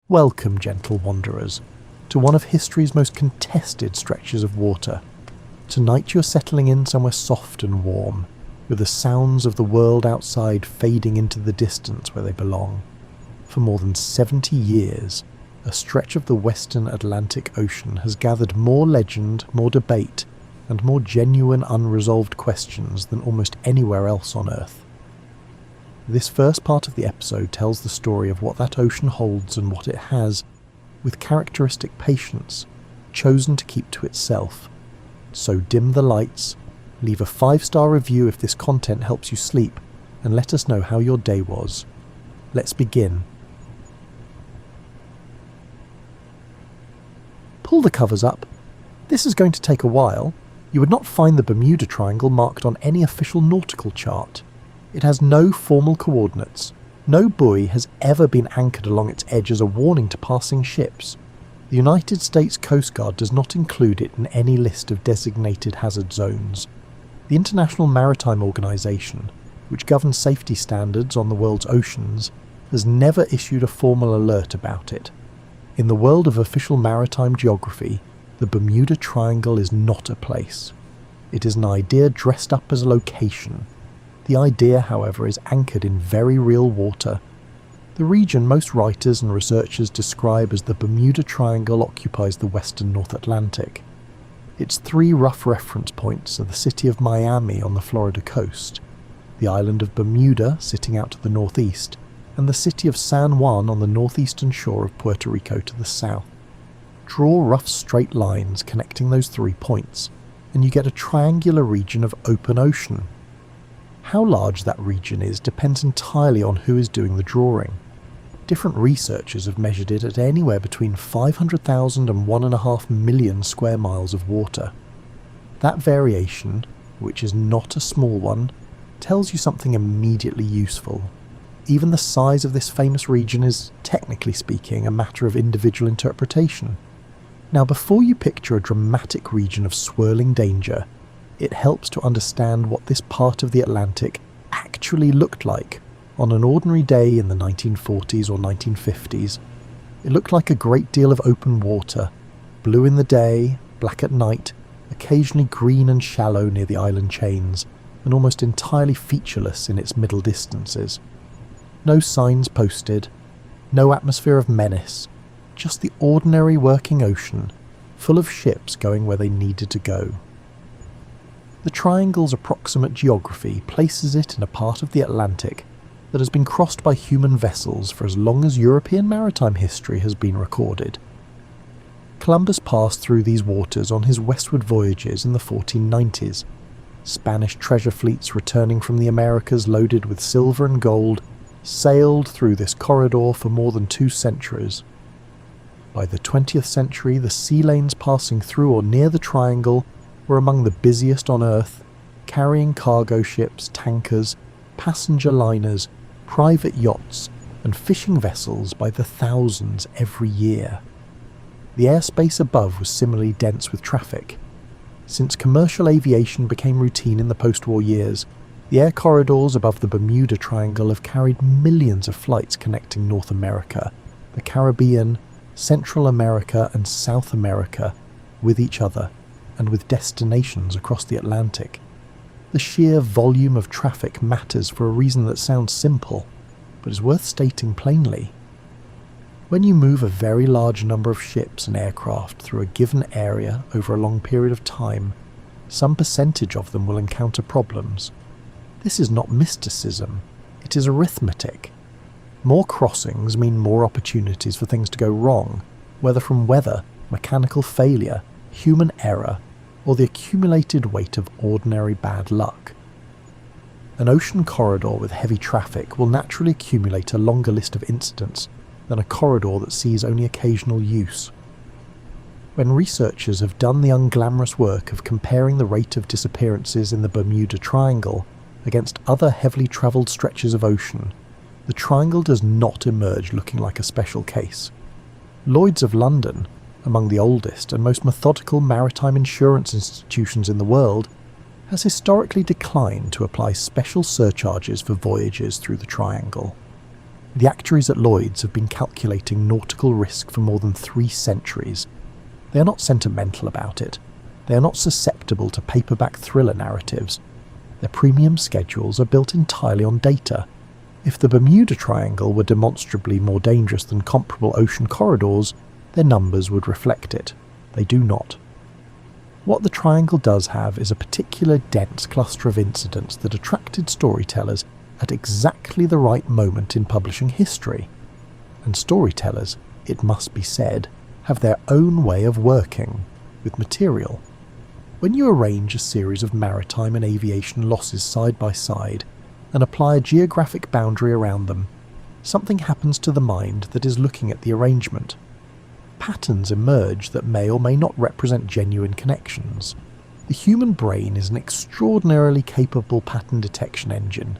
Welcome, gentle wanderers, to one of history's most contested stretches of water. Tonight you're settling in somewhere soft and warm, with the sounds of the world outside fading into the distance where they belong. For more than 70 years, a stretch of the western Atlantic Ocean has gathered more legend, more debate, and more genuine unresolved questions than almost anywhere else on Earth. This first part of the episode tells the story of what that ocean holds and what it has, with characteristic patience, chosen to keep to itself. So dim the lights, leave a 5-star review if this content helps you sleep, and let us know how your day was. Let's begin. Pull the covers up. This is going to take a while. You would not find the Bermuda Triangle marked on any official nautical chart. It has no formal coordinates. No buoy has ever been anchored along its edge as a warning to passing ships. The United States Coast Guard does not include it in any list of designated hazard zones. The International Maritime Organization, which governs safety standards on the world's oceans, has never issued a formal alert about it. In the world of official maritime geography, the Bermuda Triangle is not a place. It is an idea dressed up as a location. The idea, however, is anchored in very real water. The region most writers and researchers describe as the Bermuda Triangle occupies the western North Atlantic. Its 3 rough reference points are the city of Miami on the Florida coast, the island of Bermuda sitting out to the northeast, and the city of San Juan on the northeastern shore of Puerto Rico to the south. Draw rough straight lines connecting those 3 points, and you get a triangular region of open ocean. How large that region is depends entirely on who is doing the drawing. Different researchers have measured it at anywhere between 500,000 and 1.5 million square miles of water. That variation, which is not a small one, tells you something immediately useful. Even the size of this famous region is, technically speaking, a matter of individual interpretation. Now, before you picture a dramatic region of swirling danger, it helps to understand what this part of the Atlantic actually looked like on an ordinary day in the 1940s or 1950s. It looked like a great deal of open water, blue in the day, black at night, occasionally green and shallow near the island chains, and almost entirely featureless in its middle distances. No signs posted, no atmosphere of menace, just the ordinary working ocean, full of ships going where they needed to go. The triangle's approximate geography places it in a part of the Atlantic that has been crossed by human vessels for as long as European maritime history has been recorded. Columbus passed through these waters on his westward voyages in the 1490s. Spanish treasure fleets returning from the Americas loaded with silver and gold sailed through this corridor for more than 2 centuries. By the 20th century, the sea lanes passing through or near the triangle were among the busiest on Earth, carrying cargo ships, tankers, passenger liners, private yachts, and fishing vessels by the thousands every year. The airspace above was similarly dense with traffic. Since commercial aviation became routine in the post-war years, the air corridors above the Bermuda Triangle have carried millions of flights connecting North America, the Caribbean, Central America, and South America with each other, and with destinations across the Atlantic. The sheer volume of traffic matters for a reason that sounds simple, but is worth stating plainly. When you move a very large number of ships and aircraft through a given area over a long period of time, some percentage of them will encounter problems. This is not mysticism, it is arithmetic. More crossings mean more opportunities for things to go wrong, whether from weather, mechanical failure, human error, or the accumulated weight of ordinary bad luck. An ocean corridor with heavy traffic will naturally accumulate a longer list of incidents than a corridor that sees only occasional use. When researchers have done the unglamorous work of comparing the rate of disappearances in the Bermuda Triangle against other heavily travelled stretches of ocean, the Triangle does not emerge looking like a special case. Lloyd's of London, among the oldest and most methodical maritime insurance institutions in the world, has historically declined to apply special surcharges for voyages through the Triangle. The actuaries at Lloyd's have been calculating nautical risk for more than 3 centuries. They are not sentimental about it. They are not susceptible to paperback thriller narratives. Their premium schedules are built entirely on data. If the Bermuda Triangle were demonstrably more dangerous than comparable ocean corridors, their numbers would reflect it. They do not. What the Triangle does have is a particular dense cluster of incidents that attracted storytellers at exactly the right moment in publishing history. And storytellers, it must be said, have their own way of working with material. When you arrange a series of maritime and aviation losses side by side and apply a geographic boundary around them, something happens to the mind that is looking at the arrangement. Patterns emerge that may or may not represent genuine connections. The human brain is an extraordinarily capable pattern detection engine.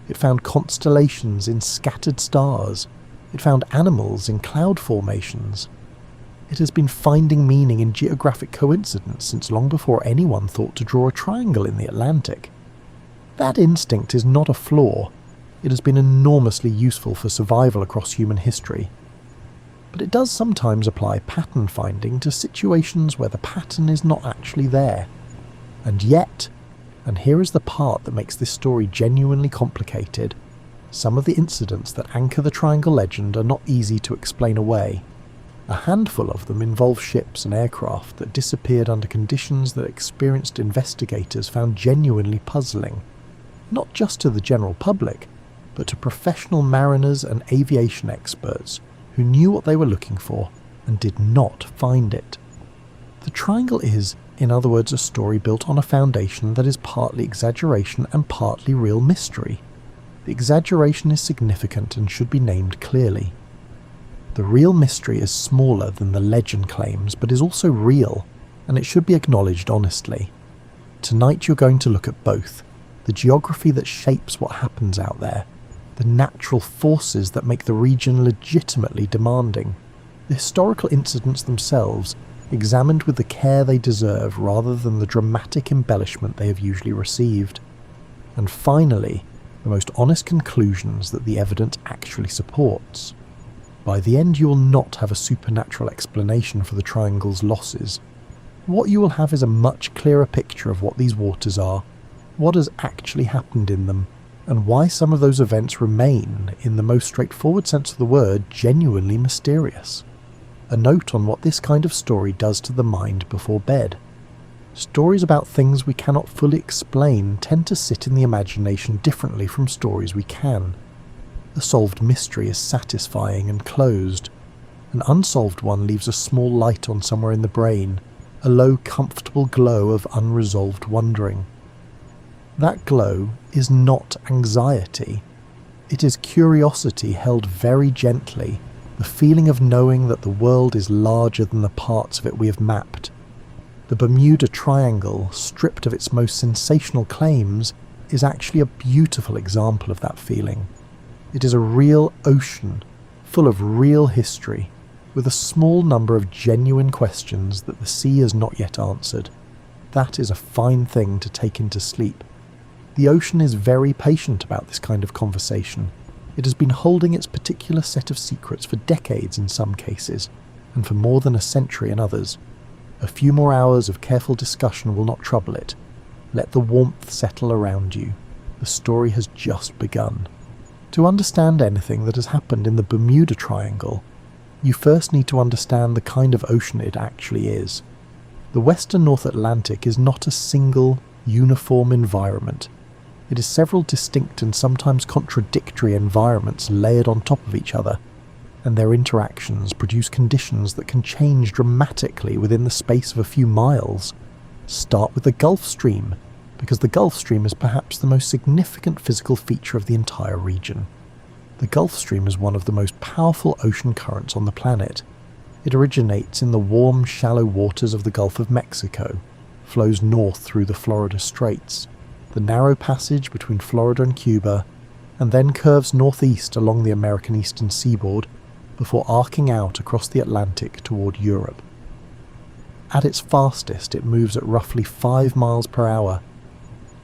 It found constellations in scattered stars. It found animals in cloud formations. It has been finding meaning in geographic coincidence since long before anyone thought to draw a triangle in the Atlantic. That instinct is not a flaw. It has been enormously useful for survival across human history. But it does sometimes apply pattern finding to situations where the pattern is not actually there. And yet, and here is the part that makes this story genuinely complicated, some of the incidents that anchor the Triangle legend are not easy to explain away. A handful of them involve ships and aircraft that disappeared under conditions that experienced investigators found genuinely puzzling, not just to the general public, but to professional mariners and aviation experts who knew what they were looking for and did not find it. The Triangle is, in other words, a story built on a foundation that is partly exaggeration and partly real mystery. The exaggeration is significant and should be named clearly. The real mystery is smaller than the legend claims, but is also real, and it should be acknowledged honestly. Tonight you're going to look at both: the geography that shapes what happens out there, the natural forces that make the region legitimately demanding, the historical incidents themselves, examined with the care they deserve rather than the dramatic embellishment they have usually received, and finally, the most honest conclusions that the evidence actually supports. By the end you will not have a supernatural explanation for the Triangle's losses. What you will have is a much clearer picture of what these waters are, what has actually happened in them, and why some of those events remain, in the most straightforward sense of the word, genuinely mysterious. A note on what this kind of story does to the mind before bed. Stories about things we cannot fully explain tend to sit in the imagination differently from stories we can. A solved mystery is satisfying and closed. An unsolved one leaves a small light on somewhere in the brain, a low, comfortable glow of unresolved wondering. That glow is not anxiety. It is curiosity held very gently, the feeling of knowing that the world is larger than the parts of it we have mapped. The Bermuda Triangle, stripped of its most sensational claims, is actually a beautiful example of that feeling. It is a real ocean, full of real history, with a small number of genuine questions that the sea has not yet answered. That is a fine thing to take into sleep. The ocean is very patient about this kind of conversation. It has been holding its particular set of secrets for decades in some cases, and for more than a century in others. A few more hours of careful discussion will not trouble it. Let the warmth settle around you. The story has just begun. To understand anything that has happened in the Bermuda Triangle, you first need to understand the kind of ocean it actually is. The western North Atlantic is not a single, uniform environment. It is several distinct and sometimes contradictory environments layered on top of each other, and their interactions produce conditions that can change dramatically within the space of a few miles. Start with the Gulf Stream, because the Gulf Stream is perhaps the most significant physical feature of the entire region. The Gulf Stream is one of the most powerful ocean currents on the planet. It originates in the warm, shallow waters of the Gulf of Mexico, flows north through the Florida Straits, the narrow passage between Florida and Cuba, and then curves northeast along the American eastern seaboard before arcing out across the Atlantic toward Europe. At its fastest, it moves at roughly 5 miles per hour.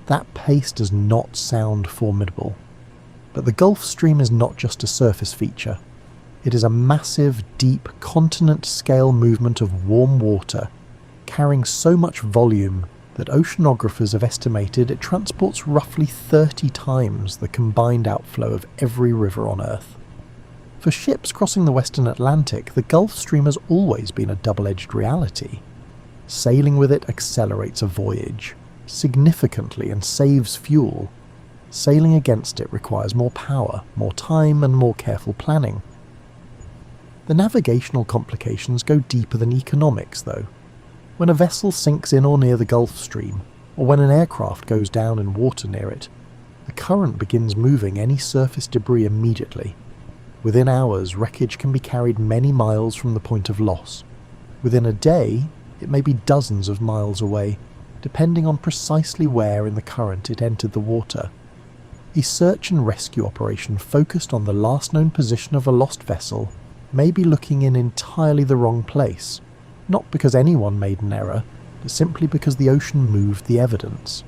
That pace does not sound formidable, But the Gulf Stream is not just a surface feature. It is a massive, deep, continent-scale movement of warm water, carrying so much volume that oceanographers have estimated it transports roughly 30 times the combined outflow of every river on Earth. For ships crossing the Western Atlantic, the Gulf Stream has always been a double-edged reality. Sailing with it accelerates a voyage significantly and saves fuel. Sailing against it requires more power, more time, and more careful planning. The navigational complications go deeper than economics, though. When a vessel sinks in or near the Gulf Stream, or when an aircraft goes down in water near it, the current begins moving any surface debris immediately. Within hours, wreckage can be carried many miles from the point of loss. Within a day, it may be dozens of miles away, depending on precisely where in the current it entered the water. A search and rescue operation focused on the last known position of a lost vessel may be looking in entirely the wrong place, not because anyone made an error, but simply because the ocean moved the evidence.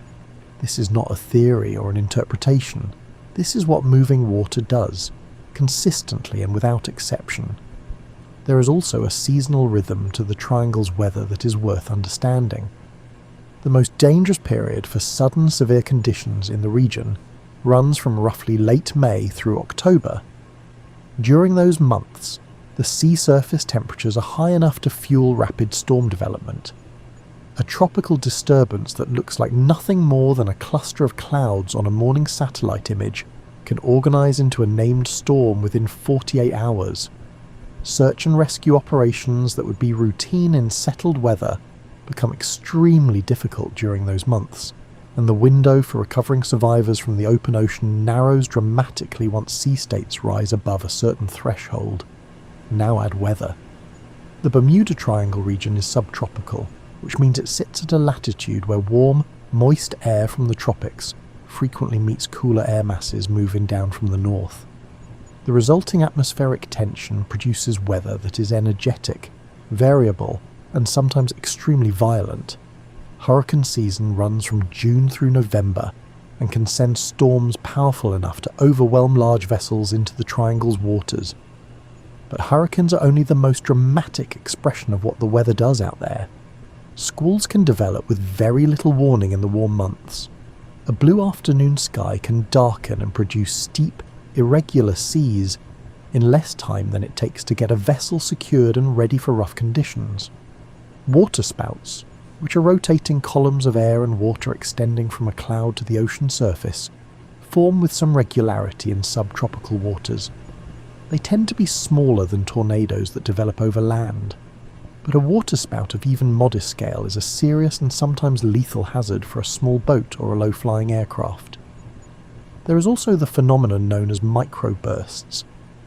This is not a theory or an interpretation. This is what moving water does, consistently and without exception. There is also a seasonal rhythm to the triangle's weather that is worth understanding. The most dangerous period for sudden severe conditions in the region runs from roughly late May through October. During those months, the sea surface temperatures are high enough to fuel rapid storm development. A tropical disturbance that looks like nothing more than a cluster of clouds on a morning satellite image can organise into a named storm within 48 hours. Search and rescue operations that would be routine in settled weather become extremely difficult during those months, and the window for recovering survivors from the open ocean narrows dramatically once sea states rise above a certain threshold. Now add weather. The Bermuda Triangle region is subtropical, which means it sits at a latitude where warm, moist air from the tropics frequently meets cooler air masses moving down from the north. The resulting atmospheric tension produces weather that is energetic, variable, and sometimes extremely violent. Hurricane season runs from June through November and can send storms powerful enough to overwhelm large vessels into the Triangle's waters. But hurricanes are only the most dramatic expression of what the weather does out there. Squalls can develop with very little warning in the warm months. A blue afternoon sky can darken and produce steep, irregular seas in less time than it takes to get a vessel secured and ready for rough conditions. Waterspouts, which are rotating columns of air and water extending from a cloud to the ocean surface, form with some regularity in subtropical waters. They tend to be smaller than tornadoes that develop over land, but a waterspout of even modest scale is a serious and sometimes lethal hazard for a small boat or a low-flying aircraft. There is also the phenomenon known as microbursts,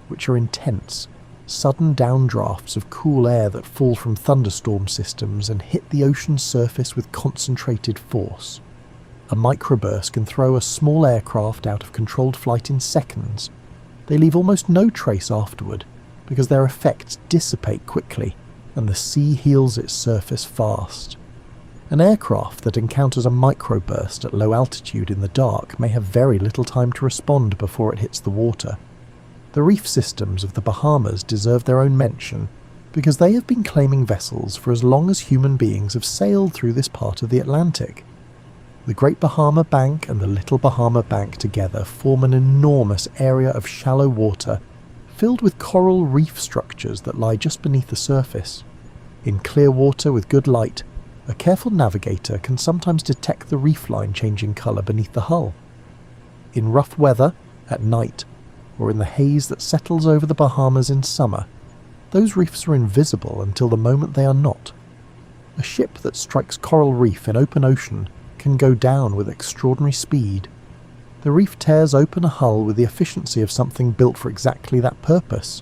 which are intense, sudden downdrafts of cool air that fall from thunderstorm systems and hit the ocean's surface with concentrated force. A microburst can throw a small aircraft out of controlled flight in seconds. They leave almost no trace afterward, because their effects dissipate quickly, and the sea heals its surface fast. An aircraft that encounters a microburst at low altitude in the dark may have very little time to respond before it hits the water. The reef systems of the Bahamas deserve their own mention, because they have been claiming vessels for as long as human beings have sailed through this part of the Atlantic. The Great Bahama Bank and the Little Bahama Bank together form an enormous area of shallow water filled with coral reef structures that lie just beneath the surface. In clear water with good light, a careful navigator can sometimes detect the reef line changing colour beneath the hull. In rough weather, at night, or in the haze that settles over the Bahamas in summer, those reefs are invisible until the moment they are not. A ship that strikes coral reef in open ocean can go down with extraordinary speed. The reef tears open a hull with the efficiency of something built for exactly that purpose,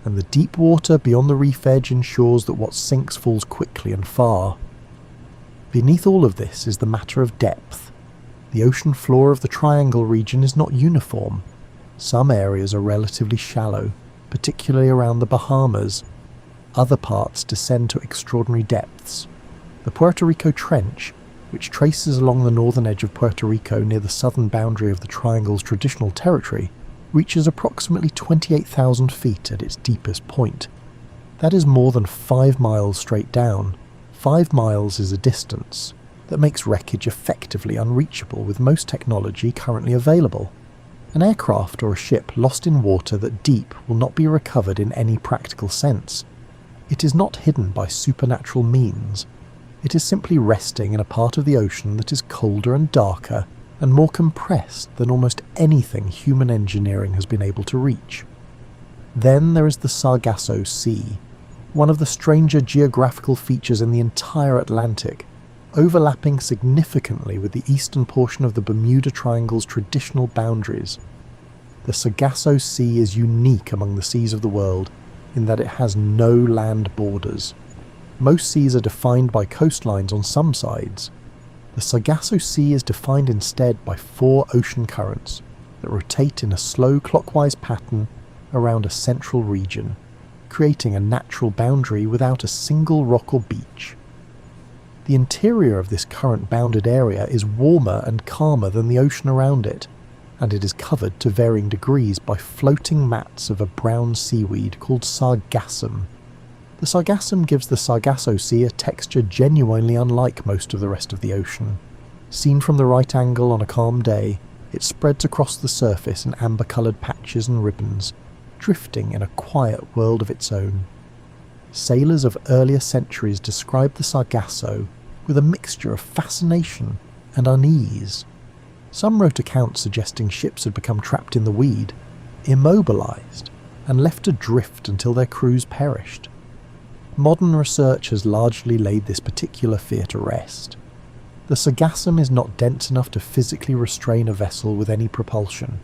and the deep water beyond the reef edge ensures that what sinks falls quickly and far. Beneath all of this is the matter of depth. The ocean floor of the Triangle region is not uniform. Some areas are relatively shallow, particularly around the Bahamas. Other parts descend to extraordinary depths. The Puerto Rico Trench, which traces along the northern edge of Puerto Rico near the southern boundary of the Triangle's traditional territory, reaches approximately 28,000 feet at its deepest point. That is more than 5 miles straight down. 5 miles is a distance that makes wreckage effectively unreachable with most technology currently available. An aircraft or a ship lost in water that deep will not be recovered in any practical sense. It is not hidden by supernatural means. It is simply resting in a part of the ocean that is colder and darker and more compressed than almost anything human engineering has been able to reach. Then there is the Sargasso Sea, one of the stranger geographical features in the entire Atlantic, overlapping significantly with the eastern portion of the Bermuda Triangle's traditional boundaries. The Sargasso Sea is unique among the seas of the world in that it has no land borders. Most seas are defined by coastlines on some sides. The Sargasso Sea is defined instead by 4 ocean currents that rotate in a slow clockwise pattern around a central region, creating a natural boundary without a single rock or beach. The interior of this current-bounded area is warmer and calmer than the ocean around it, and it is covered to varying degrees by floating mats of a brown seaweed called sargassum. The sargassum gives the Sargasso Sea a texture genuinely unlike most of the rest of the ocean. Seen from the right angle on a calm day, it spreads across the surface in amber-coloured patches and ribbons, drifting in a quiet world of its own. Sailors of earlier centuries described the Sargasso with a mixture of fascination and unease. Some wrote accounts suggesting ships had become trapped in the weed, immobilised, and left adrift until their crews perished. Modern research has largely laid this particular fear to rest. The sargassum is not dense enough to physically restrain a vessel with any propulsion,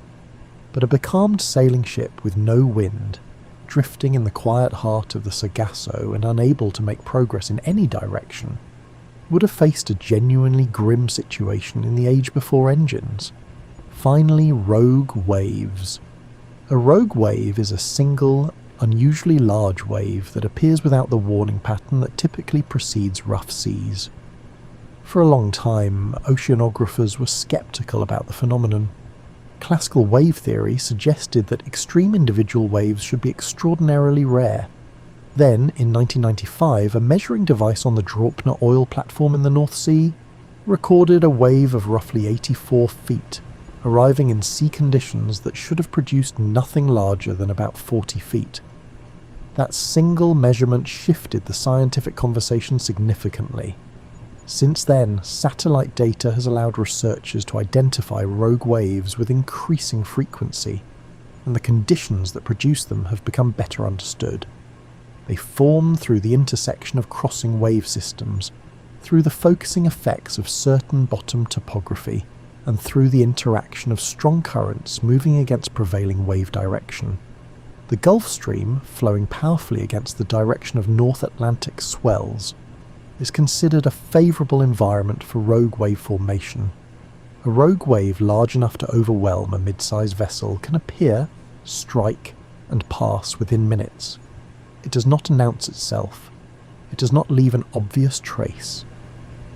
but a becalmed sailing ship with no wind, drifting in the quiet heart of the Sargasso and unable to make progress in any direction, would have faced a genuinely grim situation in the age before engines. Finally, rogue waves. A rogue wave is a single, unusually large wave that appears without the warning pattern that typically precedes rough seas. For a long time, oceanographers were skeptical about the phenomenon. Classical wave theory suggested that extreme individual waves should be extraordinarily rare. Then, in 1995, a measuring device on the Draupner oil platform in the North Sea recorded a wave of roughly 84 feet, arriving in sea conditions that should have produced nothing larger than about 40 feet. That single measurement shifted the scientific conversation significantly. Since then, satellite data has allowed researchers to identify rogue waves with increasing frequency, and the conditions that produce them have become better understood. They form through the intersection of crossing wave systems, through the focusing effects of certain bottom topography, and through the interaction of strong currents moving against prevailing wave direction. The Gulf Stream, flowing powerfully against the direction of North Atlantic swells, is considered a favourable environment for rogue wave formation. A rogue wave large enough to overwhelm a mid-sized vessel can appear, strike, and pass within minutes. It does not announce itself. It does not leave an obvious trace.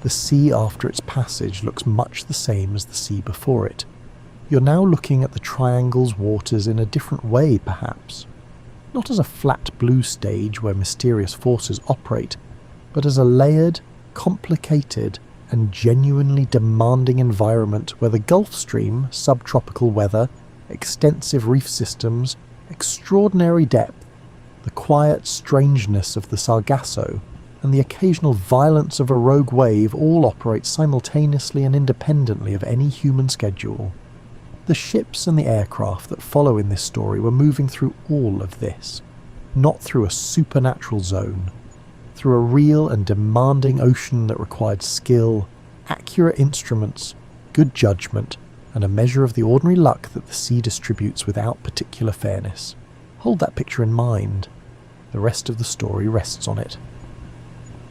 The sea after its passage looks much the same as the sea before it. You're now looking at the triangle's waters in a different way, perhaps. Not as a flat blue stage where mysterious forces operate, but as a layered, complicated, and genuinely demanding environment where the Gulf Stream, subtropical weather, extensive reef systems, extraordinary depth, the quiet strangeness of the Sargasso, and the occasional violence of a rogue wave all operate simultaneously and independently of any human schedule. The ships and the aircraft that follow in this story were moving through all of this, not through a supernatural zone, through a real and demanding ocean that required skill, accurate instruments, good judgment, and a measure of the ordinary luck that the sea distributes without particular fairness. Hold that picture in mind. The rest of the story rests on it.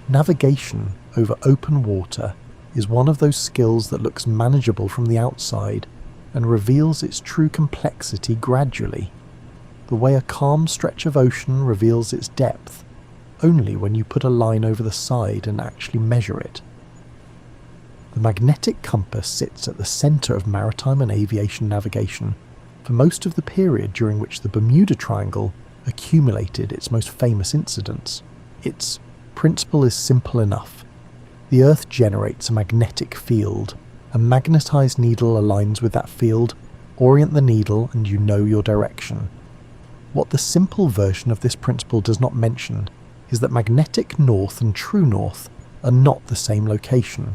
Navigation over open water is one of those skills that looks manageable from the outside and reveals its true complexity gradually, the way a calm stretch of ocean reveals its depth only when you put a line over the side and actually measure it. The magnetic compass sits at the centre of maritime and aviation navigation, for most of the period during which the Bermuda Triangle accumulated its most famous incidents. Its principle is simple enough. The Earth generates a magnetic field. A magnetized needle aligns with that field. Orient the needle and you know your direction. What the simple version of this principle does not mention is that magnetic north and true north are not the same location.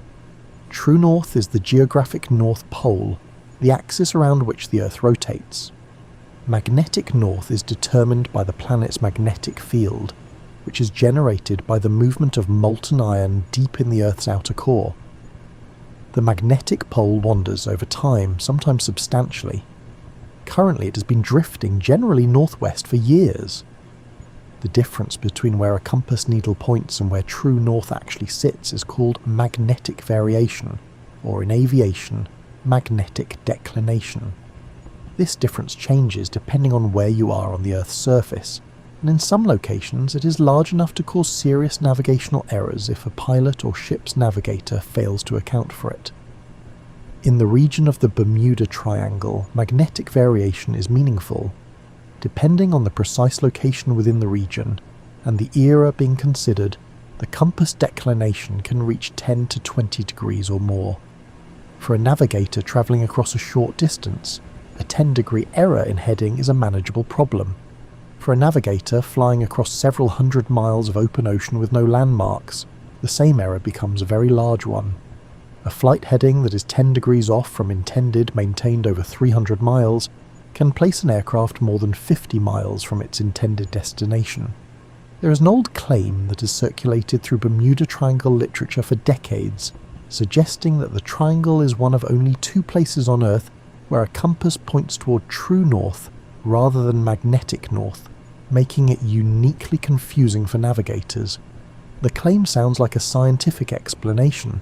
True north is the geographic North Pole, the axis around which the Earth rotates. Magnetic north is determined by the planet's magnetic field, which is generated by the movement of molten iron deep in the Earth's outer core. The magnetic pole wanders over time, sometimes substantially. Currently it has been drifting generally northwest for years. The difference between where a compass needle points and where true north actually sits is called magnetic variation, or in aviation, magnetic declination. This difference changes depending on where you are on the Earth's surface, and in some locations it is large enough to cause serious navigational errors if a pilot or ship's navigator fails to account for it. In the region of the Bermuda Triangle, magnetic variation is meaningful. Depending on the precise location within the region, and the era being considered, the compass declination can reach 10 to 20 degrees or more. For a navigator travelling across a short distance, a 10-degree error in heading is a manageable problem. For a navigator flying across several hundred miles of open ocean with no landmarks, the same error becomes a very large one. A flight heading that is 10 degrees off from intended maintained over 300 miles can place an aircraft more than 50 miles from its intended destination. There is an old claim that has circulated through Bermuda Triangle literature for decades, suggesting that the triangle is one of only 2 places on Earth where a compass points toward true north rather than magnetic north, making it uniquely confusing for navigators. The claim sounds like a scientific explanation.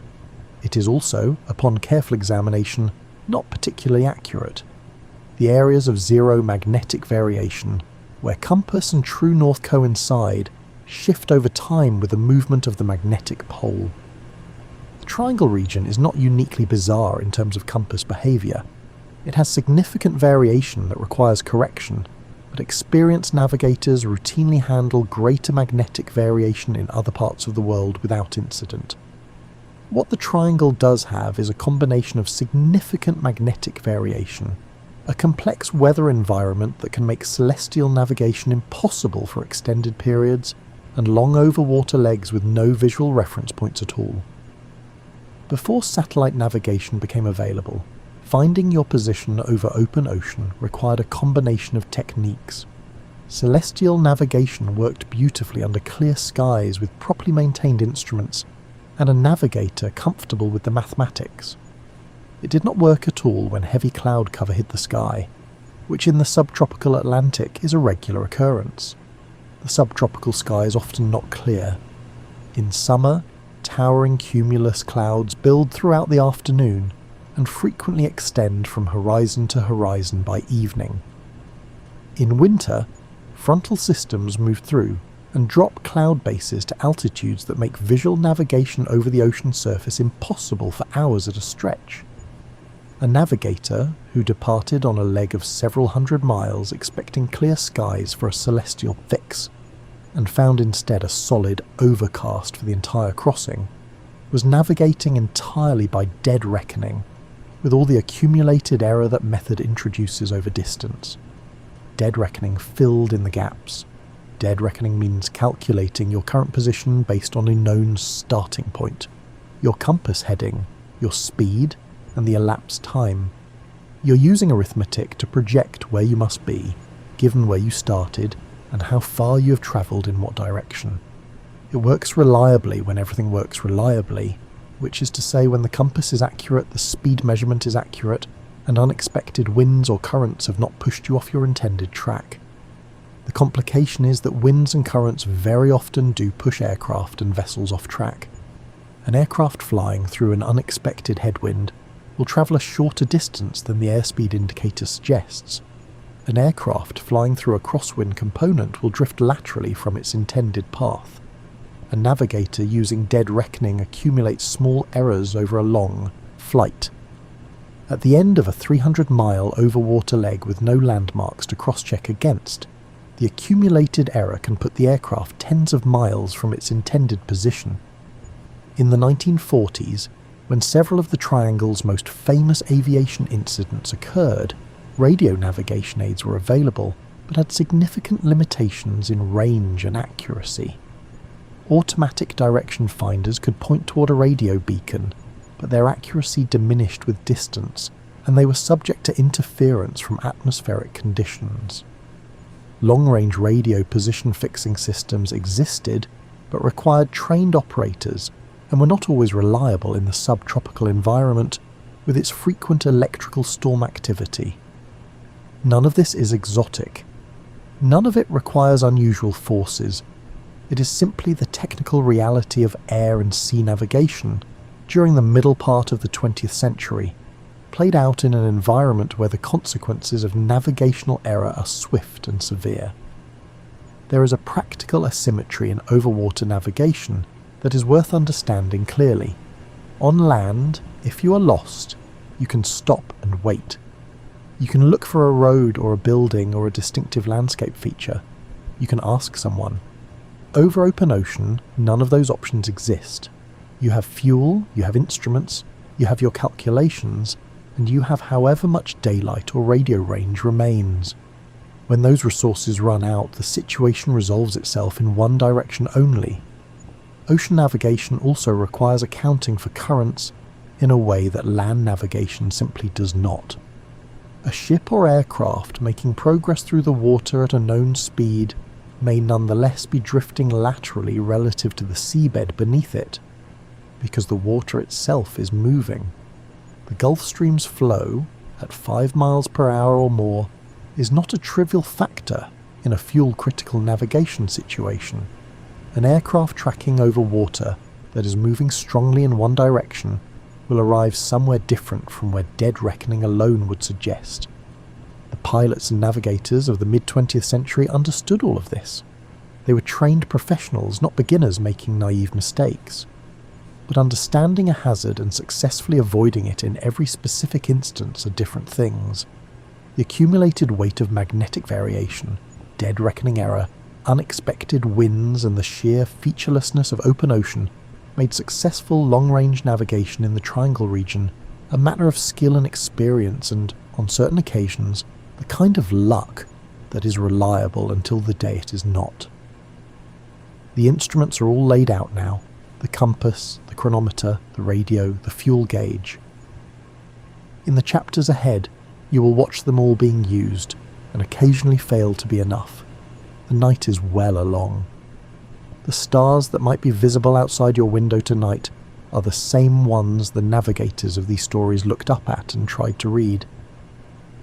It is also, upon careful examination, not particularly accurate. The areas of zero magnetic variation, where compass and true north coincide, shift over time with the movement of the magnetic pole. The triangle region is not uniquely bizarre in terms of compass behaviour. It has significant variation that requires correction, but experienced navigators routinely handle greater magnetic variation in other parts of the world without incident. What the triangle does have is a combination of significant magnetic variation, a complex weather environment that can make celestial navigation impossible for extended periods, and long overwater legs with no visual reference points at all. Before satellite navigation became available, finding your position over open ocean required a combination of techniques. Celestial navigation worked beautifully under clear skies with properly maintained instruments, and a navigator comfortable with the mathematics. It did not work at all when heavy cloud cover hid the sky, which in the subtropical Atlantic is a regular occurrence. The subtropical sky is often not clear. In summer, towering cumulus clouds build throughout the afternoon and frequently extend from horizon to horizon by evening. In winter, frontal systems move through and drop cloud bases to altitudes that make visual navigation over the ocean surface impossible for hours at a stretch. A navigator who departed on a leg of several hundred miles expecting clear skies for a celestial fix, and found instead a solid overcast for the entire crossing, was navigating entirely by dead reckoning, with all the accumulated error that method introduces over distance. Dead reckoning filled in the gaps. Dead reckoning means calculating your current position based on a known starting point, your compass heading, your speed, and the elapsed time. You're using arithmetic to project where you must be, given where you started, and how far you have travelled in what direction. It works reliably when everything works reliably, which is to say when the compass is accurate, the speed measurement is accurate, and unexpected winds or currents have not pushed you off your intended track. The complication is that winds and currents very often do push aircraft and vessels off track. An aircraft flying through an unexpected headwind will travel a shorter distance than the airspeed indicator suggests. An aircraft flying through a crosswind component will drift laterally from its intended path. A navigator using dead reckoning accumulates small errors over a long flight. At the end of a 300-mile overwater leg with no landmarks to cross-check against, the accumulated error can put the aircraft tens of miles from its intended position. In the 1940s, when several of the Triangle's most famous aviation incidents occurred, radio navigation aids were available, but had significant limitations in range and accuracy. Automatic direction finders could point toward a radio beacon, but their accuracy diminished with distance, and they were subject to interference from atmospheric conditions. Long-range radio position-fixing systems existed, but required trained operators and were not always reliable in the subtropical environment with its frequent electrical storm activity. None of this is exotic. None of it requires unusual forces. It is simply the technical reality of air and sea navigation during the middle part of the 20th century, played out in an environment where the consequences of navigational error are swift and severe. There is a practical asymmetry in overwater navigation that is worth understanding clearly. On land, if you are lost, you can stop and wait. You can look for a road or a building or a distinctive landscape feature. You can ask someone. Over open ocean, none of those options exist. You have fuel, you have instruments, you have your calculations, and you have however much daylight or radio range remains. When those resources run out, the situation resolves itself in one direction only. Ocean navigation also requires accounting for currents in a way that land navigation simply does not. A ship or aircraft making progress through the water at a known speed may nonetheless be drifting laterally relative to the seabed beneath it, because the water itself is moving. The Gulf Stream's flow, at 5 miles per hour or more, is not a trivial factor in a fuel-critical navigation situation. An aircraft tracking over water that is moving strongly in one direction will arrive somewhere different from where dead reckoning alone would suggest. The pilots and navigators of the mid-20th century understood all of this. They were trained professionals, not beginners making naive mistakes. But understanding a hazard and successfully avoiding it in every specific instance are different things. The accumulated weight of magnetic variation, dead reckoning error, unexpected winds, and the sheer featurelessness of open ocean made successful long-range navigation in the Triangle region a matter of skill and experience and, on certain occasions, the kind of luck that is reliable until the day it is not. The instruments are all laid out now. The compass, the chronometer, the radio, the fuel gauge. In the chapters ahead, you will watch them all being used, and occasionally fail to be enough. The night is well along. The stars that might be visible outside your window tonight are the same ones the navigators of these stories looked up at and tried to read.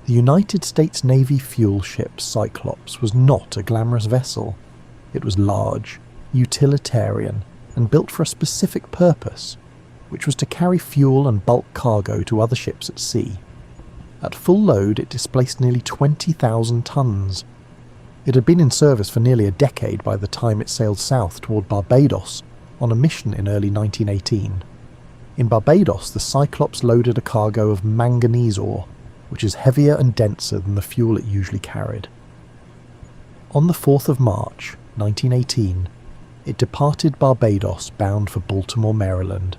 The United States Navy fuel ship Cyclops was not a glamorous vessel. It was large, utilitarian, and built for a specific purpose, which was to carry fuel and bulk cargo to other ships at sea. At full load, it displaced nearly 20,000 tons. It had been in service for nearly a decade by the time it sailed south toward Barbados on a mission in early 1918. In Barbados, the Cyclops loaded a cargo of manganese ore, which is heavier and denser than the fuel it usually carried. On the 4th of March, 1918, it departed Barbados bound for Baltimore, Maryland,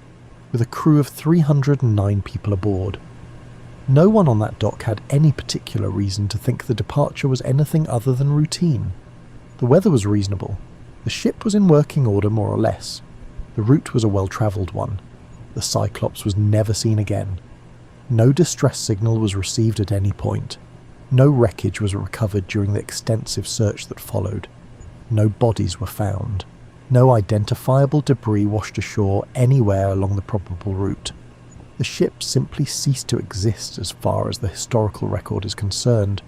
with a crew of 309 people aboard. No one on that dock had any particular reason to think the departure was anything other than routine. The weather was reasonable. The ship was in working order more or less. The route was a well-travelled one. The Cyclops was never seen again. No distress signal was received at any point. No wreckage was recovered during the extensive search that followed. No bodies were found. No identifiable debris washed ashore anywhere along the probable route. The ship simply ceased to exist as far as the historical record is concerned,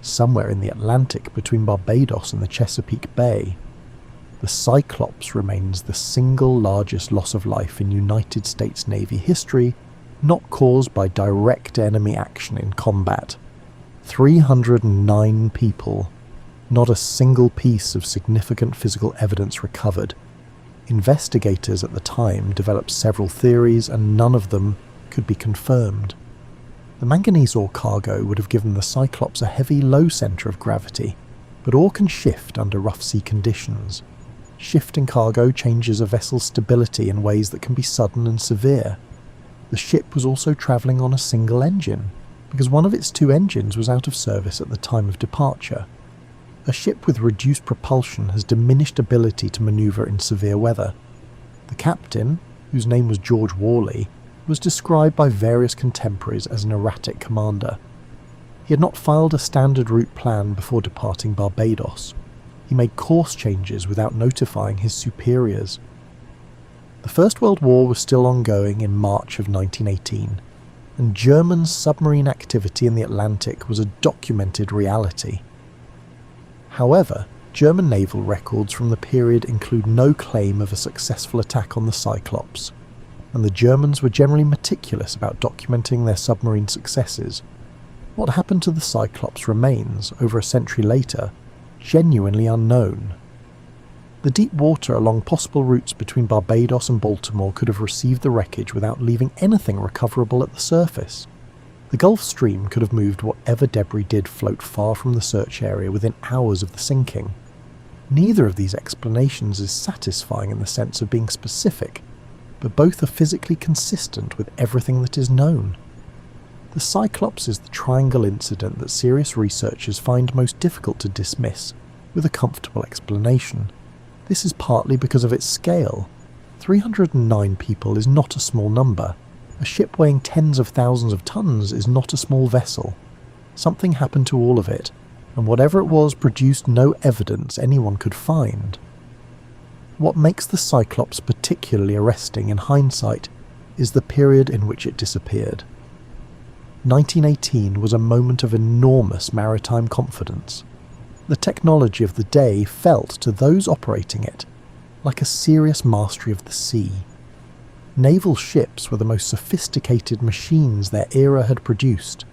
somewhere in the Atlantic between Barbados and the Chesapeake Bay. The Cyclops remains the single largest loss of life in United States Navy history, not caused by direct enemy action in combat. 309 people. Not a single piece of significant physical evidence recovered. Investigators at the time developed several theories, and none of them could be confirmed. The manganese ore cargo would have given the Cyclops a heavy low centre of gravity, but ore can shift under rough sea conditions. Shifting cargo changes a vessel's stability in ways that can be sudden and severe. The ship was also travelling on a single engine, because one of its two engines was out of service at the time of departure. A ship with reduced propulsion has diminished ability to manoeuvre in severe weather. The captain, whose name was George Worley, was described by various contemporaries as an erratic commander. He had not filed a standard route plan before departing Barbados. He made course changes without notifying his superiors. The First World War was still ongoing in March of 1918, and German submarine activity in the Atlantic was a documented reality. However, German naval records from the period include no claim of a successful attack on the Cyclops, and the Germans were generally meticulous about documenting their submarine successes. What happened to the Cyclops remains, over a century later, genuinely unknown. The deep water along possible routes between Barbados and Baltimore could have received the wreckage without leaving anything recoverable at the surface. The Gulf Stream could have moved whatever debris did float far from the search area within hours of the sinking. Neither of these explanations is satisfying in the sense of being specific, but both are physically consistent with everything that is known. The Cyclops is the triangle incident that serious researchers find most difficult to dismiss with a comfortable explanation. This is partly because of its scale. 309 people is not a small number. A ship weighing tens of thousands of tons is not a small vessel. Something happened to all of it, and whatever it was produced no evidence anyone could find. What makes the Cyclops particularly arresting in hindsight is the period in which it disappeared. 1918 was a moment of enormous maritime confidence. The technology of the day felt to those operating it like a serious mastery of the sea. Naval ships were the most sophisticated machines their era had produced.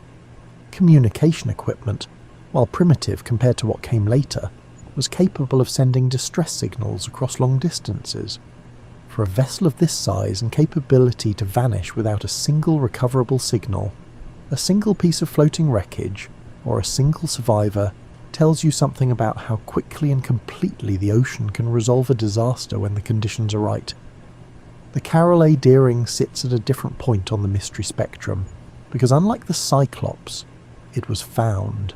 Communication equipment, while primitive compared to what came later, was capable of sending distress signals across long distances. For a vessel of this size and capability to vanish without a single recoverable signal, a single piece of floating wreckage, or a single survivor, tells you something about how quickly and completely the ocean can resolve a disaster when the conditions are right. The Carroll A. Deering sits at a different point on the mystery spectrum, because unlike the Cyclops, it was found.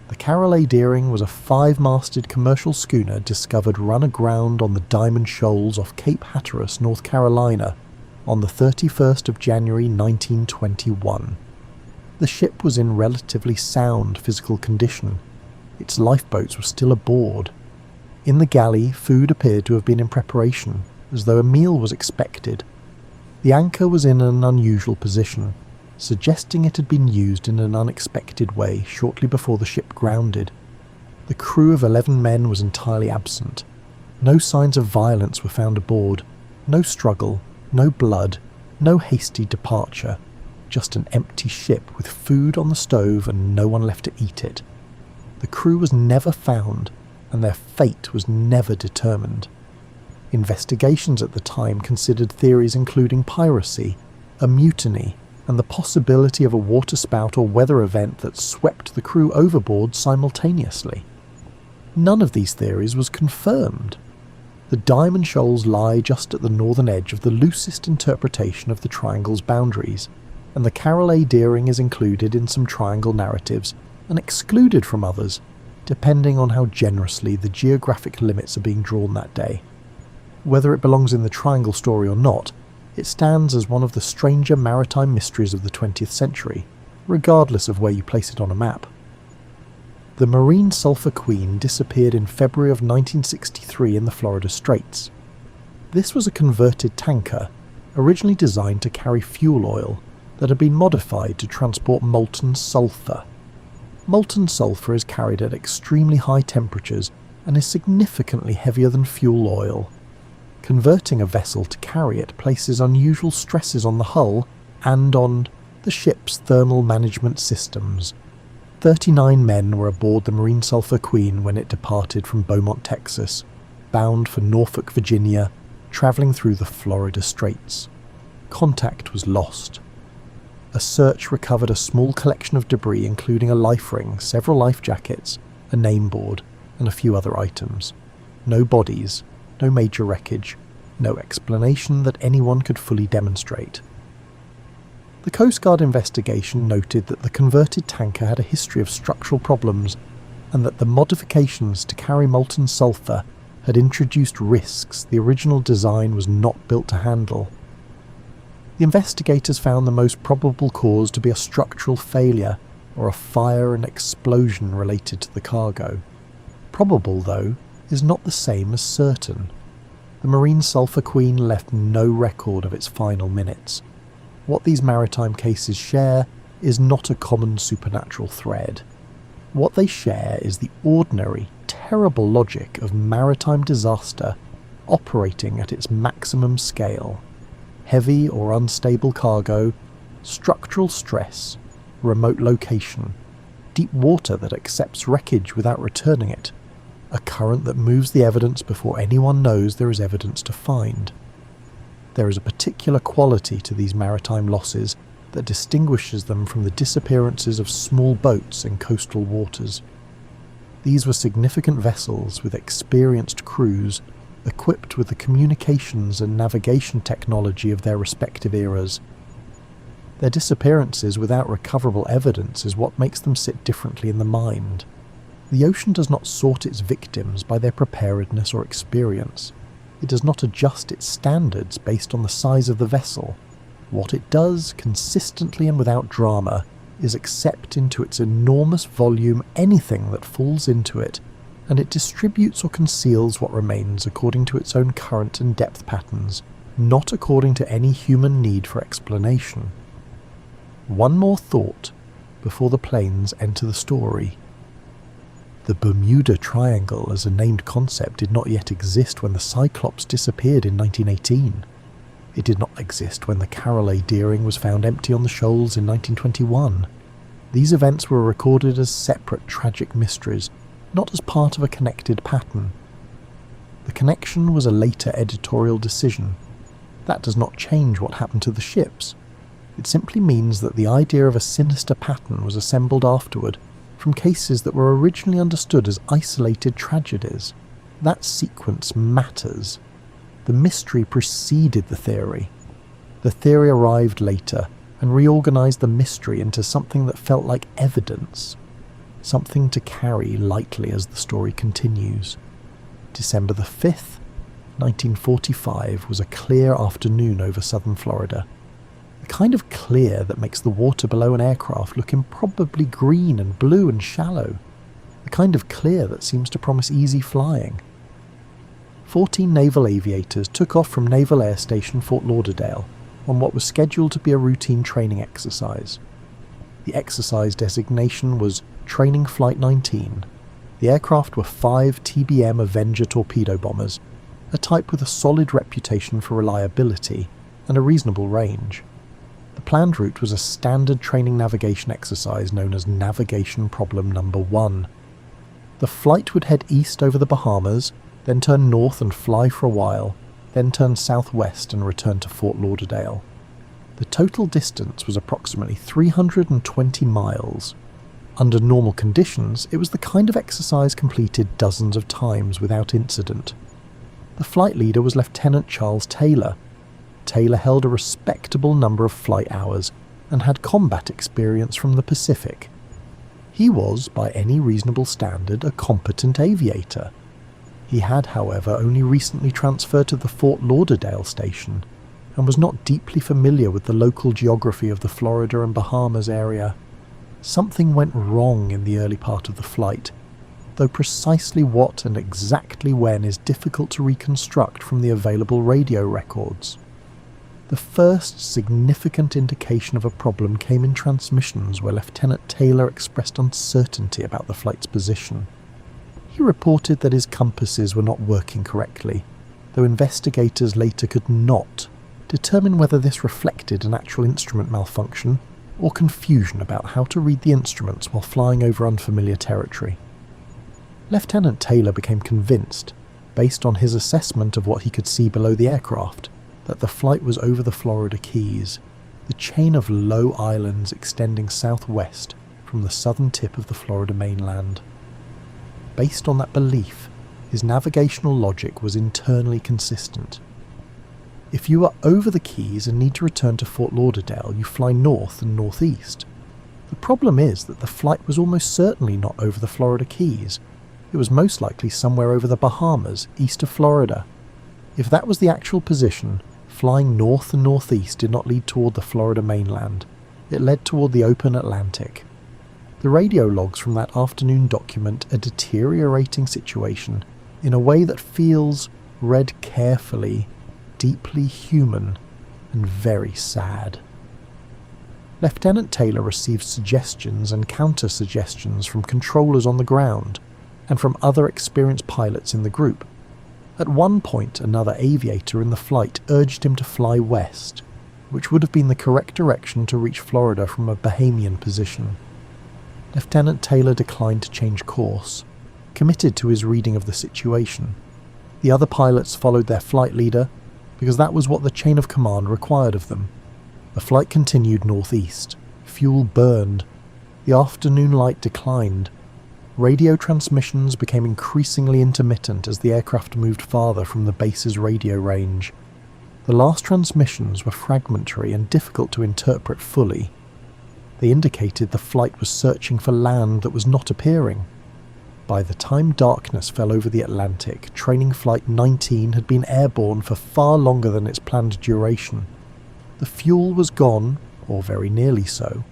The Carroll A. Deering was a 5-masted commercial schooner discovered run aground on the Diamond Shoals off Cape Hatteras, North Carolina, on the 31st of January 1921. The ship was in relatively sound physical condition. Its lifeboats were still aboard. In the galley, food appeared to have been in preparation, as though a meal was expected. The anchor was in an unusual position, suggesting it had been used in an unexpected way shortly before the ship grounded. The crew of 11 men was entirely absent. No signs of violence were found aboard, no struggle, no blood, no hasty departure, just an empty ship with food on the stove and no one left to eat it. The crew was never found, and their fate was never determined. Investigations at the time considered theories including piracy, a mutiny, and the possibility of a waterspout or weather event that swept the crew overboard simultaneously. None of these theories was confirmed. The Diamond Shoals lie just at the northern edge of the loosest interpretation of the triangle's boundaries, and the Carroll A. Deering is included in some triangle narratives and excluded from others, depending on how generously the geographic limits are being drawn that day. Whether it belongs in the triangle story or not, it stands as one of the stranger maritime mysteries of the 20th century, regardless of where you place it on a map. The Marine Sulphur Queen disappeared in February of 1963 in the Florida Straits. This was a converted tanker, originally designed to carry fuel oil, that had been modified to transport molten sulphur. Molten sulphur is carried at extremely high temperatures and is significantly heavier than fuel oil. Converting a vessel to carry it places unusual stresses on the hull and on the ship's thermal management systems. 39 men were aboard the Marine Sulphur Queen when it departed from Beaumont, Texas, bound for Norfolk, Virginia, travelling through the Florida Straits. Contact was lost. A search recovered a small collection of debris including a life ring, several life jackets, a name board, and a few other items. No bodies, no major wreckage, no explanation that anyone could fully demonstrate. The Coast Guard investigation noted that the converted tanker had a history of structural problems and that the modifications to carry molten sulfur had introduced risks the original design was not built to handle. The investigators found the most probable cause to be a structural failure or a fire and explosion related to the cargo. Probable, though, is not the same as certain. The Marine Sulphur Queen left no record of its final minutes. What these maritime cases share is not a common supernatural thread. What they share is the ordinary, terrible logic of maritime disaster operating at its maximum scale. Heavy or unstable cargo, structural stress, remote location, deep water that accepts wreckage without returning it, a current that moves the evidence before anyone knows there is evidence to find. There is a particular quality to these maritime losses that distinguishes them from the disappearances of small boats in coastal waters. These were significant vessels with experienced crews equipped with the communications and navigation technology of their respective eras. Their disappearances without recoverable evidence is what makes them sit differently in the mind. The ocean does not sort its victims by their preparedness or experience. It does not adjust its standards based on the size of the vessel. What it does, consistently and without drama, is accept into its enormous volume anything that falls into it, and it distributes or conceals what remains according to its own current and depth patterns, not according to any human need for explanation. One more thought before the planes enter the story. The Bermuda Triangle as a named concept did not yet exist when the Cyclops disappeared in 1918. It did not exist when the Carroll A. Deering was found empty on the shoals in 1921. These events were recorded as separate tragic mysteries, not as part of a connected pattern. The connection was a later editorial decision. That does not change what happened to the ships. It simply means that the idea of a sinister pattern was assembled afterward from cases that were originally understood as isolated tragedies. That sequence matters. The mystery preceded the theory. The theory arrived later and reorganized the mystery into something that felt like evidence, something to carry lightly as the story continues. December the 5th, 1945 was a clear afternoon over southern Florida. The kind of clear that makes the water below an aircraft look improbably green and blue and shallow. The kind of clear that seems to promise easy flying. 14 naval aviators took off from Naval Air Station Fort Lauderdale on what was scheduled to be a routine training exercise. The exercise designation was Training Flight 19. The aircraft were 5 TBM Avenger torpedo bombers, a type with a solid reputation for reliability and a reasonable range. The planned route was a standard training navigation exercise known as Navigation Problem Number 1. The flight would head east over the Bahamas, then turn north and fly for a while, then turn southwest and return to Fort Lauderdale. The total distance was approximately 320 miles. Under normal conditions, it was the kind of exercise completed dozens of times without incident. The flight leader was Lieutenant Charles Taylor. Taylor held a respectable number of flight hours and had combat experience from the Pacific. He was, by any reasonable standard, a competent aviator. He had, however, only recently transferred to the Fort Lauderdale station and was not deeply familiar with the local geography of the Florida and Bahamas area. Something went wrong in the early part of the flight, though precisely what and exactly when is difficult to reconstruct from the available radio records. The first significant indication of a problem came in transmissions where Lieutenant Taylor expressed uncertainty about the flight's position. He reported that his compasses were not working correctly, though investigators later could not determine whether this reflected an actual instrument malfunction or confusion about how to read the instruments while flying over unfamiliar territory. Lieutenant Taylor became convinced, based on his assessment of what he could see below the aircraft, that the flight was over the Florida Keys. the chain of low islands extending southwest from the southern tip of the Florida mainland. Based on that belief, his navigational logic was internally consistent. If you are over the Keys and need to return to Fort Lauderdale, you fly north and northeast. The problem is that the flight was almost certainly not over the Florida Keys. It was most likely somewhere over the Bahamas, east of Florida. If that was the actual position, flying north and northeast did not lead toward the Florida mainland. It led toward the open Atlantic. The radio logs from that afternoon document a deteriorating situation in a way that feels, read carefully, deeply human and very sad. Lieutenant Taylor received suggestions and counter-suggestions from controllers on the ground and from other experienced pilots in the group. At one point, another aviator in the flight urged him to fly west, which would have been the correct direction to reach Florida from a Bahamian position. Lieutenant Taylor declined to change course, committed to his reading of the situation. The other pilots followed their flight leader, because that was what the chain of command required of them. The flight continued northeast. Fuel burned. The afternoon light declined. Radio transmissions became increasingly intermittent as the aircraft moved farther from the base's radio range. The last transmissions were fragmentary and difficult to interpret fully. They indicated the flight was searching for land that was not appearing. By the time darkness fell over the Atlantic, Training Flight 19 had been airborne for far longer than its planned duration. The fuel was gone, or very nearly so.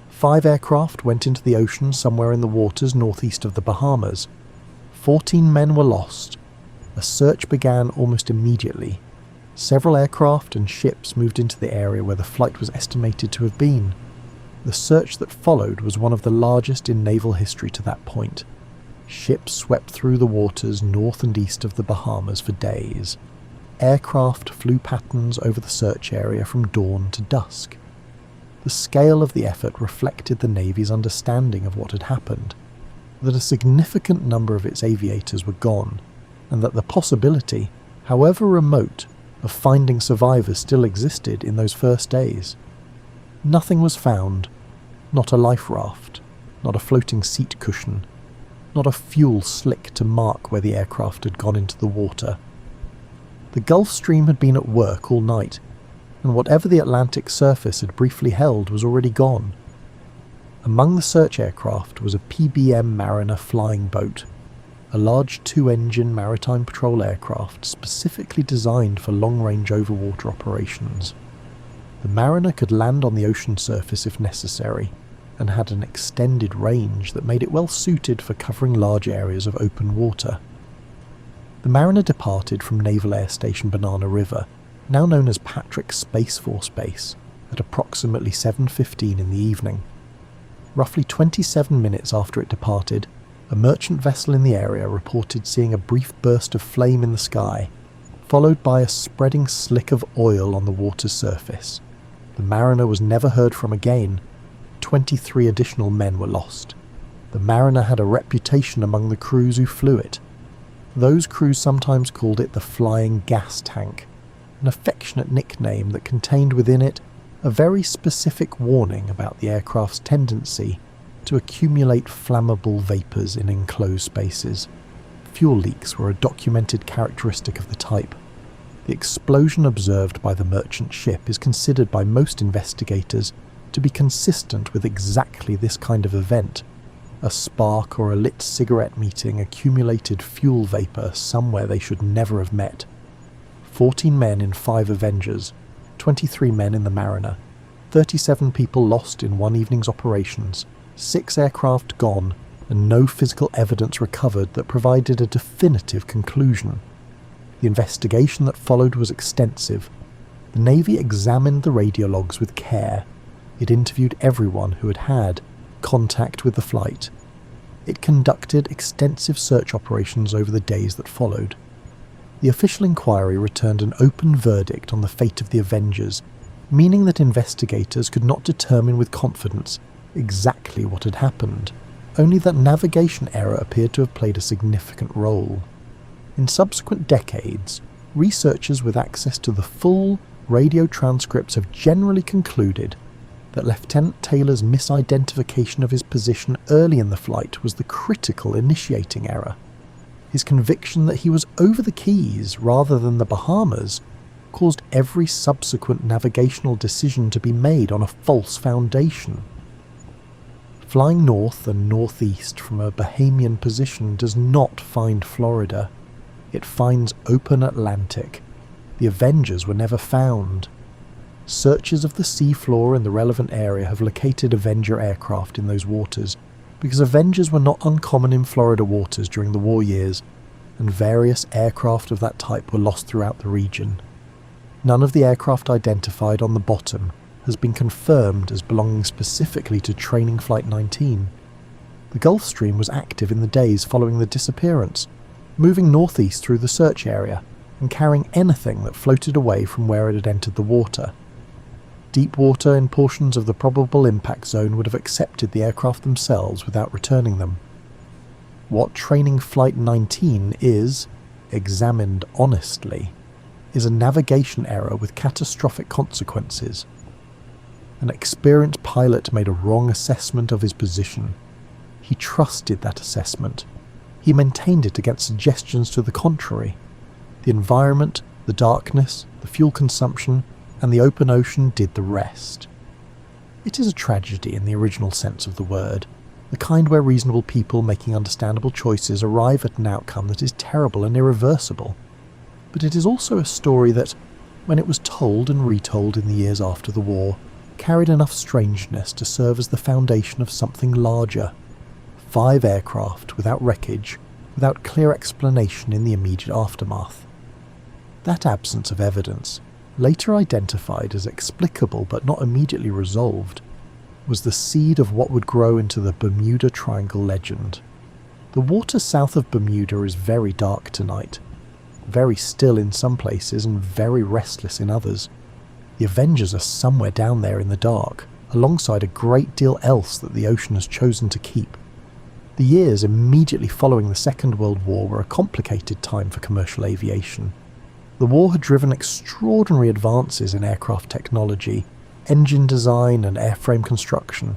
5 aircraft went into the ocean somewhere in the waters northeast of the Bahamas. 14 men were lost. A search began almost immediately. Several aircraft and ships moved into the area where the flight was estimated to have been. The search that followed was one of the largest in naval history to that point. Ships swept through the waters north and east of the Bahamas for days. Aircraft flew patterns over the search area from dawn to dusk. The scale of the effort reflected the Navy's understanding of what had happened, that a significant number of its aviators were gone, and that the possibility, however remote, of finding survivors still existed in those first days. Nothing was found, not a life raft, not a floating seat cushion, not a fuel slick to mark where the aircraft had gone into the water. The Gulf Stream had been at work all night, and whatever the Atlantic surface had briefly held was already gone. Among the search aircraft was a PBM Mariner flying boat, a large 2-engine maritime patrol aircraft specifically designed for long-range overwater operations. The Mariner could land on the ocean surface if necessary, and had an extended range that made it well suited for covering large areas of open water. The Mariner departed from Naval Air Station Banana River, now known as Patrick Space Force Base, at approximately 7:15 in the evening. Roughly 27 minutes after it departed, a merchant vessel in the area reported seeing a brief burst of flame in the sky, followed by a spreading slick of oil on the water's surface. The Mariner was never heard from again. 23 additional men were lost. The Mariner had a reputation among the crews who flew it. Those crews sometimes called it the Flying Gas Tank, an affectionate nickname that contained within it a very specific warning about the aircraft's tendency to accumulate flammable vapours in enclosed spaces. Fuel leaks were a documented characteristic of the type. The explosion observed by the merchant ship is considered by most investigators to be consistent with exactly this kind of event. A spark or a lit cigarette meeting accumulated fuel vapour somewhere they should never have met. 14 men in 5 Avengers, 23 men in the Mariner, 37 people lost in one evening's operations, 6 aircraft gone, and no physical evidence recovered that provided a definitive conclusion. The investigation that followed was extensive. The Navy examined the radio logs with care. It interviewed everyone who had had contact with the flight. It conducted extensive search operations over the days that followed. The official inquiry returned an open verdict on the fate of the Avengers, meaning that investigators could not determine with confidence exactly what had happened, only that navigation error appeared to have played a significant role. In subsequent decades, researchers with access to the full, radio transcripts have generally concluded that Lieutenant Taylor's misidentification of his position early in the flight was the critical initiating error. His conviction that he was over the Keys rather than the Bahamas caused every subsequent navigational decision to be made on a false foundation. Flying north and northeast from a Bahamian position does not find Florida. It finds open Atlantic. The Avengers were never found. Searches of the seafloor in the relevant area have located Avenger aircraft in those waters, because Avengers were not uncommon in Florida waters during the war years, and various aircraft of that type were lost throughout the region. None of the aircraft identified on the bottom has been confirmed as belonging specifically to Training Flight 19. The Gulf Stream was active in the days following the disappearance, moving northeast through the search area and carrying anything that floated away from where it had entered the water. Deep water in portions of the probable impact zone would have accepted the aircraft themselves without returning them. What Training Flight 19 is, examined honestly, is a navigation error with catastrophic consequences. An experienced pilot made a wrong assessment of his position. He trusted that assessment. He maintained it against suggestions to the contrary. The environment, the darkness, the fuel consumption, and the open ocean did the rest. It is a tragedy in the original sense of the word, the kind where reasonable people making understandable choices arrive at an outcome that is terrible and irreversible. But it is also a story that, when it was told and retold in the years after the war, carried enough strangeness to serve as the foundation of something larger. 5 aircraft without wreckage, without clear explanation in the immediate aftermath. That absence of evidence, later identified as explicable but not immediately resolved, was the seed of what would grow into the Bermuda Triangle legend. The water south of Bermuda is very dark tonight, very still in some places and very restless in others. The Avengers are somewhere down there in the dark, alongside a great deal else that the ocean has chosen to keep. The years immediately following the Second World War were a complicated time for commercial aviation. The war had driven extraordinary advances in aircraft technology, engine design and airframe construction,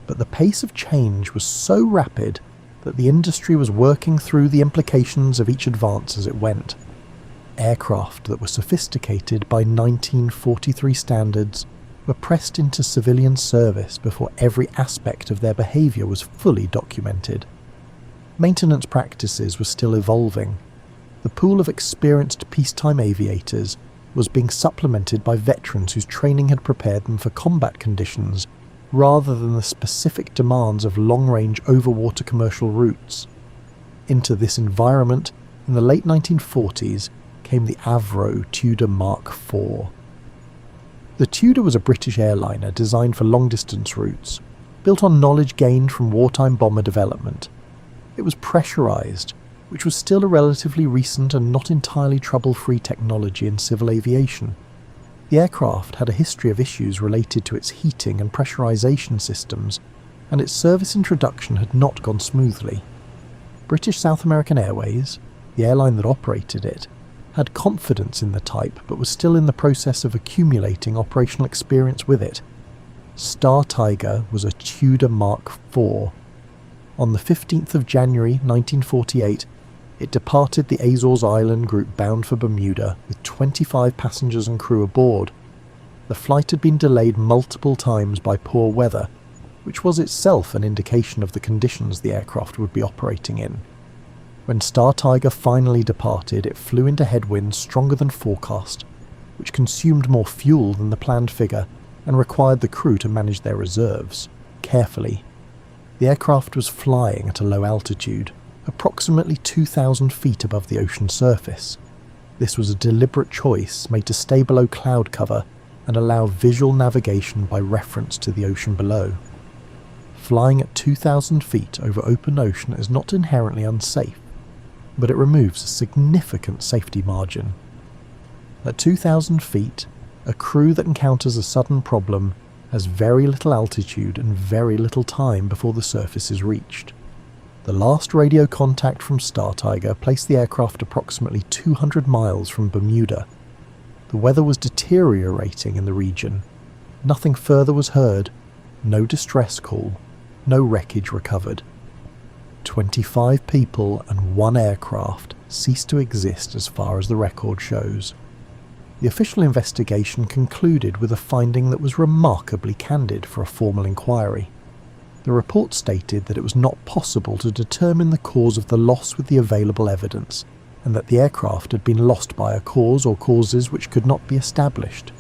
but the pace of change was so rapid that the industry was working through the implications of each advance as it went. Aircraft that were sophisticated by 1943 standards were pressed into civilian service before every aspect of their behaviour was fully documented. Maintenance practices were still evolving. The pool of experienced peacetime aviators was being supplemented by veterans whose training had prepared them for combat conditions rather than the specific demands of long-range overwater commercial routes. Into this environment, in the late 1940s, came the Avro Tudor Mark IV. The Tudor was a British airliner designed for long-distance routes, built on knowledge gained from wartime bomber development. It was pressurised, which was still a relatively recent and not entirely trouble-free technology in civil aviation. The aircraft had a history of issues related to its heating and pressurisation systems, and its service introduction had not gone smoothly. British South American Airways, the airline that operated it, had confidence in the type but was still in the process of accumulating operational experience with it. Star Tiger was a Tudor Mark IV. On the 15th of January 1948, it departed the Azores Island group bound for Bermuda with 25 passengers and crew aboard. The flight had been delayed multiple times by poor weather, which was itself an indication of the conditions the aircraft would be operating in. When Star Tiger finally departed, it flew into headwinds stronger than forecast, which consumed more fuel than the planned figure and required the crew to manage their reserves carefully. The aircraft was flying at a low altitude, approximately 2,000 feet above the ocean surface. This was a deliberate choice made to stay below cloud cover and allow visual navigation by reference to the ocean below. Flying at 2,000 feet over open ocean is not inherently unsafe, but it removes a significant safety margin. At 2,000 feet, a crew that encounters a sudden problem has very little altitude and very little time before the surface is reached. The last radio contact from Star Tiger placed the aircraft approximately 200 miles from Bermuda. The weather was deteriorating in the region. Nothing further was heard, no distress call, no wreckage recovered. 25 people and 1 aircraft ceased to exist as far as the record shows. The official investigation concluded with a finding that was remarkably candid for a formal inquiry. The report stated that it was not possible to determine the cause of the loss with the available evidence, and that the aircraft had been lost by a cause or causes which could not be established.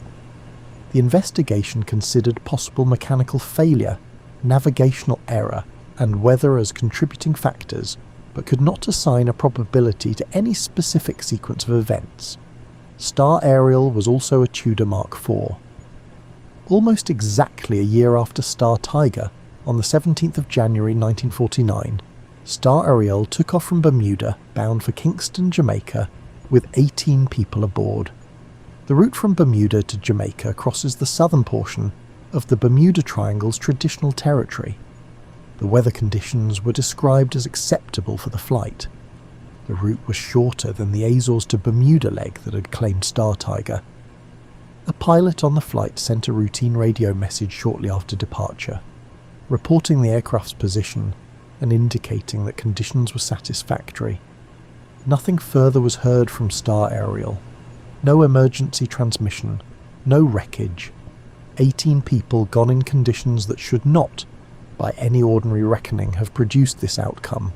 The investigation considered possible mechanical failure, navigational error, and weather as contributing factors, but could not assign a probability to any specific sequence of events. Star Ariel was also a Tudor Mark IV. Almost exactly a year after Star Tiger, on the 17th of January 1949, Star Ariel took off from Bermuda, bound for Kingston, Jamaica, with 18 people aboard. The route from Bermuda to Jamaica crosses the southern portion of the Bermuda Triangle's traditional territory. The weather conditions were described as acceptable for the flight. The route was shorter than the Azores to Bermuda leg that had claimed Star Tiger. A pilot on the flight sent a routine radio message shortly after departure, reporting the aircraft's position and indicating that conditions were satisfactory. Nothing further was heard from Star Ariel. No emergency transmission, no wreckage. 18 people gone in conditions that should not, by any ordinary reckoning, have produced this outcome.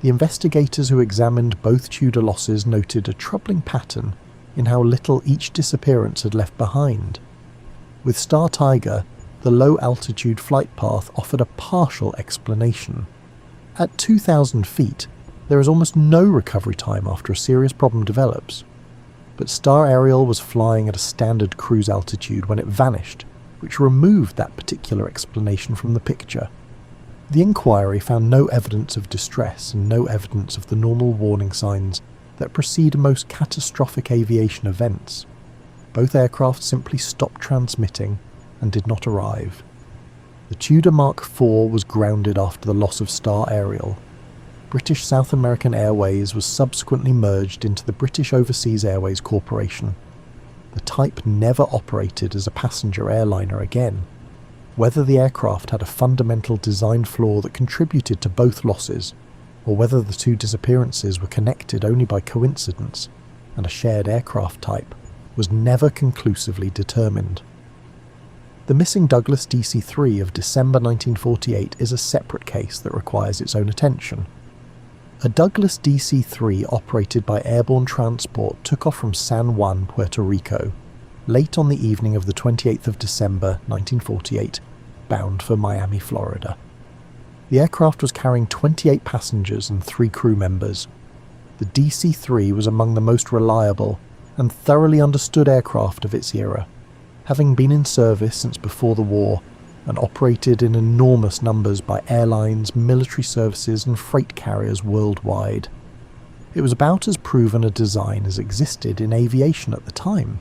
The investigators who examined both Tudor losses noted a troubling pattern in how little each disappearance had left behind. With Star Tiger, the low-altitude flight path offered a partial explanation. At 2,000 feet, there is almost no recovery time after a serious problem develops. But Star Ariel was flying at a standard cruise altitude when it vanished, which removed that particular explanation from the picture. The inquiry found no evidence of distress and no evidence of the normal warning signs that precede most catastrophic aviation events. Both aircraft simply stopped transmitting and did not arrive. The Tudor Mark IV was grounded after the loss of Star Ariel. British South American Airways was subsequently merged into the British Overseas Airways Corporation. The type never operated as a passenger airliner again. Whether the aircraft had a fundamental design flaw that contributed to both losses, or whether the two disappearances were connected only by coincidence and a shared aircraft type, was never conclusively determined. The missing Douglas DC-3 of December 1948 is a separate case that requires its own attention. A Douglas DC-3 operated by Airborne Transport took off from San Juan, Puerto Rico, late on the evening of the 28th of December 1948, bound for Miami, Florida. The aircraft was carrying 28 passengers and 3 crew members. The DC-3 was among the most reliable and thoroughly understood aircraft of its era, having been in service since before the war and operated in enormous numbers by airlines, military services and freight carriers worldwide. It was about as proven a design as existed in aviation at the time.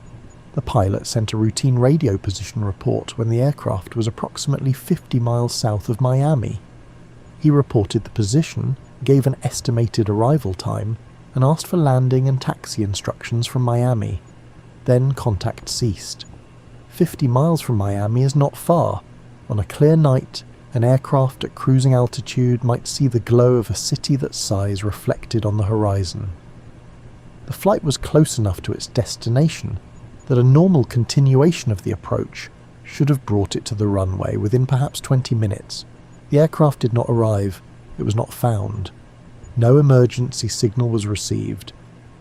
The pilot sent a routine radio position report when the aircraft was approximately 50 miles south of Miami. He reported the position, gave an estimated arrival time, and asked for landing and taxi instructions from Miami. Then contact ceased. 50 miles from Miami is not far. On a clear night, an aircraft at cruising altitude might see the glow of a city that sighs reflected on the horizon. The flight was close enough to its destination that a normal continuation of the approach should have brought it to the runway within perhaps 20 minutes. The aircraft did not arrive. It was not found. No emergency signal was received.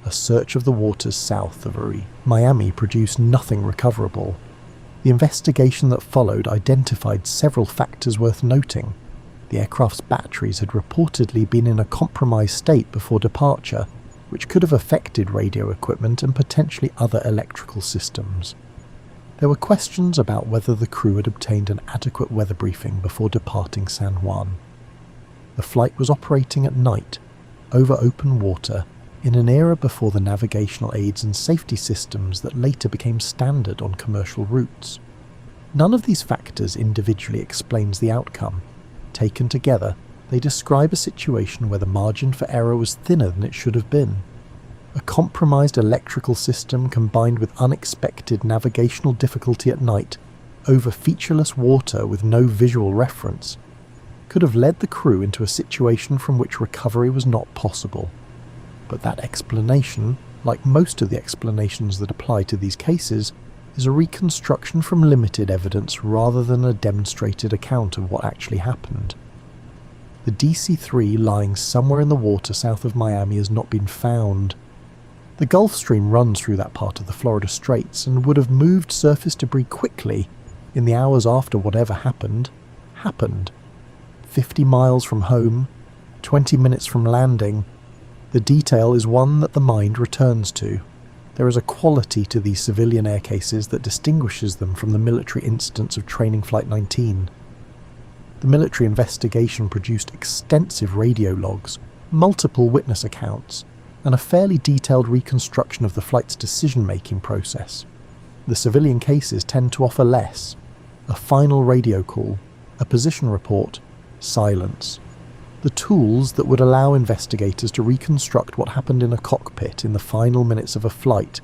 A search of the waters south of Miami produced nothing recoverable. The investigation that followed identified several factors worth noting. The aircraft's batteries had reportedly been in a compromised state before departure, which could have affected radio equipment and potentially other electrical systems. There were questions about whether the crew had obtained an adequate weather briefing before departing San Juan. The flight was operating at night, over open water, in an era before the navigational aids and safety systems that later became standard on commercial routes. None of these factors individually explains the outcome. Taken together, they describe a situation where the margin for error was thinner than it should have been. A compromised electrical system combined with unexpected navigational difficulty at night over featureless water with no visual reference could have led the crew into a situation from which recovery was not possible. But that explanation, like most of the explanations that apply to these cases, is a reconstruction from limited evidence rather than a demonstrated account of what actually happened. The DC-3 lying somewhere in the water south of Miami has not been found. The Gulf Stream runs through that part of the Florida Straits and would have moved surface debris quickly in the hours after whatever happened. 50 miles from home, 20 minutes from landing. The detail is one that the mind returns to. There is a quality to these civilian air cases that distinguishes them from the military incidents of Training Flight 19. The military investigation produced extensive radio logs, multiple witness accounts, and a fairly detailed reconstruction of the flight's decision-making process. The civilian cases tend to offer less: a final radio call, a position report, silence. The tools that would allow investigators to reconstruct what happened in a cockpit in the final minutes of a flight,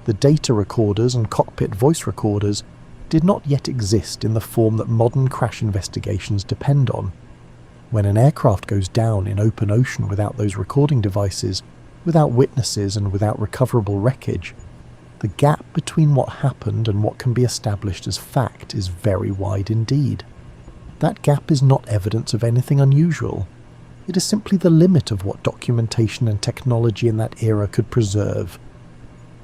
the data recorders and cockpit voice recorders, did not yet exist in the form that modern crash investigations depend on. When an aircraft goes down in open ocean without those recording devices, without witnesses and without recoverable wreckage, the gap between what happened and what can be established as fact is very wide indeed. That gap is not evidence of anything unusual. It is simply the limit of what documentation and technology in that era could preserve.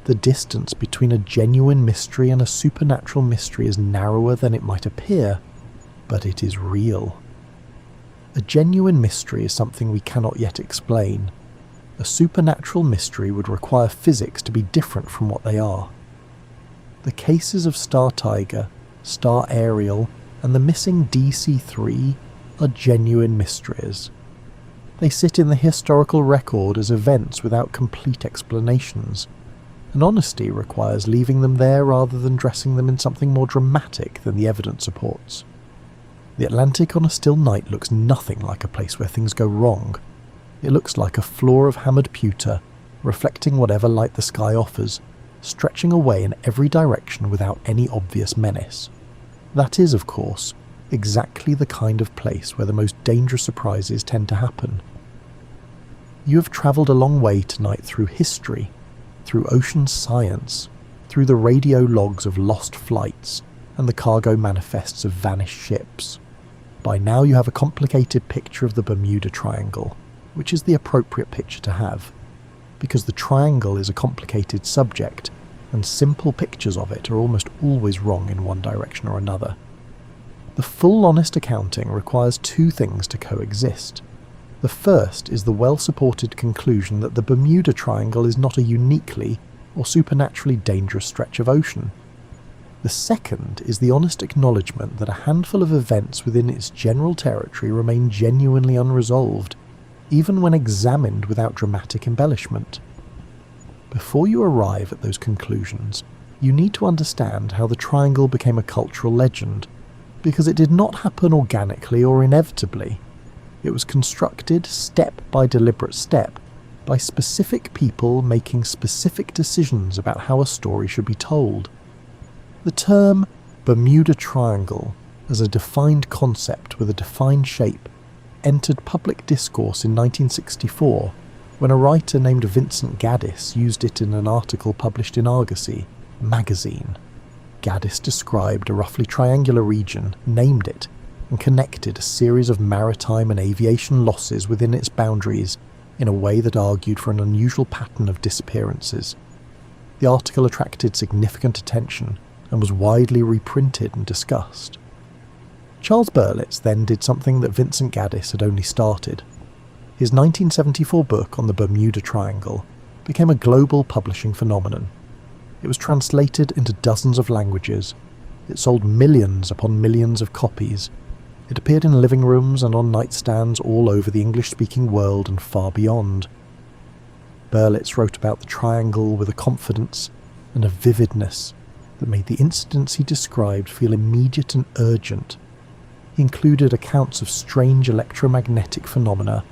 The distance between a genuine mystery and a supernatural mystery is narrower than it might appear, but it is real. A genuine mystery is something we cannot yet explain. A supernatural mystery would require physics to be different from what they are. The cases of Star Tiger, Star Ariel, and the missing DC-3 are genuine mysteries. They sit in the historical record as events without complete explanations, and honesty requires leaving them there rather than dressing them in something more dramatic than the evidence supports. The Atlantic on a still night looks nothing like a place where things go wrong. It looks like a floor of hammered pewter, reflecting whatever light the sky offers, stretching away in every direction without any obvious menace. That is, of course, exactly the kind of place where the most dangerous surprises tend to happen. You have travelled a long way tonight through history, through ocean science, through the radio logs of lost flights, and the cargo manifests of vanished ships. By now you have a complicated picture of the Bermuda Triangle, which is the appropriate picture to have, because the triangle is a complicated subject, and simple pictures of it are almost always wrong in one direction or another. The full honest accounting requires two things to coexist. The first is the well-supported conclusion that the Bermuda Triangle is not a uniquely or supernaturally dangerous stretch of ocean. The second is the honest acknowledgement that a handful of events within its general territory remain genuinely unresolved, even when examined without dramatic embellishment. Before you arrive at those conclusions, you need to understand how the triangle became a cultural legend, because it did not happen organically or inevitably. It was constructed step by deliberate step by specific people making specific decisions about how a story should be told. The term Bermuda Triangle, as a defined concept with a defined shape, entered public discourse in 1964 when a writer named Vincent Gaddis used it in an article published in Argosy magazine. Gaddis described a roughly triangular region, named it, and connected a series of maritime and aviation losses within its boundaries in a way that argued for an unusual pattern of disappearances. The article attracted significant attention and was widely reprinted and discussed. Charles Berlitz then did something that Vincent Gaddis had only started. His 1974 book on the Bermuda Triangle became a global publishing phenomenon. It was translated into dozens of languages. It sold millions upon millions of copies. It appeared in living rooms and on nightstands all over the English-speaking world and far beyond. Berlitz wrote about the triangle with a confidence and a vividness that made the incidents he described feel immediate and urgent. He included accounts of strange electromagnetic phenomena,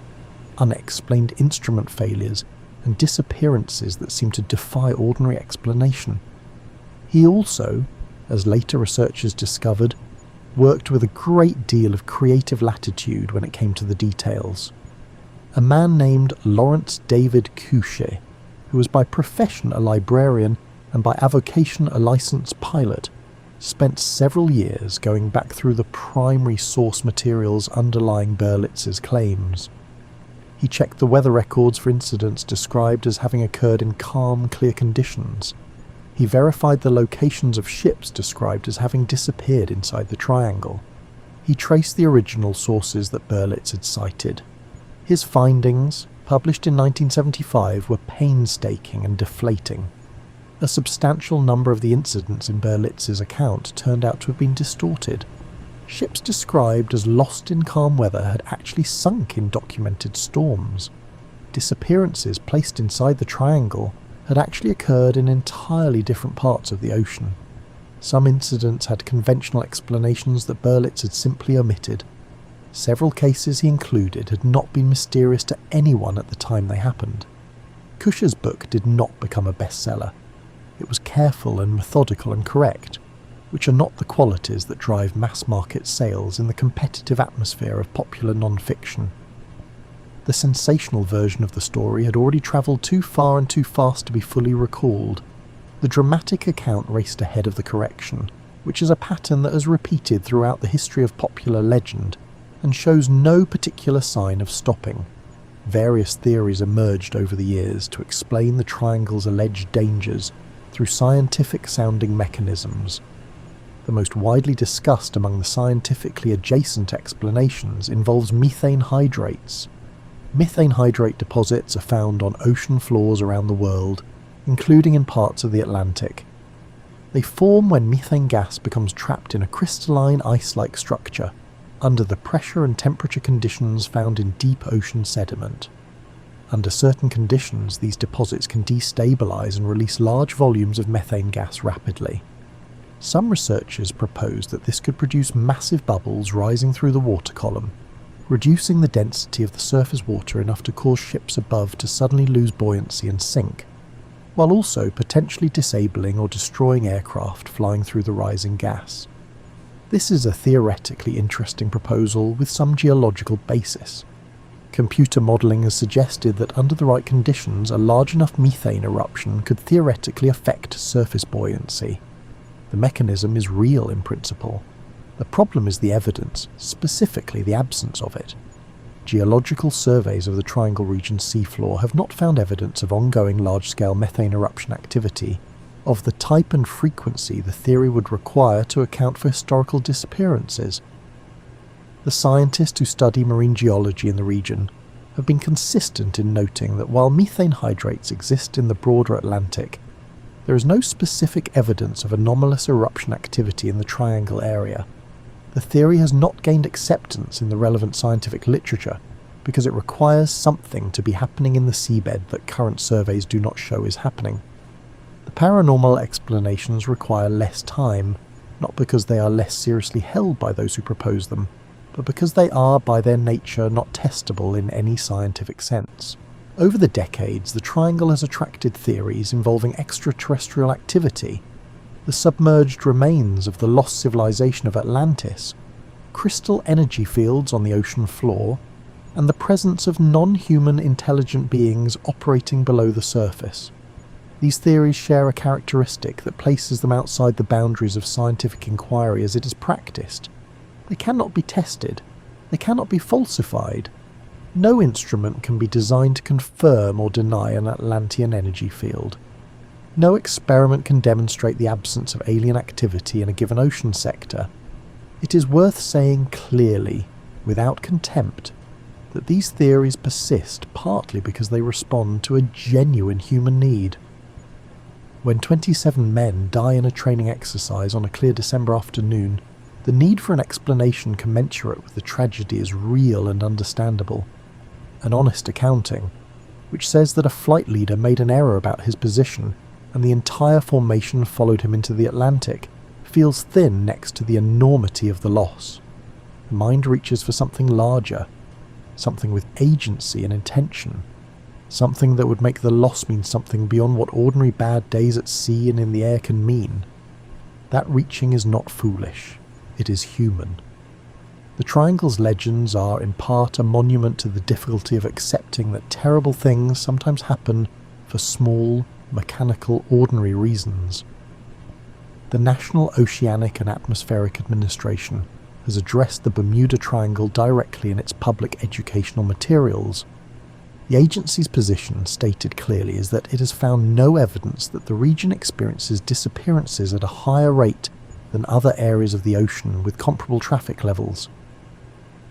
unexplained instrument failures, and disappearances that seem to defy ordinary explanation. He also, as later researchers discovered, worked with a great deal of creative latitude when it came to the details. A man named Lawrence David Couchet, who was by profession a librarian and by avocation a licensed pilot, spent several years going back through the primary source materials underlying Berlitz's claims. He checked the weather records for incidents described as having occurred in calm, clear conditions. He verified the locations of ships described as having disappeared inside the triangle. He traced the original sources that Berlitz had cited. His findings, published in 1975, were painstaking and deflating. A substantial number of the incidents in Berlitz's account turned out to have been distorted. Ships described as lost in calm weather had actually sunk in documented storms. Disappearances placed inside the triangle had actually occurred in entirely different parts of the ocean. Some incidents had conventional explanations that Berlitz had simply omitted. Several cases he included had not been mysterious to anyone at the time they happened. Couchet's book did not become a bestseller. It was careful and methodical and correct, which are not the qualities that drive mass-market sales in the competitive atmosphere of popular non-fiction. The sensational version of the story had already travelled too far and too fast to be fully recalled. The dramatic account raced ahead of the correction, which is a pattern that has repeated throughout the history of popular legend, and shows no particular sign of stopping. Various theories emerged over the years to explain the triangle's alleged dangers through scientific-sounding mechanisms. The most widely discussed among the scientifically adjacent explanations involves methane hydrates. Methane hydrate deposits are found on ocean floors around the world, including in parts of the Atlantic. They form when methane gas becomes trapped in a crystalline ice-like structure, under the pressure and temperature conditions found in deep ocean sediment. Under certain conditions, these deposits can destabilize and release large volumes of methane gas rapidly. Some researchers propose that this could produce massive bubbles rising through the water column, reducing the density of the surface water enough to cause ships above to suddenly lose buoyancy and sink, while also potentially disabling or destroying aircraft flying through the rising gas. This is a theoretically interesting proposal with some geological basis. Computer modelling has suggested that under the right conditions, a large enough methane eruption could theoretically affect surface buoyancy. The mechanism is real in principle. The problem is the evidence, specifically the absence of it. Geological surveys of the Triangle region's seafloor have not found evidence of ongoing large-scale methane eruption activity of the type and frequency the theory would require to account for historical disappearances. The scientists who study marine geology in the region have been consistent in noting that while methane hydrates exist in the broader Atlantic, there is no specific evidence of anomalous eruption activity in the Triangle area. The theory has not gained acceptance in the relevant scientific literature because it requires something to be happening in the seabed that current surveys do not show is happening. The paranormal explanations require less time, not because they are less seriously held by those who propose them, but because they are by their nature not testable in any scientific sense. Over the decades, the Triangle has attracted theories involving extraterrestrial activity, the submerged remains of the lost civilization of Atlantis, crystal energy fields on the ocean floor, and the presence of non-human intelligent beings operating below the surface. These theories share a characteristic that places them outside the boundaries of scientific inquiry as it is practiced. They cannot be tested. They cannot be falsified. No instrument can be designed to confirm or deny an Atlantean energy field. No experiment can demonstrate the absence of alien activity in a given ocean sector. It is worth saying clearly, without contempt, that these theories persist partly because they respond to a genuine human need. When 27 men die in a training exercise on a clear December afternoon, the need for an explanation commensurate with the tragedy is real and understandable. An honest accounting, which says that a flight leader made an error about his position and the entire formation followed him into the Atlantic, feels thin next to the enormity of the loss. The mind reaches for something larger, something with agency and intention. something that would make the loss mean something beyond what ordinary bad days at sea and in the air can mean. That reaching is not foolish, it is human. The Triangle's legends are in part a monument to the difficulty of accepting that terrible things sometimes happen for small, mechanical, ordinary reasons. The National Oceanic and Atmospheric Administration has addressed the Bermuda Triangle directly in its public educational materials. The agency's position, stated clearly, is that it has found no evidence that the region experiences disappearances at a higher rate than other areas of the ocean with comparable traffic levels.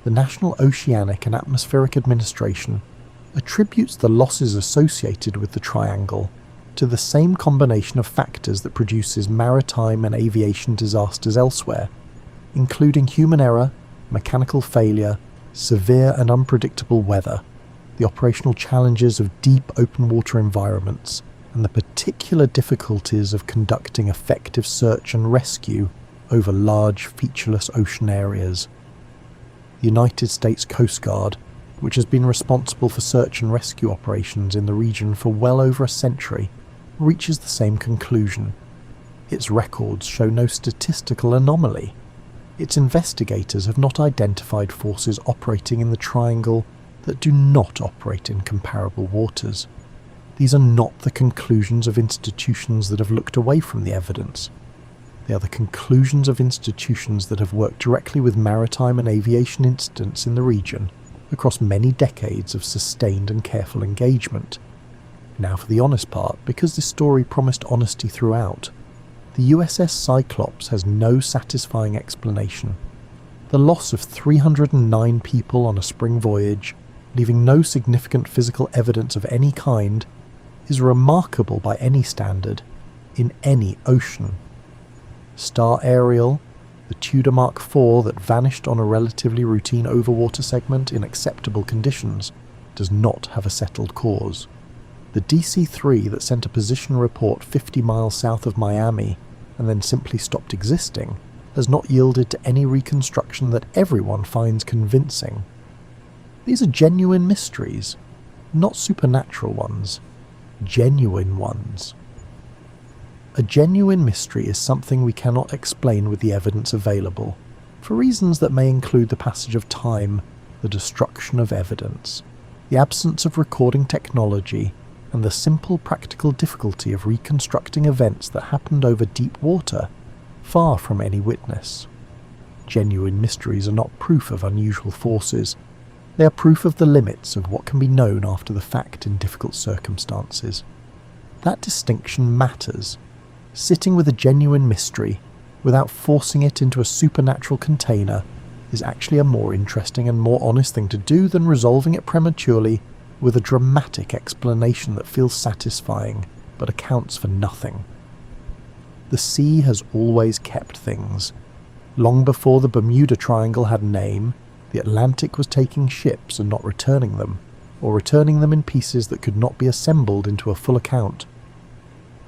The National Oceanic and Atmospheric Administration attributes the losses associated with the Triangle to the same combination of factors that produces maritime and aviation disasters elsewhere, including human error, mechanical failure, severe and unpredictable weather, the operational challenges of deep open water environments, and the particular difficulties of conducting effective search and rescue over large featureless ocean areas. The United States Coast Guard, which has been responsible for search and rescue operations in the region for well over a century, reaches the same conclusion. Its records show no statistical anomaly. Its investigators have not identified forces operating in the Triangle that do not operate in comparable waters. These are not the conclusions of institutions that have looked away from the evidence. They are the conclusions of institutions that have worked directly with maritime and aviation incidents in the region across many decades of sustained and careful engagement. Now for the honest part, because this story promised honesty throughout. The USS Cyclops has no satisfying explanation. The loss of 309 people on a spring voyage, leaving no significant physical evidence of any kind, is remarkable by any standard, in any ocean. Star Ariel, the Tudor Mark IV that vanished on a relatively routine overwater segment in acceptable conditions, does not have a settled cause. The DC-3 that sent a position report 50 miles south of Miami and then simply stopped existing has not yielded to any reconstruction that everyone finds convincing. These are genuine mysteries, not supernatural ones, genuine ones. A genuine mystery is something we cannot explain with the evidence available, for reasons that may include the passage of time, the destruction of evidence, the absence of recording technology, and the simple practical difficulty of reconstructing events that happened over deep water, far from any witness. Genuine mysteries are not proof of unusual forces. They are proof of the limits of what can be known after the fact in difficult circumstances. That distinction matters. Sitting with a genuine mystery, without forcing it into a supernatural container, is actually a more interesting and more honest thing to do than resolving it prematurely with a dramatic explanation that feels satisfying but accounts for nothing. The sea has always kept things. Long before the Bermuda Triangle had a name, the Atlantic was taking ships and not returning them, or returning them in pieces that could not be assembled into a full account.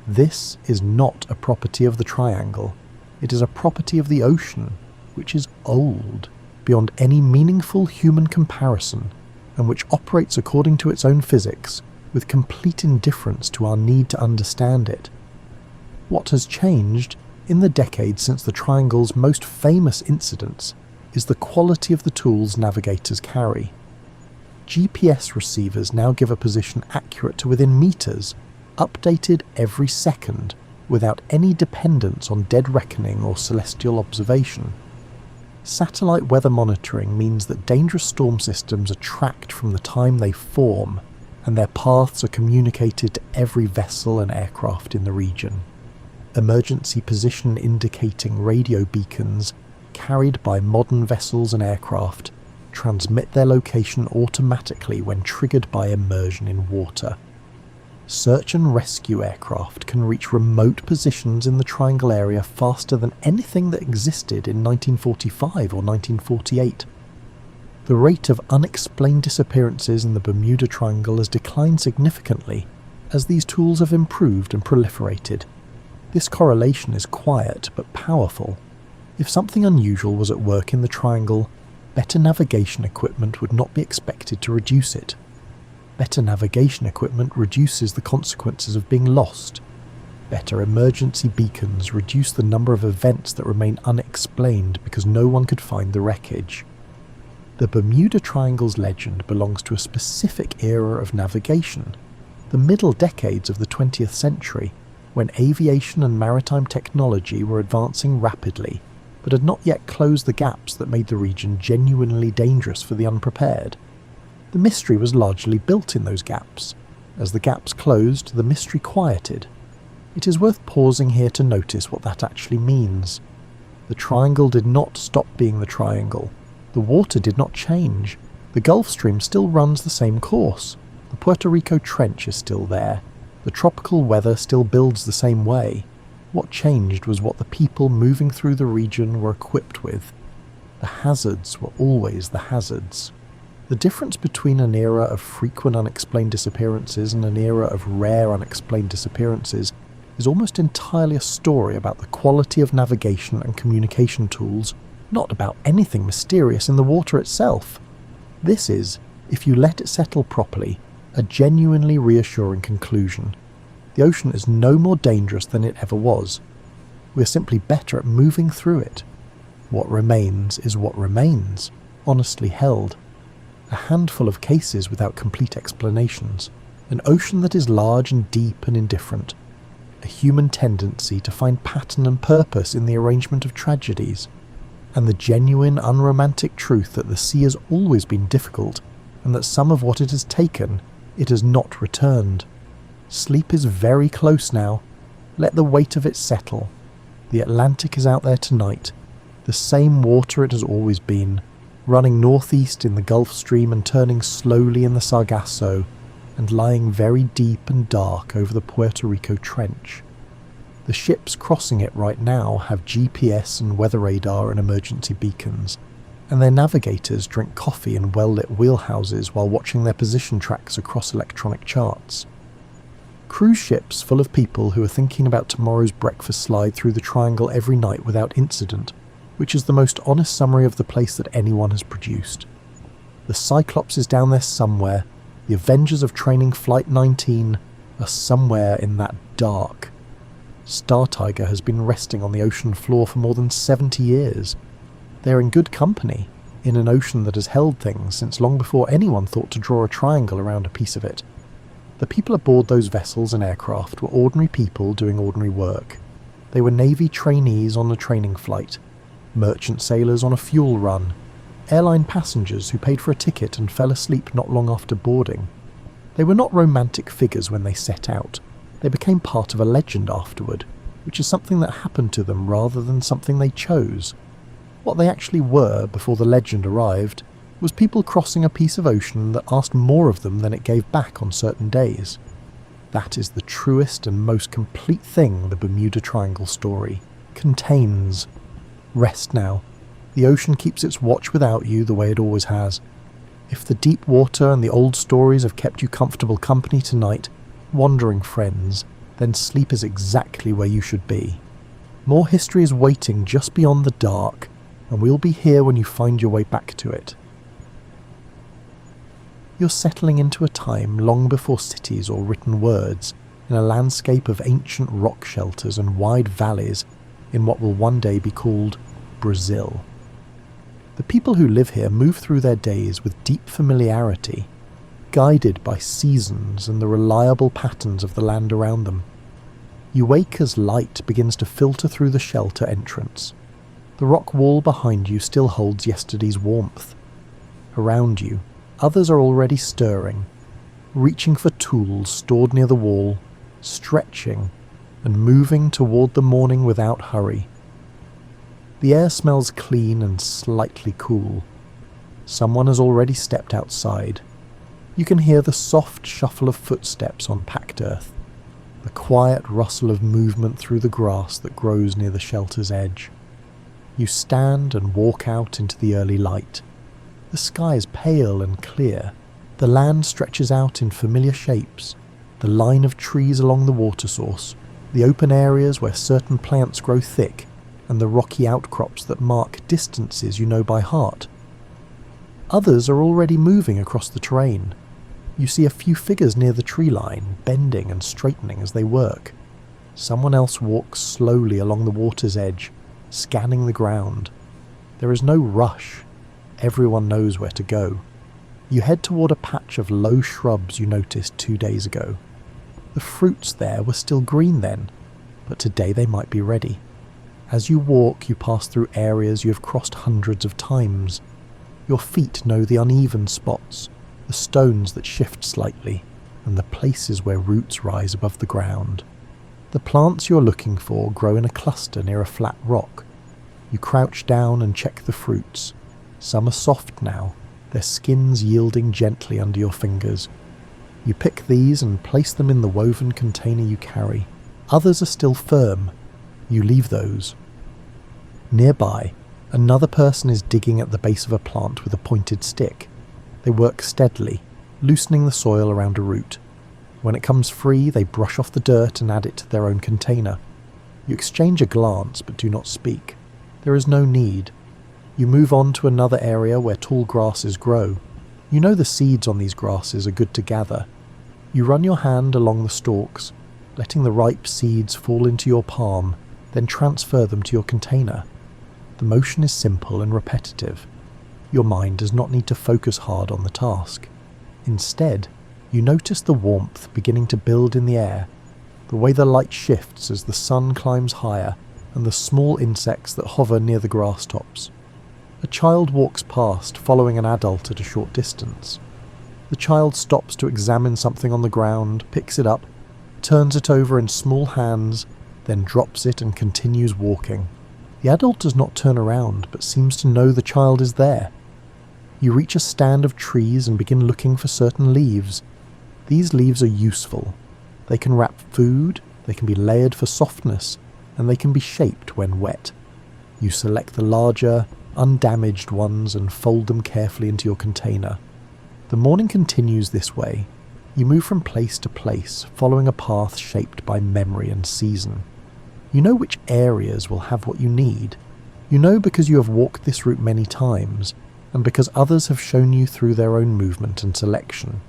This is not a property of the Triangle. It is a property of the ocean, which is old, beyond any meaningful human comparison, and which operates according to its own physics, with complete indifference to our need to understand it. What has changed, in the decades since the Triangle's most famous incidents, is the quality of the tools navigators carry. GPS receivers now give a position accurate to within meters, updated every second, without any dependence on dead reckoning or celestial observation. Satellite weather monitoring means that dangerous storm systems are tracked from the time they form, and their paths are communicated to every vessel and aircraft in the region. Emergency position indicating radio beacons, carried by modern vessels and aircraft, transmit their location automatically when triggered by immersion in water. Search and rescue aircraft can reach remote positions in the Triangle area faster than anything that existed in 1945 or 1948. The rate of unexplained disappearances in the Bermuda Triangle has declined significantly as these tools have improved and proliferated. This correlation is quiet but powerful. If something unusual was at work in the Triangle, better navigation equipment would not be expected to reduce it. Better navigation equipment reduces the consequences of being lost. Better emergency beacons reduce the number of events that remain unexplained because no one could find the wreckage. The Bermuda Triangle's legend belongs to a specific era of navigation, the middle decades of the 20th century, when aviation and maritime technology were advancing rapidly, but had not yet closed the gaps that made the region genuinely dangerous for the unprepared. The mystery was largely built in those gaps. As the gaps closed, the mystery quieted. It is worth pausing here to notice what that actually means. The triangle did not stop being the triangle. The water did not change. The Gulf Stream still runs the same course. The Puerto Rico Trench is still there. The tropical weather still builds the same way. What changed was what the people moving through the region were equipped with. The hazards were always the hazards. The difference between an era of frequent unexplained disappearances and an era of rare unexplained disappearances is almost entirely a story about the quality of navigation and communication tools, not about anything mysterious in the water itself. This is, if you let it settle properly, a genuinely reassuring conclusion. The ocean is no more dangerous than it ever was. We are simply better at moving through it. What remains is what remains, honestly held. A handful of cases without complete explanations. An ocean that is large and deep and indifferent. A human tendency to find pattern and purpose in the arrangement of tragedies. And the genuine, unromantic truth that the sea has always been difficult, and that some of what it has taken, it has not returned. Sleep is very close now. Let the weight of it settle. The Atlantic is out there tonight. The same water it has always been, running northeast in the Gulf Stream and turning slowly in the Sargasso, and lying very deep and dark over the Puerto Rico Trench. The ships crossing it right now have GPS and weather radar and emergency beacons, and their navigators drink coffee in well-lit wheelhouses while watching their position tracks across electronic charts. Cruise ships full of people who are thinking about tomorrow's breakfast slide through the triangle every night without incident, which is the most honest summary of the place that anyone has produced. The Cyclops is down there somewhere. The Avengers of Training Flight 19 are somewhere in that dark. Star Tiger has been resting on the ocean floor for more than 70 years. They are in good company, in an ocean that has held things since long before anyone thought to draw a triangle around a piece of it. The people aboard those vessels and aircraft were ordinary people doing ordinary work. They were Navy trainees on a training flight, merchant sailors on a fuel run, airline passengers who paid for a ticket and fell asleep not long after boarding. They were not romantic figures when they set out. They became part of a legend afterward, which is something that happened to them rather than something they chose. What they actually were before the legend arrived was people crossing a piece of ocean that asked more of them than it gave back on certain days. That is the truest and most complete thing the Bermuda Triangle story contains. Rest now. The ocean keeps its watch without you the way it always has. If the deep water and the old stories have kept you comfortable company tonight, wandering friends, then sleep is exactly where you should be. More history is waiting just beyond the dark, and we'll be here when you find your way back to it. You're settling into a time long before cities or written words, in a landscape of ancient rock shelters and wide valleys in what will one day be called Brazil. The people who live here move through their days with deep familiarity, guided by seasons and the reliable patterns of the land around them. You wake as light begins to filter through the shelter entrance. The rock wall behind you still holds yesterday's warmth. Around you, others are already stirring, reaching for tools stored near the wall, stretching and moving toward the morning without hurry. The air smells clean and slightly cool. Someone has already stepped outside. You can hear the soft shuffle of footsteps on packed earth, the quiet rustle of movement through the grass that grows near the shelter's edge. You stand and walk out into the early light. The sky is pale and clear. The land stretches out in familiar shapes, the line of trees along the water source, the open areas where certain plants grow thick, and the rocky outcrops that mark distances you know by heart. Others are already moving across the terrain. You see a few figures near the tree line, bending and straightening as they work. Someone else walks slowly along the water's edge, scanning the ground. There is no rush. Everyone knows where to go. You head toward a patch of low shrubs you noticed 2 days ago. The fruits there were still green then, but today they might be ready. As you walk, you pass through areas you have crossed hundreds of times. Your feet know the uneven spots, the stones that shift slightly, and the places where roots rise above the ground. The plants you're looking for grow in a cluster near a flat rock. You crouch down and check the fruits. Some are soft now, their skins yielding gently under your fingers. You pick these and place them in the woven container you carry. Others are still firm. You leave those. Nearby, another person is digging at the base of a plant with a pointed stick. They work steadily, loosening the soil around a root. When it comes free, they brush off the dirt and add it to their own container. You exchange a glance but do not speak. There is no need. You move on to another area where tall grasses grow. You know the seeds on these grasses are good to gather. You run your hand along the stalks, letting the ripe seeds fall into your palm, then transfer them to your container. The motion is simple and repetitive. Your mind does not need to focus hard on the task. Instead, you notice the warmth beginning to build in the air, the way the light shifts as the sun climbs higher, and the small insects that hover near the grass tops. A child walks past, following an adult at a short distance. The child stops to examine something on the ground, picks it up, turns it over in small hands, then drops it and continues walking. The adult does not turn around, but seems to know the child is there. You reach a stand of trees and begin looking for certain leaves. These leaves are useful. They can wrap food, they can be layered for softness, and they can be shaped when wet. You select the larger, undamaged ones and fold them carefully into your container. The morning continues this way. You move from place to place, following a path shaped by memory and season. You know which areas will have what you need. You know because you have walked this route many times, and because others have shown you through their own movement and selection.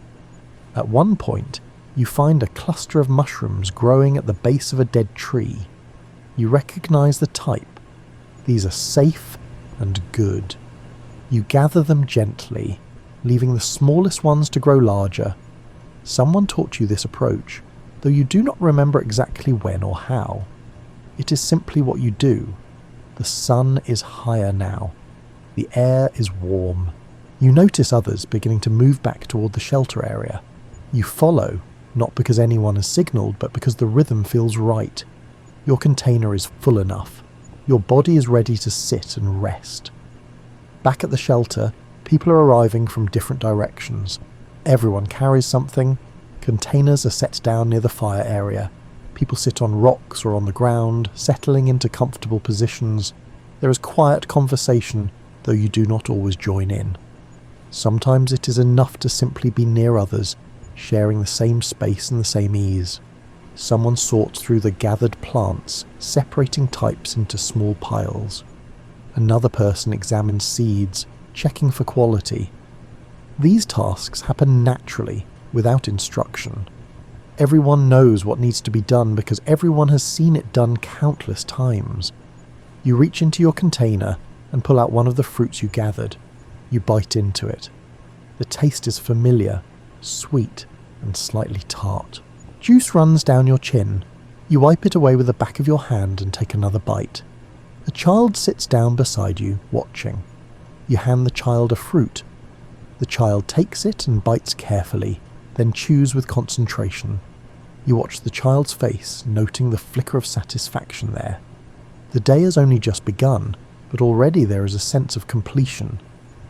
At one point, you find a cluster of mushrooms growing at the base of a dead tree. You recognize the type. These are safe and good. You gather them gently, leaving the smallest ones to grow larger. Someone taught you this approach, though you do not remember exactly when or how. It is simply what you do. The sun is higher now. The air is warm. You notice others beginning to move back toward the shelter area. You follow, not because anyone has signaled, but because the rhythm feels right. Your container is full enough. Your body is ready to sit and rest. Back at the shelter, people are arriving from different directions. Everyone carries something. Containers are set down near the fire area. People sit on rocks or on the ground, settling into comfortable positions. There is quiet conversation, though you do not always join in. Sometimes it is enough to simply be near others, sharing the same space and the same ease. Someone sorts through the gathered plants, separating types into small piles. Another person examines seeds, checking for quality. These tasks happen naturally, without instruction. Everyone knows what needs to be done because everyone has seen it done countless times. You reach into your container and pull out one of the fruits you gathered. You bite into it. The taste is familiar, sweet, and slightly tart. Juice runs down your chin. You wipe it away with the back of your hand and take another bite. A child sits down beside you, watching. You hand the child a fruit. The child takes it and bites carefully, then chews with concentration. You watch the child's face, noting the flicker of satisfaction there. The day has only just begun, but already there is a sense of completion.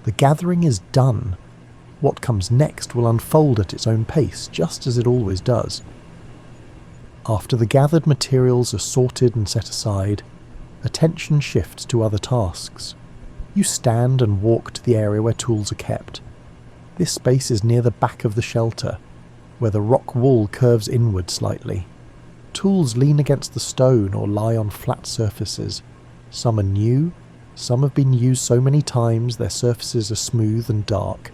The gathering is done. What comes next will unfold at its own pace, just as it always does. After the gathered materials are sorted and set aside, attention shifts to other tasks. You stand and walk to the area where tools are kept. This space is near the back of the shelter, where the rock wall curves inward slightly. Tools lean against the stone or lie on flat surfaces. Some are new, some have been used so many times their surfaces are smooth and dark.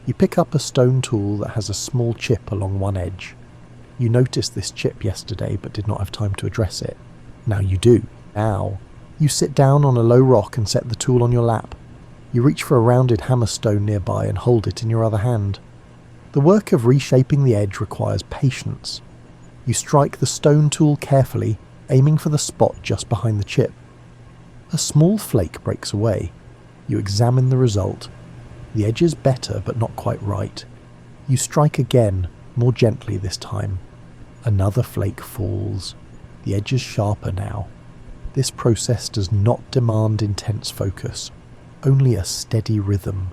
You pick up a stone tool that has a small chip along one edge. You noticed this chip yesterday but did not have time to address it. Now you do. Now, you sit down on a low rock and set the tool on your lap. You reach for a rounded hammerstone nearby and hold it in your other hand. The work of reshaping the edge requires patience. You strike the stone tool carefully, aiming for the spot just behind the chip. A small flake breaks away. You examine the result. The edge is better but not quite right. You strike again, more gently this time. Another flake falls. The edge is sharper now. This process does not demand intense focus, only a steady rhythm.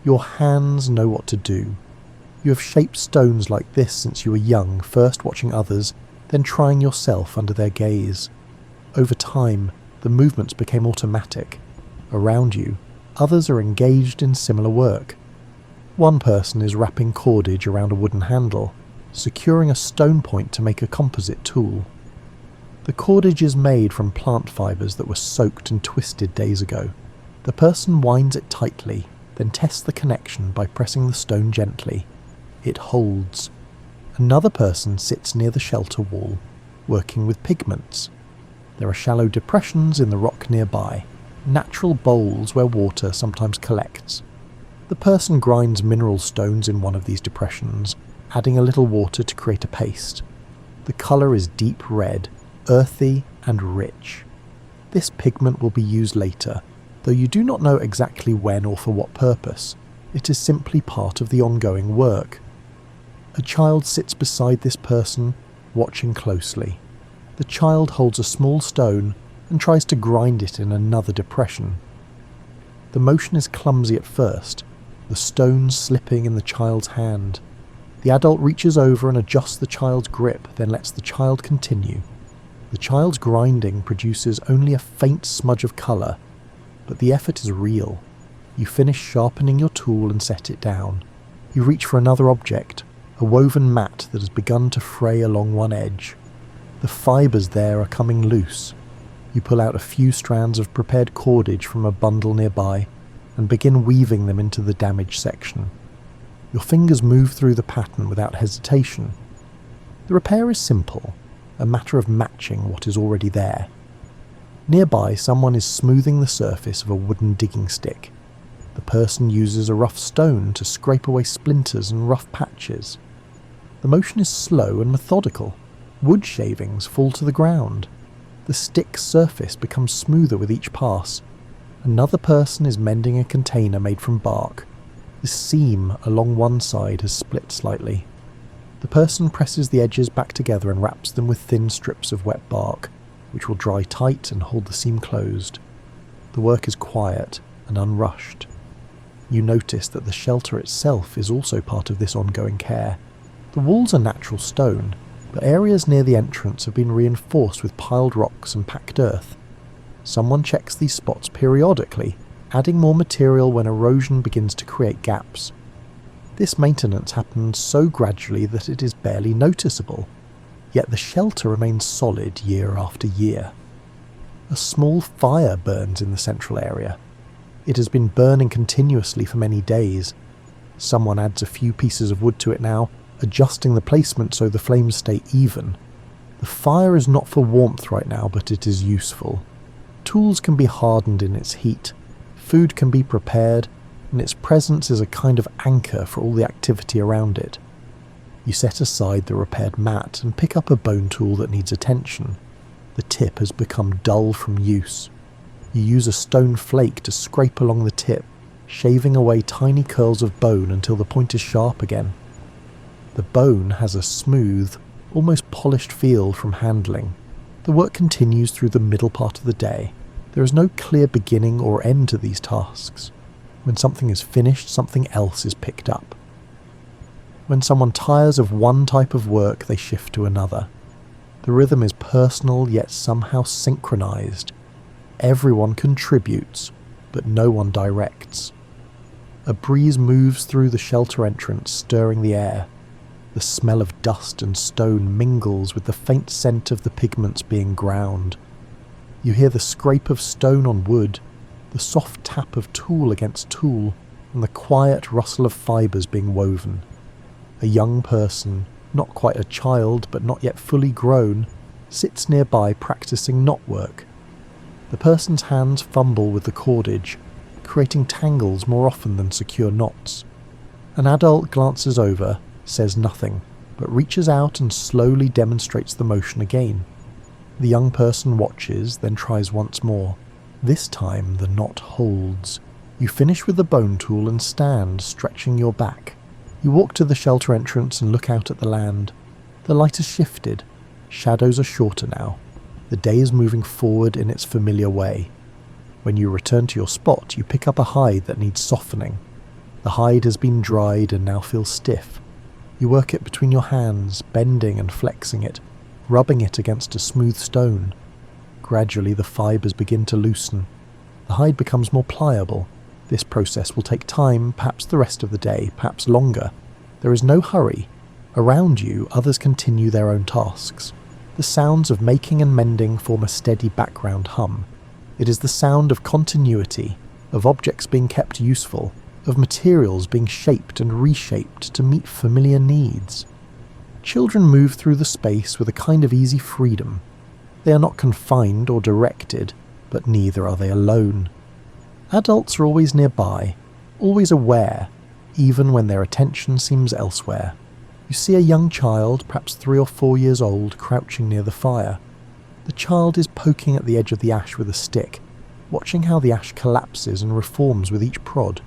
Your hands know what to do. You have shaped stones like this since you were young, first watching others, then trying yourself under their gaze. Over time, the movements became automatic. Around you, others are engaged in similar work. One person is wrapping cordage around a wooden handle, securing a stone point to make a composite tool. The cordage is made from plant fibres that were soaked and twisted days ago. The person winds it tightly, then tests the connection by pressing the stone gently. It holds. Another person sits near the shelter wall, working with pigments. There are shallow depressions in the rock nearby, natural bowls where water sometimes collects. The person grinds mineral stones in one of these depressions, adding a little water to create a paste. The colour is deep red, earthy and rich. This pigment will be used later, though you do not know exactly when or for what purpose. It is simply part of the ongoing work. A child sits beside this person, watching closely. The child holds a small stone and tries to grind it in another depression. The motion is clumsy at first, the stone slipping in the child's hand. The adult reaches over and adjusts the child's grip, then lets the child continue. The child's grinding produces only a faint smudge of colour, but the effort is real. You finish sharpening your tool and set it down. You reach for another object, a woven mat that has begun to fray along one edge. The fibres there are coming loose. You pull out a few strands of prepared cordage from a bundle nearby and begin weaving them into the damaged section. Your fingers move through the pattern without hesitation. The repair is simple, a matter of matching what is already there. Nearby, someone is smoothing the surface of a wooden digging stick. The person uses a rough stone to scrape away splinters and rough patches. The motion is slow and methodical. Wood shavings fall to the ground. The stick's surface becomes smoother with each pass. Another person is mending a container made from bark. The seam along one side has split slightly. The person presses the edges back together and wraps them with thin strips of wet bark, which will dry tight and hold the seam closed. The work is quiet and unrushed. You notice that the shelter itself is also part of this ongoing care. The walls are natural stone, but areas near the entrance have been reinforced with piled rocks and packed earth. Someone checks these spots periodically, adding more material when erosion begins to create gaps. This maintenance happens so gradually that it is barely noticeable, yet the shelter remains solid year after year. A small fire burns in the central area. It has been burning continuously for many days. Someone adds a few pieces of wood to it now, adjusting the placement so the flames stay even. The fire is not for warmth right now, but it is useful. Tools can be hardened in its heat, food can be prepared, and its presence is a kind of anchor for all the activity around it. You set aside the repaired mat and pick up a bone tool that needs attention. The tip has become dull from use. You use a stone flake to scrape along the tip, shaving away tiny curls of bone until the point is sharp again. The bone has a smooth, almost polished feel from handling. The work continues through the middle part of the day. There is no clear beginning or end to these tasks. When something is finished, something else is picked up. When someone tires of one type of work, they shift to another. The rhythm is personal yet somehow synchronized. Everyone contributes, but no one directs. A breeze moves through the shelter entrance, stirring the air. The smell of dust and stone mingles with the faint scent of the pigments being ground. You hear the scrape of stone on wood, the soft tap of tool against tool. and the quiet rustle of fibres being woven. A young person, not quite a child but not yet fully grown, sits nearby practicing knotwork. The person's hands fumble with the cordage, creating tangles more often than secure knots. An adult glances over, says nothing, but reaches out and slowly demonstrates the motion again. The young person watches, then tries once more. This time the knot holds. You finish with the bone tool and stand, stretching your back. You walk to the shelter entrance and look out at the land. The light has shifted. Shadows are shorter now. The day is moving forward in its familiar way. When you return to your spot, you pick up a hide that needs softening. The hide has been dried and now feels stiff. You work it between your hands, bending and flexing it, rubbing it against a smooth stone. Gradually the fibres begin to loosen. The hide becomes more pliable. This process will take time, perhaps the rest of the day, perhaps longer. There is no hurry. Around you, others continue their own tasks. The sounds of making and mending form a steady background hum. It is the sound of continuity, of objects being kept useful, of materials being shaped and reshaped to meet familiar needs. Children move through the space with a kind of easy freedom. They are not confined or directed, but neither are they alone. Adults are always nearby, always aware, even when their attention seems elsewhere. You see a young child, perhaps 3 or 4 years old, crouching near the fire. The child is poking at the edge of the ash with a stick, watching how the ash collapses and reforms with each prod.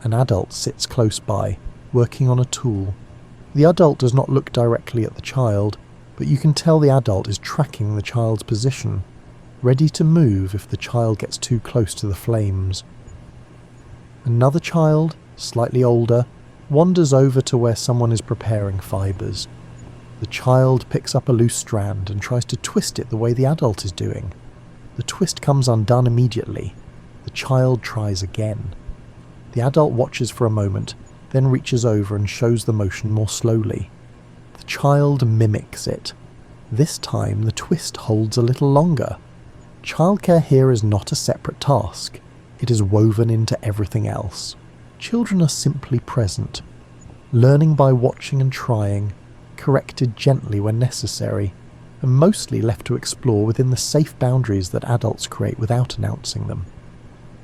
An adult sits close by, working on a tool. The adult does not look directly at the child, but you can tell the adult is tracking the child's position, ready to move if the child gets too close to the flames. Another child, slightly older, wanders over to where someone is preparing fibres. The child picks up a loose strand and tries to twist it the way the adult is doing. The twist comes undone immediately. The child tries again. The adult watches for a moment, then reaches over and shows the motion more slowly. The child mimics it. This time the twist holds a little longer. Childcare here is not a separate task. It is woven into everything else. Children are simply present, learning by watching and trying, corrected gently when necessary, and mostly left to explore within the safe boundaries that adults create without announcing them.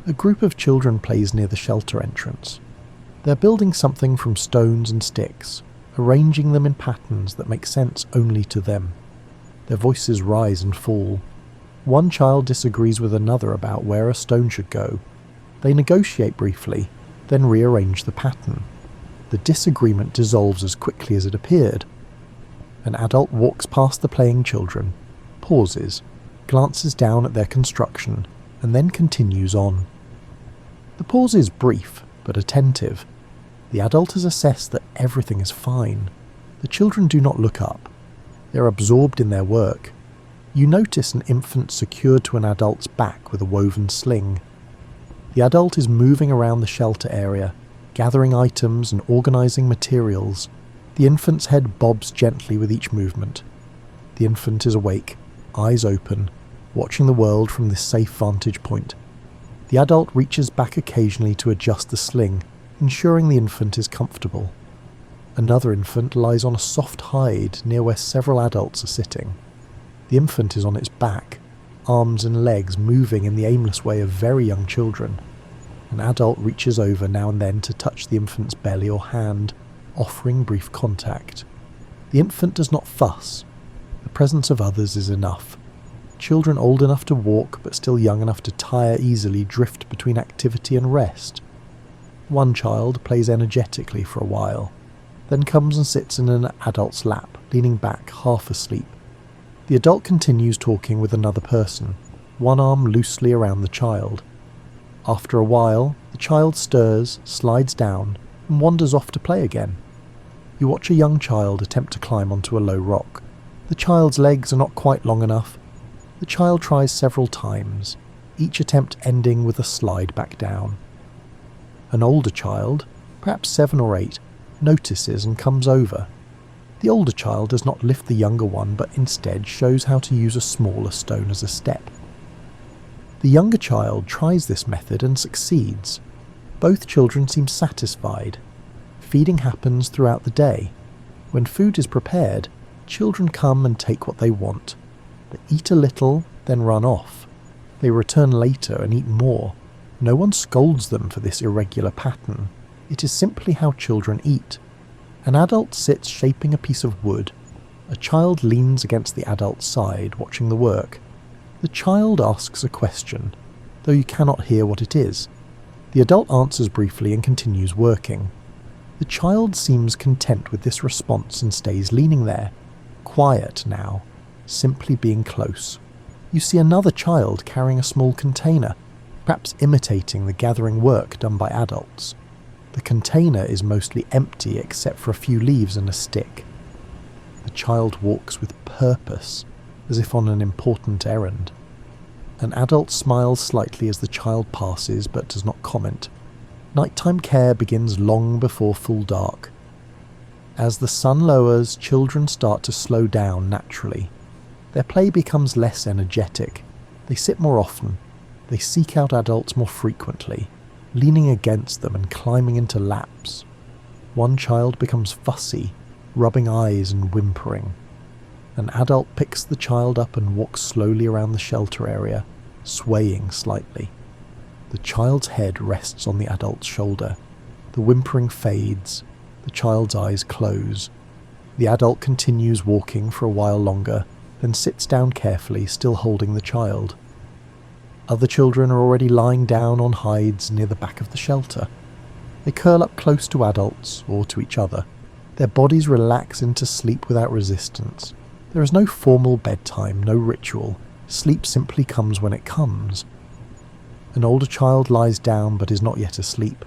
A group of children plays near the shelter entrance. They're building something from stones and sticks, arranging them in patterns that make sense only to them. Their voices rise and fall. One child disagrees with another about where a stone should go. They negotiate briefly, then rearrange the pattern. The disagreement dissolves as quickly as it appeared. An adult walks past the playing children, pauses, glances down at their construction, and then continues on. The pause is brief, but attentive. The adult has assessed that everything is fine. The children do not look up. They are absorbed in their work. You notice an infant secured to an adult's back with a woven sling. The adult is moving around the shelter area, gathering items and organising materials. The infant's head bobs gently with each movement. The infant is awake, eyes open, watching the world from this safe vantage point. The adult reaches back occasionally to adjust the sling, ensuring the infant is comfortable. Another infant lies on a soft hide near where several adults are sitting. The infant is on its back, arms and legs moving in the aimless way of very young children. An adult reaches over now and then to touch the infant's belly or hand, offering brief contact. The infant does not fuss. The presence of others is enough. Children old enough to walk but still young enough to tire easily drift between activity and rest. One child plays energetically for a while, then comes and sits in an adult's lap, leaning back, half asleep. The adult continues talking with another person, one arm loosely around the child. After a while, the child stirs, slides down, and wanders off to play again. You watch a young child attempt to climb onto a low rock. The child's legs are not quite long enough. The child tries several times, each attempt ending with a slide back down. An older child, perhaps 7 or 8, notices and comes over. The older child does not lift the younger one, but instead shows how to use a smaller stone as a step. The younger child tries this method and succeeds. Both children seem satisfied. Feeding happens throughout the day. When food is prepared, children come and take what they want. They eat a little, then run off. They return later and eat more. No one scolds them for this irregular pattern. It is simply how children eat. An adult sits shaping a piece of wood. A child leans against the adult's side, watching the work. The child asks a question, though you cannot hear what it is. The adult answers briefly and continues working. The child seems content with this response and stays leaning there, quiet now, simply being close. You see another child carrying a small container, perhaps imitating the gathering work done by adults. The container is mostly empty except for a few leaves and a stick. The child walks with purpose, as if on an important errand. An adult smiles slightly as the child passes but does not comment. Nighttime care begins long before full dark. As the sun lowers, children start to slow down naturally. Their play becomes less energetic. They sit more often. They seek out adults more frequently, leaning against them and climbing into laps. One child becomes fussy, rubbing eyes and whimpering. An adult picks the child up and walks slowly around the shelter area, swaying slightly. The child's head rests on the adult's shoulder. The whimpering fades. The child's eyes close. The adult continues walking for a while longer, then sits down carefully, still holding the child. Other children are already lying down on hides near the back of the shelter. They curl up close to adults, or to each other. Their bodies relax into sleep without resistance. There is no formal bedtime, no ritual. Sleep simply comes when it comes. An older child lies down but is not yet asleep.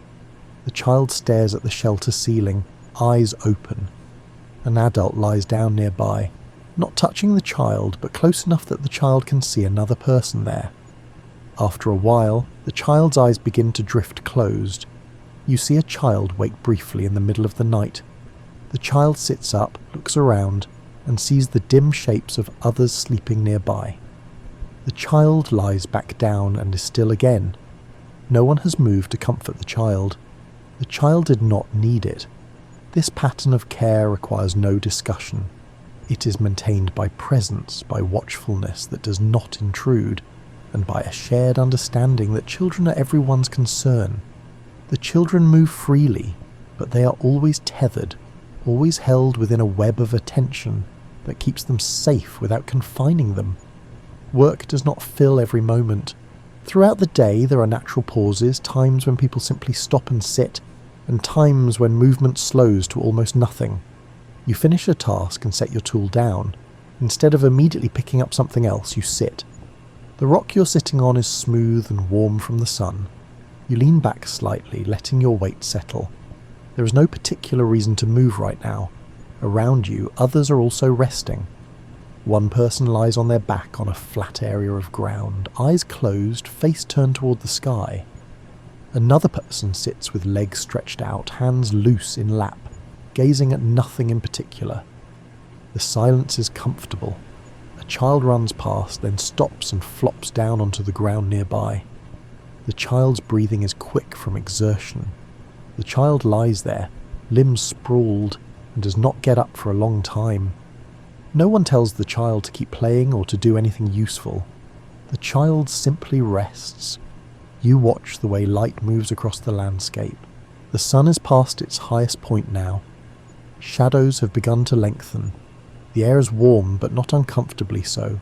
The child stares at the shelter ceiling, eyes open. An adult lies down nearby, not touching the child, but close enough that the child can see another person there. After a while, the child's eyes begin to drift closed. You see a child wake briefly in the middle of the night. The child sits up, looks around, and sees the dim shapes of others sleeping nearby. The child lies back down and is still again. No one has moved to comfort the child. The child did not need it. This pattern of care requires no discussion. It is maintained by presence, by watchfulness that does not intrude, and by a shared understanding that children are everyone's concern. The children move freely, but they are always tethered, always held within a web of attention that keeps them safe without confining them. Work does not fill every moment. Throughout the day there are natural pauses, times when people simply stop and sit, and times when movement slows to almost nothing. You finish a task and set your tool down. Instead of immediately picking up something else, you sit. The rock you're sitting on is smooth and warm from the sun. You lean back slightly, letting your weight settle. There is no particular reason to move right now. Around you, others are also resting. One person lies on their back on a flat area of ground, eyes closed, face turned toward the sky. Another person sits with legs stretched out, hands loose in lap, gazing at nothing in particular. The silence is comfortable. A child runs past, then stops and flops down onto the ground nearby. The child's breathing is quick from exertion. The child lies there, limbs sprawled, and does not get up for a long time. No one tells the child to keep playing or to do anything useful. The child simply rests. You watch the way light moves across the landscape. The sun is past its highest point now. Shadows have begun to lengthen. The air is warm, but not uncomfortably so.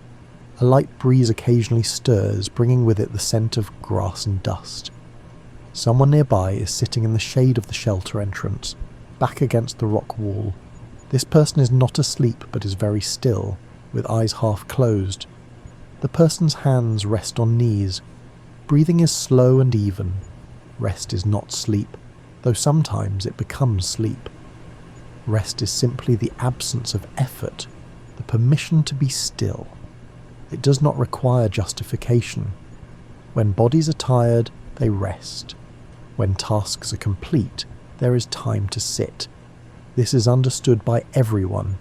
A light breeze occasionally stirs, bringing with it the scent of grass and dust. Someone nearby is sitting in the shade of the shelter entrance, back against the rock wall. This person is not asleep, but is very still, with eyes half closed. The person's hands rest on knees. Breathing is slow and even. Rest is not sleep, though sometimes it becomes sleep. Rest is simply the absence of effort, the permission to be still. It does not require justification. When bodies are tired, they rest. When tasks are complete, there is time to sit. This is understood by everyone.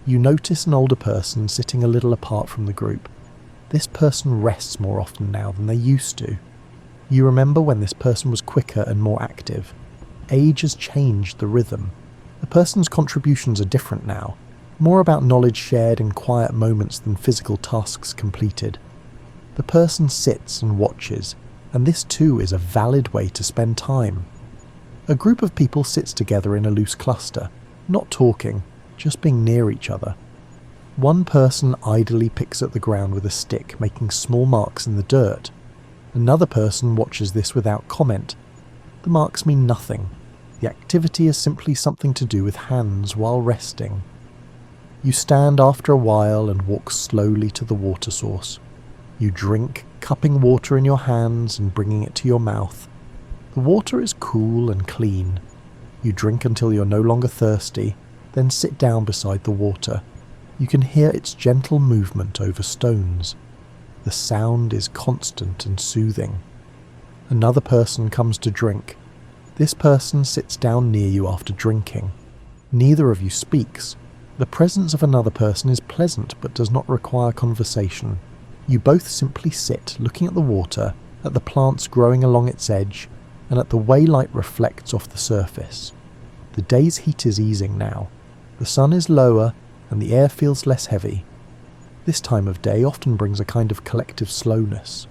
You notice an older person sitting a little apart from the group. This person rests more often now than they used to. You remember when this person was quicker and more active. Age has changed the rhythm. The person's contributions are different now, more about knowledge shared in quiet moments than physical tasks completed. The person sits and watches, and this too is a valid way to spend time. A group of people sits together in a loose cluster, not talking, just being near each other. One person idly picks at the ground with a stick, making small marks in the dirt. Another person watches this without comment. The marks mean nothing. The activity is simply something to do with hands while resting. You stand after a while and walk slowly to the water source. You drink, cupping water in your hands and bringing it to your mouth. The water is cool and clean. You drink until you're no longer thirsty, then sit down beside the water. You can hear its gentle movement over stones. The sound is constant and soothing. Another person comes to drink. This person sits down near you after drinking. Neither of you speaks. The presence of another person is pleasant but does not require conversation. You both simply sit looking at the water, at the plants growing along its edge, and at the way light reflects off the surface. The day's heat is easing now. The sun is lower and the air feels less heavy. This time of day often brings a kind of collective slowness.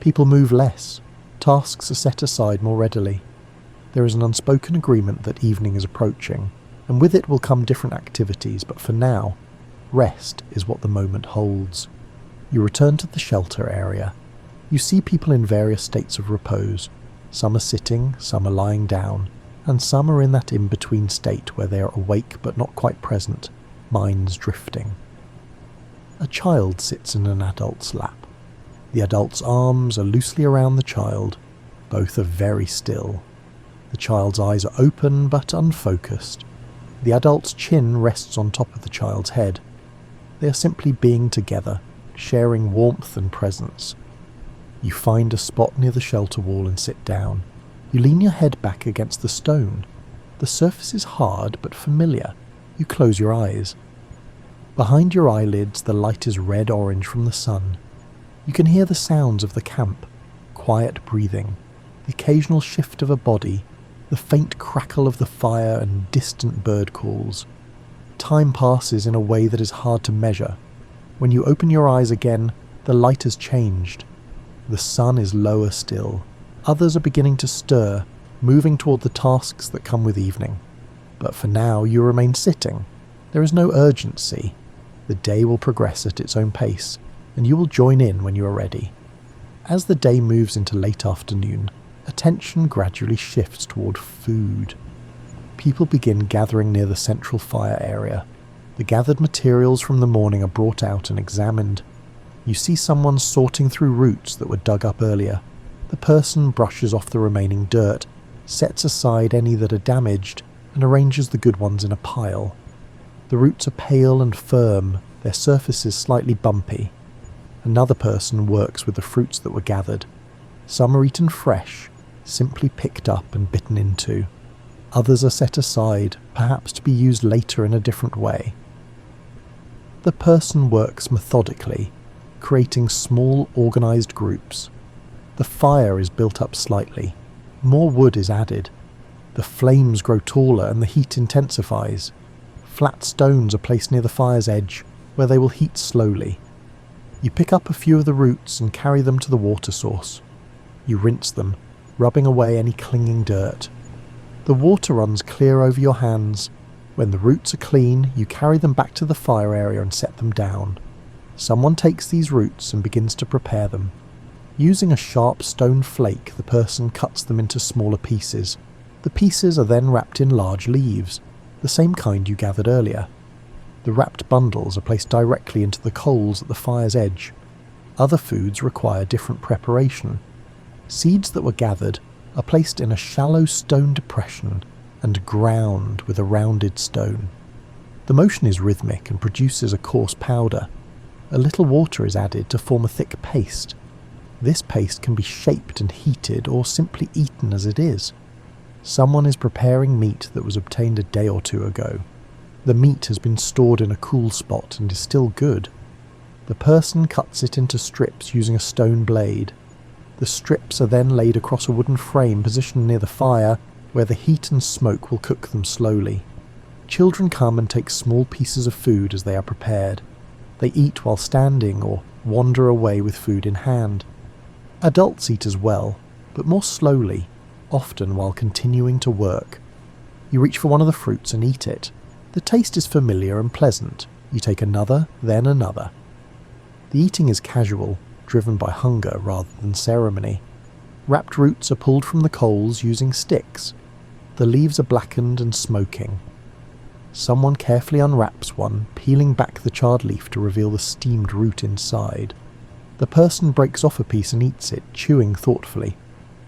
People move less. Tasks are set aside more readily. There is an unspoken agreement that evening is approaching, and with it will come different activities, but for now, rest is what the moment holds. You return to the shelter area. You see people in various states of repose. Some are sitting, some are lying down, and some are in that in-between state where they are awake but not quite present, minds drifting. A child sits in an adult's lap. The adult's arms are loosely around the child. Both are very still. The child's eyes are open but unfocused. The adult's chin rests on top of the child's head. They are simply being together, sharing warmth and presence. You find a spot near the shelter wall and sit down. You lean your head back against the stone. The surface is hard but familiar. You close your eyes. Behind your eyelids, the light is red-orange from the sun. You can hear the sounds of the camp, quiet breathing, the occasional shift of a body, the faint crackle of the fire and distant bird calls. Time passes in a way that is hard to measure. When you open your eyes again, the light has changed. The sun is lower still. Others are beginning to stir, moving toward the tasks that come with evening. But for now, you remain sitting. There is no urgency. The day will progress at its own pace, and you will join in when you are ready. As the day moves into late afternoon, attention gradually shifts toward food. People begin gathering near the central fire area. The gathered materials from the morning are brought out and examined. You see someone sorting through roots that were dug up earlier. The person brushes off the remaining dirt, sets aside any that are damaged, and arranges the good ones in a pile. The roots are pale and firm, their surfaces slightly bumpy. Another person works with the fruits that were gathered. Some are eaten fresh, simply picked up and bitten into. Others are set aside, perhaps to be used later in a different way. The person works methodically, creating small, organized groups. The fire is built up slightly. More wood is added. The flames grow taller and the heat intensifies. Flat stones are placed near the fire's edge, where they will heat slowly. You pick up a few of the roots and carry them to the water source. You rinse them, rubbing away any clinging dirt. The water runs clear over your hands. When the roots are clean, you carry them back to the fire area and set them down. Someone takes these roots and begins to prepare them. Using a sharp stone flake, the person cuts them into smaller pieces. The pieces are then wrapped in large leaves, the same kind you gathered earlier. The wrapped bundles are placed directly into the coals at the fire's edge. Other foods require different preparation. Seeds that were gathered are placed in a shallow stone depression and ground with a rounded stone. The motion is rhythmic and produces a coarse powder. A little water is added to form a thick paste. This paste can be shaped and heated or simply eaten as it is. Someone is preparing meat that was obtained a day or two ago. The meat has been stored in a cool spot and is still good. The person cuts it into strips using a stone blade. The The strips are then laid across a wooden frame positioned near the fire, where the heat and smoke will cook them slowly. Children come and take small pieces of food as they are prepared. They eat while standing or wander away with food in hand. Adults eat as well, but more slowly, often while continuing to work. You reach for one of the fruits and eat it. The taste is familiar and pleasant. You take another, then another. The eating is casual, driven by hunger rather than ceremony. Wrapped roots are pulled from the coals using sticks. The leaves are blackened and smoking. Someone carefully unwraps one, peeling back the charred leaf to reveal the steamed root inside. The person breaks off a piece and eats it, chewing thoughtfully.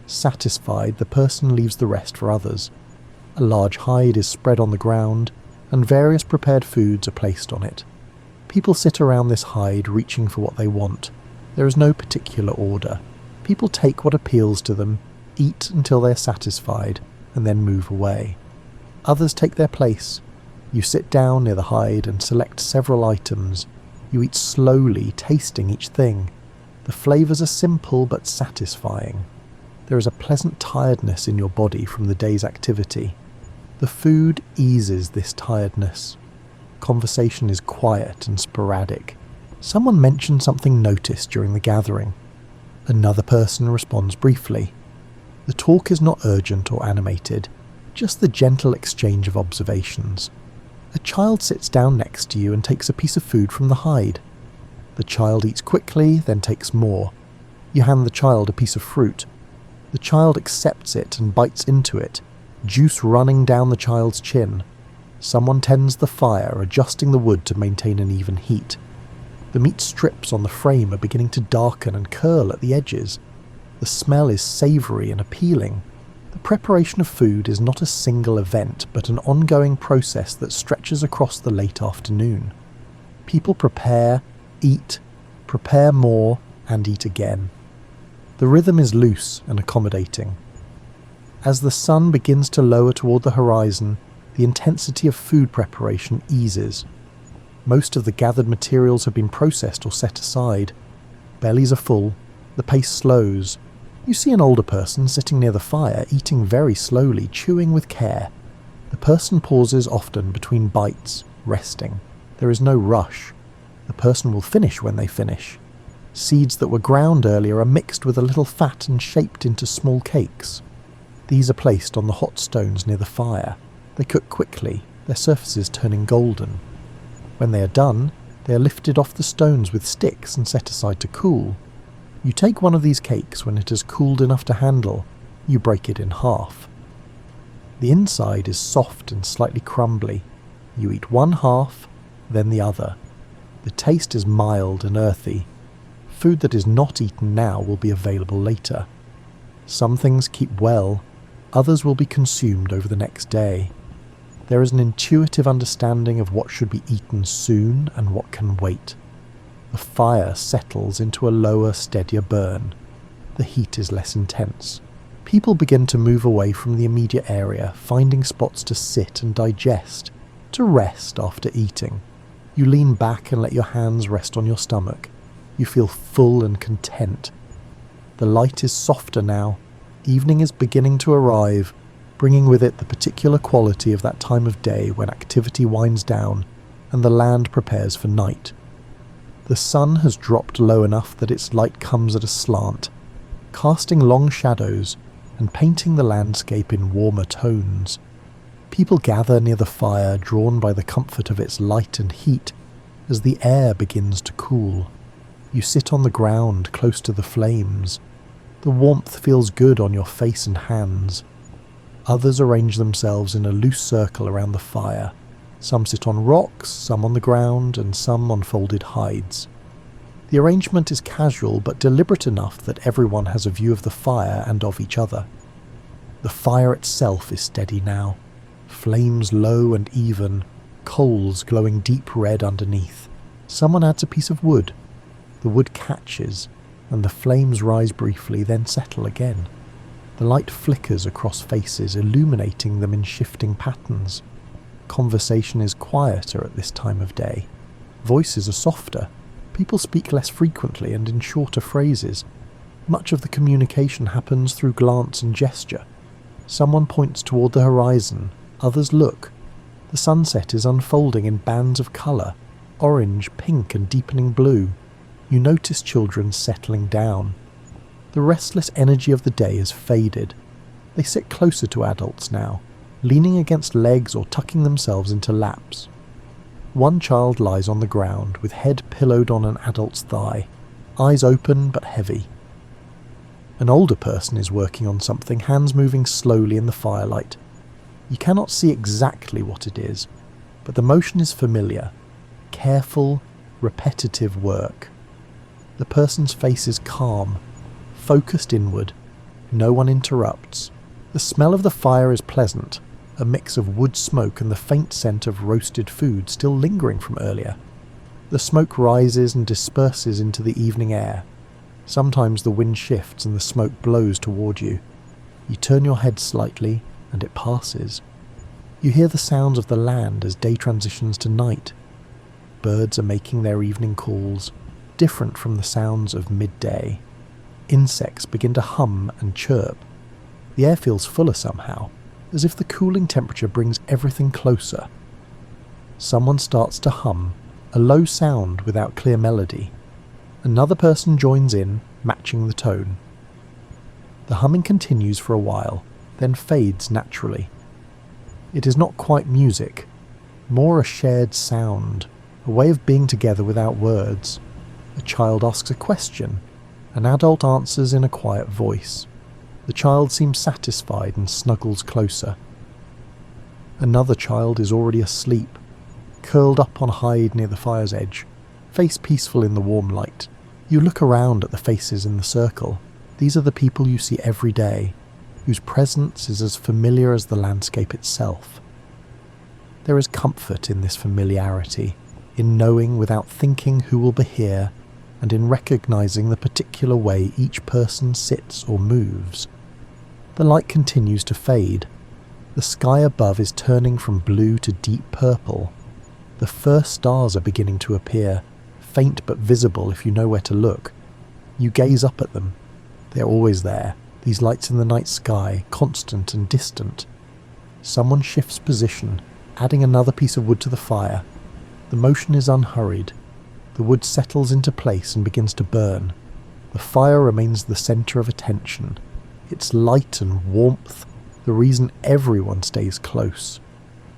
Satisfied, the person leaves the rest for others. A large hide is spread on the ground, and various prepared foods are placed on it. People sit around this hide reaching for what they want. There is no particular order. People take what appeals to them, eat until they are satisfied, and then move away. Others take their place. You sit down near the hide and select several items. You eat slowly, tasting each thing. The flavours are simple but satisfying. There is a pleasant tiredness in your body from the day's activity. The food eases this tiredness. Conversation is quiet and sporadic. Someone mentions something noticed during the gathering. Another person responds briefly. The talk is not urgent or animated, just the gentle exchange of observations. A child sits down next to you and takes a piece of food from the hide. The child eats quickly, then takes more. You hand the child a piece of fruit. The child accepts it and bites into it, juice running down the child's chin. Someone tends the fire, adjusting the wood to maintain an even heat. The meat strips on the frame are beginning to darken and curl at the edges. The smell is savoury and appealing. The preparation of food is not a single event, but an ongoing process that stretches across the late afternoon. People prepare, eat, prepare more, and eat again. The rhythm is loose and accommodating. As the sun begins to lower toward the horizon, the intensity of food preparation eases. Most of the gathered materials have been processed or set aside. Bellies are full. The pace slows. You see an older person sitting near the fire, eating very slowly, chewing with care. The person pauses often between bites, resting. There is no rush. The person will finish when they finish. Seeds that were ground earlier are mixed with a little fat and shaped into small cakes. These are placed on the hot stones near the fire. They cook quickly, their surfaces turning golden. When they are done, they are lifted off the stones with sticks and set aside to cool. You take one of these cakes when it has cooled enough to handle. You break it in half. The inside is soft and slightly crumbly. You eat one half, then the other. The taste is mild and earthy. Food that is not eaten now will be available later. Some things keep well, others will be consumed over the next day. There is an intuitive understanding of what should be eaten soon and what can wait. The fire settles into a lower, steadier burn. The heat is less intense. People begin to move away from the immediate area, finding spots to sit and digest, to rest after eating. You lean back and let your hands rest on your stomach. You feel full and content. The light is softer now. Evening is beginning to arrive, bringing with it the particular quality of that time of day when activity winds down and the land prepares for night. The sun has dropped low enough that its light comes at a slant, casting long shadows and painting the landscape in warmer tones. People gather near the fire, drawn by the comfort of its light and heat, as the air begins to cool. You sit on the ground close to the flames. The warmth feels good on your face and hands. Others arrange themselves in a loose circle around the fire. Some sit on rocks, some on the ground, and some on folded hides. The arrangement is casual but deliberate enough that everyone has a view of the fire and of each other. The fire itself is steady now. Flames low and even, coals glowing deep red underneath. Someone adds a piece of wood. The wood catches, and the flames rise briefly, then settle again. The light flickers across faces, illuminating them in shifting patterns. Conversation is quieter at this time of day. Voices are softer. People speak less frequently and in shorter phrases. Much of the communication happens through glance and gesture. Someone points toward the horizon, others look. The sunset is unfolding in bands of colour, orange, pink and deepening blue. You notice children settling down. The restless energy of the day has faded. They sit closer to adults now, leaning against legs or tucking themselves into laps. One child lies on the ground, with head pillowed on an adult's thigh, eyes open but heavy. An older person is working on something, hands moving slowly in the firelight. You cannot see exactly what it is, but the motion is familiar. Careful, repetitive work. The person's face is calm, focused inward. No one interrupts. The smell of the fire is pleasant, a mix of wood smoke and the faint scent of roasted food still lingering from earlier. The smoke rises and disperses into the evening air. Sometimes the wind shifts and the smoke blows toward you. You turn your head slightly and it passes. You hear the sounds of the land as day transitions to night. Birds are making their evening calls, different from the sounds of midday. Insects begin to hum and chirp. The air feels fuller somehow, as if the cooling temperature brings everything closer. Someone starts to hum, a low sound without clear melody. Another person joins in, matching the tone. The humming continues for a while, then fades naturally. It is not quite music, more a shared sound, a way of being together without words. A child asks a question. An adult answers in a quiet voice. The child seems satisfied and snuggles closer. Another child is already asleep, curled up on hide near the fire's edge, face peaceful in the warm light. You look around at the faces in the circle. These are the people you see every day, whose presence is as familiar as the landscape itself. There is comfort in this familiarity, in knowing without thinking who will be here, and in recognizing the particular way each person sits or moves. The light continues to fade. The sky above is turning from blue to deep purple. The first stars are beginning to appear, faint but visible if you know where to look. You gaze up at them. They're always there, these lights in the night sky, constant and distant. Someone shifts position, adding another piece of wood to the fire. The motion is unhurried. The wood settles into place and begins to burn. The fire remains the centre of attention. Its light and warmth, the reason everyone stays close.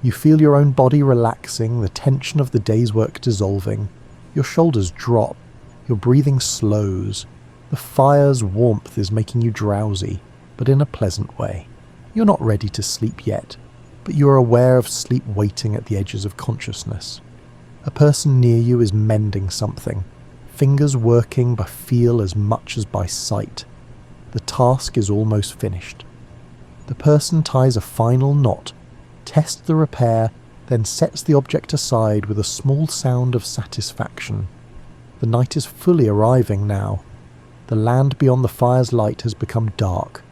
You feel your own body relaxing, the tension of the day's work dissolving. Your shoulders drop, your breathing slows. The fire's warmth is making you drowsy, but in a pleasant way. You're not ready to sleep yet, but you are aware of sleep waiting at the edges of consciousness. A person near you is mending something, fingers working by feel as much as by sight. The task is almost finished. The person ties a final knot, tests the repair, then sets the object aside with a small sound of satisfaction. The night is fully arriving now. The land beyond the fire's light has become dark.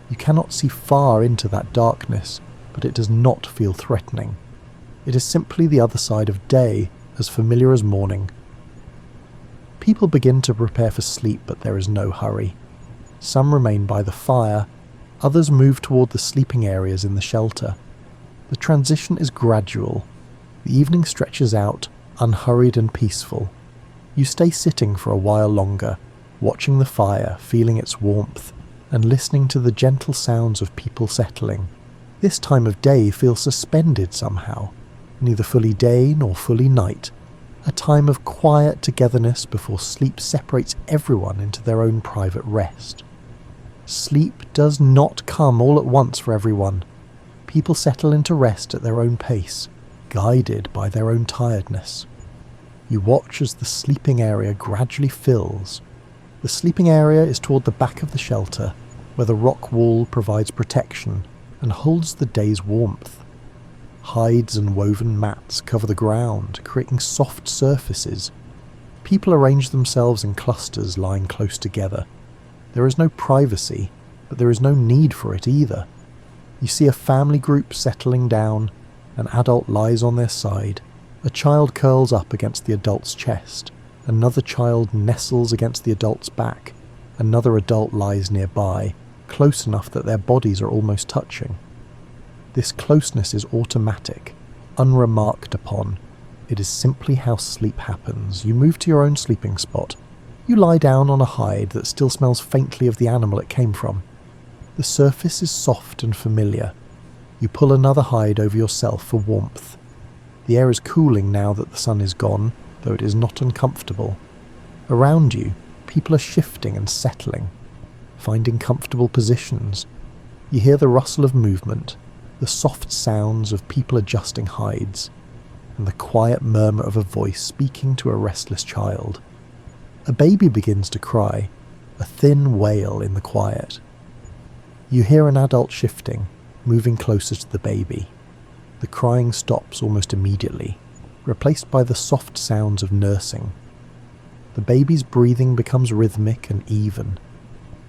You cannot see far into that darkness, but it does not feel threatening. It is simply the other side of day, as familiar as morning. People begin to prepare for sleep, but there is no hurry. Some remain by the fire, others move toward the sleeping areas in the shelter. The transition is gradual. The evening stretches out, unhurried and peaceful. You stay sitting for a while longer, watching the fire, feeling its warmth, and listening to the gentle sounds of people settling. This time of day feels suspended somehow, neither fully day nor fully night, a time of quiet togetherness before sleep separates everyone into their own private rest. Sleep does not come all at once for everyone. People settle into rest at their own pace, guided by their own tiredness. You watch as the sleeping area gradually fills. The sleeping area is toward the back of the shelter, where the rock wall provides protection and holds the day's warmth. Hides and woven mats cover the ground, creating soft surfaces. People arrange themselves in clusters lying close together. There is no privacy, but there is no need for it either. You see a family group settling down. An adult lies on their side. A child curls up against the adult's chest. Another child nestles against the adult's back. Another adult lies nearby, close enough that their bodies are almost touching. This closeness is automatic, unremarked upon. It is simply how sleep happens. You move to your own sleeping spot. You lie down on a hide that still smells faintly of the animal it came from. The surface is soft and familiar. You pull another hide over yourself for warmth. The air is cooling now that the sun is gone, though it is not uncomfortable. Around you, people are shifting and settling, finding comfortable positions. You hear the rustle of movement, the soft sounds of people adjusting hides, and the quiet murmur of a voice speaking to a restless child. A baby begins to cry, a thin wail in the quiet. You hear an adult shifting, moving closer to the baby. The crying stops almost immediately, replaced by the soft sounds of nursing. The baby's breathing becomes rhythmic and even.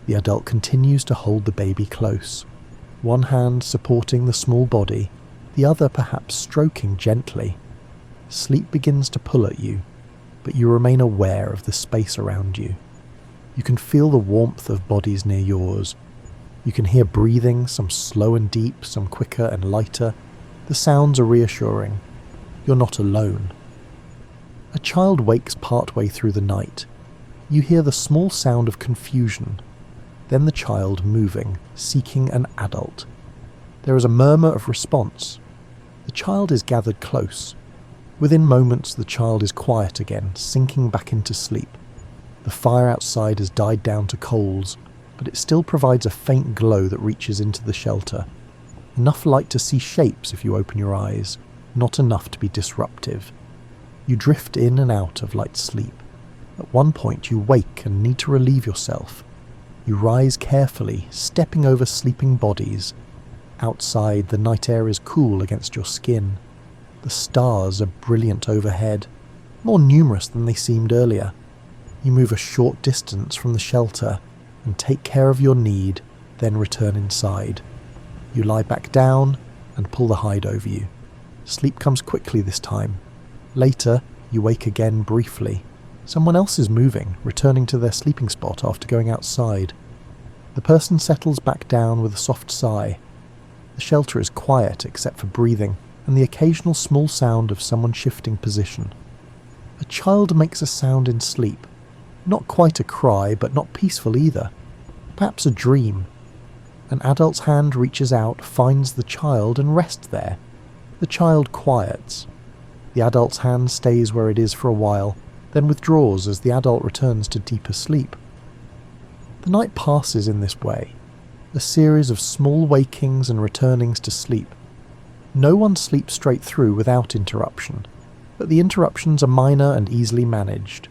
The adult continues to hold the baby close, one hand supporting the small body, the other perhaps stroking gently. Sleep begins to pull at you, but you remain aware of the space around you. You can feel the warmth of bodies near yours. You can hear breathing, some slow and deep, some quicker and lighter. The sounds are reassuring. You're not alone. A child wakes partway through the night. You hear the small sound of confusion. Then the child moving, seeking an adult. There is a murmur of response. The child is gathered close. Within moments, the child is quiet again, sinking back into sleep. The fire outside has died down to coals, but it still provides a faint glow that reaches into the shelter. Enough light to see shapes if you open your eyes, not enough to be disruptive. You drift in and out of light sleep. At one point you wake and need to relieve yourself. You rise carefully, stepping over sleeping bodies. Outside, the night air is cool against your skin. The stars are brilliant overhead, more numerous than they seemed earlier. You move a short distance from the shelter and take care of your need, then return inside. You lie back down and pull the hide over you. Sleep comes quickly this time. Later, you wake again briefly. Someone else is moving, returning to their sleeping spot after going outside. The person settles back down with a soft sigh. The shelter is quiet except for breathing and the occasional small sound of someone shifting position. A child makes a sound in sleep. Not quite a cry, but not peaceful either. Perhaps a dream. An adult's hand reaches out, finds the child, and rests there. The child quiets. The adult's hand stays where it is for a while, then withdraws as the adult returns to deeper sleep. The night passes in this way, a series of small wakings and returnings to sleep. No one sleeps straight through without interruption, but the interruptions are minor and easily managed.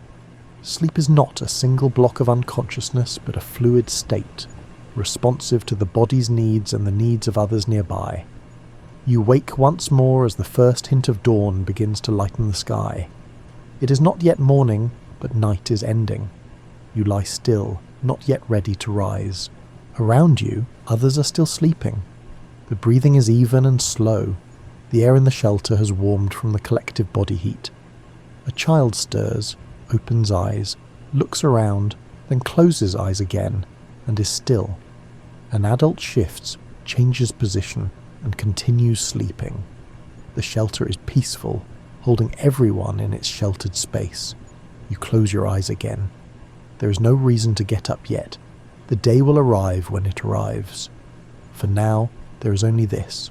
Sleep is not a single block of unconsciousness, but a fluid state, responsive to the body's needs and the needs of others nearby. You wake once more as the first hint of dawn begins to lighten the sky. It is not yet morning, but night is ending. You lie still, not yet ready to rise. Around you, others are still sleeping. The breathing is even and slow. The air in the shelter has warmed from the collective body heat. A child stirs, opens eyes, looks around, then closes eyes again, and is still. An adult shifts, changes position, and continues sleeping. The shelter is peaceful, holding everyone in its sheltered space. You close your eyes again. There is no reason to get up yet. The day will arrive when it arrives. For now, there is only this: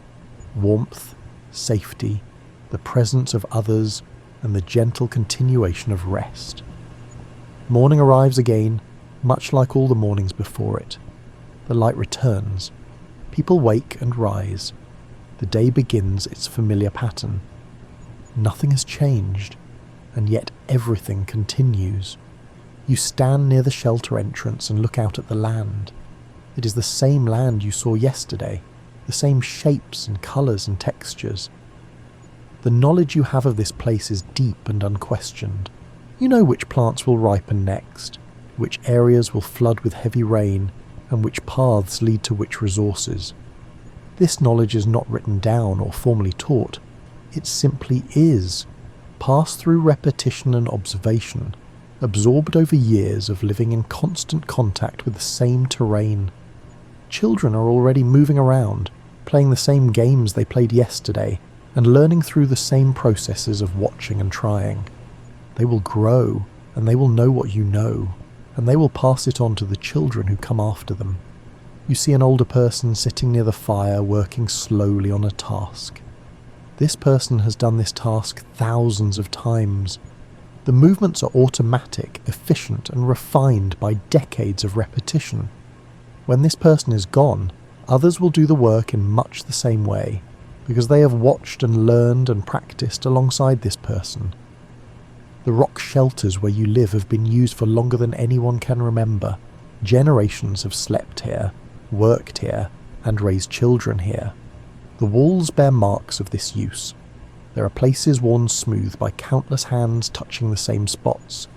warmth, safety, the presence of others, and the gentle continuation of rest. Morning arrives again, much like all the mornings before it. The light returns. People wake and rise. The day begins its familiar pattern. Nothing has changed, and yet everything continues. You stand near the shelter entrance and look out at the land. It is the same land you saw yesterday, the same shapes and colours and textures. The knowledge you have of this place is deep and unquestioned. You know which plants will ripen next, which areas will flood with heavy rain, and which paths lead to which resources. This knowledge is not written down or formally taught. It simply is, passed through repetition and observation. absorbed over years of living in constant contact with the same terrain. Children are already moving around, playing the same games they played yesterday, and learning through the same processes of watching and trying. They will grow, and they will know what you know, and they will pass it on to the children who come after them. You see an older person sitting near the fire working slowly on a task. This person has done this task thousands of times. The movements are automatic, efficient, and refined by decades of repetition. When this person is gone, others will do the work in much the same way, because they have watched and learned and practiced alongside this person. The rock shelters where you live have been used for longer than anyone can remember. Generations have slept here, worked here, and raised children here. The walls bear marks of this use. There are places worn smooth by countless hands touching the same spots.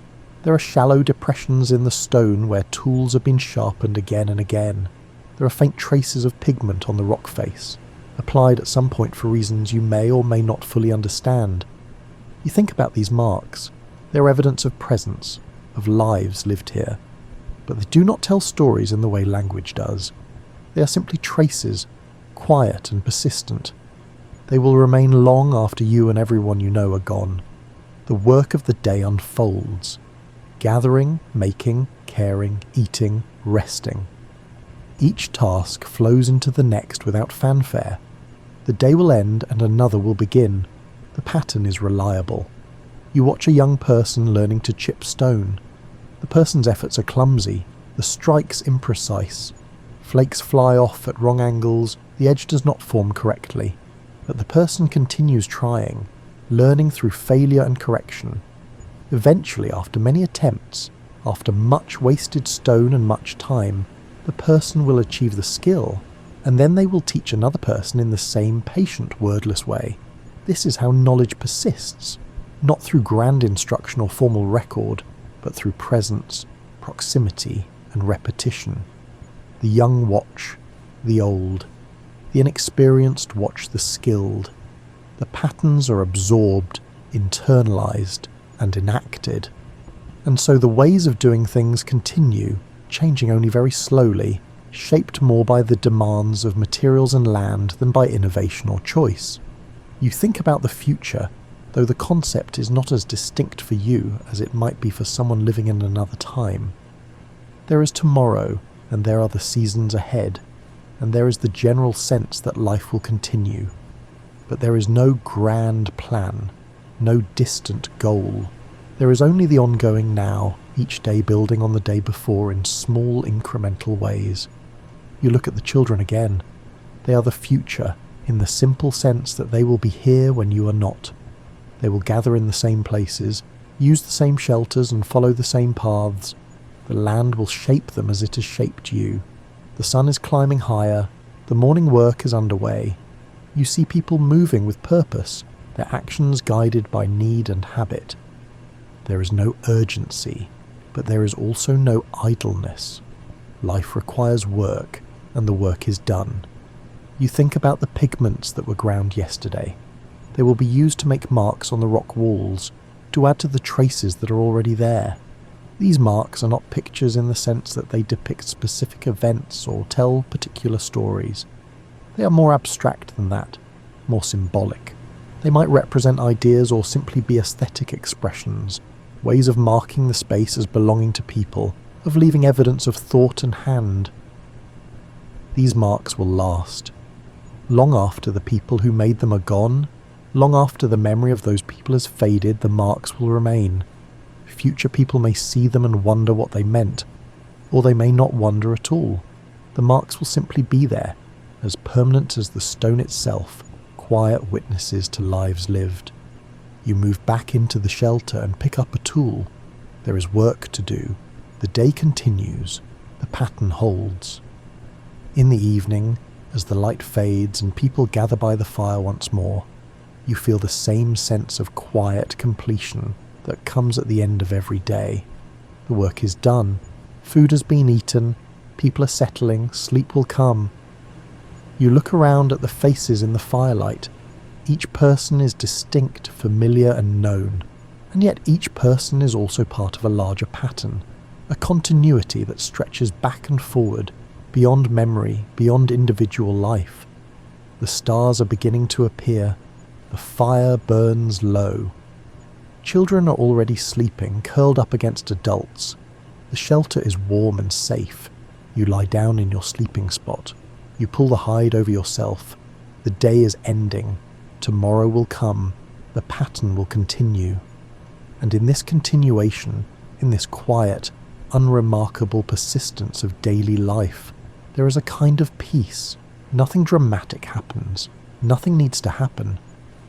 There are shallow depressions in the stone where tools have been sharpened again and again. There are faint traces of pigment on the rock face, applied at some point for reasons you may or may not fully understand. You think about these marks. They are evidence of presence, of lives lived here. But they do not tell stories in the way language does. They are simply traces, quiet and persistent. They will remain long after you and everyone you know are gone. The work of the day unfolds. Gathering, making, caring, eating, resting. Each task flows into the next without fanfare. The day will end and another will begin. The pattern is reliable. You watch a young person learning to chip stone. The person's efforts are clumsy, the strikes imprecise. Flakes fly off at wrong angles, the edge does not form correctly. But the person continues trying, learning through failure and correction. Eventually, after many attempts, after much wasted stone and much time, the person will achieve the skill, and then they will teach another person in the same patient, wordless way. This is how knowledge persists, not through grand instruction or formal record, but through presence, proximity, and repetition. The young watch, the old. The inexperienced watch the skilled. The patterns are absorbed, internalized, and enacted. And so the ways of doing things continue, changing only very slowly, shaped more by the demands of materials and land than by innovation or choice. You think about the future, though the concept is not as distinct for you as it might be for someone living in another time. There is tomorrow, and there are the seasons ahead, and there is the general sense that life will continue. But there is no grand plan, no distant goal. There is only the ongoing now, each day building on the day before in small incremental ways. You look at the children again. They are the future, in the simple sense that they will be here when you are not. They will gather in the same places, use the same shelters and follow the same paths. The land will shape them as it has shaped you. The sun is climbing higher, the morning work is underway. You see people moving with purpose, their actions guided by need and habit. There is no urgency, but there is also no idleness. Life requires work, and the work is done. You think about the pigments that were ground yesterday. They will be used to make marks on the rock walls, to add to the traces that are already there. These marks are not pictures in the sense that they depict specific events or tell particular stories. They are more abstract than that, more symbolic. They might represent ideas or simply be aesthetic expressions, ways of marking the space as belonging to people, of leaving evidence of thought and hand. These marks will last. Long after the people who made them are gone, long after the memory of those people has faded, the marks will remain. Future people may see them and wonder what they meant, or they may not wonder at all. The marks will simply be there, as permanent as the stone itself, quiet witnesses to lives lived. You move back into the shelter and pick up a tool. There is work to do. The day continues. The pattern holds. In the evening, as the light fades and people gather by the fire once more, you feel the same sense of quiet completion that comes at the end of every day. The work is done. Food has been eaten. People are settling. Sleep will come. You look around at the faces in the firelight. Each person is distinct, familiar and known, And yet each person is also part of a larger pattern, a continuity that stretches back and forward, beyond memory, beyond individual life. The stars are beginning to appear. The fire burns low. Children are already sleeping, curled up against adults. The shelter is warm and safe. You lie down in your sleeping spot. You pull the hide over yourself. The day is ending. Tomorrow will come. The pattern will continue. And in this continuation, in this quiet, unremarkable persistence of daily life, there is a kind of peace. Nothing dramatic happens. Nothing needs to happen.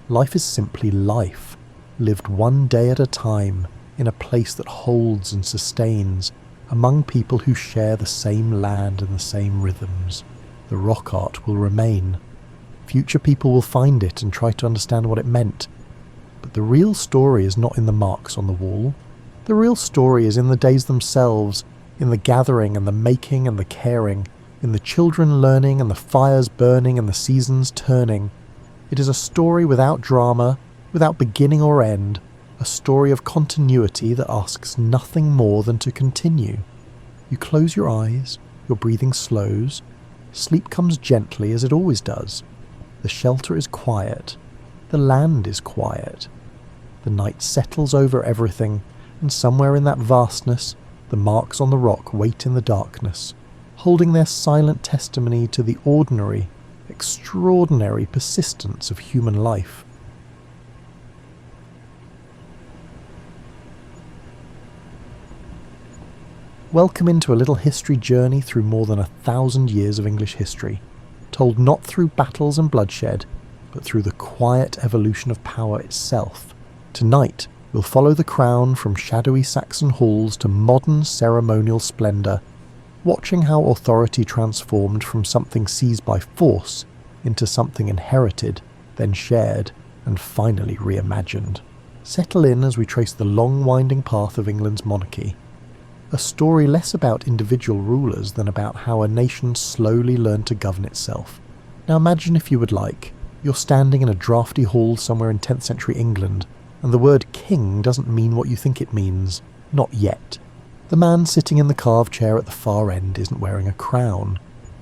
Life is simply life, lived one day at a time, in a place that holds and sustains, among people who share the same land and the same rhythms. The rock art will remain. Future people will find it and try to understand what it meant. But the real story is not in the marks on the wall. The real story is in the days themselves, in the gathering and the making and the caring, in the children learning and the fires burning and the seasons turning. It is a story without drama, without beginning or end, a story of continuity that asks nothing more than to continue. You close your eyes, your breathing slows, sleep comes gently as it always does. The shelter is quiet, the land is quiet. The night settles over everything, and somewhere in that vastness, the marks on the rock wait in the darkness, holding their silent testimony to the ordinary, extraordinary persistence of human life. Welcome into a little history journey through more than 1,000 years of English history, told not through battles and bloodshed, but through the quiet evolution of power itself. Tonight, we'll follow the crown from shadowy Saxon halls to modern ceremonial splendour, watching how authority transformed from something seized by force into something inherited, then shared, and finally reimagined. Settle in as we trace the long winding path of England's monarchy. A story less about individual rulers than about how a nation slowly learned to govern itself. Now imagine, if you would like, you're standing in a drafty hall somewhere in 10th century England, and the word king doesn't mean what you think it means. Not yet. The man sitting in the carved chair at the far end isn't wearing a crown.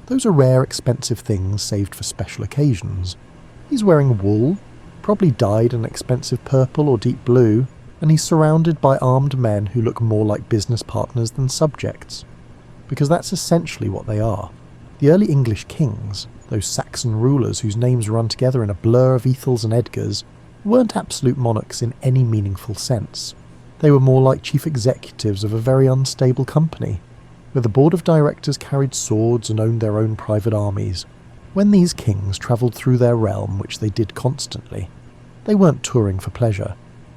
Those are rare, expensive things saved for special occasions. He's wearing wool, probably dyed an expensive purple or deep blue, and he's surrounded by armed men who look more like business partners than subjects. Because that's essentially what they are. The early English kings, those Saxon rulers whose names run together in a blur of Ethels and Edgars, weren't absolute monarchs in any meaningful sense. They were more like chief executives of a very unstable company, where the board of directors carried swords and owned their own private armies. When these kings travelled through their realm, which they did constantly, they weren't touring for pleasure.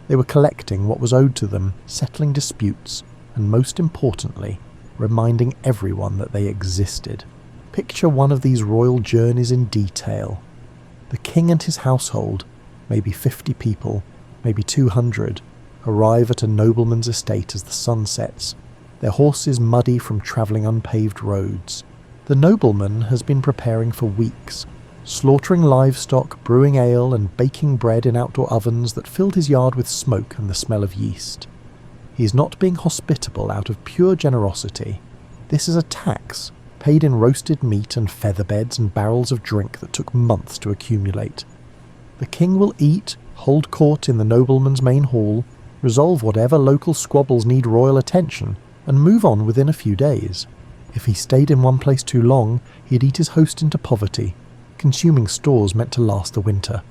They were collecting what was owed to them, settling disputes, and most importantly, reminding everyone that they existed. Picture one of these royal journeys in detail. The king and his household, maybe 50 people, maybe 200, arrive at a nobleman's estate as the sun sets, their horses muddy from travelling unpaved roads. The nobleman has been preparing for weeks, slaughtering livestock, brewing ale, and baking bread in outdoor ovens that filled his yard with smoke and the smell of yeast. He is not being hospitable out of pure generosity. This is a tax, paid in roasted meat and feather beds and barrels of drink that took months to accumulate. The king will eat, hold court in the nobleman's main hall, resolve whatever local squabbles need royal attention, and move on within a few days. If he stayed in one place too long, he'd eat his host into poverty, consuming stores meant to last the winter.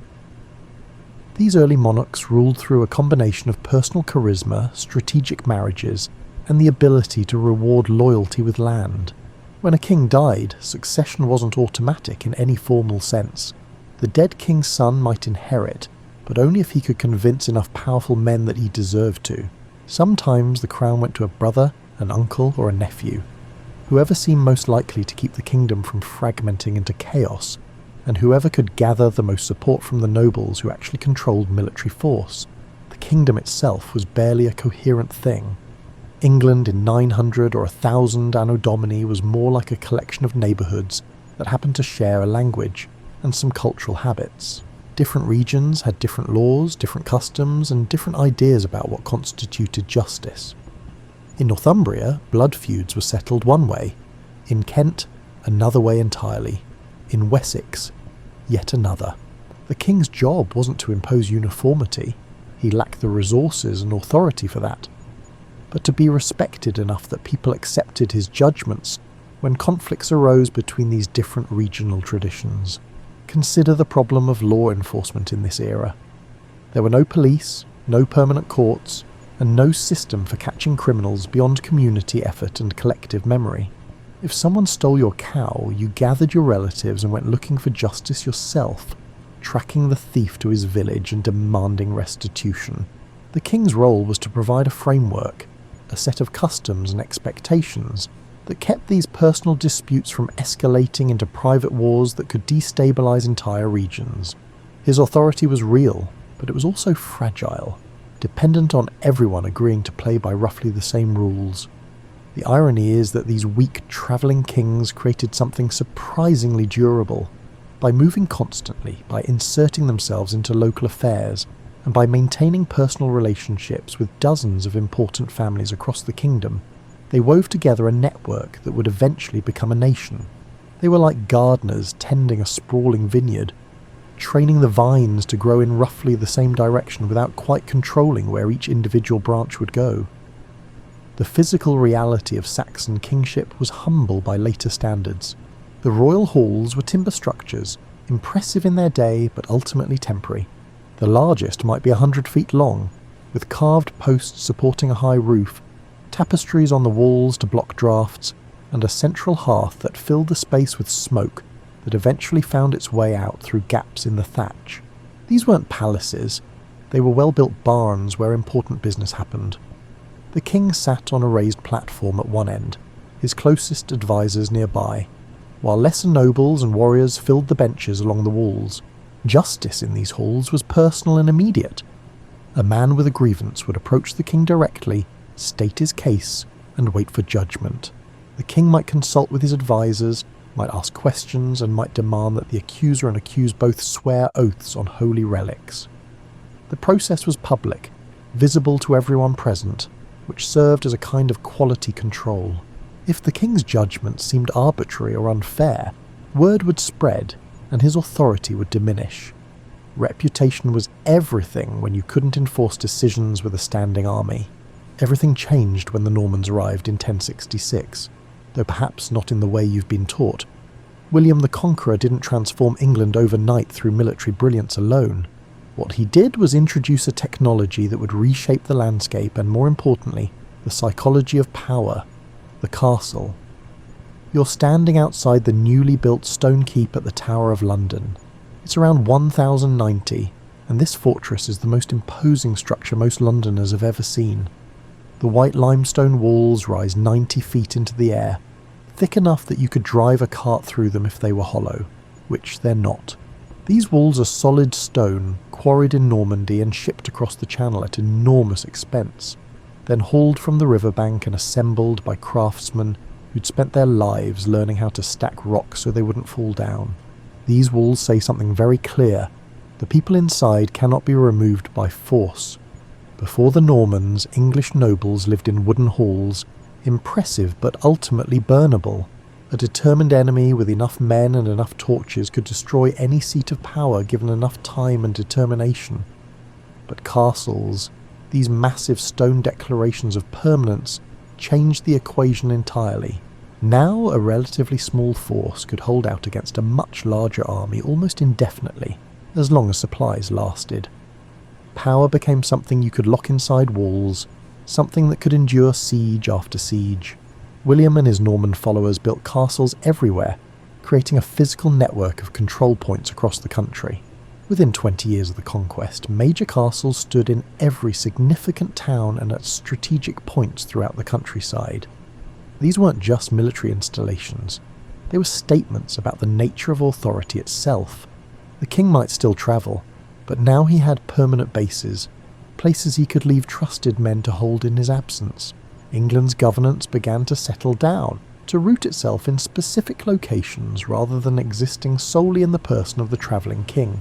These early monarchs ruled through a combination of personal charisma, strategic marriages, and the ability to reward loyalty with land. When a king died, succession wasn't automatic in any formal sense. The dead king's son might inherit, but only if he could convince enough powerful men that he deserved to. Sometimes the crown went to a brother, an uncle, or a nephew, whoever seemed most likely to keep the kingdom from fragmenting into chaos, and whoever could gather the most support from the nobles who actually controlled military force. The kingdom itself was barely a coherent thing. England in 900 or 1000 Anno Domini was more like a collection of neighbourhoods that happened to share a language and some cultural habits. Different regions had different laws, different customs, and different ideas about what constituted justice. In Northumbria, blood feuds were settled one way. In Kent, another way entirely. In Wessex, yet another. The king's job wasn't to impose uniformity. He lacked the resources and authority for that. But to be respected enough that people accepted his judgments when conflicts arose between these different regional traditions. Consider the problem of law enforcement in this era. There were no police, no permanent courts, and no system for catching criminals beyond community effort and collective memory. If someone stole your cow, you gathered your relatives and went looking for justice yourself, tracking the thief to his village and demanding restitution. The king's role was to provide a framework, a set of customs and expectations that kept these personal disputes from escalating into private wars that could destabilize entire regions. His authority was real, but it was also fragile, dependent on everyone agreeing to play by roughly the same rules. The irony is that these weak travelling kings created something surprisingly durable. By moving constantly, by inserting themselves into local affairs, and by maintaining personal relationships with dozens of important families across the kingdom, they wove together a network that would eventually become a nation. They were like gardeners tending a sprawling vineyard, training the vines to grow in roughly the same direction without quite controlling where each individual branch would go. The physical reality of Saxon kingship was humble by later standards. The royal halls were timber structures, impressive in their day but ultimately temporary. The largest might be 100 feet long, with carved posts supporting a high roof, tapestries on the walls to block drafts, and a central hearth that filled the space with smoke that eventually found its way out through gaps in the thatch. These weren't palaces, they were well-built barns where important business happened. The king sat on a raised platform at one end, his closest advisors nearby, while lesser nobles and warriors filled the benches along the walls. Justice in these halls was personal and immediate. A man with a grievance would approach the king directly, state his case, and wait for judgment. The king might consult with his advisors, might ask questions, and might demand that the accuser and accused both swear oaths on holy relics. The process was public, visible to everyone present, which served as a kind of quality control. If the king's judgment seemed arbitrary or unfair, word would spread, and his authority would diminish. Reputation was everything when you couldn't enforce decisions with a standing army. Everything changed when the Normans arrived in 1066, though perhaps not in the way you've been taught. William the Conqueror didn't transform England overnight through military brilliance alone. What he did was introduce a technology that would reshape the landscape and, more importantly, the psychology of power, the castle. You're standing outside the newly built stone keep at the Tower of London. It's around 1090, and this fortress is the most imposing structure most Londoners have ever seen. The white limestone walls rise 90 feet into the air, thick enough that you could drive a cart through them if they were hollow, which they're not. These walls are solid stone, quarried in Normandy and shipped across the channel at enormous expense, then hauled from the riverbank and assembled by craftsmen who'd spent their lives learning how to stack rocks so they wouldn't fall down. These walls say something very clear: the people inside cannot be removed by force. Before the Normans, English nobles lived in wooden halls, impressive but ultimately burnable. A determined enemy with enough men and enough torches could destroy any seat of power given enough time and determination. But castles, these massive stone declarations of permanence, changed the equation entirely. Now a relatively small force could hold out against a much larger army almost indefinitely, as long as supplies lasted. Power became something you could lock inside walls, something that could endure siege after siege. William and his Norman followers built castles everywhere, creating a physical network of control points across the country. Within 20 years of the conquest, major castles stood in every significant town and at strategic points throughout the countryside. These weren't just military installations. They were statements about the nature of authority itself. The king might still travel, but now he had permanent bases, places he could leave trusted men to hold in his absence. England's governance began to settle down, to root itself in specific locations rather than existing solely in the person of the travelling king.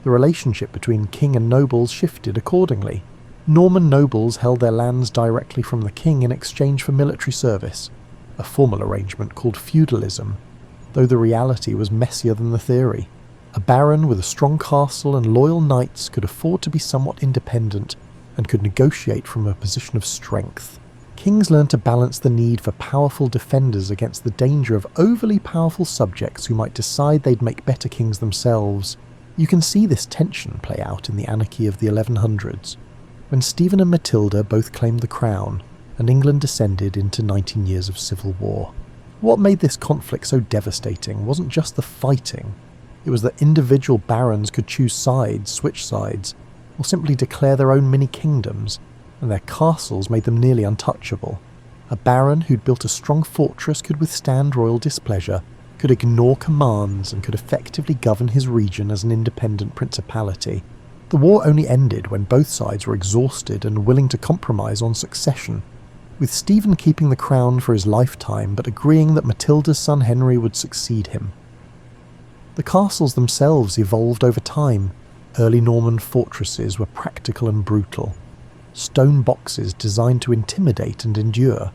The relationship between king and nobles shifted accordingly. Norman nobles held their lands directly from the king in exchange for military service, a formal arrangement called feudalism, though the reality was messier than the theory. A baron with a strong castle and loyal knights could afford to be somewhat independent and could negotiate from a position of strength. Kings learned to balance the need for powerful defenders against the danger of overly powerful subjects who might decide they'd make better kings themselves. You can see this tension play out in the anarchy of the 1100s, when Stephen and Matilda both claimed the crown, and England descended into 19 years of civil war. What made this conflict so devastating wasn't just the fighting, it was that individual barons could choose sides, switch sides, or simply declare their own mini-kingdoms, and their castles made them nearly untouchable. A baron who'd built a strong fortress could withstand royal displeasure, could ignore commands, and could effectively govern his region as an independent principality. The war only ended when both sides were exhausted and willing to compromise on succession, with Stephen keeping the crown for his lifetime but agreeing that Matilda's son Henry would succeed him. The castles themselves evolved over time. Early Norman fortresses were practical and brutal. Stone boxes designed to intimidate and endure.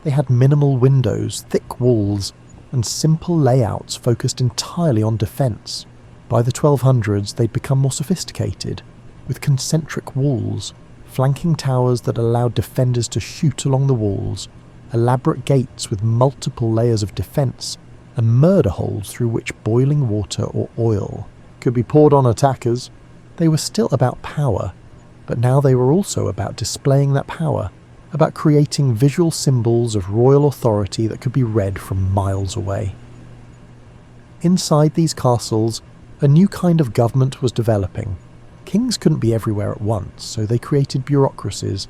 They had minimal windows, thick walls, and simple layouts focused entirely on defence. By the 1200s they'd become more sophisticated, with concentric walls, flanking towers that allowed defenders to shoot along the walls, elaborate gates with multiple layers of defence, and murder holes through which boiling water or oil could be poured on attackers. They were still about power, but now they were also about displaying that power, about creating visual symbols of royal authority that could be read from miles away. Inside these castles, a new kind of government was developing. Kings couldn't be everywhere at once, so they created bureaucracies,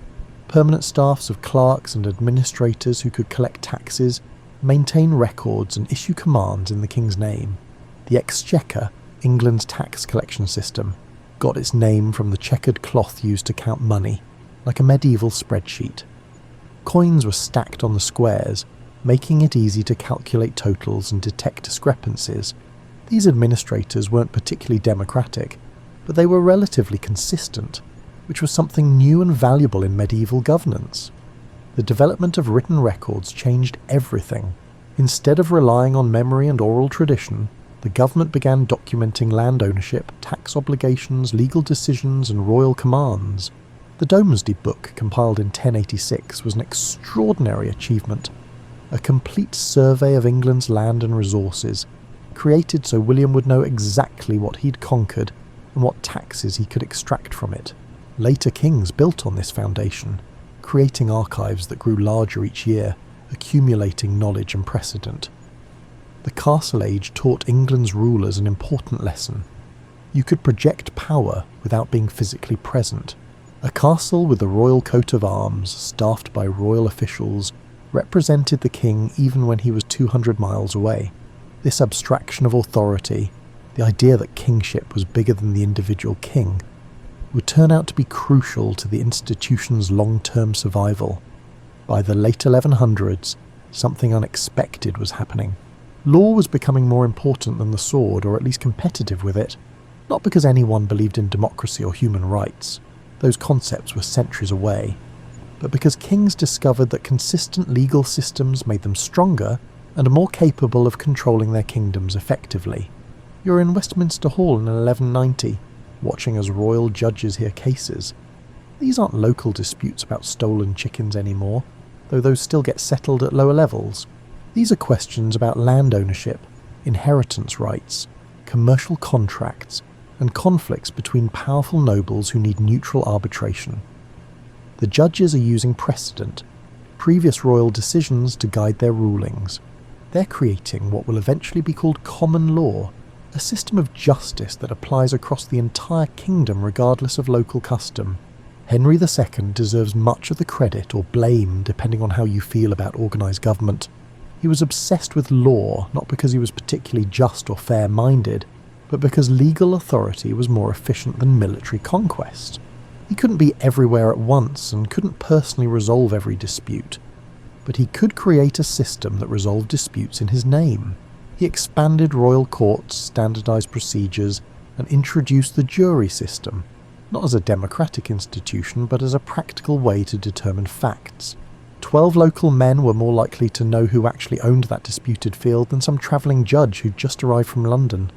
permanent staffs of clerks and administrators who could collect taxes, maintain records and issue commands in the king's name. The Exchequer, England's tax collection system, got its name from the checkered cloth used to count money, like a medieval spreadsheet. Coins were stacked on the squares, making it easy to calculate totals and detect discrepancies. These administrators weren't particularly democratic, but they were relatively consistent, which was something new and valuable in medieval governance. The development of written records changed everything. Instead of relying on memory and oral tradition, the government began documenting land ownership, tax obligations, legal decisions, and royal commands. The Domesday Book, compiled in 1086, was an extraordinary achievement, a complete survey of England's land and resources, created so William would know exactly what he'd conquered and what taxes he could extract from it. Later kings built on this foundation, creating archives that grew larger each year, accumulating knowledge and precedent. The Castle Age taught England's rulers an important lesson. You could project power without being physically present. A castle with a royal coat of arms, staffed by royal officials, represented the king even when he was 200 miles away. This abstraction of authority, the idea that kingship was bigger than the individual king, would turn out to be crucial to the institution's long-term survival. By the late 1100s, something unexpected was happening. Law was becoming more important than the sword, or at least competitive with it, not because anyone believed in democracy or human rights. Those concepts were centuries away, but because kings discovered that consistent legal systems made them stronger and more capable of controlling their kingdoms effectively. You're in Westminster Hall in 1190, watching as royal judges hear cases. These aren't local disputes about stolen chickens anymore, though those still get settled at lower levels. These are questions about land ownership, inheritance rights, commercial contracts, and conflicts between powerful nobles who need neutral arbitration. The judges are using precedent, previous royal decisions to guide their rulings. They're creating what will eventually be called common law, a system of justice that applies across the entire kingdom regardless of local custom. Henry II deserves much of the credit or blame depending on how you feel about organised government. He was obsessed with law, not because he was particularly just or fair-minded, but because legal authority was more efficient than military conquest. He couldn't be everywhere at once and couldn't personally resolve every dispute, but he could create a system that resolved disputes in his name. He expanded royal courts, standardised procedures, and introduced the jury system, not as a democratic institution but as a practical way to determine facts. 12 local men were more likely to know who actually owned that disputed field than some travelling judge who'd just arrived from London.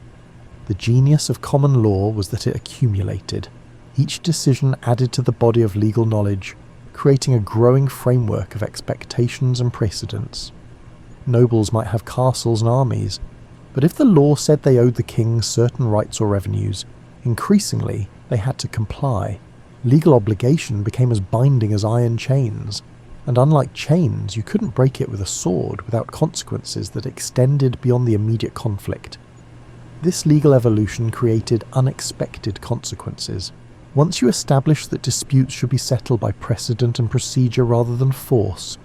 The genius of common law was that it accumulated. Each decision added to the body of legal knowledge, creating a growing framework of expectations and precedents. Nobles might have castles and armies, but if the law said they owed the king certain rights or revenues, increasingly they had to comply. Legal obligation became as binding as iron chains, and unlike chains, you couldn't break it with a sword without consequences that extended beyond the immediate conflict. This legal evolution created unexpected consequences. Once you establish that disputes should be settled by precedent and procedure rather than force,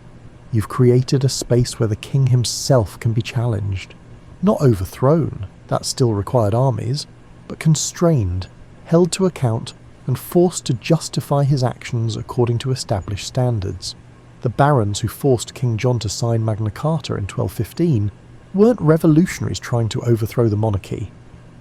you've created a space where the king himself can be challenged. Not overthrown, that still required armies, but constrained, held to account, and forced to justify his actions according to established standards. The barons who forced King John to sign Magna Carta in 1215 weren't revolutionaries trying to overthrow the monarchy.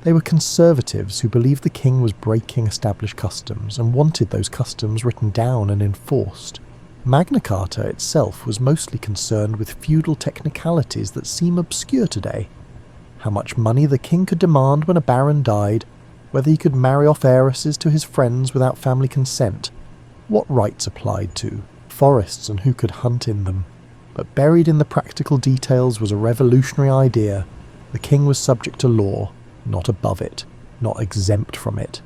They were conservatives who believed the king was breaking established customs and wanted those customs written down and enforced. Magna Carta itself was mostly concerned with feudal technicalities that seem obscure today. How much money the king could demand when a baron died, whether he could marry off heiresses to his friends without family consent, what rights applied to forests and who could hunt in them. But buried in the practical details was a revolutionary idea. The king was subject to law, not above it, not exempt from it,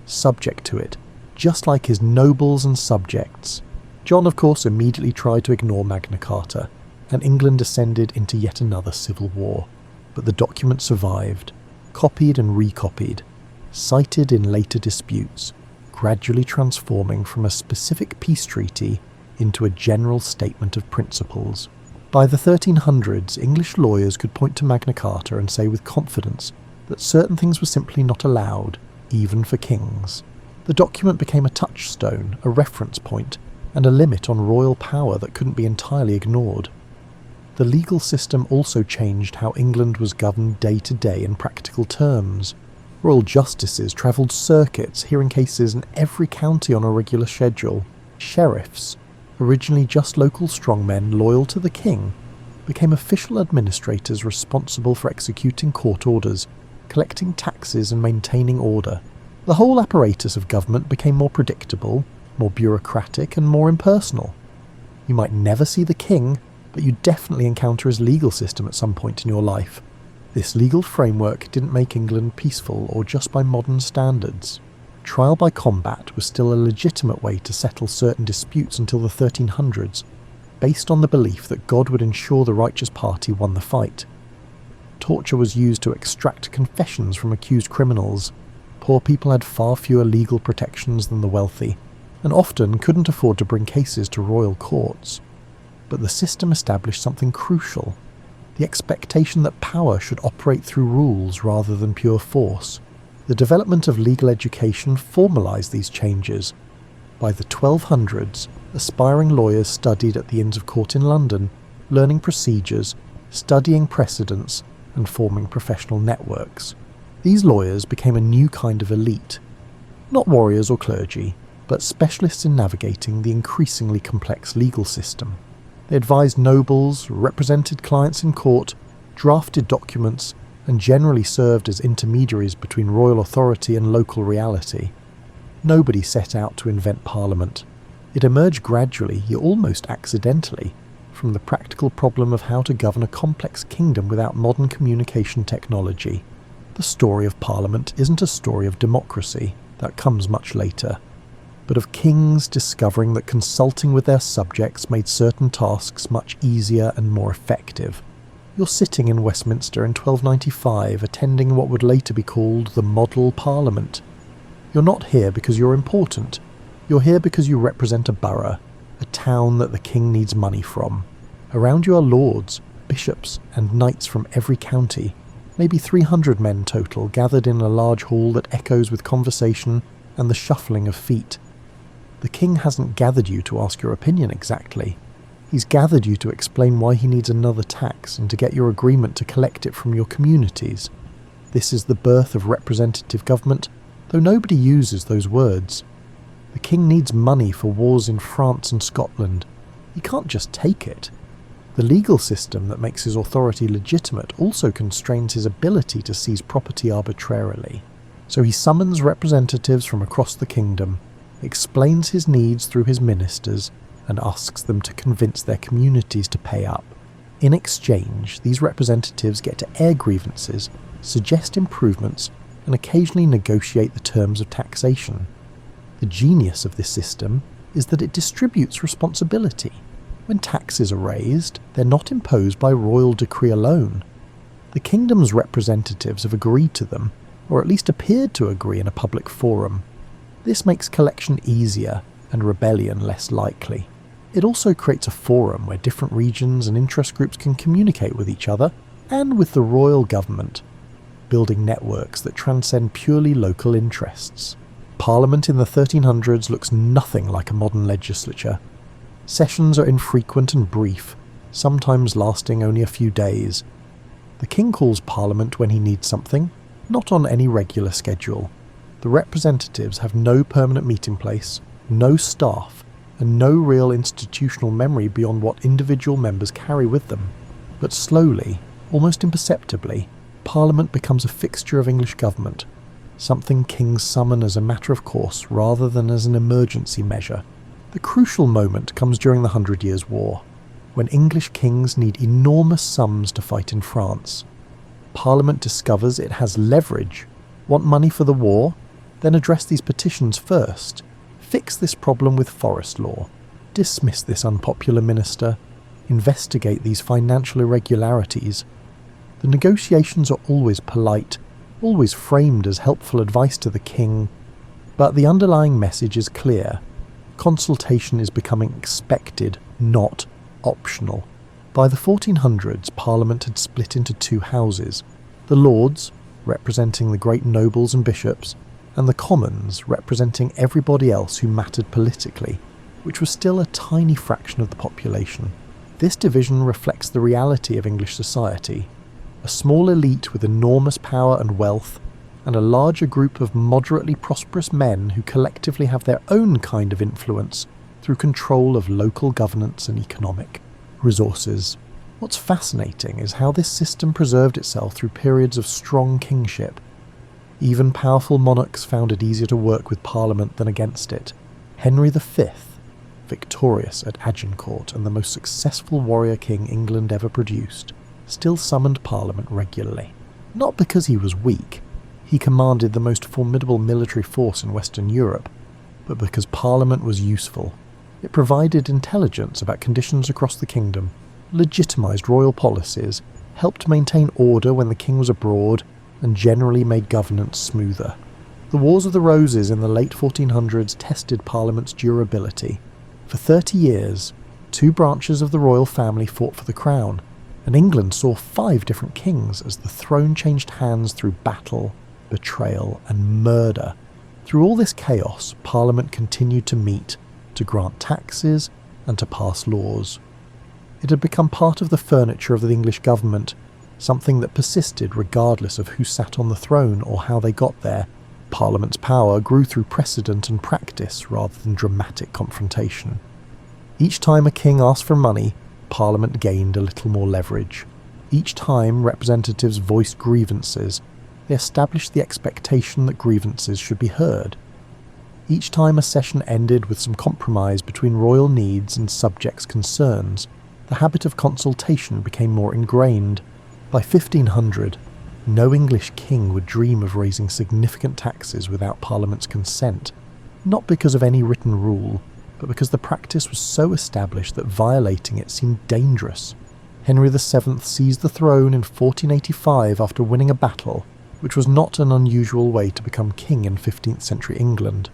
subject to it, just like his nobles and subjects. John, of course, immediately tried to ignore Magna Carta, and England descended into yet another civil war. But the document survived, copied and recopied, cited in later disputes, gradually transforming from a specific peace treaty into a general statement of principles. By the 1300s, English lawyers could point to Magna Carta and say with confidence that certain things were simply not allowed, even for kings. The document became a touchstone, a reference point, and a limit on royal power that couldn't be entirely ignored. The legal system also changed how England was governed day to day in practical terms. Royal justices travelled circuits, hearing cases in every county on a regular schedule. Sheriffs, originally just local strongmen loyal to the king, became official administrators responsible for executing court orders, collecting taxes and maintaining order. The whole apparatus of government became more predictable, more bureaucratic and more impersonal. You might never see the king, but you definitely encounter his legal system at some point in your life. This legal framework didn't make England peaceful or just by modern standards. Trial by combat was still a legitimate way to settle certain disputes until the 1300s, based on the belief that God would ensure the righteous party won the fight. Torture was used to extract confessions from accused criminals. Poor people had far fewer legal protections than the wealthy, and often couldn't afford to bring cases to royal courts. But the system established something crucial: the expectation that power should operate through rules rather than pure force. The development of legal education formalised these changes. By the 1200s, aspiring lawyers studied at the Inns of Court in London, learning procedures, studying precedents, and forming professional networks. These lawyers became a new kind of elite. Not warriors or clergy, but specialists in navigating the increasingly complex legal system. They advised nobles, represented clients in court, drafted documents, and generally served as intermediaries between royal authority and local reality. Nobody set out to invent Parliament. It emerged gradually, yet almost accidentally, from the practical problem of how to govern a complex kingdom without modern communication technology. The story of Parliament isn't a story of democracy, that comes much later, but of kings discovering that consulting with their subjects made certain tasks much easier and more effective. You're sitting in Westminster in 1295 attending what would later be called the Model Parliament. You're not here because you're important. You're here because you represent a borough, a town that the king needs money from. Around you are lords, bishops, and knights from every county, maybe 300 men total, gathered in a large hall that echoes with conversation and the shuffling of feet. The king hasn't gathered you to ask your opinion exactly. He's gathered you to explain why he needs another tax and to get your agreement to collect it from your communities. This is the birth of representative government, though nobody uses those words. The king needs money for wars in France and Scotland. He can't just take it. The legal system that makes his authority legitimate also constrains his ability to seize property arbitrarily. So he summons representatives from across the kingdom, explains his needs through his ministers, and asks them to convince their communities to pay up. In exchange, these representatives get to air grievances, suggest improvements, and occasionally negotiate the terms of taxation. The genius of this system is that it distributes responsibility. When taxes are raised, they're not imposed by royal decree alone. The kingdom's representatives have agreed to them, or at least appeared to agree in a public forum. This makes collection easier and rebellion less likely. It also creates a forum where different regions and interest groups can communicate with each other and with the royal government, building networks that transcend purely local interests. Parliament in the 1300s looks nothing like a modern legislature. Sessions are infrequent and brief, sometimes lasting only a few days. The king calls Parliament when he needs something, not on any regular schedule. The representatives have no permanent meeting place, no staff, and no real institutional memory beyond what individual members carry with them. But slowly, almost imperceptibly, Parliament becomes a fixture of English government, something kings summon as a matter of course rather than as an emergency measure. The crucial moment comes during the 100 Years' War, when English kings need enormous sums to fight in France. Parliament discovers it has leverage, want money for the war, then address these petitions first, fix this problem with forest law, dismiss this unpopular minister, investigate these financial irregularities. The negotiations are always polite, always framed as helpful advice to the king, but the underlying message is clear. Consultation is becoming expected, not optional. By the 1400s, Parliament had split into two houses, the Lords, representing the great nobles and bishops, and the Commons, representing everybody else who mattered politically, which was still a tiny fraction of the population. This division reflects the reality of English society, a small elite with enormous power and wealth, and a larger group of moderately prosperous men who collectively have their own kind of influence through control of local governance and economic resources. What's fascinating is how this system preserved itself through periods of strong kingship. Even powerful monarchs found it easier to work with Parliament than against it. Henry V, victorious at Agincourt and the most successful warrior king England ever produced, still summoned Parliament regularly. Not because he was weak, he commanded the most formidable military force in Western Europe, but because Parliament was useful. It provided intelligence about conditions across the kingdom, legitimised royal policies, helped maintain order when the king was abroad, and generally made governance smoother. The Wars of the Roses in the late 1400s tested Parliament's durability. For 30 years, two branches of the royal family fought for the crown, and England saw 5 different kings as the throne changed hands through battle, betrayal, and murder. Through all this chaos, Parliament continued to meet, to grant taxes, and to pass laws. It had become part of the furniture of the English government, something that persisted regardless of who sat on the throne or how they got there. Parliament's power grew through precedent and practice rather than dramatic confrontation. Each time a king asked for money, Parliament gained a little more leverage. Each time representatives voiced grievances, they established the expectation that grievances should be heard. Each time a session ended with some compromise between royal needs and subjects' concerns, the habit of consultation became more ingrained. By 1500, no English king would dream of raising significant taxes without Parliament's consent, not because of any written rule, but because the practice was so established that violating it seemed dangerous. Henry VII seized the throne in 1485 after winning a battle, which was not an unusual way to become king in 15th century England.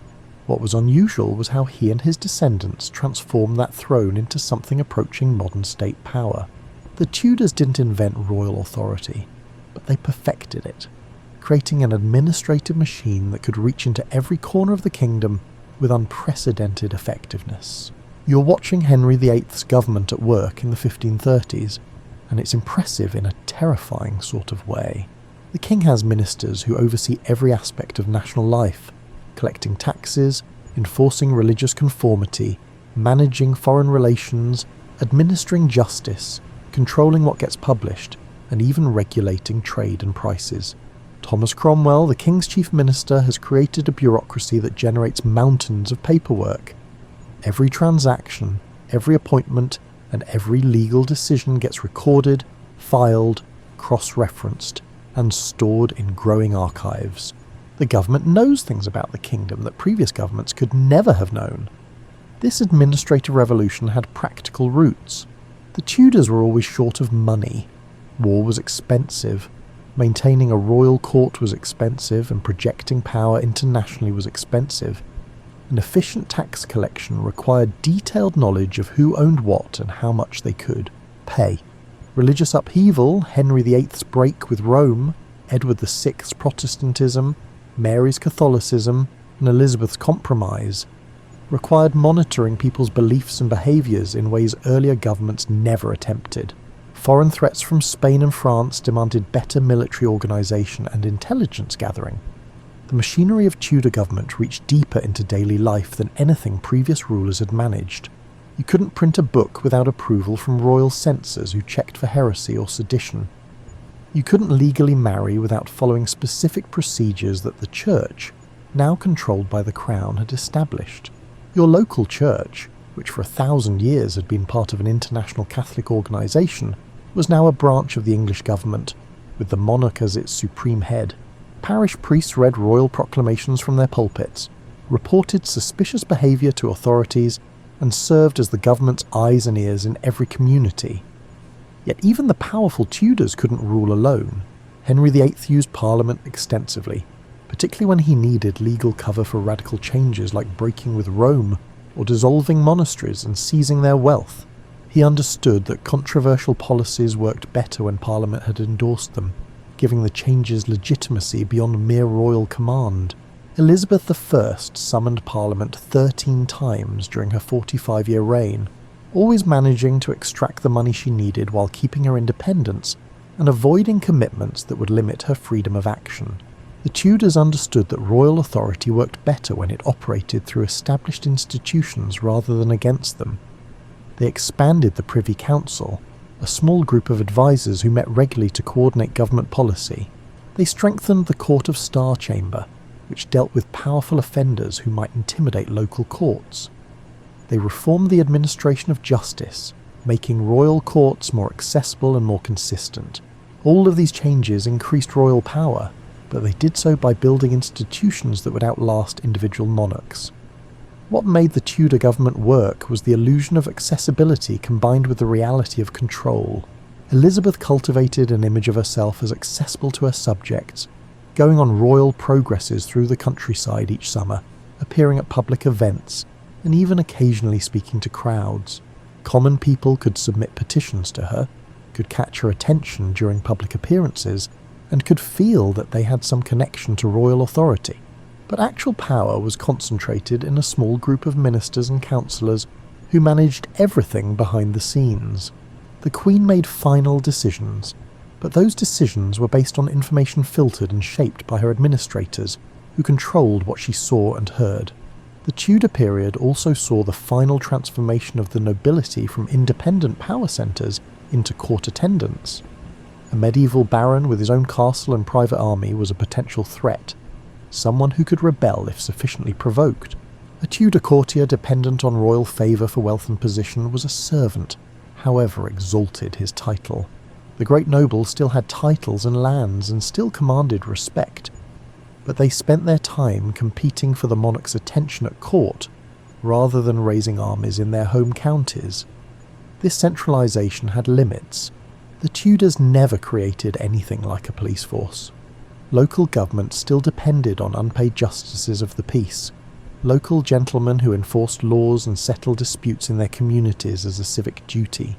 What was unusual was how he and his descendants transformed that throne into something approaching modern state power. The Tudors didn't invent royal authority, but they perfected it, creating an administrative machine that could reach into every corner of the kingdom with unprecedented effectiveness. You're watching Henry VIII's government at work in the 1530s, and it's impressive in a terrifying sort of way. The king has ministers who oversee every aspect of national life, collecting taxes, enforcing religious conformity, managing foreign relations, administering justice, controlling what gets published, and even regulating trade and prices. Thomas Cromwell, the king's chief minister, has created a bureaucracy that generates mountains of paperwork. Every transaction, every appointment, and every legal decision gets recorded, filed, cross-referenced, and stored in growing archives. The government knows things about the kingdom that previous governments could never have known. This administrative revolution had practical roots. The Tudors were always short of money. War was expensive. Maintaining a royal court was expensive, and projecting power internationally was expensive. An efficient tax collection required detailed knowledge of who owned what and how much they could pay. Religious upheaval, Henry VIII's break with Rome, Edward VI's Protestantism, Mary's Catholicism, and Elizabeth's compromise, required monitoring people's beliefs and behaviours in ways earlier governments never attempted. Foreign threats from Spain and France demanded better military organisation and intelligence gathering. The machinery of Tudor government reached deeper into daily life than anything previous rulers had managed. You couldn't print a book without approval from royal censors who checked for heresy or sedition. You couldn't legally marry without following specific procedures that the church, now controlled by the crown, had established. Your local church, which for 1,000 years had been part of an international Catholic organisation, was now a branch of the English government, with the monarch as its supreme head. Parish priests read royal proclamations from their pulpits, reported suspicious behaviour to authorities, and served as the government's eyes and ears in every community. Yet even the powerful Tudors couldn't rule alone. Henry VIII used Parliament extensively, particularly when he needed legal cover for radical changes like breaking with Rome or dissolving monasteries and seizing their wealth. He understood that controversial policies worked better when Parliament had endorsed them, giving the changes legitimacy beyond mere royal command. Elizabeth I summoned Parliament 13 times during her 45-year reign, always managing to extract the money she needed while keeping her independence and avoiding commitments that would limit her freedom of action. The Tudors understood that royal authority worked better when it operated through established institutions rather than against them. They expanded the Privy Council, a small group of advisors who met regularly to coordinate government policy. They strengthened the Court of Star Chamber, which dealt with powerful offenders who might intimidate local courts. They reformed the administration of justice, making royal courts more accessible and more consistent. All of these changes increased royal power, but they did so by building institutions that would outlast individual monarchs. What made the Tudor government work was the illusion of accessibility combined with the reality of control. Elizabeth cultivated an image of herself as accessible to her subjects, going on royal progresses through the countryside each summer, appearing at public events, and even occasionally speaking to crowds. Common people could submit petitions to her, could catch her attention during public appearances, and could feel that they had some connection to royal authority. But actual power was concentrated in a small group of ministers and councillors who managed everything behind the scenes. The Queen made final decisions, but those decisions were based on information filtered and shaped by her administrators, who controlled what she saw and heard. The Tudor period also saw the final transformation of the nobility from independent power centres into court attendants. A medieval baron with his own castle and private army was a potential threat, someone who could rebel if sufficiently provoked. A Tudor courtier dependent on royal favour for wealth and position was a servant, however exalted his title. The great nobles still had titles and lands and still commanded respect, but they spent their time competing for the monarch's attention at court rather than raising armies in their home counties. This centralisation had limits. The Tudors never created anything like a police force. Local government still depended on unpaid justices of the peace, local gentlemen who enforced laws and settled disputes in their communities as a civic duty.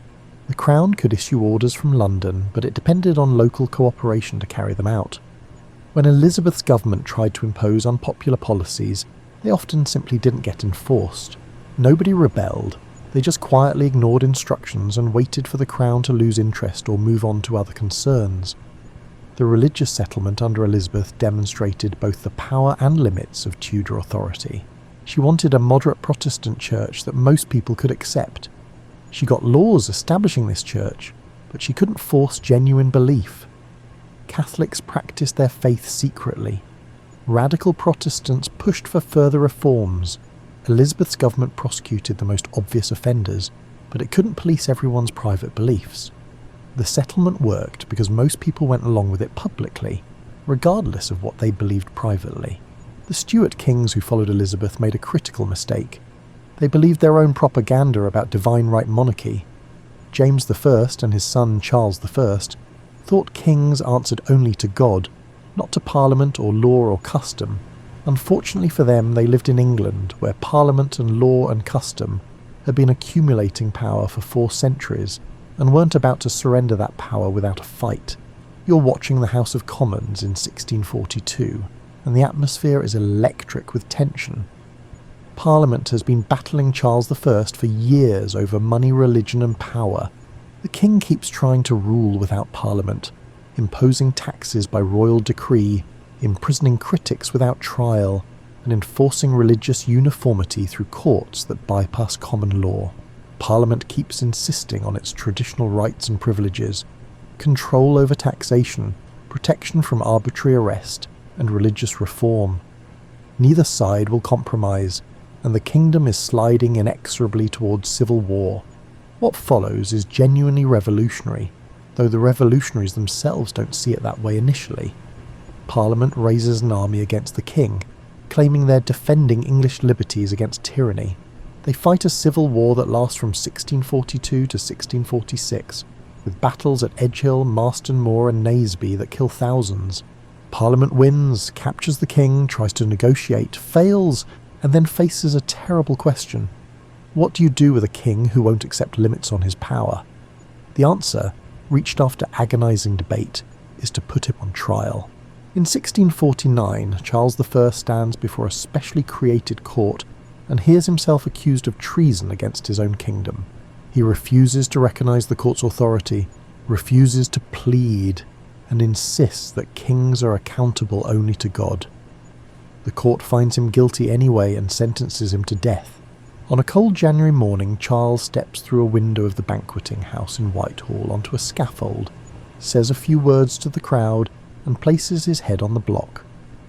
The Crown could issue orders from London, but it depended on local cooperation to carry them out. When Elizabeth's government tried to impose unpopular policies, they often simply didn't get enforced. Nobody rebelled, they just quietly ignored instructions and waited for the Crown to lose interest or move on to other concerns. The religious settlement under Elizabeth demonstrated both the power and limits of Tudor authority. She wanted a moderate Protestant church that most people could accept. She got laws establishing this church, but she couldn't force genuine belief. Catholics practiced their faith secretly. Radical Protestants pushed for further reforms. Elizabeth's government prosecuted the most obvious offenders, but it couldn't police everyone's private beliefs. The settlement worked because most people went along with it publicly, regardless of what they believed privately. The Stuart kings who followed Elizabeth made a critical mistake. They believed their own propaganda about divine right monarchy. James I and his son Charles I thought kings answered only to God, not to Parliament or law or custom. Unfortunately for them, they lived in England, where Parliament and law and custom had been accumulating power for 4 centuries, and weren't about to surrender that power without a fight. You're watching the House of Commons in 1642, and the atmosphere is electric with tension. Parliament has been battling Charles I for years over money, religion and power. The king keeps trying to rule without Parliament, imposing taxes by royal decree, imprisoning critics without trial, and enforcing religious uniformity through courts that bypass common law. Parliament keeps insisting on its traditional rights and privileges, control over taxation, protection from arbitrary arrest, and religious reform. Neither side will compromise, and the kingdom is sliding inexorably towards civil war. What follows is genuinely revolutionary, though the revolutionaries themselves don't see it that way initially. Parliament raises an army against the king, claiming they're defending English liberties against tyranny. They fight a civil war that lasts from 1642 to 1646, with battles at Edgehill, Marston Moor and Naseby that kill thousands. Parliament wins, captures the king, tries to negotiate, fails, and then faces a terrible question. What do you do with a king who won't accept limits on his power? The answer, reached after agonising debate, is to put him on trial. In 1649, Charles I stands before a specially created court and hears himself accused of treason against his own kingdom. He refuses to recognise the court's authority, refuses to plead, and insists that kings are accountable only to God. The court finds him guilty anyway and sentences him to death. On a cold January morning, Charles steps through a window of the banqueting house in Whitehall onto a scaffold, says a few words to the crowd, and places his head on the block.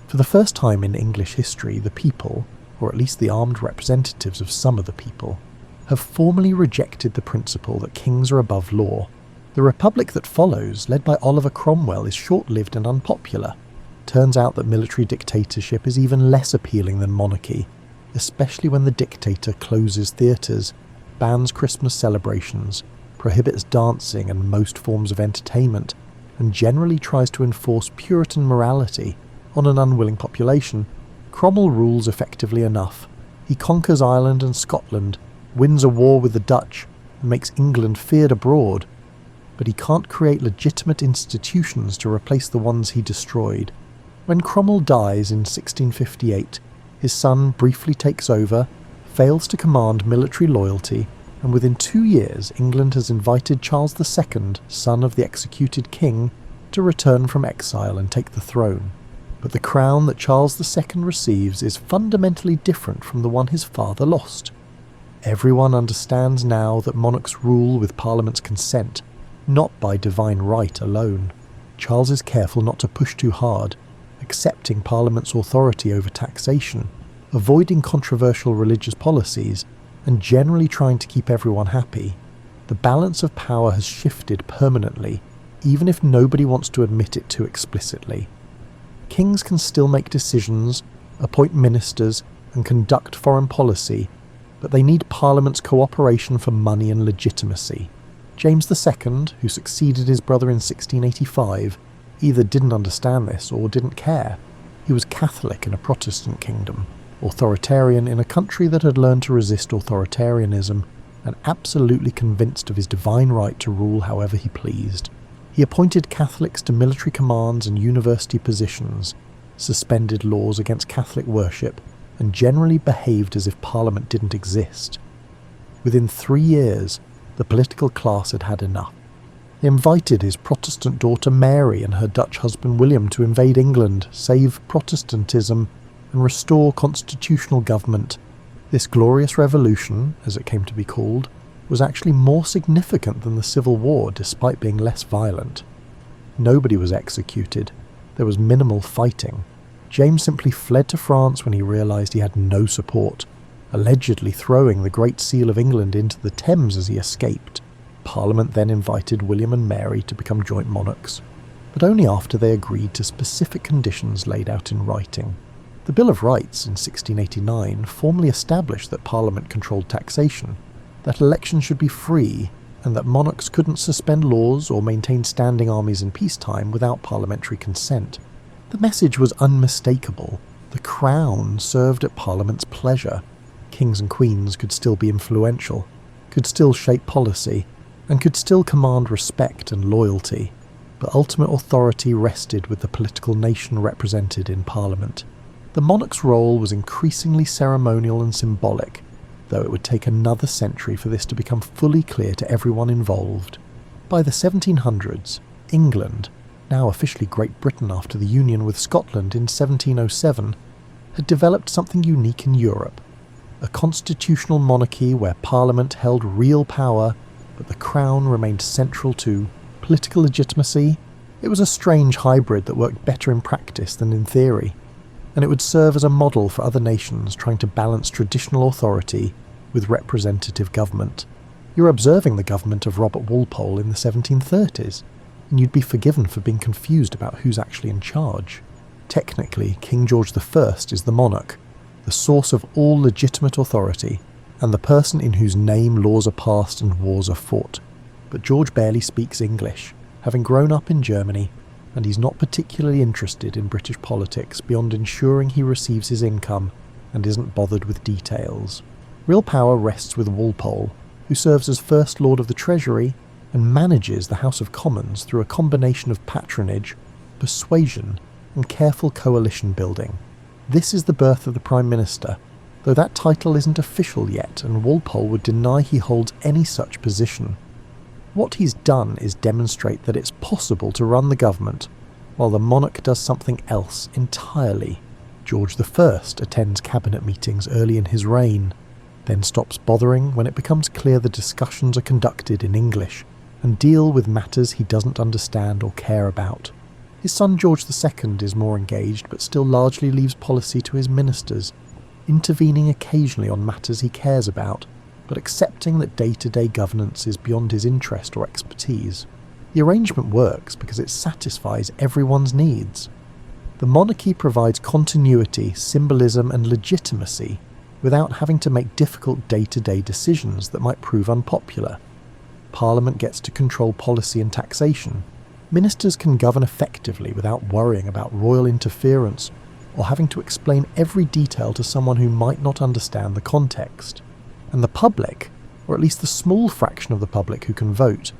For the first time in English history, the people, or at least the armed representatives of some of the people, have formally rejected the principle that kings are above law. The republic that follows, led by Oliver Cromwell, is short-lived and unpopular. Turns out that military dictatorship is even less appealing than monarchy, especially when the dictator closes theatres, bans Christmas celebrations, prohibits dancing and most forms of entertainment, and generally tries to enforce Puritan morality on an unwilling population. Cromwell rules effectively enough. He conquers Ireland and Scotland, wins a war with the Dutch, and makes England feared abroad. But he can't create legitimate institutions to replace the ones he destroyed. When Cromwell dies in 1658, his son briefly takes over, fails to command military loyalty, and within 2 years England has invited Charles II, son of the executed king, to return from exile and take the throne. But the crown that Charles II receives is fundamentally different from the one his father lost. Everyone understands now that monarchs rule with Parliament's consent, not by divine right alone. Charles is careful not to push too hard, accepting Parliament's authority over taxation, avoiding controversial religious policies, and generally trying to keep everyone happy. The balance of power has shifted permanently, even if nobody wants to admit it too explicitly. Kings can still make decisions, appoint ministers, and conduct foreign policy, but they need Parliament's cooperation for money and legitimacy. James II, who succeeded his brother in 1685, either didn't understand this or didn't care. He was Catholic in a Protestant kingdom, authoritarian in a country that had learned to resist authoritarianism, and absolutely convinced of his divine right to rule however he pleased. He appointed Catholics to military commands and university positions, suspended laws against Catholic worship, and generally behaved as if Parliament didn't exist. Within 3 years, the political class had had enough. He invited his Protestant daughter Mary and her Dutch husband William to invade England, save Protestantism, and restore constitutional government. This glorious revolution, as it came to be called, was actually more significant than the Civil War despite being less violent. Nobody was executed. There was minimal fighting. James simply fled to France when he realised he had no support, allegedly throwing the Great Seal of England into the Thames as he escaped. Parliament then invited William and Mary to become joint monarchs, but only after they agreed to specific conditions laid out in writing. The Bill of Rights in 1689 formally established that Parliament controlled taxation, that elections should be free, and that monarchs couldn't suspend laws or maintain standing armies in peacetime without parliamentary consent. The message was unmistakable. The Crown served at Parliament's pleasure. Kings and queens could still be influential, could still shape policy, and could still command respect and loyalty, but ultimate authority rested with the political nation represented in Parliament. The monarch's role was increasingly ceremonial and symbolic, though it would take another century for this to become fully clear to everyone involved. By the 1700s, England, now officially Great Britain after the union with Scotland in 1707, had developed something unique in Europe, a constitutional monarchy where Parliament held real power, but the Crown remained central to political legitimacy. It was a strange hybrid that worked better in practice than in theory, and it would serve as a model for other nations trying to balance traditional authority with representative government. You're observing the government of Robert Walpole in the 1730s, and you'd be forgiven for being confused about who's actually in charge. Technically, King George I is the monarch, the source of all legitimate authority, and the person in whose name laws are passed and wars are fought. But George barely speaks English, having grown up in Germany, and he's not particularly interested in British politics beyond ensuring he receives his income and isn't bothered with details. Real power rests with Walpole, who serves as First Lord of the Treasury and manages the House of Commons through a combination of patronage, persuasion, and careful coalition building. This is the birth of the Prime Minister, though that title isn't official yet, and Walpole would deny he holds any such position. What he's done is demonstrate that it's possible to run the government, while the monarch does something else entirely. George I attends cabinet meetings early in his reign, then stops bothering when it becomes clear the discussions are conducted in English, and deal with matters he doesn't understand or care about. His son George II is more engaged, but still largely leaves policy to his ministers, intervening occasionally on matters he cares about, but accepting that day-to-day governance is beyond his interest or expertise. The arrangement works because it satisfies everyone's needs. The monarchy provides continuity, symbolism and legitimacy without having to make difficult day-to-day decisions that might prove unpopular. Parliament gets to control policy and taxation. Ministers can govern effectively without worrying about royal interference or having to explain every detail to someone who might not understand the context. And the public, or at least the small fraction of the public who can vote,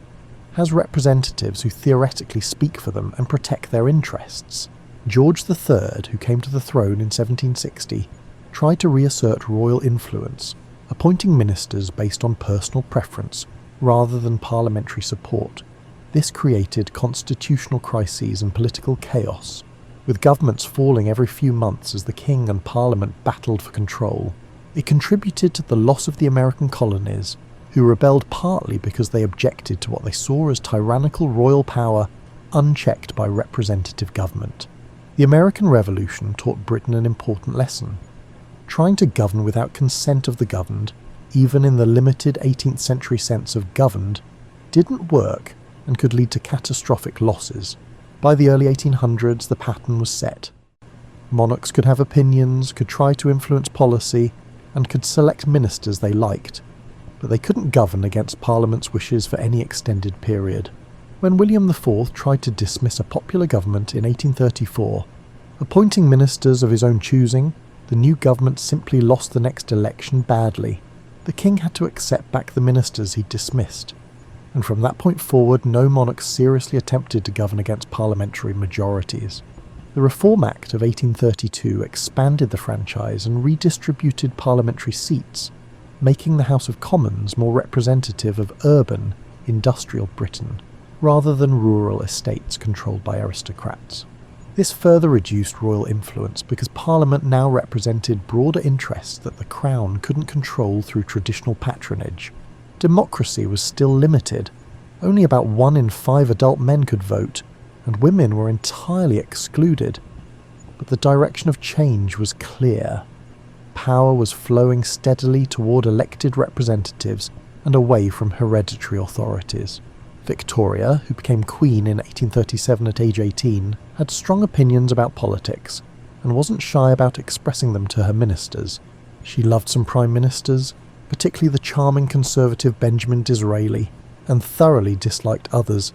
has representatives who theoretically speak for them and protect their interests. George III, who came to the throne in 1760, tried to reassert royal influence, appointing ministers based on personal preference rather than parliamentary support. This created constitutional crises and political chaos, with governments falling every few months as the king and parliament battled for control. It contributed to the loss of the American colonies, who rebelled partly because they objected to what they saw as tyrannical royal power unchecked by representative government. The American Revolution taught Britain an important lesson. Trying to govern without consent of the governed, even in the limited 18th century sense of governed, didn't work and could lead to catastrophic losses. By the early 1800s, the pattern was set. Monarchs could have opinions, could try to influence policy, and could select ministers they liked, but they couldn't govern against Parliament's wishes for any extended period. When William IV tried to dismiss a popular government in 1834, appointing ministers of his own choosing, the new government simply lost the next election badly. The king had to accept back the ministers he'd dismissed, and from that point forward no monarch seriously attempted to govern against parliamentary majorities. The Reform Act of 1832 expanded the franchise and redistributed parliamentary seats, making the House of Commons more representative of urban, industrial Britain. rather than rural estates controlled by aristocrats. This further reduced royal influence because Parliament now represented broader interests that the Crown couldn't control through traditional patronage. Democracy was still limited. Only about 1 in 5 adult men could vote, and women were entirely excluded. But the direction of change was clear. Power was flowing steadily toward elected representatives and away from hereditary authorities. Victoria, who became Queen in 1837 at age 18, had strong opinions about politics, and wasn't shy about expressing them to her ministers. She loved some prime ministers, particularly the charming conservative Benjamin Disraeli, and thoroughly disliked others,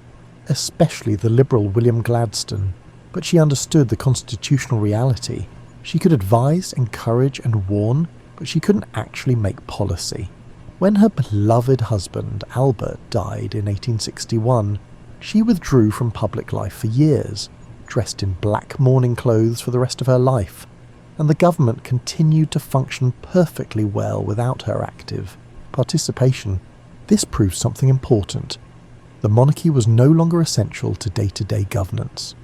especially the liberal William Gladstone. But she understood the constitutional reality. She could advise, encourage and warn, but she couldn't actually make policy. When her beloved husband, Albert, died in 1861, she withdrew from public life for years, dressed in black mourning clothes for the rest of her life, and the government continued to function perfectly well without her active participation. This proves something important. The monarchy was no longer essential to day-to-day governance.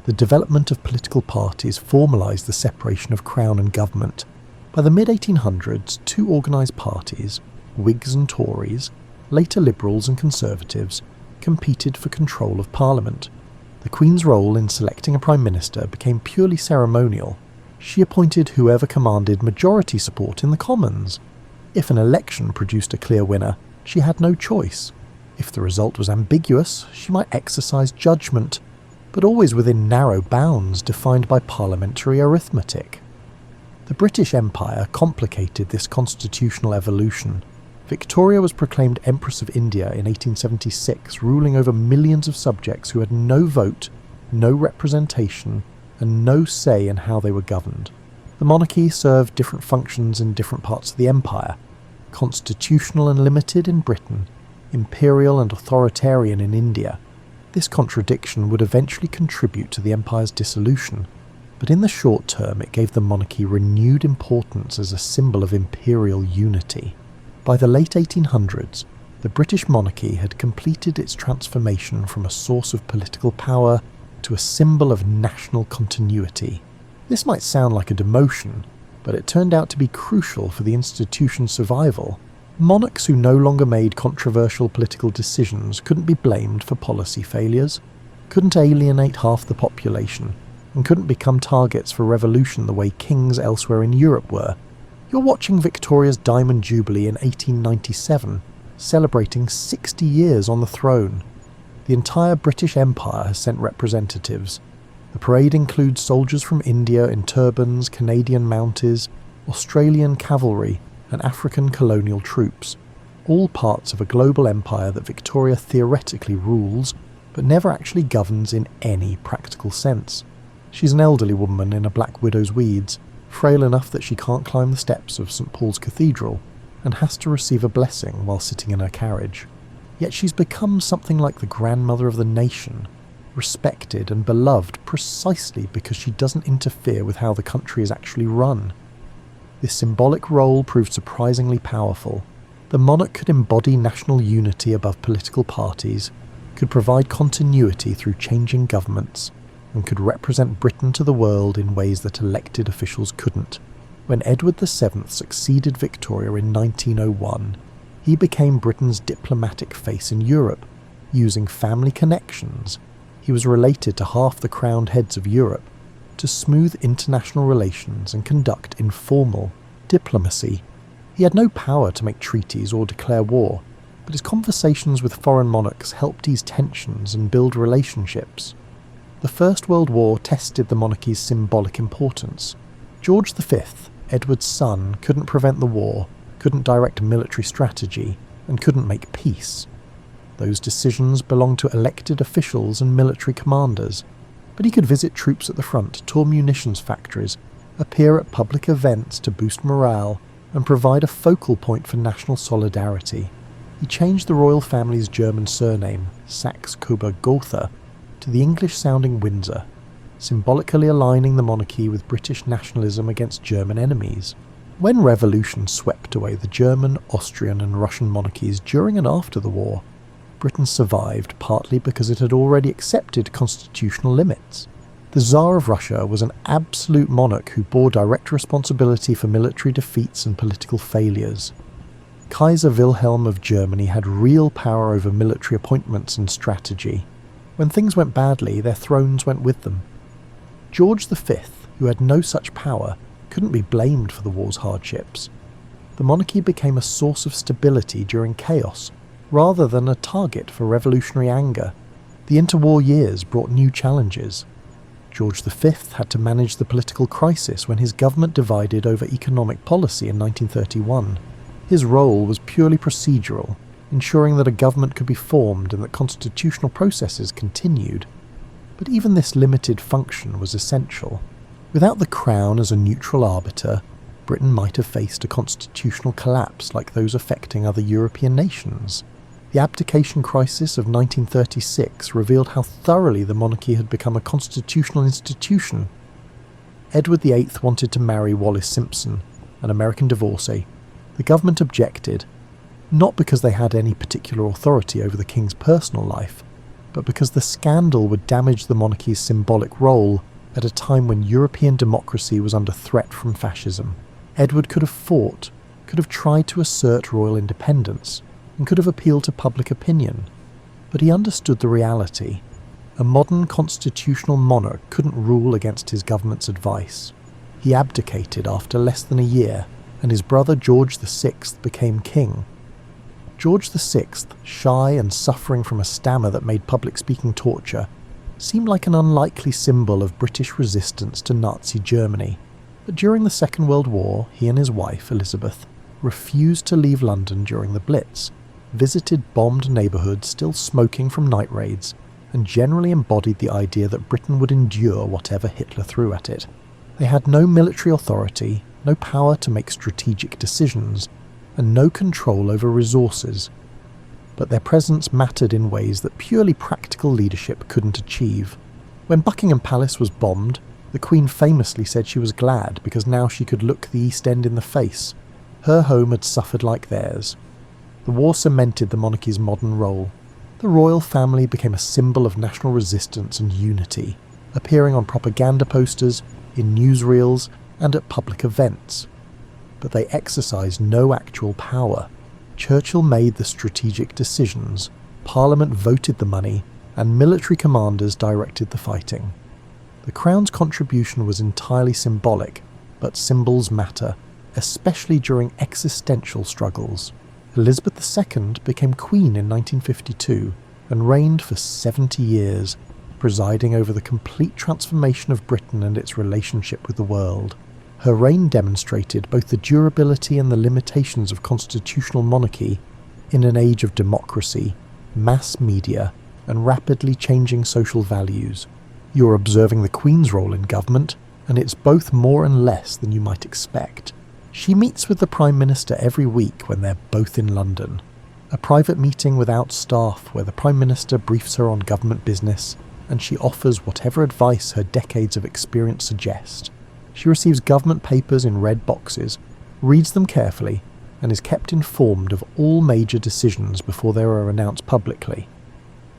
The development of political parties formalised the separation of Crown and government. By the mid-1800s, 2 organised parties, Whigs and Tories, later Liberals and Conservatives, competed for control of Parliament. The Queen's role in selecting a Prime Minister became purely ceremonial. She appointed whoever commanded majority support in the Commons. If an election produced a clear winner, she had no choice. If the result was ambiguous, she might exercise judgment, but always within narrow bounds defined by parliamentary arithmetic. The British Empire complicated this constitutional evolution. Victoria was proclaimed Empress of India in 1876, ruling over millions of subjects who had no vote, no representation, and no say in how they were governed. The monarchy served different functions in different parts of the empire: constitutional and limited in Britain, imperial and authoritarian in India. This contradiction would eventually contribute to the empire's dissolution, but in the short term it gave the monarchy renewed importance as a symbol of imperial unity. By the late 1800s, the British monarchy had completed its transformation from a source of political power to a symbol of national continuity. This might sound like a demotion, but it turned out to be crucial for the institution's survival. Monarchs who no longer made controversial political decisions couldn't be blamed for policy failures, couldn't alienate half the population, and couldn't become targets for revolution the way kings elsewhere in Europe were. You're watching Victoria's Diamond Jubilee in 1897, celebrating 60 years on the throne. The entire British Empire has sent representatives. The parade includes soldiers from India in turbans, Canadian Mounties, Australian cavalry, and African colonial troops, all parts of a global empire that Victoria theoretically rules, but never actually governs in any practical sense. She's an elderly woman in a black widow's weeds, frail enough that she can't climb the steps of St. Paul's Cathedral, and has to receive a blessing while sitting in her carriage. Yet she's become something like the grandmother of the nation, respected and beloved precisely because she doesn't interfere with how the country is actually run. This symbolic role proved surprisingly powerful. The monarch could embody national unity above political parties, could provide continuity through changing governments, and could represent Britain to the world in ways that elected officials couldn't. When Edward VII succeeded Victoria in 1901, he became Britain's diplomatic face in Europe. Using family connections, he was related to half the crowned heads of Europe, to smooth international relations and conduct informal diplomacy. He had no power to make treaties or declare war, but his conversations with foreign monarchs helped ease tensions and build relationships. The First World War tested the monarchy's symbolic importance. George V, Edward's son, couldn't prevent the war, couldn't direct military strategy, and couldn't make peace. Those decisions belonged to elected officials and military commanders, but he could visit troops at the front, tour munitions factories, appear at public events to boost morale, and provide a focal point for national solidarity. He changed the royal family's German surname, Saxe-Coburg-Gotha, to the English-sounding Windsor, symbolically aligning the monarchy with British nationalism against German enemies. When revolution swept away the German, Austrian and Russian monarchies during and after the war, Britain survived partly because it had already accepted constitutional limits. The Tsar of Russia was an absolute monarch who bore direct responsibility for military defeats and political failures. Kaiser Wilhelm of Germany had real power over military appointments and strategy. When things went badly, their thrones went with them. George V, who had no such power, couldn't be blamed for the war's hardships. The monarchy became a source of stability during chaos, rather than a target for revolutionary anger. The interwar years brought new challenges. George V had to manage the political crisis when his government divided over economic policy in 1931. His role was purely procedural, ensuring that a government could be formed and that constitutional processes continued. But even this limited function was essential. Without the Crown as a neutral arbiter, Britain might have faced a constitutional collapse like those affecting other European nations. The abdication crisis of 1936 revealed how thoroughly the monarchy had become a constitutional institution. Edward VIII wanted to marry Wallis Simpson, an American divorcee. The government objected, not because they had any particular authority over the king's personal life, but because the scandal would damage the monarchy's symbolic role at a time when European democracy was under threat from fascism. Edward could have fought, could have tried to assert royal independence, and could have appealed to public opinion. But he understood the reality. A modern constitutional monarch couldn't rule against his government's advice. He abdicated after less than a year, and his brother George VI became king. George VI, shy and suffering from a stammer that made public speaking torture, seemed like an unlikely symbol of British resistance to Nazi Germany. But during the Second World War, he and his wife, Elizabeth, refused to leave London during the Blitz, visited bombed neighbourhoods still smoking from night raids, and generally embodied the idea that Britain would endure whatever Hitler threw at it. They had no military authority, no power to make strategic decisions, and no control over resources. But their presence mattered in ways that purely practical leadership couldn't achieve. When Buckingham Palace was bombed, the Queen famously said she was glad because now she could look the East End in the face. Her home had suffered like theirs. The war cemented the monarchy's modern role. The royal family became a symbol of national resistance and unity, appearing on propaganda posters, in newsreels, and at public events. But they exercised no actual power. Churchill made the strategic decisions, Parliament voted the money, and military commanders directed the fighting. The Crown's contribution was entirely symbolic, but symbols matter, especially during existential struggles. Elizabeth II became Queen in 1952 and reigned for 70 years, presiding over the complete transformation of Britain and its relationship with the world. Her reign demonstrated both the durability and the limitations of constitutional monarchy in an age of democracy, mass media, and rapidly changing social values. You're observing the Queen's role in government, and it's both more and less than you might expect. She meets with the Prime Minister every week when they're both in London. A private meeting without staff where the Prime Minister briefs her on government business, and she offers whatever advice her decades of experience suggest. She receives government papers in red boxes, reads them carefully, and is kept informed of all major decisions before they are announced publicly.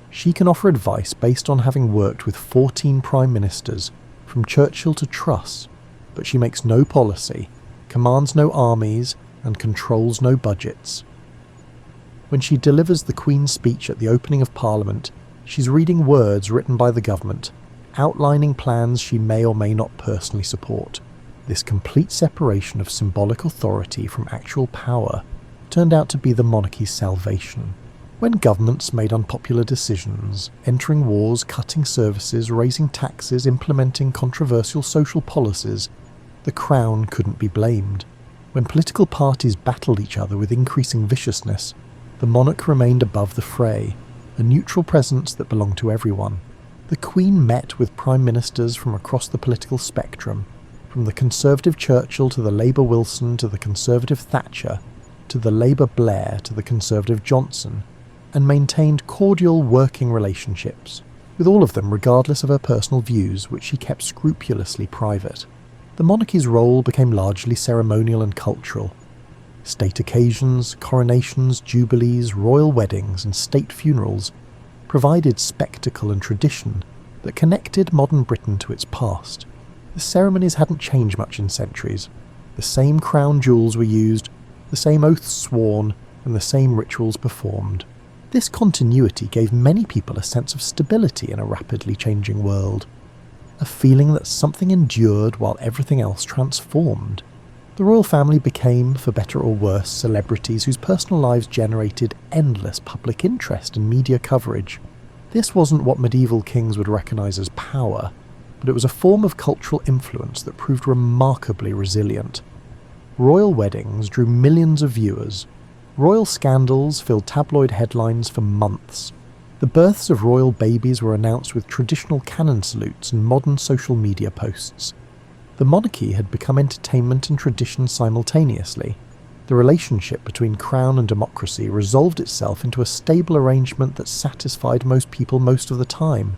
She can offer advice based on having worked with 14 prime ministers, from Churchill to Truss, but she makes no policy, commands no armies, and controls no budgets. When she delivers the Queen's speech at the opening of Parliament, she's reading words written by the government, outlining plans she may or may not personally support. This complete separation of symbolic authority from actual power turned out to be the monarchy's salvation. When governments made unpopular decisions, entering wars, cutting services, raising taxes, implementing controversial social policies, the Crown couldn't be blamed. When political parties battled each other with increasing viciousness, the monarch remained above the fray, a neutral presence that belonged to everyone. The Queen met with prime ministers from across the political spectrum, from the Conservative Churchill to the Labour Wilson to the Conservative Thatcher, to the Labour Blair to the Conservative Johnson, and maintained cordial working relationships, with all of them regardless of her personal views, which she kept scrupulously private. The monarchy's role became largely ceremonial and cultural. State occasions, coronations, jubilees, royal weddings, and state funerals provided spectacle and tradition that connected modern Britain to its past. The ceremonies hadn't changed much in centuries. The same crown jewels were used, the same oaths sworn, and the same rituals performed. This continuity gave many people a sense of stability in a rapidly changing world, a feeling that something endured while everything else transformed. The royal family became, for better or worse, celebrities whose personal lives generated endless public interest and media coverage. This wasn't what medieval kings would recognise as power, but it was a form of cultural influence that proved remarkably resilient. Royal weddings drew millions of viewers. Royal scandals filled tabloid headlines for months. The births of royal babies were announced with traditional cannon salutes and modern social media posts. The monarchy had become entertainment and tradition simultaneously. The relationship between crown and democracy resolved itself into a stable arrangement that satisfied most people most of the time.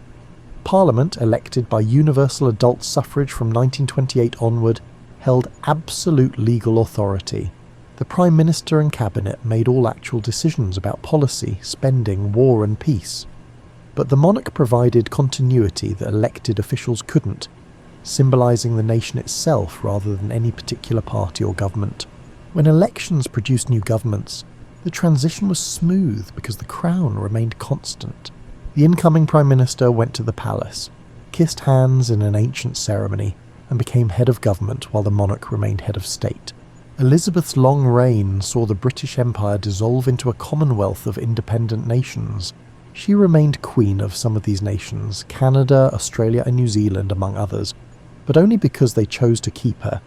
Parliament, elected by universal adult suffrage from 1928 onward, held absolute legal authority. The Prime Minister and Cabinet made all actual decisions about policy, spending, war and peace. But the monarch provided continuity that elected officials couldn't, symbolising the nation itself rather than any particular party or government. When elections produced new governments, the transition was smooth because the crown remained constant. The incoming Prime Minister went to the palace, kissed hands in an ancient ceremony, and became head of government while the monarch remained head of state. Elizabeth's long reign saw the British Empire dissolve into a commonwealth of independent nations. She remained queen of some of these nations, Canada, Australia and New Zealand among others, but only because they chose to keep her,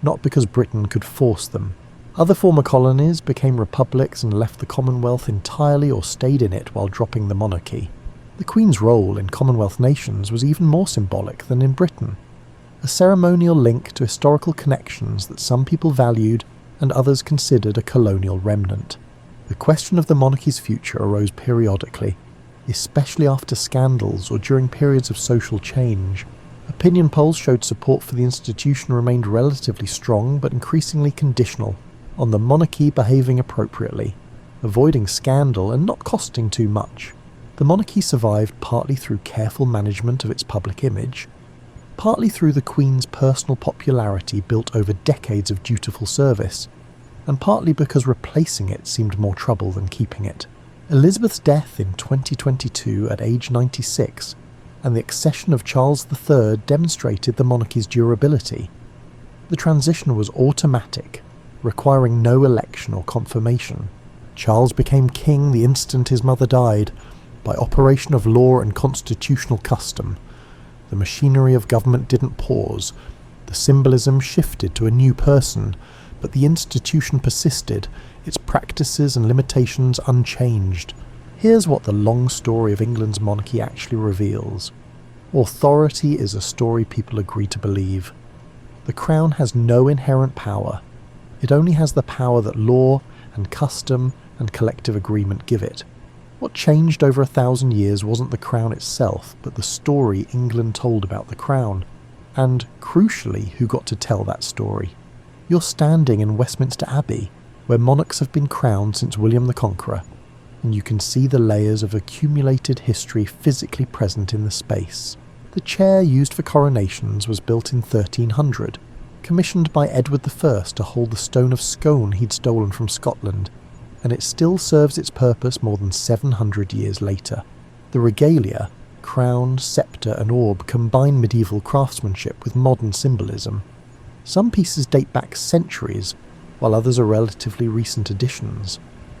not because Britain could force them. Other former colonies became republics and left the Commonwealth entirely or stayed in it while dropping the monarchy. The Queen's role in Commonwealth nations was even more symbolic than in Britain, a ceremonial link to historical connections that some people valued and others considered a colonial remnant. The question of the monarchy's future arose periodically, especially after scandals or during periods of social change. Opinion polls showed support for the institution remained relatively strong but increasingly conditional on the monarchy behaving appropriately, avoiding scandal and not costing too much. The monarchy survived partly through careful management of its public image, partly through the Queen's personal popularity built over decades of dutiful service, and partly because replacing it seemed more trouble than keeping it. Elizabeth's death in 2022 at age 96 and the accession of Charles III demonstrated the monarchy's durability. The transition was automatic, requiring no election or confirmation. Charles became king the instant his mother died, by operation of law and constitutional custom. The machinery of government didn't pause. The symbolism shifted to a new person, but the institution persisted, its practices and limitations unchanged. Here's what the long story of England's monarchy actually reveals. Authority is a story people agree to believe. The crown has no inherent power. It only has the power that law and custom and collective agreement give it. What changed over 1,000 years wasn't the crown itself, but the story England told about the crown, and, crucially, who got to tell that story. You're standing in Westminster Abbey, where monarchs have been crowned since William the Conqueror, and you can see the layers of accumulated history physically present in the space. The chair used for coronations was built in 1300, commissioned by Edward I to hold the stone of Scone he'd stolen from Scotland, and it still serves its purpose more than 700 years later. The regalia, crown, sceptre and orb, combine medieval craftsmanship with modern symbolism. Some pieces date back centuries, while others are relatively recent additions.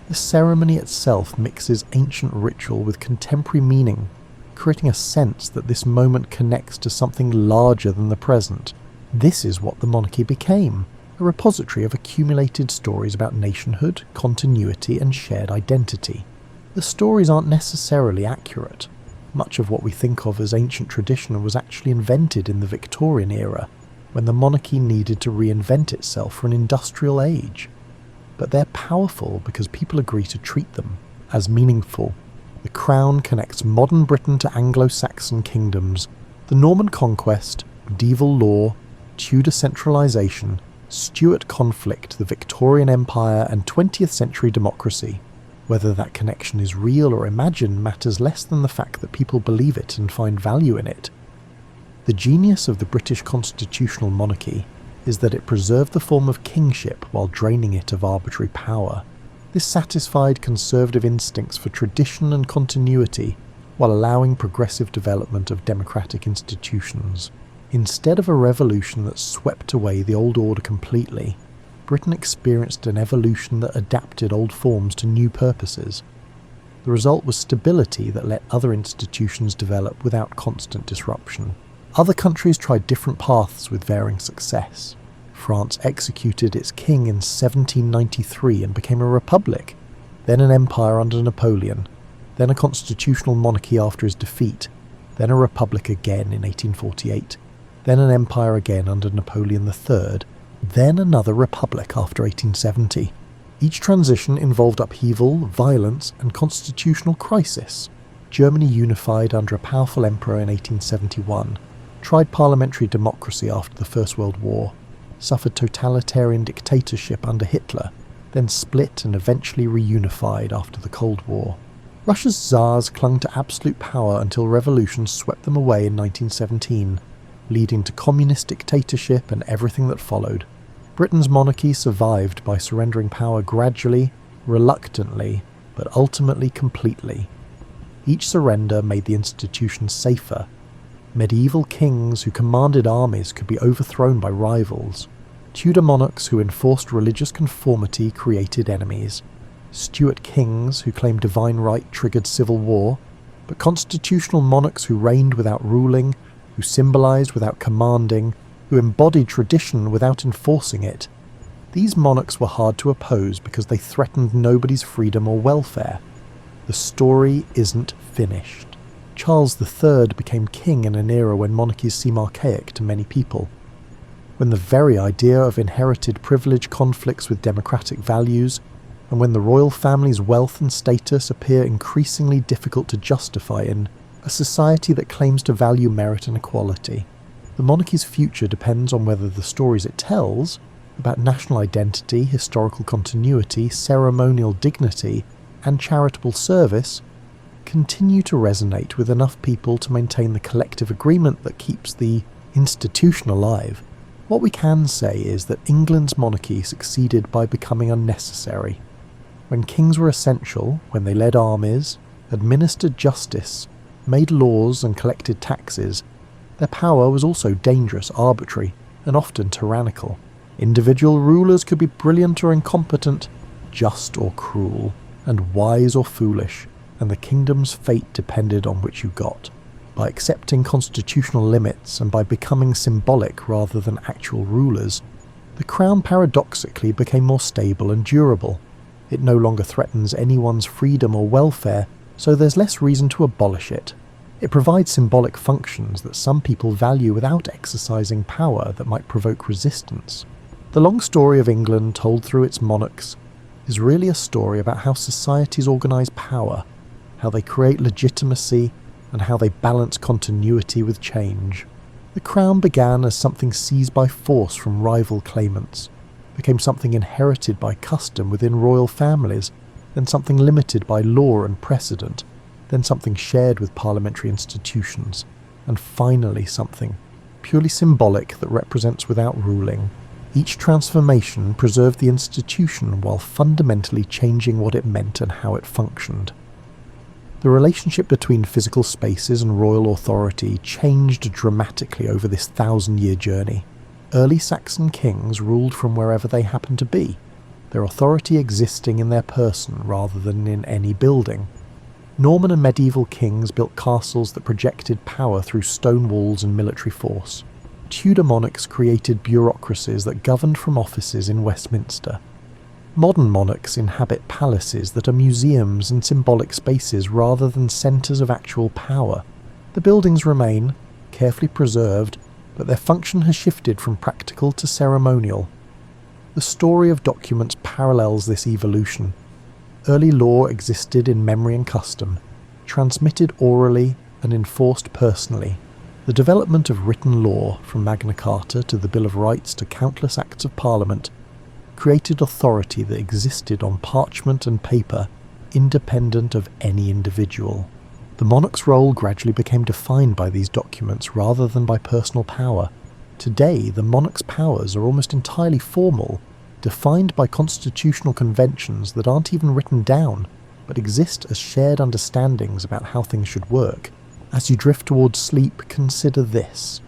The ceremony itself mixes ancient ritual with contemporary meaning, creating a sense that this moment connects to something larger than the present. This is what the monarchy became, a repository of accumulated stories about nationhood, continuity and shared identity. The stories aren't necessarily accurate. Much of what we think of as ancient tradition was actually invented in the Victorian era, when the monarchy needed to reinvent itself for an industrial age. But they're powerful because people agree to treat them as meaningful. The crown connects modern Britain to Anglo-Saxon kingdoms. The Norman conquest, medieval law, Tudor centralisation, Stuart conflict, the Victorian Empire, and 20th century democracy. Whether that connection is real or imagined matters less than the fact that people believe it and find value in it. The genius of the British constitutional monarchy is that it preserved the form of kingship while draining it of arbitrary power. This satisfied conservative instincts for tradition and continuity while allowing progressive development of democratic institutions. Instead of a revolution that swept away the old order completely, Britain experienced an evolution that adapted old forms to new purposes. The result was stability that let other institutions develop without constant disruption. Other countries tried different paths with varying success. France executed its king in 1793 and became a republic, then an empire under Napoleon, then a constitutional monarchy after his defeat, then a republic again in 1848, then an empire again under Napoleon III, then another republic after 1870. Each transition involved upheaval, violence, and constitutional crisis. Germany unified under a powerful emperor in 1871, tried parliamentary democracy after the First World War, suffered totalitarian dictatorship under Hitler, then split and eventually reunified after the Cold War. Russia's Tsars clung to absolute power until revolution swept them away in 1917, leading to communist dictatorship and everything that followed. Britain's monarchy survived by surrendering power gradually, reluctantly, but ultimately completely. Each surrender made the institution safer. Medieval kings who commanded armies could be overthrown by rivals. Tudor monarchs who enforced religious conformity created enemies. Stuart kings who claimed divine right triggered civil war, but constitutional monarchs who reigned without ruling, who symbolised without commanding, who embodied tradition without enforcing it. These monarchs were hard to oppose because they threatened nobody's freedom or welfare. The story isn't finished. Charles III became king in an era when monarchies seem archaic to many people. When the very idea of inherited privilege conflicts with democratic values, and when the royal family's wealth and status appear increasingly difficult to justify in a society that claims to value merit and equality. The monarchy's future depends on whether the stories it tells, about national identity, historical continuity, ceremonial dignity, and charitable service, continue to resonate with enough people to maintain the collective agreement that keeps the institution alive. What we can say is that England's monarchy succeeded by becoming unnecessary. When kings were essential, when they led armies, administered justice, made laws and collected taxes, their power was also dangerous, arbitrary, and often tyrannical. Individual rulers could be brilliant or incompetent, just or cruel, and wise or foolish, and the kingdom's fate depended on which you got. By accepting constitutional limits and by becoming symbolic rather than actual rulers, the crown paradoxically became more stable and durable. It no longer threatens anyone's freedom or welfare, so there's less reason to abolish it. It provides symbolic functions that some people value without exercising power that might provoke resistance. The long story of England told through its monarchs is really a story about how societies organise power, how they create legitimacy, and how they balance continuity with change. The crown began as something seized by force from rival claimants, became something inherited by custom within royal families, then something limited by law and precedent, then something shared with parliamentary institutions, and finally something purely symbolic that represents without ruling. Each transformation preserved the institution while fundamentally changing what it meant and how it functioned. The relationship between physical spaces and royal authority changed dramatically over this 1,000-year journey. Early Saxon kings ruled from wherever they happened to be, their authority existing in their person rather than in any building. Norman and medieval kings built castles that projected power through stone walls and military force. Tudor monarchs created bureaucracies that governed from offices in Westminster. Modern monarchs inhabit palaces that are museums and symbolic spaces rather than centres of actual power. The buildings remain, carefully preserved, but their function has shifted from practical to ceremonial. The story of documents parallels this evolution. Early law existed in memory and custom, transmitted orally and enforced personally. The development of written law, from Magna Carta to the Bill of Rights to countless acts of Parliament, created authority that existed on parchment and paper, independent of any individual. The monarch's role gradually became defined by these documents rather than by personal power. Today, the monarch's powers are almost entirely formal, defined by constitutional conventions that aren't even written down, but exist as shared understandings about how things should work. As you drift towards sleep, consider this.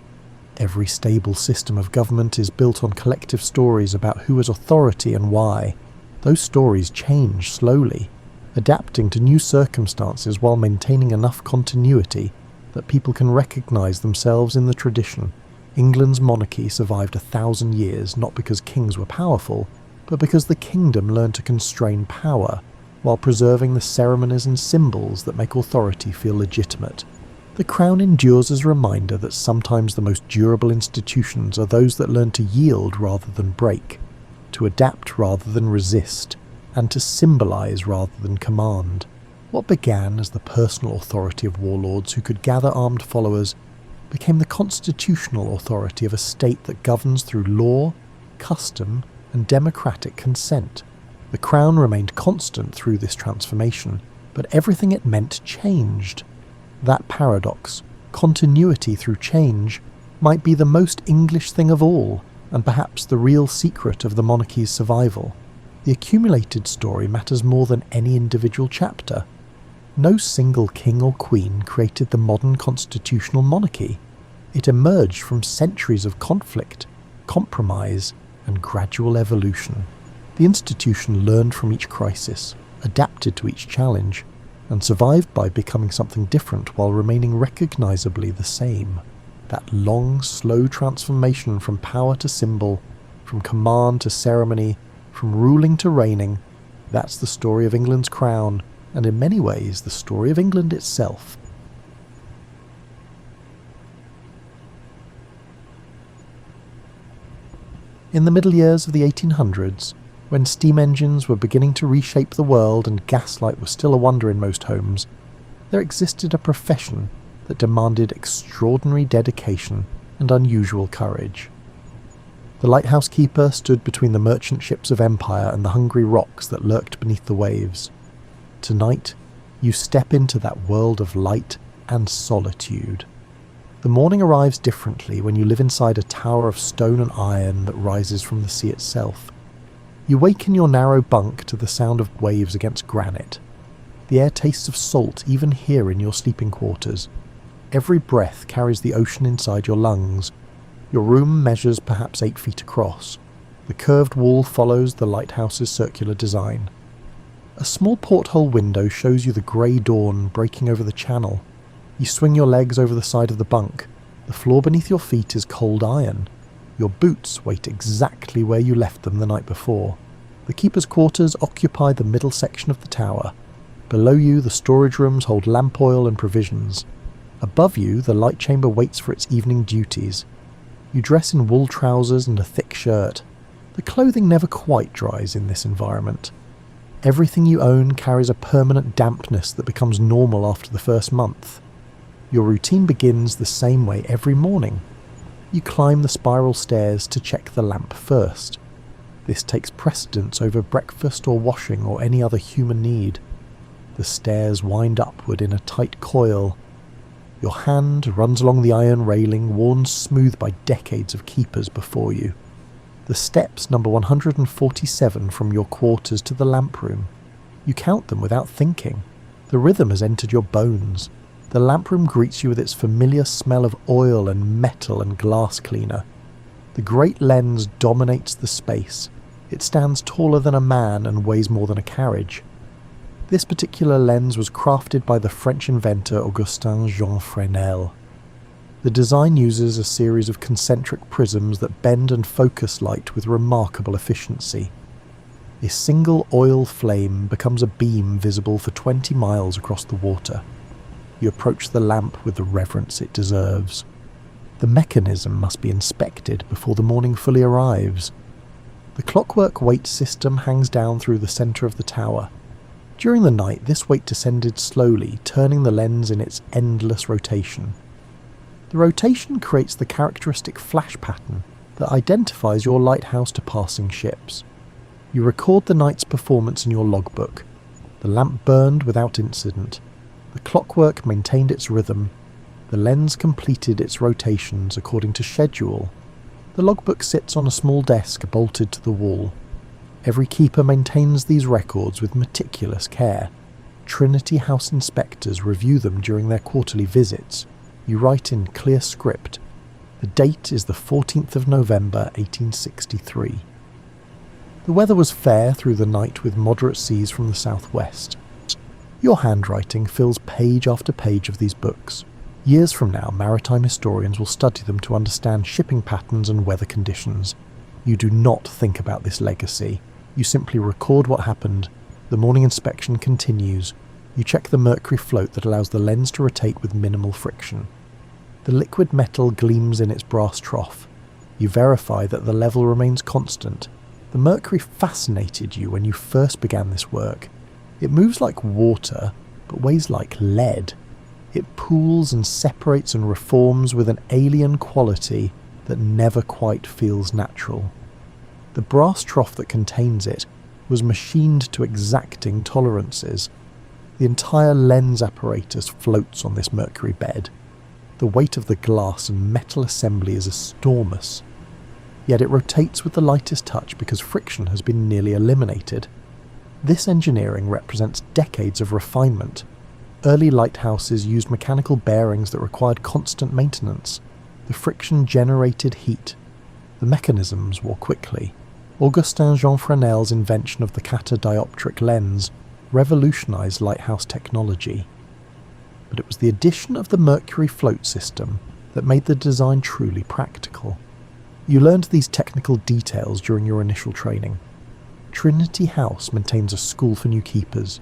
Every stable system of government is built on collective stories about who has authority and why. Those stories change slowly, adapting to new circumstances while maintaining enough continuity that people can recognise themselves in the tradition. England's monarchy survived 1,000 years not because kings were powerful, but because the kingdom learned to constrain power, while preserving the ceremonies and symbols that make authority feel legitimate. The crown endures as a reminder that sometimes the most durable institutions are those that learn to yield rather than break, to adapt rather than resist, and to symbolise rather than command. What began as the personal authority of warlords who could gather armed followers became the constitutional authority of a state that governs through law, custom, and democratic consent. The crown remained constant through this transformation, but everything it meant changed. That paradox, continuity through change, might be the most English thing of all, and perhaps the real secret of the monarchy's survival. The accumulated story matters more than any individual chapter. No single king or queen created the modern constitutional monarchy. It emerged from centuries of conflict, compromise, and gradual evolution. The institution learned from each crisis, adapted to each challenge, and survived by becoming something different while remaining recognisably the same. That long, slow transformation from power to symbol, from command to ceremony, from ruling to reigning, that's the story of England's crown, and in many ways the story of England itself. In the middle years of the 1800s, when steam engines were beginning to reshape the world and gaslight was still a wonder in most homes, there existed a profession that demanded extraordinary dedication and unusual courage. The lighthouse keeper stood between the merchant ships of empire and the hungry rocks that lurked beneath the waves. Tonight, you step into that world of light and solitude. The morning arrives differently when you live inside a tower of stone and iron that rises from the sea itself. You wake in your narrow bunk to the sound of waves against granite. The air tastes of salt even here in your sleeping quarters. Every breath carries the ocean inside your lungs. Your room measures perhaps 8 feet across. The curved wall follows the lighthouse's circular design. A small porthole window shows you the grey dawn breaking over the channel. You swing your legs over the side of the bunk. The floor beneath your feet is cold iron. Your boots wait exactly where you left them the night before. The keeper's quarters occupy the middle section of the tower. Below you, the storage rooms hold lamp oil and provisions. Above you, the light chamber waits for its evening duties. You dress in wool trousers and a thick shirt. The clothing never quite dries in this environment. Everything you own carries a permanent dampness that becomes normal after the first month. Your routine begins the same way every morning. You climb the spiral stairs to check the lamp first. This takes precedence over breakfast or washing or any other human need. The stairs wind upward in a tight coil. Your hand runs along the iron railing worn smooth by decades of keepers before you. The steps number 147 from your quarters to the lamp room. You count them without thinking. The rhythm has entered your bones. The lamp room greets you with its familiar smell of oil and metal and glass cleaner. The great lens dominates the space. It stands taller than a man and weighs more than a carriage. This particular lens was crafted by the French inventor Augustin Jean Fresnel. The design uses a series of concentric prisms that bend and focus light with remarkable efficiency. A single oil flame becomes a beam visible for 20 miles across the water. You approach the lamp with the reverence it deserves. The mechanism must be inspected before the morning fully arrives. The clockwork weight system hangs down through the centre of the tower. During the night, this weight descended slowly, turning the lens in its endless rotation. The rotation creates the characteristic flash pattern that identifies your lighthouse to passing ships. You record the night's performance in your logbook. The lamp burned without incident. The clockwork maintained its rhythm. The lens completed its rotations according to schedule. The logbook sits on a small desk bolted to the wall. Every keeper maintains these records with meticulous care. Trinity House inspectors review them during their quarterly visits. You write in clear script. The date is the 14th of November 1863. The weather was fair through the night with moderate seas from the southwest. Your handwriting fills page after page of these books. Years from now, maritime historians will study them to understand shipping patterns and weather conditions. You do not think about this legacy. You simply record what happened. The morning inspection continues. You check the mercury float that allows the lens to rotate with minimal friction. The liquid metal gleams in its brass trough. You verify that the level remains constant. The mercury fascinated you when you first began this work. It moves like water, but weighs like lead. It pools and separates and reforms with an alien quality that never quite feels natural. The brass trough that contains it was machined to exacting tolerances. The entire lens apparatus floats on this mercury bed. The weight of the glass and metal assembly is enormous. Yet it rotates with the lightest touch because friction has been nearly eliminated. This engineering represents decades of refinement. Early lighthouses used mechanical bearings that required constant maintenance. The friction generated heat. The mechanisms wore quickly. Augustin Jean Fresnel's invention of the catadioptric lens revolutionized lighthouse technology. But it was the addition of the mercury float system that made the design truly practical. You learned these technical details during your initial training. Trinity House maintains a school for new keepers.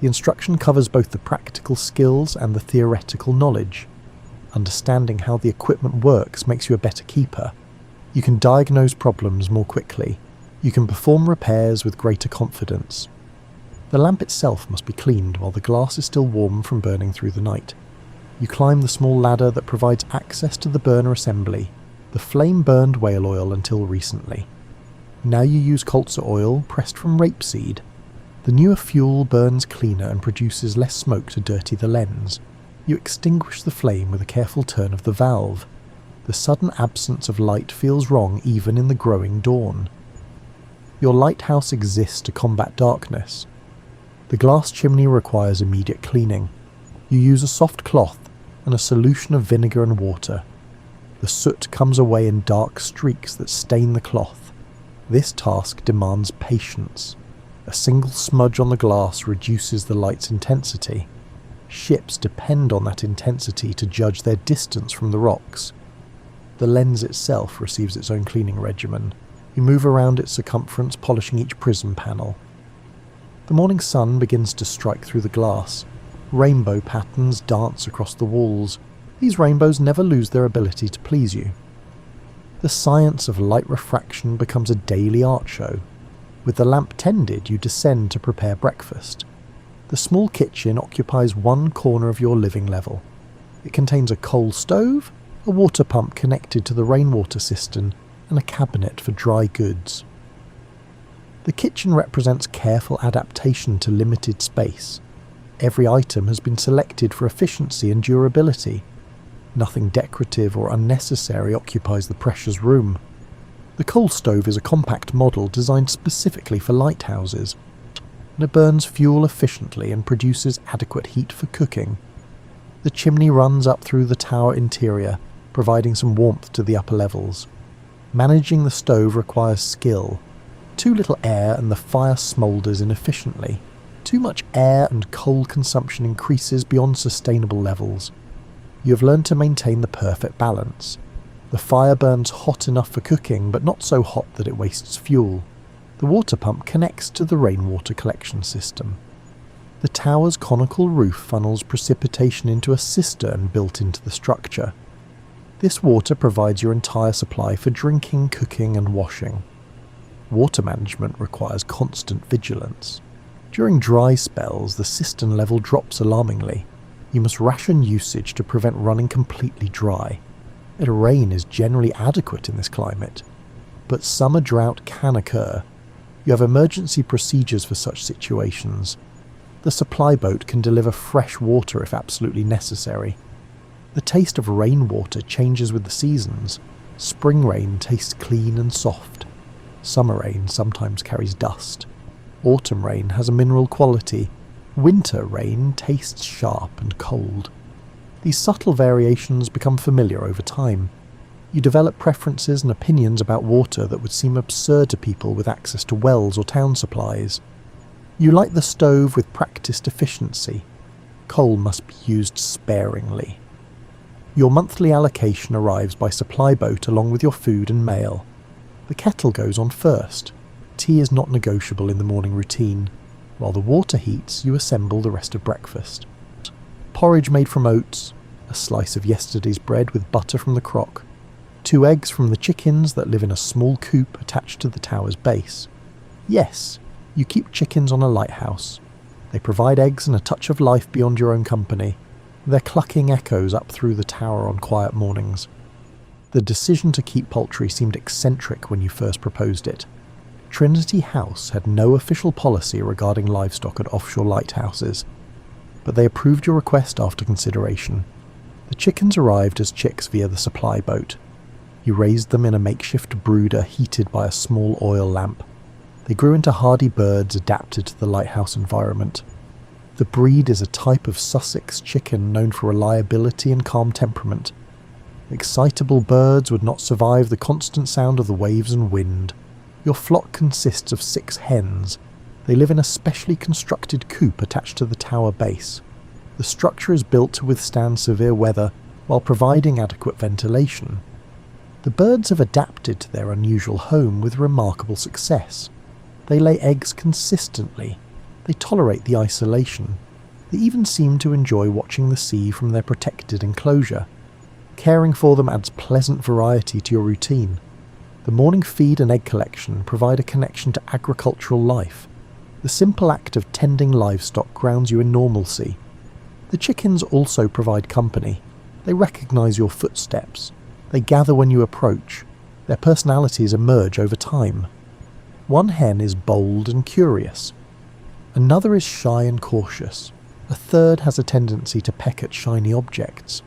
The instruction covers both the practical skills and the theoretical knowledge. Understanding how the equipment works makes you a better keeper. You can diagnose problems more quickly. You can perform repairs with greater confidence. The lamp itself must be cleaned while the glass is still warm from burning through the night. You climb the small ladder that provides access to the burner assembly. The flame burned whale oil until recently. Now you use colza oil pressed from rapeseed. The newer fuel burns cleaner and produces less smoke to dirty the lens. You extinguish the flame with a careful turn of the valve. The sudden absence of light feels wrong even in the growing dawn. Your lighthouse exists to combat darkness. The glass chimney requires immediate cleaning. You use a soft cloth and a solution of vinegar and water. The soot comes away in dark streaks that stain the cloth. This task demands patience. A single smudge on the glass reduces the light's intensity. Ships depend on that intensity to judge their distance from the rocks. The lens itself receives its own cleaning regimen. You move around its circumference, polishing each prism panel. The morning sun begins to strike through the glass. Rainbow patterns dance across the walls. These rainbows never lose their ability to please you. The science of light refraction becomes a daily art show. With the lamp tended, you descend to prepare breakfast. The small kitchen occupies one corner of your living level. It contains a coal stove, a water pump connected to the rainwater cistern, and a cabinet for dry goods. The kitchen represents careful adaptation to limited space. Every item has been selected for efficiency and durability. Nothing decorative or unnecessary occupies the precious room. The coal stove is a compact model designed specifically for lighthouses. It burns fuel efficiently and produces adequate heat for cooking. The chimney runs up through the tower interior, providing some warmth to the upper levels. Managing the stove requires skill. Too little air and the fire smoulders inefficiently. Too much air and coal consumption increases beyond sustainable levels. You have learned to maintain the perfect balance. The fire burns hot enough for cooking, but not so hot that it wastes fuel. The water pump connects to the rainwater collection system. The tower's conical roof funnels precipitation into a cistern built into the structure. This water provides your entire supply for drinking, cooking, and washing. Water management requires constant vigilance. During dry spells, the cistern level drops alarmingly. You must ration usage to prevent running completely dry. Rain is generally adequate in this climate, but summer drought can occur. You have emergency procedures for such situations. The supply boat can deliver fresh water if absolutely necessary. The taste of rainwater changes with the seasons. Spring rain tastes clean and soft. Summer rain sometimes carries dust. Autumn rain has a mineral quality. Winter rain tastes sharp and cold. These subtle variations become familiar over time. You develop preferences and opinions about water that would seem absurd to people with access to wells or town supplies. You light the stove with practiced efficiency. Coal must be used sparingly. Your monthly allocation arrives by supply boat along with your food and mail. The kettle goes on first. Tea is not negotiable in the morning routine. While the water heats, you assemble the rest of breakfast. Porridge made from oats, a slice of yesterday's bread with butter from the crock, 2 eggs from the chickens that live in a small coop attached to the tower's base. Yes, you keep chickens on a lighthouse. They provide eggs and a touch of life beyond your own company. Their clucking echoes up through the tower on quiet mornings. The decision to keep poultry seemed eccentric when you first proposed it. Trinity House had no official policy regarding livestock at offshore lighthouses, but they approved your request after consideration. The chickens arrived as chicks via the supply boat. You raised them in a makeshift brooder heated by a small oil lamp. They grew into hardy birds adapted to the lighthouse environment. The breed is a type of Sussex chicken known for reliability and calm temperament. Excitable birds would not survive the constant sound of the waves and wind. Your flock consists of 6 hens. They live in a specially constructed coop attached to the tower base. The structure is built to withstand severe weather while providing adequate ventilation. The birds have adapted to their unusual home with remarkable success. They lay eggs consistently. They tolerate the isolation. They even seem to enjoy watching the sea from their protected enclosure. Caring for them adds pleasant variety to your routine. The morning feed and egg collection provide a connection to agricultural life. The simple act of tending livestock grounds you in normalcy. The chickens also provide company. They recognize your footsteps. They gather when you approach. Their personalities emerge over time. One hen is bold and curious. Another is shy and cautious. A third has a tendency to peck at shiny objects.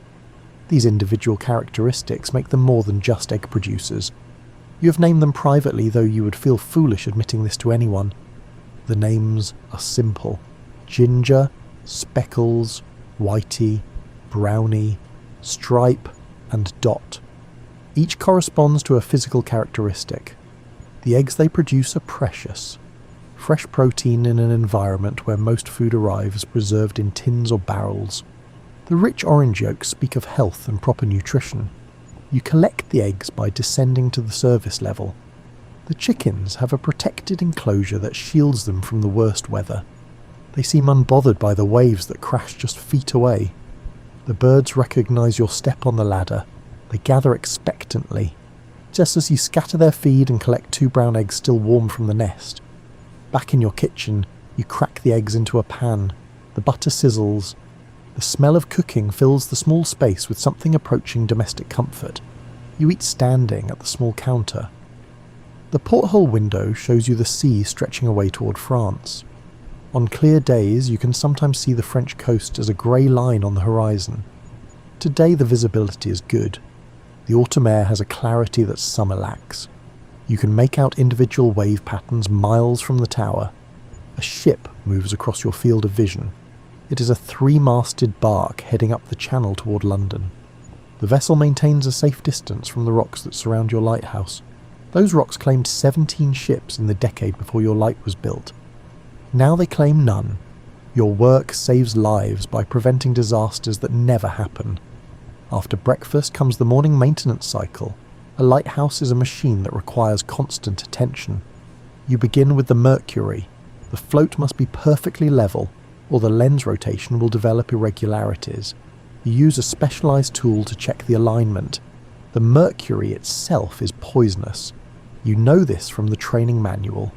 These individual characteristics make them more than just egg producers. You have named them privately, though you would feel foolish admitting this to anyone. The names are simple. Ginger, Speckles, Whitey, Brownie, Stripe, and Dot. Each corresponds to a physical characteristic. The eggs they produce are precious. Fresh protein in an environment where most food arrives preserved in tins or barrels. The rich orange yolks speak of health and proper nutrition. You collect the eggs by descending to the surface level. The chickens have a protected enclosure that shields them from the worst weather. They seem unbothered by the waves that crash just feet away. The birds recognize your step on the ladder. They gather expectantly, just as you scatter their feed and collect 2 brown eggs still warm from the nest. Back in your kitchen, you crack the eggs into a pan. The butter sizzles. The smell of cooking fills the small space with something approaching domestic comfort. You eat standing at the small counter. The porthole window shows you the sea stretching away toward France. On clear days, you can sometimes see the French coast as a grey line on the horizon. Today the visibility is good. The autumn air has a clarity that summer lacks. You can make out individual wave patterns miles from the tower. A ship moves across your field of vision. It is a 3-masted bark heading up the channel toward London. The vessel maintains a safe distance from the rocks that surround your lighthouse. Those rocks claimed 17 ships in the decade before your light was built. Now they claim none. Your work saves lives by preventing disasters that never happen. After breakfast comes the morning maintenance cycle. A lighthouse is a machine that requires constant attention. You begin with the mercury. The float must be perfectly level, or the lens rotation will develop irregularities. You use a specialized tool to check the alignment. The mercury itself is poisonous. You know this from the training manual.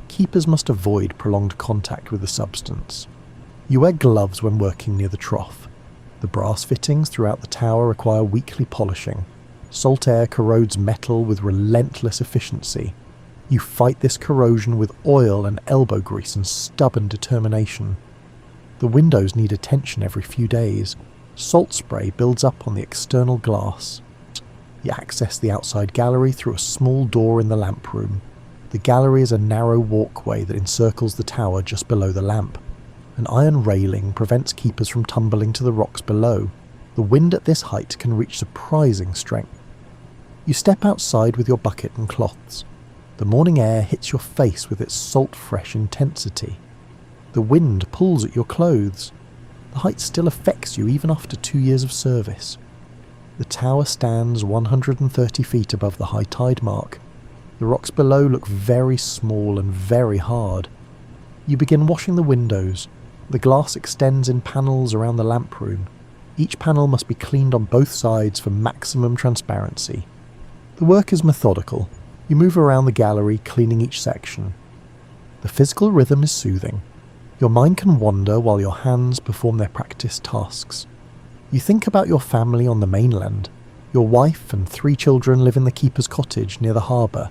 Keepers must avoid prolonged contact with the substance. You wear gloves when working near the trough. The brass fittings throughout the tower require weekly polishing. Salt air corrodes metal with relentless efficiency. You fight this corrosion with oil and elbow grease and stubborn determination. The windows need attention every few days. Salt spray builds up on the external glass. You access the outside gallery through a small door in the lamp room. The gallery is a narrow walkway that encircles the tower just below the lamp. An iron railing prevents keepers from tumbling to the rocks below. The wind at this height can reach surprising strength. You step outside with your bucket and cloths. The morning air hits your face with its salt-fresh intensity. The wind pulls at your clothes. The height still affects you even after 2 years of service. The tower stands 130 feet above the high tide mark. The rocks below look very small and very hard. You begin washing the windows. The glass extends in panels around the lamp room. Each panel must be cleaned on both sides for maximum transparency. The work is methodical. You move around the gallery, cleaning each section. The physical rhythm is soothing. Your mind can wander while your hands perform their practice tasks. You think about your family on the mainland. Your wife and 3 children live in the keeper's cottage near the harbour.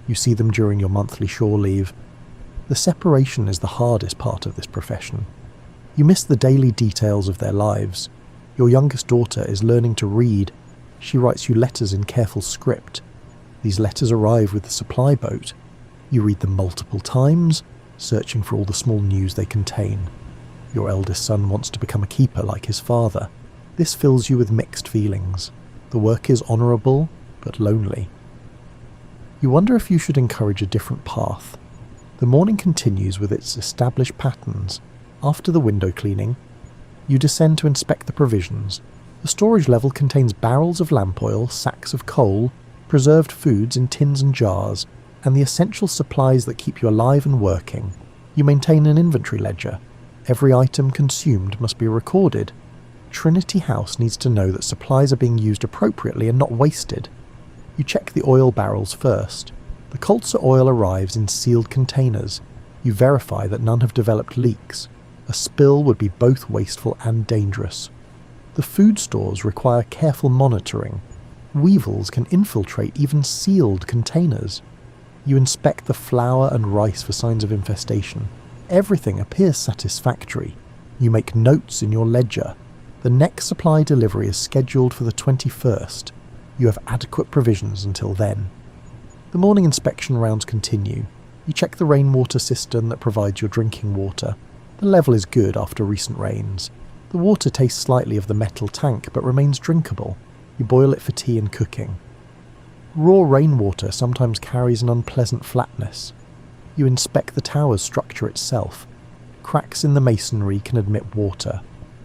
You see them during your monthly shore leave. The separation is the hardest part of this profession. You miss the daily details of their lives. Your youngest daughter is learning to read. She writes you letters in careful script. These letters arrive with the supply boat. You read them multiple times, searching for all the small news they contain. Your eldest son wants to become a keeper like his father. This fills you with mixed feelings. The work is honourable, but lonely. You wonder if you should encourage a different path. The morning continues with its established patterns. After the window cleaning, you descend to inspect the provisions. The storage level contains barrels of lamp oil, sacks of coal, preserved foods in tins and jars, and the essential supplies that keep you alive and working. You maintain an inventory ledger. Every item consumed must be recorded. Trinity House needs to know that supplies are being used appropriately and not wasted. You check the oil barrels first. The colza oil arrives in sealed containers. You verify that none have developed leaks. A spill would be both wasteful and dangerous. The food stores require careful monitoring. Weevils can infiltrate even sealed containers. You inspect the flour and rice for signs of infestation. Everything appears satisfactory. You make notes in your ledger. The next supply delivery is scheduled for the 21st. You have adequate provisions until then. The morning inspection rounds continue. You check the rainwater cistern that provides your drinking water. The level is good after recent rains. The water tastes slightly of the metal tank but remains drinkable. You boil it for tea and cooking. Raw rainwater sometimes carries an unpleasant flatness. You inspect the tower's structure itself. Cracks in the masonry can admit water.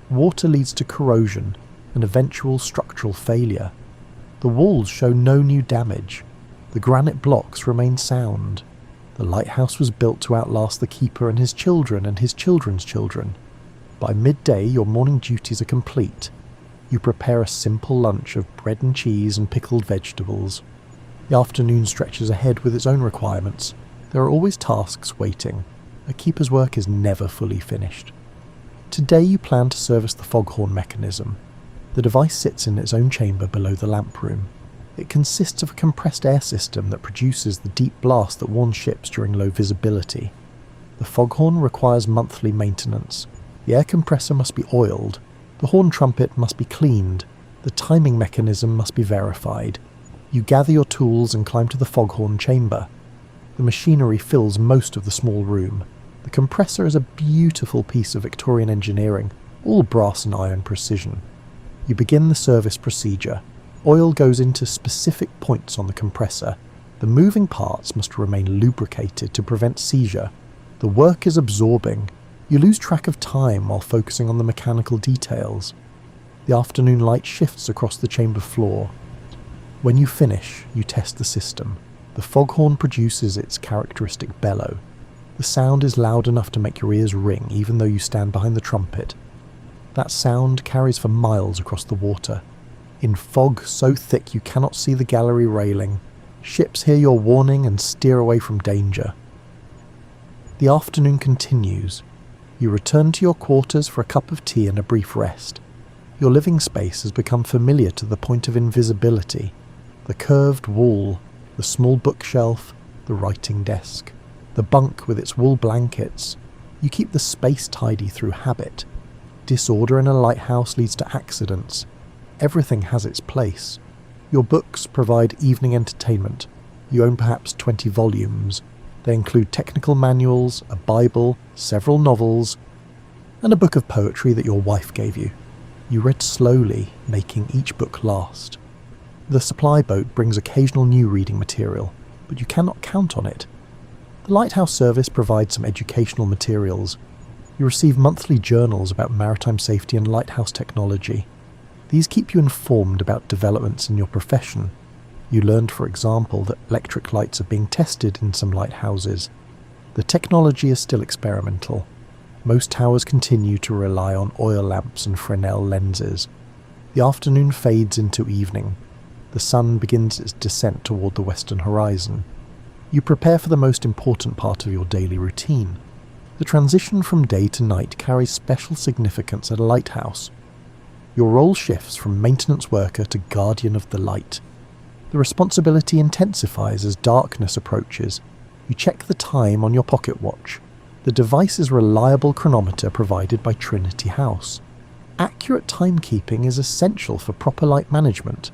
Water leads to corrosion and eventual structural failure. The walls show no new damage. The granite blocks remain sound. The lighthouse was built to outlast the keeper and his children and his children's children. By midday, your morning duties are complete. You prepare a simple lunch of bread and cheese and pickled vegetables. The afternoon stretches ahead with its own requirements. There are always tasks waiting. A keeper's work is never fully finished. Today you plan to service the foghorn mechanism. The device sits in its own chamber below the lamp room. It consists of a compressed air system that produces the deep blast that warns ships during low visibility. The foghorn requires monthly maintenance. The air compressor must be oiled. The horn trumpet must be cleaned. The timing mechanism must be verified. You gather your tools and climb to the foghorn chamber. The machinery fills most of the small room. The compressor is a beautiful piece of Victorian engineering, all brass and iron precision. You begin the service procedure. Oil goes into specific points on the compressor. The moving parts must remain lubricated to prevent seizure. The work is absorbing. You lose track of time while focusing on the mechanical details. The afternoon light shifts across the chamber floor. When you finish, you test the system. The foghorn produces its characteristic bellow. The sound is loud enough to make your ears ring even though you stand behind the trumpet. That sound carries for miles across the water. In fog so thick you cannot see the gallery railing, ships hear your warning and steer away from danger. The afternoon continues. You return to your quarters for a cup of tea and a brief rest. Your living space has become familiar to the point of invisibility. The curved wall, the small bookshelf, the writing desk, the bunk with its wool blankets. You keep the space tidy through habit. Disorder in a lighthouse leads to accidents. Everything has its place. Your books provide evening entertainment. You own perhaps 20 volumes. They include technical manuals, a Bible, several novels, and a book of poetry that your wife gave you. You read slowly, making each book last. The supply boat brings occasional new reading material, but you cannot count on it. The Lighthouse service provides some educational materials. You receive monthly journals about maritime safety and lighthouse technology. These keep you informed about developments in your profession. You learned, for example, that electric lights are being tested in some lighthouses. The technology is still experimental. Most towers continue to rely on oil lamps and Fresnel lenses. The afternoon fades into evening. The sun begins its descent toward the western horizon. You prepare for the most important part of your daily routine. The transition from day to night carries special significance at a lighthouse. Your role shifts from maintenance worker to guardian of the light. The responsibility intensifies as darkness approaches. You check the time on your pocket watch. The device is a reliable chronometer provided by Trinity House. Accurate timekeeping is essential for proper light management.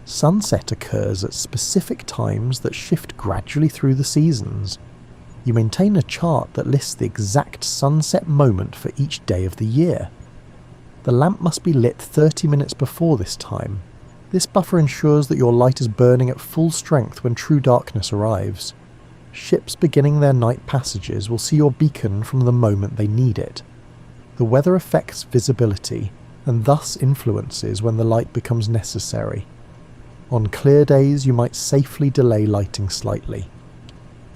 Sunset occurs at specific times that shift gradually through the seasons. You maintain a chart that lists the exact sunset moment for each day of the year. The lamp must be lit 30 minutes before this time. This buffer ensures that your light is burning at full strength when true darkness arrives. Ships beginning their night passages will see your beacon from the moment they need it. The weather affects visibility, and thus influences when the light becomes necessary. On clear days you might safely delay lighting slightly.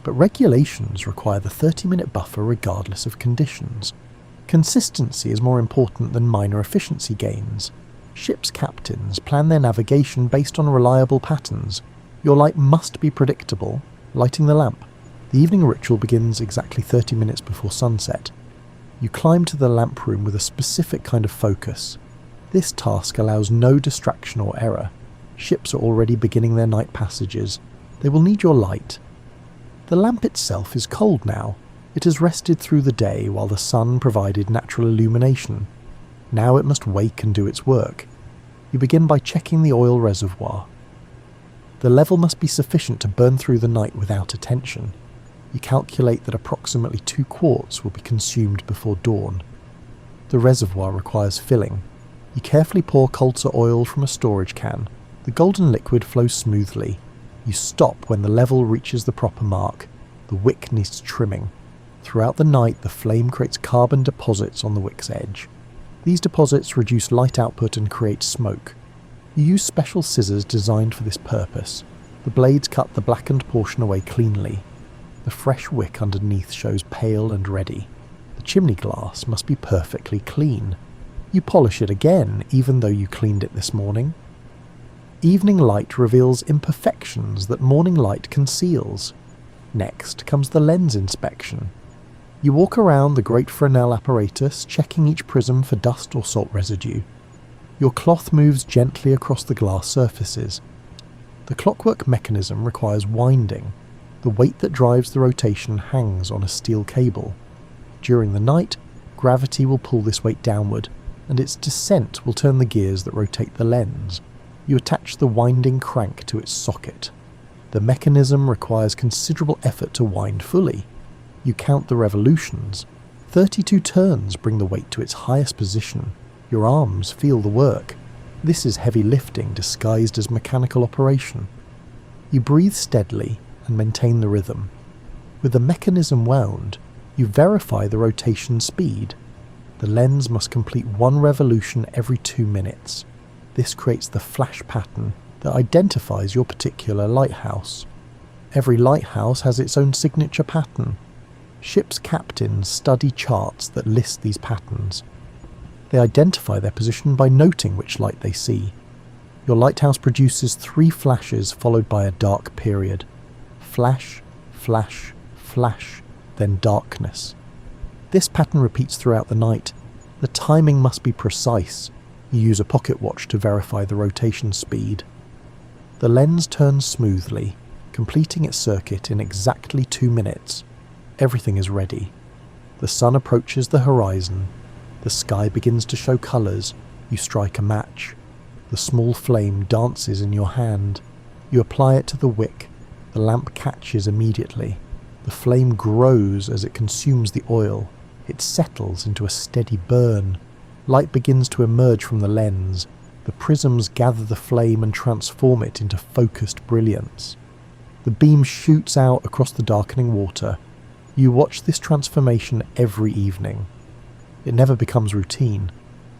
But regulations require the 30-minute buffer regardless of conditions. Consistency is more important than minor efficiency gains. Ship's captains plan their navigation based on reliable patterns. Your light must be predictable, lighting the lamp. The evening ritual begins exactly 30 minutes before sunset. You climb to the lamp room with a specific kind of focus. This task allows no distraction or error. Ships are already beginning their night passages. They will need your light. The lamp itself is cold now. It has rested through the day while the sun provided natural illumination. Now it must wake and do its work. You begin by checking the oil reservoir. The level must be sufficient to burn through the night without attention. You calculate that approximately 2 quarts will be consumed before dawn. The reservoir requires filling. You carefully pour colza oil from a storage can. The golden liquid flows smoothly. You stop when the level reaches the proper mark. The wick needs trimming. Throughout the night, the flame creates carbon deposits on the wick's edge. These deposits reduce light output and create smoke. You use special scissors designed for this purpose. The blades cut the blackened portion away cleanly. The fresh wick underneath shows pale and ready. The chimney glass must be perfectly clean. You polish it again, even though you cleaned it this morning. Evening light reveals imperfections that morning light conceals. Next comes the lens inspection. You walk around the great Fresnel apparatus, checking each prism for dust or salt residue. Your cloth moves gently across the glass surfaces. The clockwork mechanism requires winding. The weight that drives the rotation hangs on a steel cable. During the night, gravity will pull this weight downward, and its descent will turn the gears that rotate the lens. You attach the winding crank to its socket. The mechanism requires considerable effort to wind fully. You count the revolutions. 32 turns bring the weight to its highest position. Your arms feel the work. This is heavy lifting disguised as mechanical operation. You breathe steadily and maintain the rhythm. With the mechanism wound, you verify the rotation speed. The lens must complete 1 revolution every 2 minutes. This creates the flash pattern that identifies your particular lighthouse. Every lighthouse has its own signature pattern. Ship's captains study charts that list these patterns. They identify their position by noting which light they see. Your lighthouse produces 3 flashes followed by a dark period. Flash, flash, flash, then darkness. This pattern repeats throughout the night. The timing must be precise. You use a pocket watch to verify the rotation speed. The lens turns smoothly, completing its circuit in exactly 2 minutes. Everything is ready. The sun approaches the horizon. The sky begins to show colours. You strike a match. The small flame dances in your hand. You apply it to the wick. The lamp catches immediately. The flame grows as it consumes the oil. It settles into a steady burn. Light begins to emerge from the lens. The prisms gather the flame and transform it into focused brilliance. The beam shoots out across the darkening water. You watch this transformation every evening. It never becomes routine.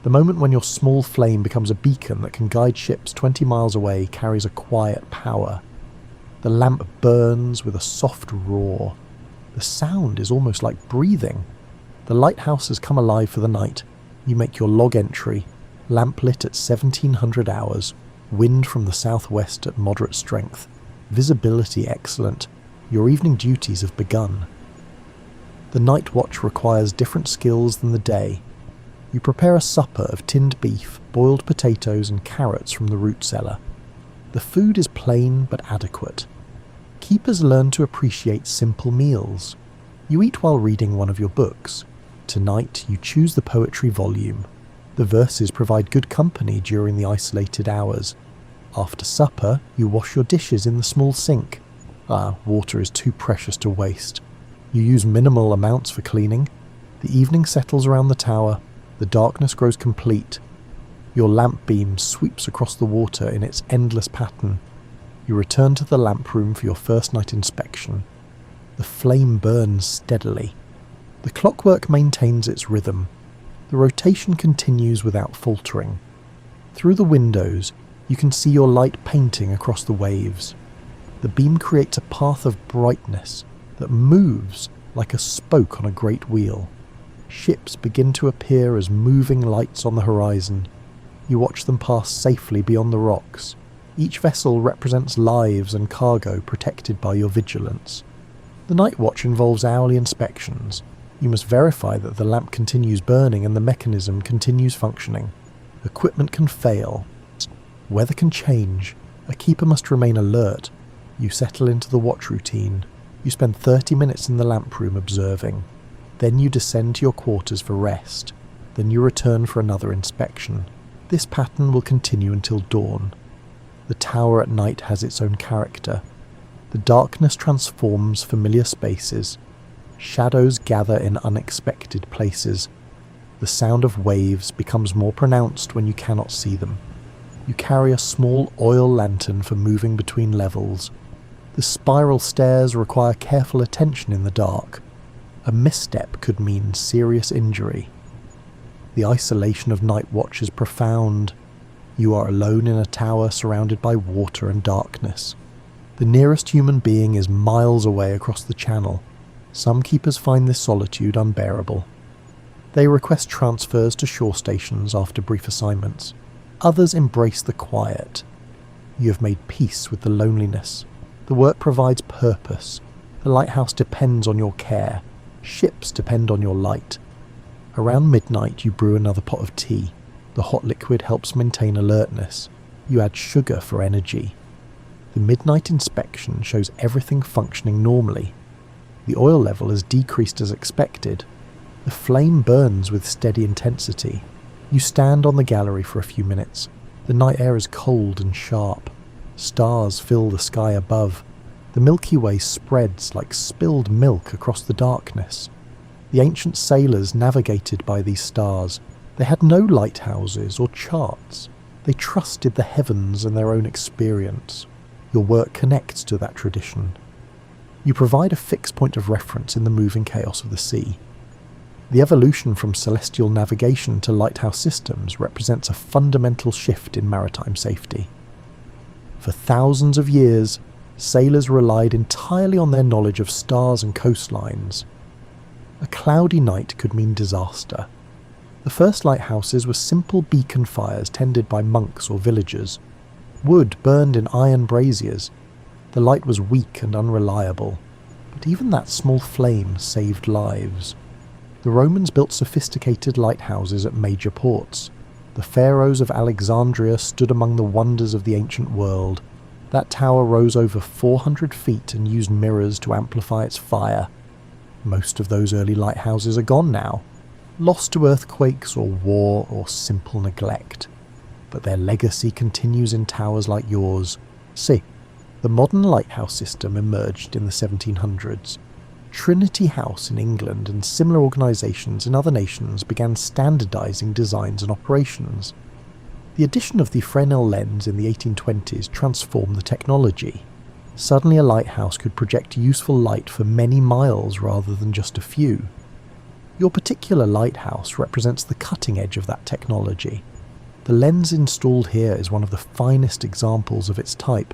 The moment when your small flame becomes a beacon that can guide ships 20 miles away carries a quiet power. The lamp burns with a soft roar. The sound is almost like breathing. The lighthouse has come alive for the night. You make your log entry. Lamp lit at 1700 hours. Wind from the southwest at moderate strength. Visibility excellent. Your evening duties have begun. The night watch requires different skills than the day. You prepare a supper of tinned beef, boiled potatoes and carrots from the root cellar. The food is plain but adequate. Keepers learn to appreciate simple meals. You eat while reading one of your books. Tonight you choose the poetry volume. The verses provide good company during the isolated hours. After supper, you wash your dishes in the small sink. Water is too precious to waste. You use minimal amounts for cleaning. The evening settles around the tower. The darkness grows complete. Your lamp beam sweeps across the water in its endless pattern. You return to the lamp room for your first night inspection. The flame burns steadily. The clockwork maintains its rhythm. The rotation continues without faltering. Through the windows, you can see your light painting across the waves. The beam creates a path of brightness that moves like a spoke on a great wheel. Ships begin to appear as moving lights on the horizon. You watch them pass safely beyond the rocks. Each vessel represents lives and cargo protected by your vigilance. The night watch involves hourly inspections. You must verify that the lamp continues burning and the mechanism continues functioning. Equipment can fail. Weather can change. A keeper must remain alert. You settle into the watch routine. You spend 30 minutes in the lamp room observing. Then you descend to your quarters for rest. Then you return for another inspection. This pattern will continue until dawn. The tower at night has its own character. The darkness transforms familiar spaces. Shadows gather in unexpected places. The sound of waves becomes more pronounced when you cannot see them. You carry a small oil lantern for moving between levels. The spiral stairs require careful attention in the dark. A misstep could mean serious injury. The isolation of night watch is profound. You are alone in a tower surrounded by water and darkness. The nearest human being is miles away across the channel. Some keepers find this solitude unbearable. They request transfers to shore stations after brief assignments. Others embrace the quiet. You have made peace with the loneliness. The work provides purpose. The lighthouse depends on your care. Ships depend on your light. Around midnight you brew another pot of tea. The hot liquid helps maintain alertness. You add sugar for energy. The midnight inspection shows everything functioning normally. The oil level has decreased as expected. The flame burns with steady intensity. You stand on the gallery for a few minutes. The night air is cold and sharp. Stars fill the sky above. The Milky Way spreads like spilled milk across the darkness. The ancient sailors navigated by these stars. They had no lighthouses or charts. They trusted the heavens and their own experience. Your work connects to that tradition. You provide a fixed point of reference in the moving chaos of the sea. The evolution from celestial navigation to lighthouse systems represents a fundamental shift in maritime safety. For thousands of years, sailors relied entirely on their knowledge of stars and coastlines. A cloudy night could mean disaster. The first lighthouses were simple beacon fires tended by monks or villagers. Wood burned in iron braziers. The light was weak and unreliable, but even that small flame saved lives. The Romans built sophisticated lighthouses at major ports. The pharaohs of Alexandria stood among the wonders of the ancient world. That tower rose over 400 feet and used mirrors to amplify its fire. Most of those early lighthouses are gone now, lost to earthquakes or war or simple neglect. But their legacy continues in towers like yours. See, the modern lighthouse system emerged in the 1700s. Trinity House in England and similar organisations in other nations began standardising designs and operations. The addition of the Fresnel lens in the 1820s transformed the technology. Suddenly a lighthouse could project useful light for many miles rather than just a few. Your particular lighthouse represents the cutting edge of that technology. The lens installed here is one of the finest examples of its type.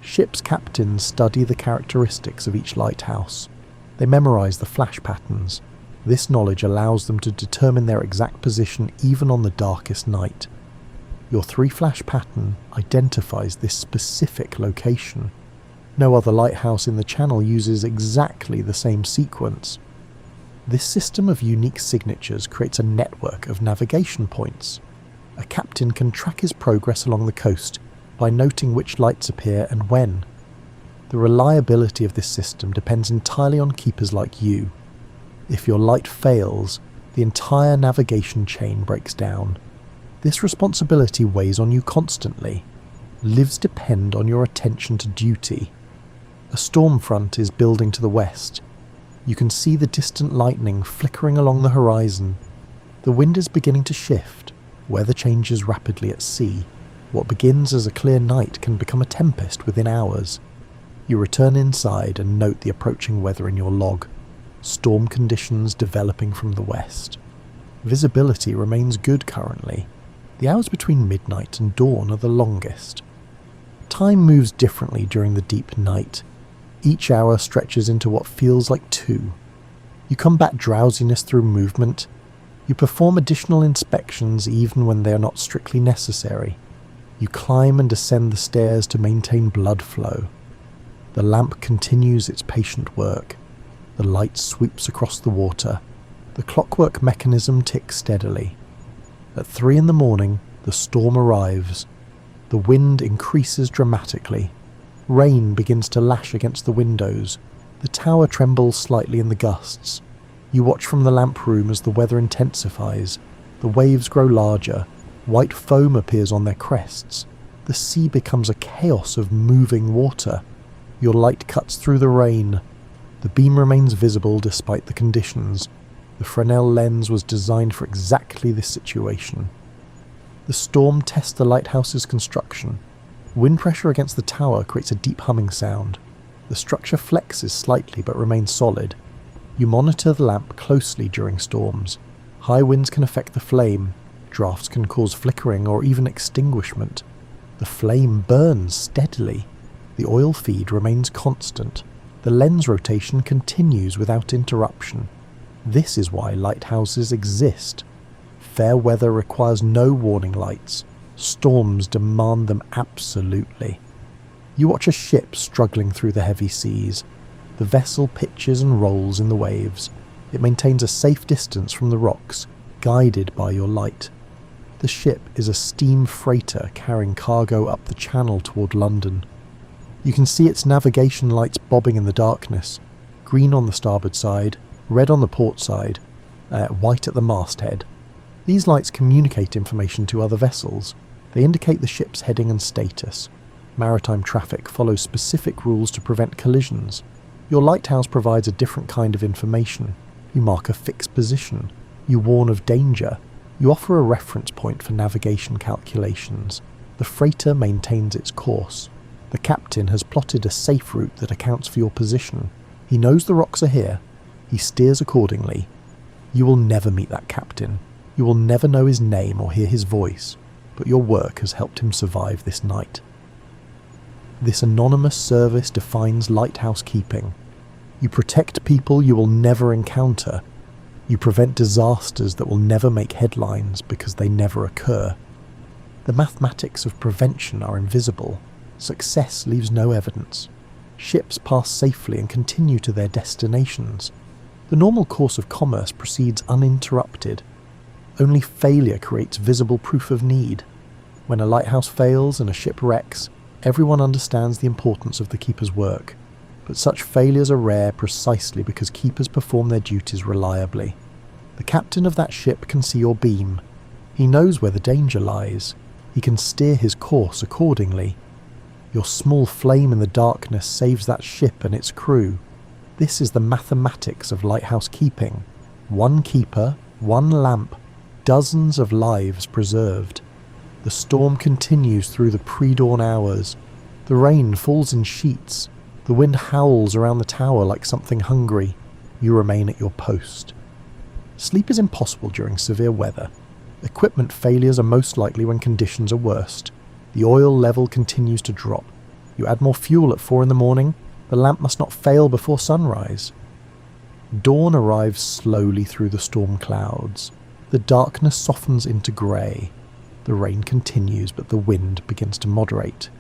Ship's captains study the characteristics of each lighthouse. They memorise the flash patterns. This knowledge allows them to determine their exact position even on the darkest night. Your 3-flash pattern identifies this specific location. No other lighthouse in the channel uses exactly the same sequence. This system of unique signatures creates a network of navigation points. A captain can track his progress along the coast by noting which lights appear and when. The reliability of this system depends entirely on keepers like you. If your light fails, the entire navigation chain breaks down. This responsibility weighs on you constantly. Lives depend on your attention to duty. A storm front is building to the west. You can see the distant lightning flickering along the horizon. The wind is beginning to shift. Weather changes rapidly at sea. What begins as a clear night can become a tempest within hours. You return inside and note the approaching weather in your log. Storm conditions developing from the west. Visibility remains good currently. The hours between midnight and dawn are the longest. Time moves differently during the deep night. Each hour stretches into what feels like 2. You combat drowsiness through movement. You perform additional inspections even when they are not strictly necessary. You climb and descend the stairs to maintain blood flow. The lamp continues its patient work. The light sweeps across the water. The clockwork mechanism ticks steadily. At 3 in the morning, the storm arrives. The wind increases dramatically. Rain begins to lash against the windows. The tower trembles slightly in the gusts. You watch from the lamp room as the weather intensifies. The waves grow larger. White foam appears on their crests. The sea becomes a chaos of moving water. Your light cuts through the rain. The beam remains visible despite the conditions. The Fresnel lens was designed for exactly this situation. The storm tests the lighthouse's construction. Wind pressure against the tower creates a deep humming sound. The structure flexes slightly but remains solid. You monitor the lamp closely during storms. High winds can affect the flame. Drafts can cause flickering or even extinguishment. The flame burns steadily. The oil feed remains constant. The lens rotation continues without interruption. This is why lighthouses exist. Fair weather requires no warning lights. Storms demand them absolutely. You watch a ship struggling through the heavy seas. The vessel pitches and rolls in the waves. It maintains a safe distance from the rocks, guided by your light. The ship is a steam freighter carrying cargo up the channel toward London. You can see its navigation lights bobbing in the darkness, green on the starboard side, red on the port side, white at the masthead. These lights communicate information to other vessels. They indicate the ship's heading and status. Maritime traffic follows specific rules to prevent collisions. Your lighthouse provides a different kind of information. You mark a fixed position. You warn of danger. You offer a reference point for navigation calculations. The freighter maintains its course. The captain has plotted a safe route that accounts for your position. He knows the rocks are here. He steers accordingly. You will never meet that captain. You will never know his name or hear his voice, but your work has helped him survive this night. This anonymous service defines lighthouse keeping. You protect people you will never encounter. You prevent disasters that will never make headlines because they never occur. The mathematics of prevention are invisible. Success leaves no evidence. Ships pass safely and continue to their destinations. The normal course of commerce proceeds uninterrupted. Only failure creates visible proof of need. When a lighthouse fails and a ship wrecks, Everyone understands the importance of the keeper's work, but such failures are rare precisely because keepers perform their duties reliably. The captain of that ship can see your beam. He knows where the danger lies. He can steer his course accordingly. Your small flame in the darkness saves that ship and its crew. This is the mathematics of lighthouse keeping. One keeper, one lamp, dozens of lives preserved. The storm continues through the pre-dawn hours. The rain falls in sheets. The wind howls around the tower like something hungry. You remain at your post. Sleep is impossible during severe weather. Equipment failures are most likely when conditions are worst. The oil level continues to drop. You add more fuel at 4 a.m. The lamp must not fail before sunrise. Dawn arrives slowly through the storm clouds. The darkness softens into grey. The rain continues, but the wind begins to moderate.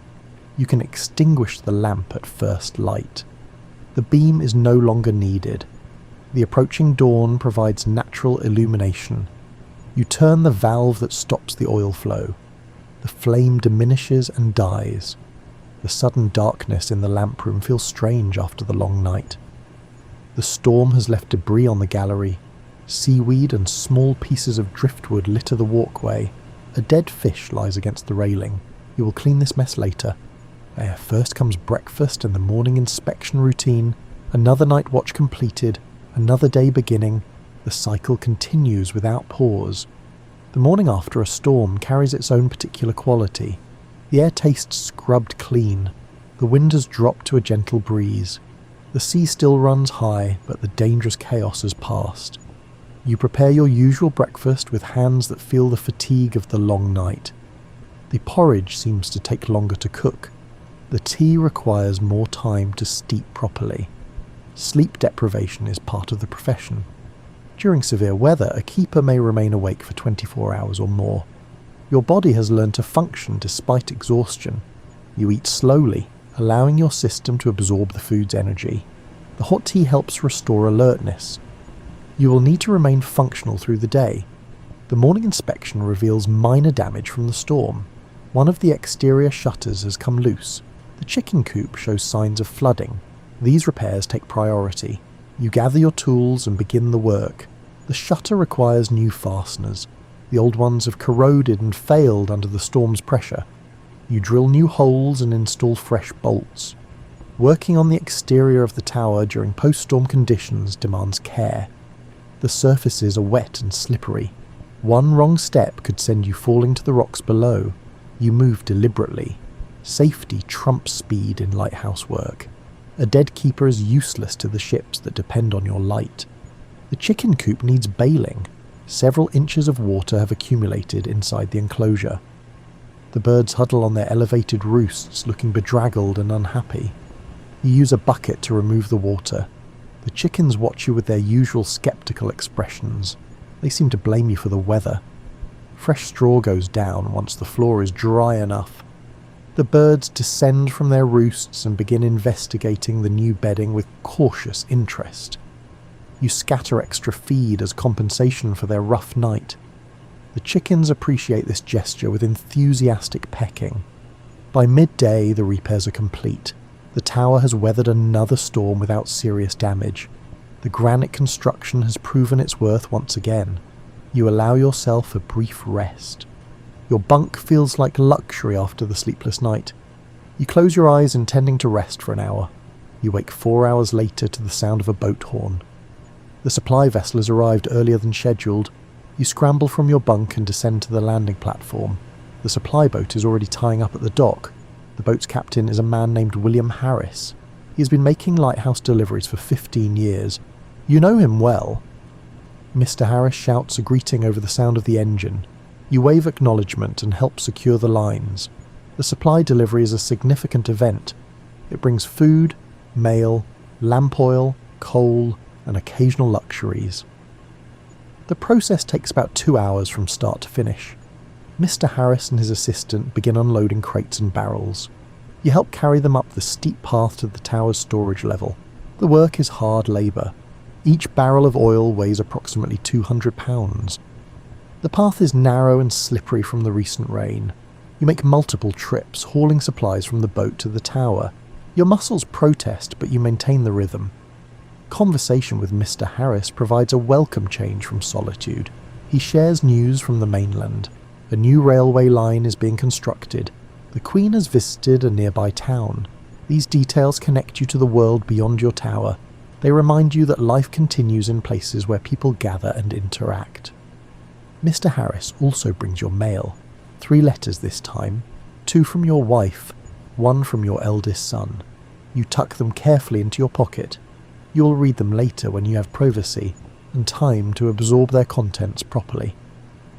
You can extinguish the lamp at first light. The beam is no longer needed. The approaching dawn provides natural illumination. You turn the valve that stops the oil flow. The flame diminishes and dies. The sudden darkness in the lamp room feels strange after the long night. The storm has left debris on the gallery. Seaweed and small pieces of driftwood litter the walkway. A dead fish lies against the railing. You will clean this mess later. First comes breakfast and the morning inspection routine. Another night watch completed. Another day beginning. The cycle continues without pause. The morning after a storm carries its own particular quality. The air tastes scrubbed clean. The wind has dropped to a gentle breeze. The sea still runs high, but the dangerous chaos has passed. You prepare your usual breakfast with hands that feel the fatigue of the long night. The porridge seems to take longer to cook. The tea requires more time to steep properly. Sleep deprivation is part of the profession. During severe weather, a keeper may remain awake for 24 hours or more. Your body has learned to function despite exhaustion. You eat slowly, allowing your system to absorb the food's energy. The hot tea helps restore alertness. You will need to remain functional through the day. The morning inspection reveals minor damage from the storm. One of the exterior shutters has come loose. The chicken coop shows signs of flooding. These repairs take priority. You gather your tools and begin the work. The shutter requires new fasteners. The old ones have corroded and failed under the storm's pressure. You drill new holes and install fresh bolts. Working on the exterior of the tower during post-storm conditions demands care. The surfaces are wet and slippery. One wrong step could send you falling to the rocks below. You move deliberately. Safety trumps speed in lighthouse work. A dead keeper is useless to the ships that depend on your light. The chicken coop needs bailing. Several inches of water have accumulated inside the enclosure. The birds huddle on their elevated roosts, looking bedraggled and unhappy. You use a bucket to remove the water. The chickens watch you with their usual skeptical expressions. They seem to blame you for the weather. Fresh straw goes down once the floor is dry enough. The birds descend from their roosts and begin investigating the new bedding with cautious interest. You scatter extra feed as compensation for their rough night. The chickens appreciate this gesture with enthusiastic pecking. By midday, the repairs are complete. The tower has weathered another storm without serious damage. The granite construction has proven its worth once again. You allow yourself a brief rest. Your bunk feels like luxury after the sleepless night. You close your eyes intending to rest for an hour. You wake 4 hours later to the sound of a boat horn. The supply vessel has arrived earlier than scheduled. You scramble from your bunk and descend to the landing platform. The supply boat is already tying up at the dock. The boat's captain is a man named William Harris. He has been making lighthouse deliveries for 15 years. You know him well. Mr. Harris shouts a greeting over the sound of the engine. You wave acknowledgement and help secure the lines. The supply delivery is a significant event. It brings food, mail, lamp oil, coal, and occasional luxuries. The process takes about 2 hours from start to finish. Mr. Harris and his assistant begin unloading crates and barrels. You help carry them up the steep path to the tower's storage level. The work is hard labour. Each barrel of oil weighs approximately 200 pounds. The path is narrow and slippery from the recent rain. You make multiple trips, hauling supplies from the boat to the tower. Your muscles protest, but you maintain the rhythm. Conversation with Mr. Harris provides a welcome change from solitude. He shares news from the mainland. A new railway line is being constructed. The Queen has visited a nearby town. These details connect you to the world beyond your tower. They remind you that life continues in places where people gather and interact. Mr. Harris also brings your mail. 3 letters this time, 2 from your wife, 1 from your eldest son. You tuck them carefully into your pocket. You will read them later when you have privacy and time to absorb their contents properly.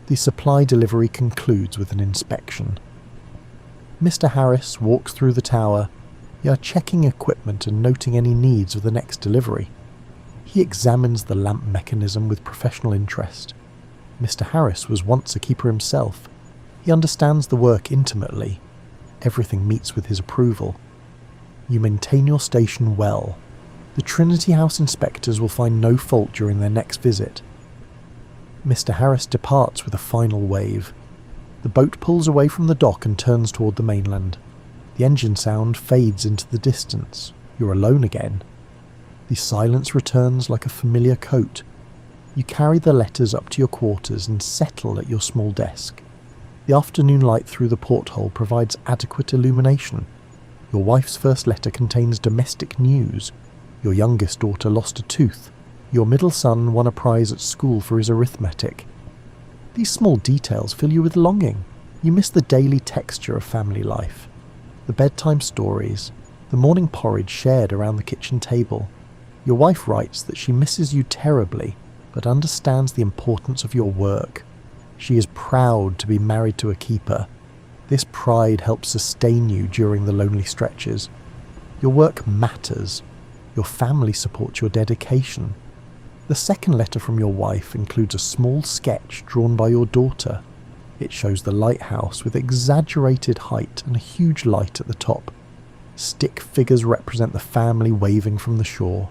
The supply delivery concludes with an inspection. Mr. Harris walks through the tower. You are checking equipment and noting any needs of the next delivery. He examines the lamp mechanism with professional interest. Mr. Harris was once a keeper himself. He understands the work intimately. Everything meets with his approval. You maintain your station well. The Trinity House inspectors will find no fault during their next visit. Mr. Harris departs with a final wave. The boat pulls away from the dock and turns toward the mainland. The engine sound fades into the distance. You're alone again. The silence returns like a familiar coat. You carry the letters up to your quarters and settle at your small desk. The afternoon light through the porthole provides adequate illumination. Your wife's first letter contains domestic news. Your youngest daughter lost a tooth. Your middle son won a prize at school for his arithmetic. These small details fill you with longing. You miss the daily texture of family life. The bedtime stories, the morning porridge shared around the kitchen table. Your wife writes that she misses you terribly, but understands the importance of your work. She is proud to be married to a keeper. This pride helps sustain you during the lonely stretches. Your work matters. Your family supports your dedication. The second letter from your wife includes a small sketch drawn by your daughter. It shows the lighthouse with exaggerated height and a huge light at the top. Stick figures represent the family waving from the shore.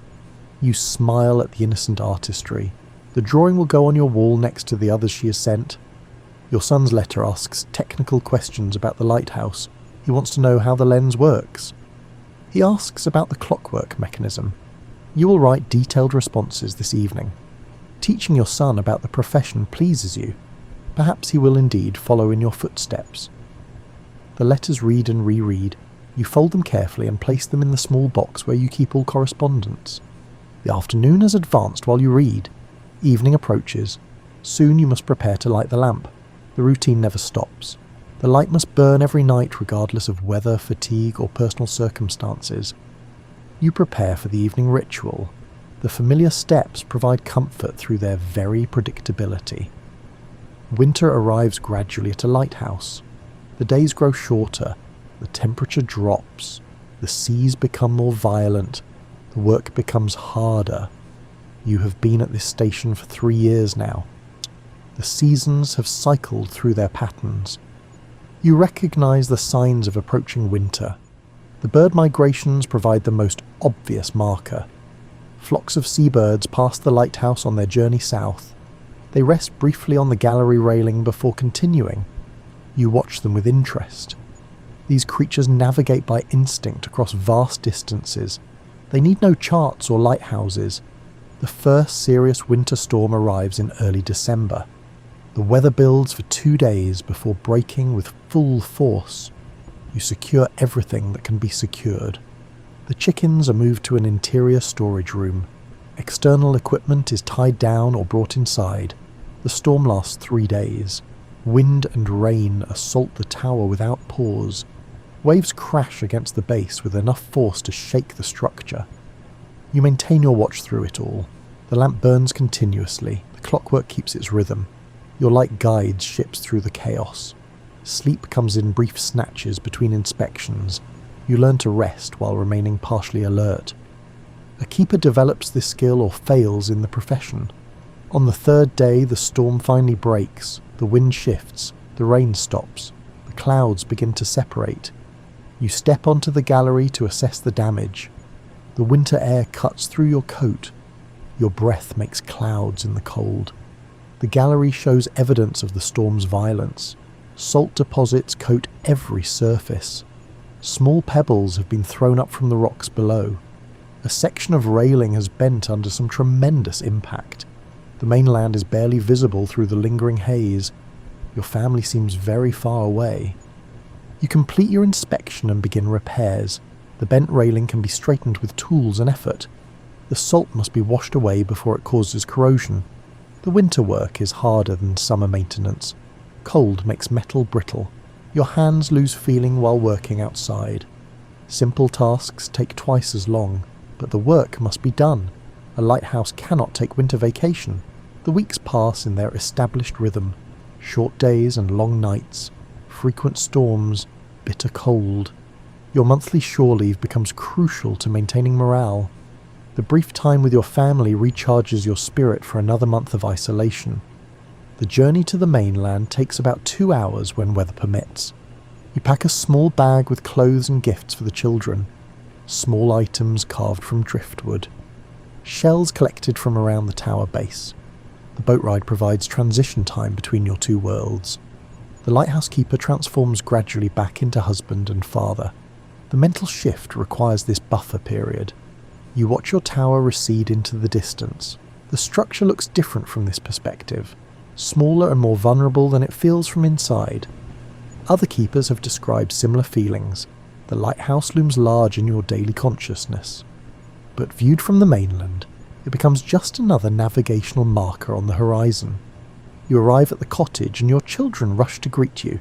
You smile at the innocent artistry. The drawing will go on your wall next to the others she has sent. Your son's letter asks technical questions about the lighthouse. He wants to know how the lens works. He asks about the clockwork mechanism. You will write detailed responses this evening. Teaching your son about the profession pleases you. Perhaps he will indeed follow in your footsteps. The letters read and reread. You fold them carefully and place them in the small box where you keep all correspondence. The afternoon has advanced while you read. Evening approaches. Soon you must prepare to light the lamp. The routine never stops. The light must burn every night regardless of weather, fatigue, or personal circumstances. You prepare for the evening ritual. The familiar steps provide comfort through their very predictability. Winter arrives gradually at a lighthouse. The days grow shorter. The temperature drops. The seas become more violent. The work becomes harder. You have been at this station for 3 years now. The seasons have cycled through their patterns. You recognize the signs of approaching winter. The bird migrations provide the most obvious marker. Flocks of seabirds pass the lighthouse on their journey south. They rest briefly on the gallery railing before continuing. You watch them with interest. These creatures navigate by instinct across vast distances. They need no charts or lighthouses. The first serious winter storm arrives in early December. The weather builds for 2 days before breaking with full force. You secure everything that can be secured. The chickens are moved to an interior storage room. External equipment is tied down or brought inside. The storm lasts 3 days. Wind and rain assault the tower without pause. Waves crash against the base with enough force to shake the structure. You maintain your watch through it all. The lamp burns continuously. The clockwork keeps its rhythm. Your light guides ships through the chaos. Sleep comes in brief snatches between inspections. You learn to rest while remaining partially alert. A keeper develops this skill or fails in the profession. On the 3rd day, the storm finally breaks. The wind shifts. The rain stops. The clouds begin to separate. You step onto the gallery to assess the damage. The winter air cuts through your coat. Your breath makes clouds in the cold. The gallery shows evidence of the storm's violence. Salt deposits coat every surface. Small pebbles have been thrown up from the rocks below. A section of railing has bent under some tremendous impact. The mainland is barely visible through the lingering haze. Your family seems very far away. You complete your inspection and begin repairs. The bent railing can be straightened with tools and effort. The salt must be washed away before it causes corrosion. The winter work is harder than summer maintenance. Cold makes metal brittle. Your hands lose feeling while working outside. Simple tasks take twice as long, but the work must be done. A lighthouse cannot take winter vacation. The weeks pass in their established rhythm. Short days and long nights, frequent storms, bitter cold. Your monthly shore leave becomes crucial to maintaining morale. The brief time with your family recharges your spirit for another month of isolation. The journey to the mainland takes about 2 hours when weather permits. You pack a small bag with clothes and gifts for the children. Small items carved from driftwood. Shells collected from around the tower base. The boat ride provides transition time between your two worlds. The lighthouse keeper transforms gradually back into husband and father. The mental shift requires this buffer period. You watch your tower recede into the distance. The structure looks different from this perspective, smaller and more vulnerable than it feels from inside. Other keepers have described similar feelings. The lighthouse looms large in your daily consciousness. But viewed from the mainland, it becomes just another navigational marker on the horizon. You arrive at the cottage and your children rush to greet you.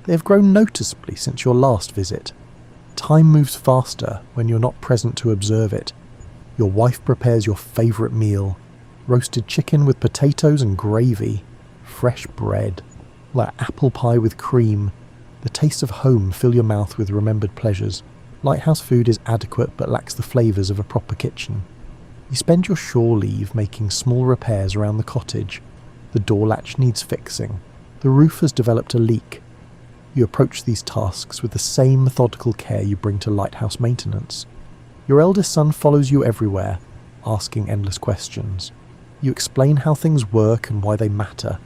They have grown noticeably since your last visit. Time moves faster when you're not present to observe it. Your wife prepares your favourite meal, roasted chicken with potatoes and gravy, fresh bread, like apple pie with cream. The taste of home fill your mouth with remembered pleasures. Lighthouse food is adequate but lacks the flavours of a proper kitchen. You spend your shore leave making small repairs around the cottage. The door latch needs fixing. The roof has developed a leak. You approach these tasks with the same methodical care you bring to lighthouse maintenance. Your eldest son follows you everywhere, asking endless questions. You explain how things work and why they matter.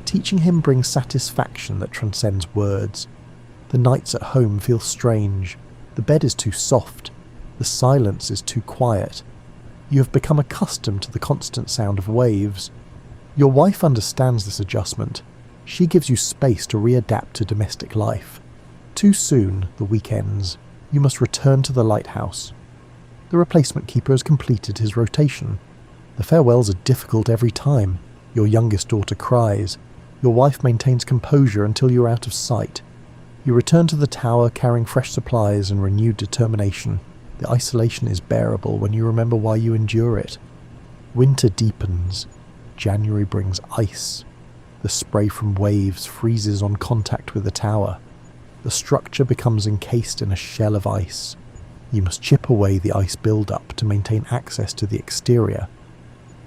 Teaching him brings satisfaction that transcends words. The nights at home feel strange. The bed is too soft. The silence is too quiet. You have become accustomed to the constant sound of waves. Your wife understands this adjustment. She gives you space to readapt to domestic life. Too soon, the week ends. You must return to the lighthouse. The replacement keeper has completed his rotation. The farewells are difficult every time. Your youngest daughter cries. Your wife maintains composure until you're out of sight. You return to the tower carrying fresh supplies and renewed determination. The isolation is bearable when you remember why you endure it. Winter deepens. January brings ice. The spray from waves freezes on contact with the tower. The structure becomes encased in a shell of ice. You must chip away the ice build-up to maintain access to the exterior.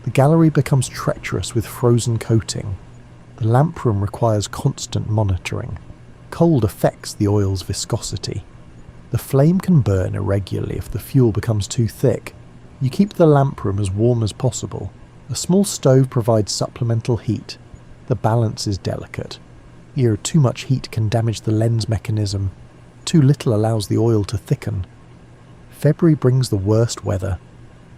The gallery becomes treacherous with frozen coating. The lamp room requires constant monitoring. Cold affects the oil's viscosity. The flame can burn irregularly if the fuel becomes too thick. You keep the lamp room as warm as possible. A small stove provides supplemental heat. The balance is delicate. Here, too much heat can damage the lens mechanism. Too little allows the oil to thicken. February brings the worst weather.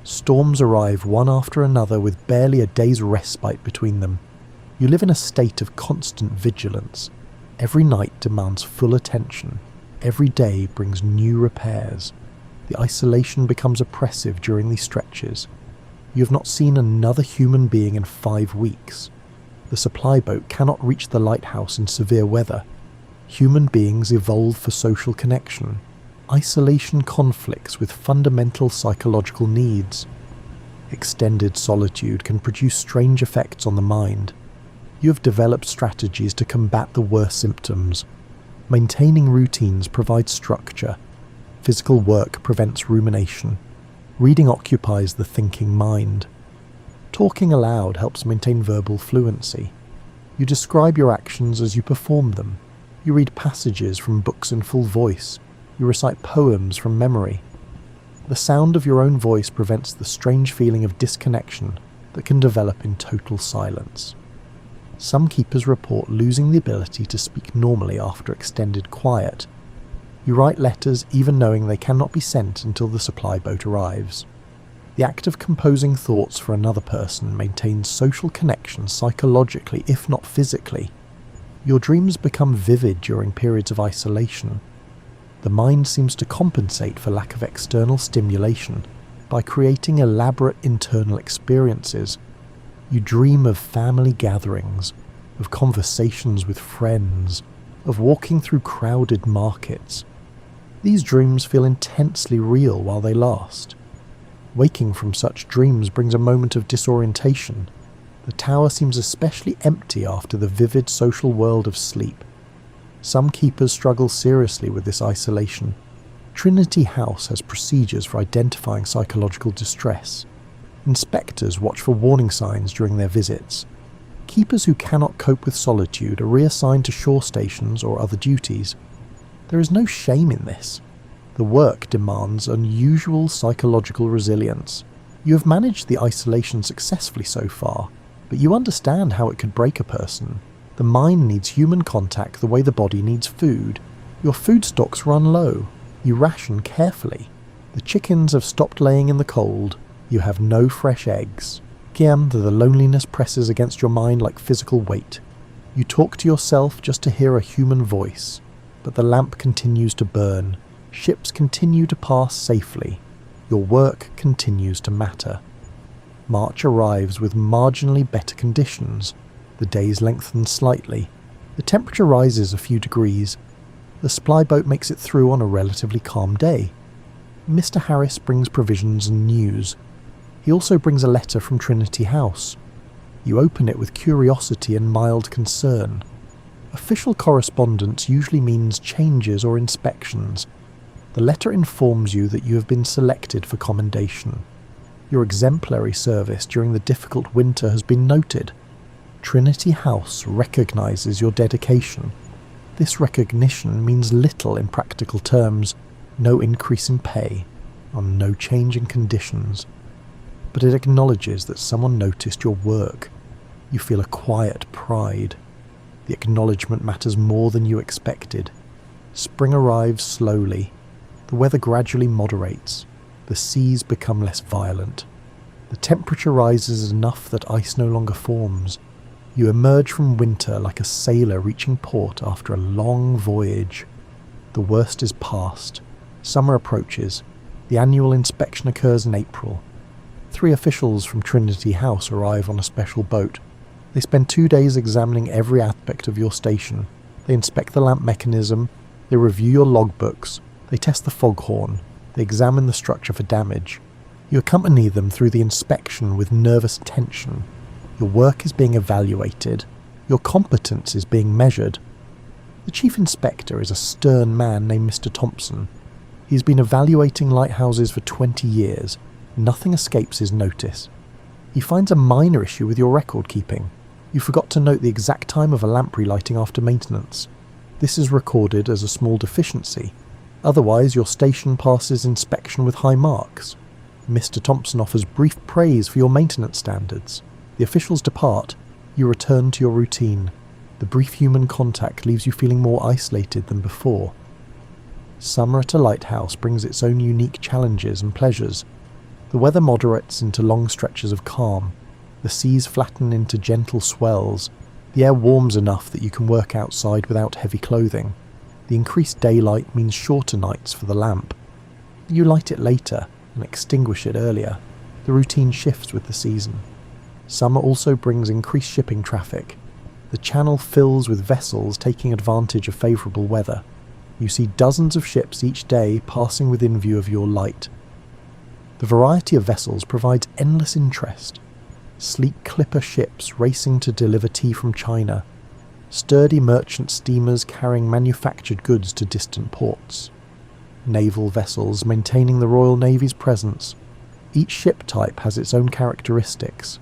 Storms arrive one after another with barely a day's respite between them. You live in a state of constant vigilance. Every night demands full attention. Every day brings new repairs. The isolation becomes oppressive during these stretches. You have not seen another human being in 5 weeks. The supply boat cannot reach the lighthouse in severe weather. Human beings evolve for social connection. Isolation conflicts with fundamental psychological needs. Extended solitude can produce strange effects on the mind. You have developed strategies to combat the worst symptoms. Maintaining routines provides structure. Physical work prevents rumination. Reading occupies the thinking mind. Talking aloud helps maintain verbal fluency. You describe your actions as you perform them. You read passages from books in full voice. You recite poems from memory. The sound of your own voice prevents the strange feeling of disconnection that can develop in total silence. Some keepers report losing the ability to speak normally after extended quiet. You write letters even knowing they cannot be sent until the supply boat arrives. The act of composing thoughts for another person maintains social connection psychologically, if not physically. Your dreams become vivid during periods of isolation. The mind seems to compensate for lack of external stimulation by creating elaborate internal experiences. You dream of family gatherings, of conversations with friends, of walking through crowded markets. These dreams feel intensely real while they last. Waking from such dreams brings a moment of disorientation. The tower seems especially empty after the vivid social world of sleep. Some keepers struggle seriously with this isolation. Trinity House has procedures for identifying psychological distress. Inspectors watch for warning signs during their visits. Keepers who cannot cope with solitude are reassigned to shore stations or other duties. There is no shame in this. The work demands unusual psychological resilience. You have managed the isolation successfully so far, but you understand how it could break a person. The mind needs human contact the way the body needs food. Your food stocks run low. You ration carefully. The chickens have stopped laying in the cold. You have no fresh eggs. Again, the loneliness presses against your mind like physical weight. You talk to yourself just to hear a human voice, but the lamp continues to burn. Ships continue to pass safely. Your work continues to matter. March arrives with marginally better conditions. The days lengthen slightly. The temperature rises a few degrees. The supply boat makes it through on a relatively calm day. Mr. Harris brings provisions and news. He also brings a letter from Trinity House. You open it with curiosity and mild concern. Official correspondence usually means changes or inspections. The letter informs you that you have been selected for commendation. Your exemplary service during the difficult winter has been noted. Trinity House recognizes your dedication. This recognition means little in practical terms, no increase in pay, or no change in conditions. But it acknowledges that someone noticed your work. You feel a quiet pride. The acknowledgement matters more than you expected. Spring arrives slowly. The weather gradually moderates. The seas become less violent. The temperature rises enough that ice no longer forms. You emerge from winter like a sailor reaching port after a long voyage. The worst is past. Summer approaches. The annual inspection occurs in April. 3 officials from Trinity House arrive on a special boat. They spend 2 days examining every aspect of your station. They inspect the lamp mechanism. They review your logbooks. They test the foghorn. They examine the structure for damage. You accompany them through the inspection with nervous tension. Your work is being evaluated. Your competence is being measured. The chief inspector is a stern man named Mr. Thompson. He's been evaluating lighthouses for 20 years. Nothing escapes his notice. He finds a minor issue with your record keeping. You forgot to note the exact time of a lamp relighting after maintenance. This is recorded as a small deficiency. Otherwise, your station passes inspection with high marks. Mr. Thompson offers brief praise for your maintenance standards. The officials depart. You return to your routine. The brief human contact leaves you feeling more isolated than before. Summer at a lighthouse brings its own unique challenges and pleasures. The weather moderates into long stretches of calm. The seas flatten into gentle swells. The air warms enough that you can work outside without heavy clothing. The increased daylight means shorter nights for the lamp. You light it later and extinguish it earlier. The routine shifts with the season. Summer also brings increased shipping traffic. The channel fills with vessels taking advantage of favourable weather. You see dozens of ships each day passing within view of your light. The variety of vessels provides endless interest. Sleek clipper ships racing to deliver tea from China. Sturdy merchant steamers carrying manufactured goods to distant ports. Naval vessels maintaining the Royal Navy's presence. Each ship type has its own characteristics.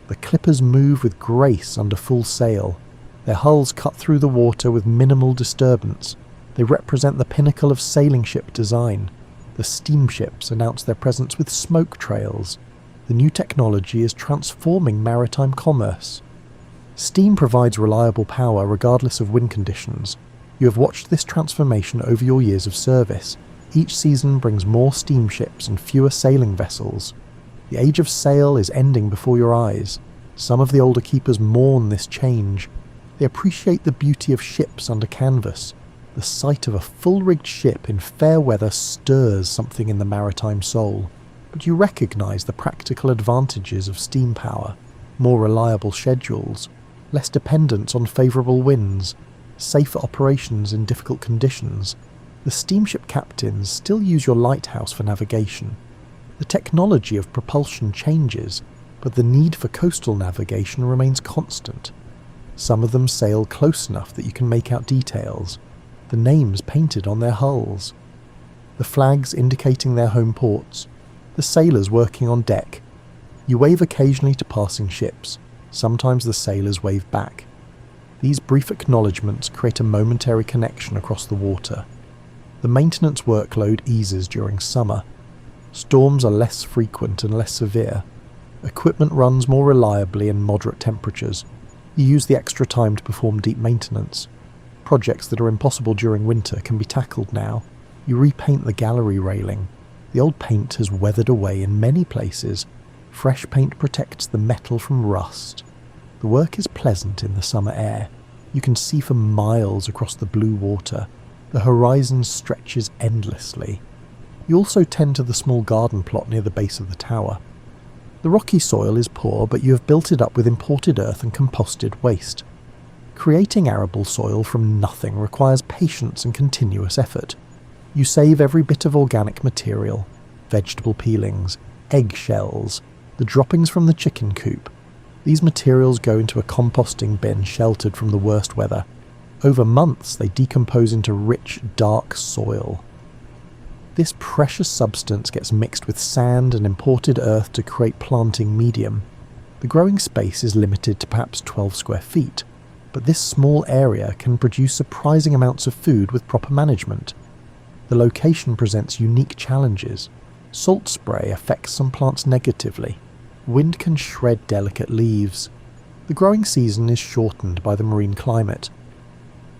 The clippers move with grace under full sail. Their hulls cut through the water with minimal disturbance. They represent the pinnacle of sailing ship design. The steamships announce their presence with smoke trails. The new technology is transforming maritime commerce. Steam provides reliable power regardless of wind conditions. You have watched this transformation over your years of service. Each season brings more steamships and fewer sailing vessels. The age of sail is ending before your eyes. Some of the older keepers mourn this change. They appreciate the beauty of ships under canvas. The sight of a full-rigged ship in fair weather stirs something in the maritime soul. But you recognise the practical advantages of steam power. More reliable schedules, less dependence on favourable winds, safer operations in difficult conditions. The steamship captains still use your lighthouse for navigation. The technology of propulsion changes, but the need for coastal navigation remains constant. Some of them sail close enough that you can make out details, the names painted on their hulls, the flags indicating their home ports, the sailors working on deck. You wave occasionally to passing ships. Sometimes the sailors wave back. These brief acknowledgements create a momentary connection across the water. The maintenance workload eases during summer. Storms are less frequent and less severe. Equipment runs more reliably in moderate temperatures. You use the extra time to perform deep maintenance. Projects that are impossible during winter can be tackled now. You repaint the gallery railing. The old paint has weathered away in many places. Fresh paint protects the metal from rust. The work is pleasant in the summer air. You can see for miles across the blue water. The horizon stretches endlessly. You also tend to the small garden plot near the base of the tower. The rocky soil is poor, but you have built it up with imported earth and composted waste. Creating arable soil from nothing requires patience and continuous effort. You save every bit of organic material, vegetable peelings, egg shells, the droppings from the chicken coop. These materials go into a composting bin sheltered from the worst weather. Over months they decompose into rich, dark soil. This precious substance gets mixed with sand and imported earth to create planting medium. The growing space is limited to perhaps 12 square feet, but this small area can produce surprising amounts of food with proper management. The location presents unique challenges. Salt spray affects some plants negatively. Wind can shred delicate leaves. The growing season is shortened by the marine climate.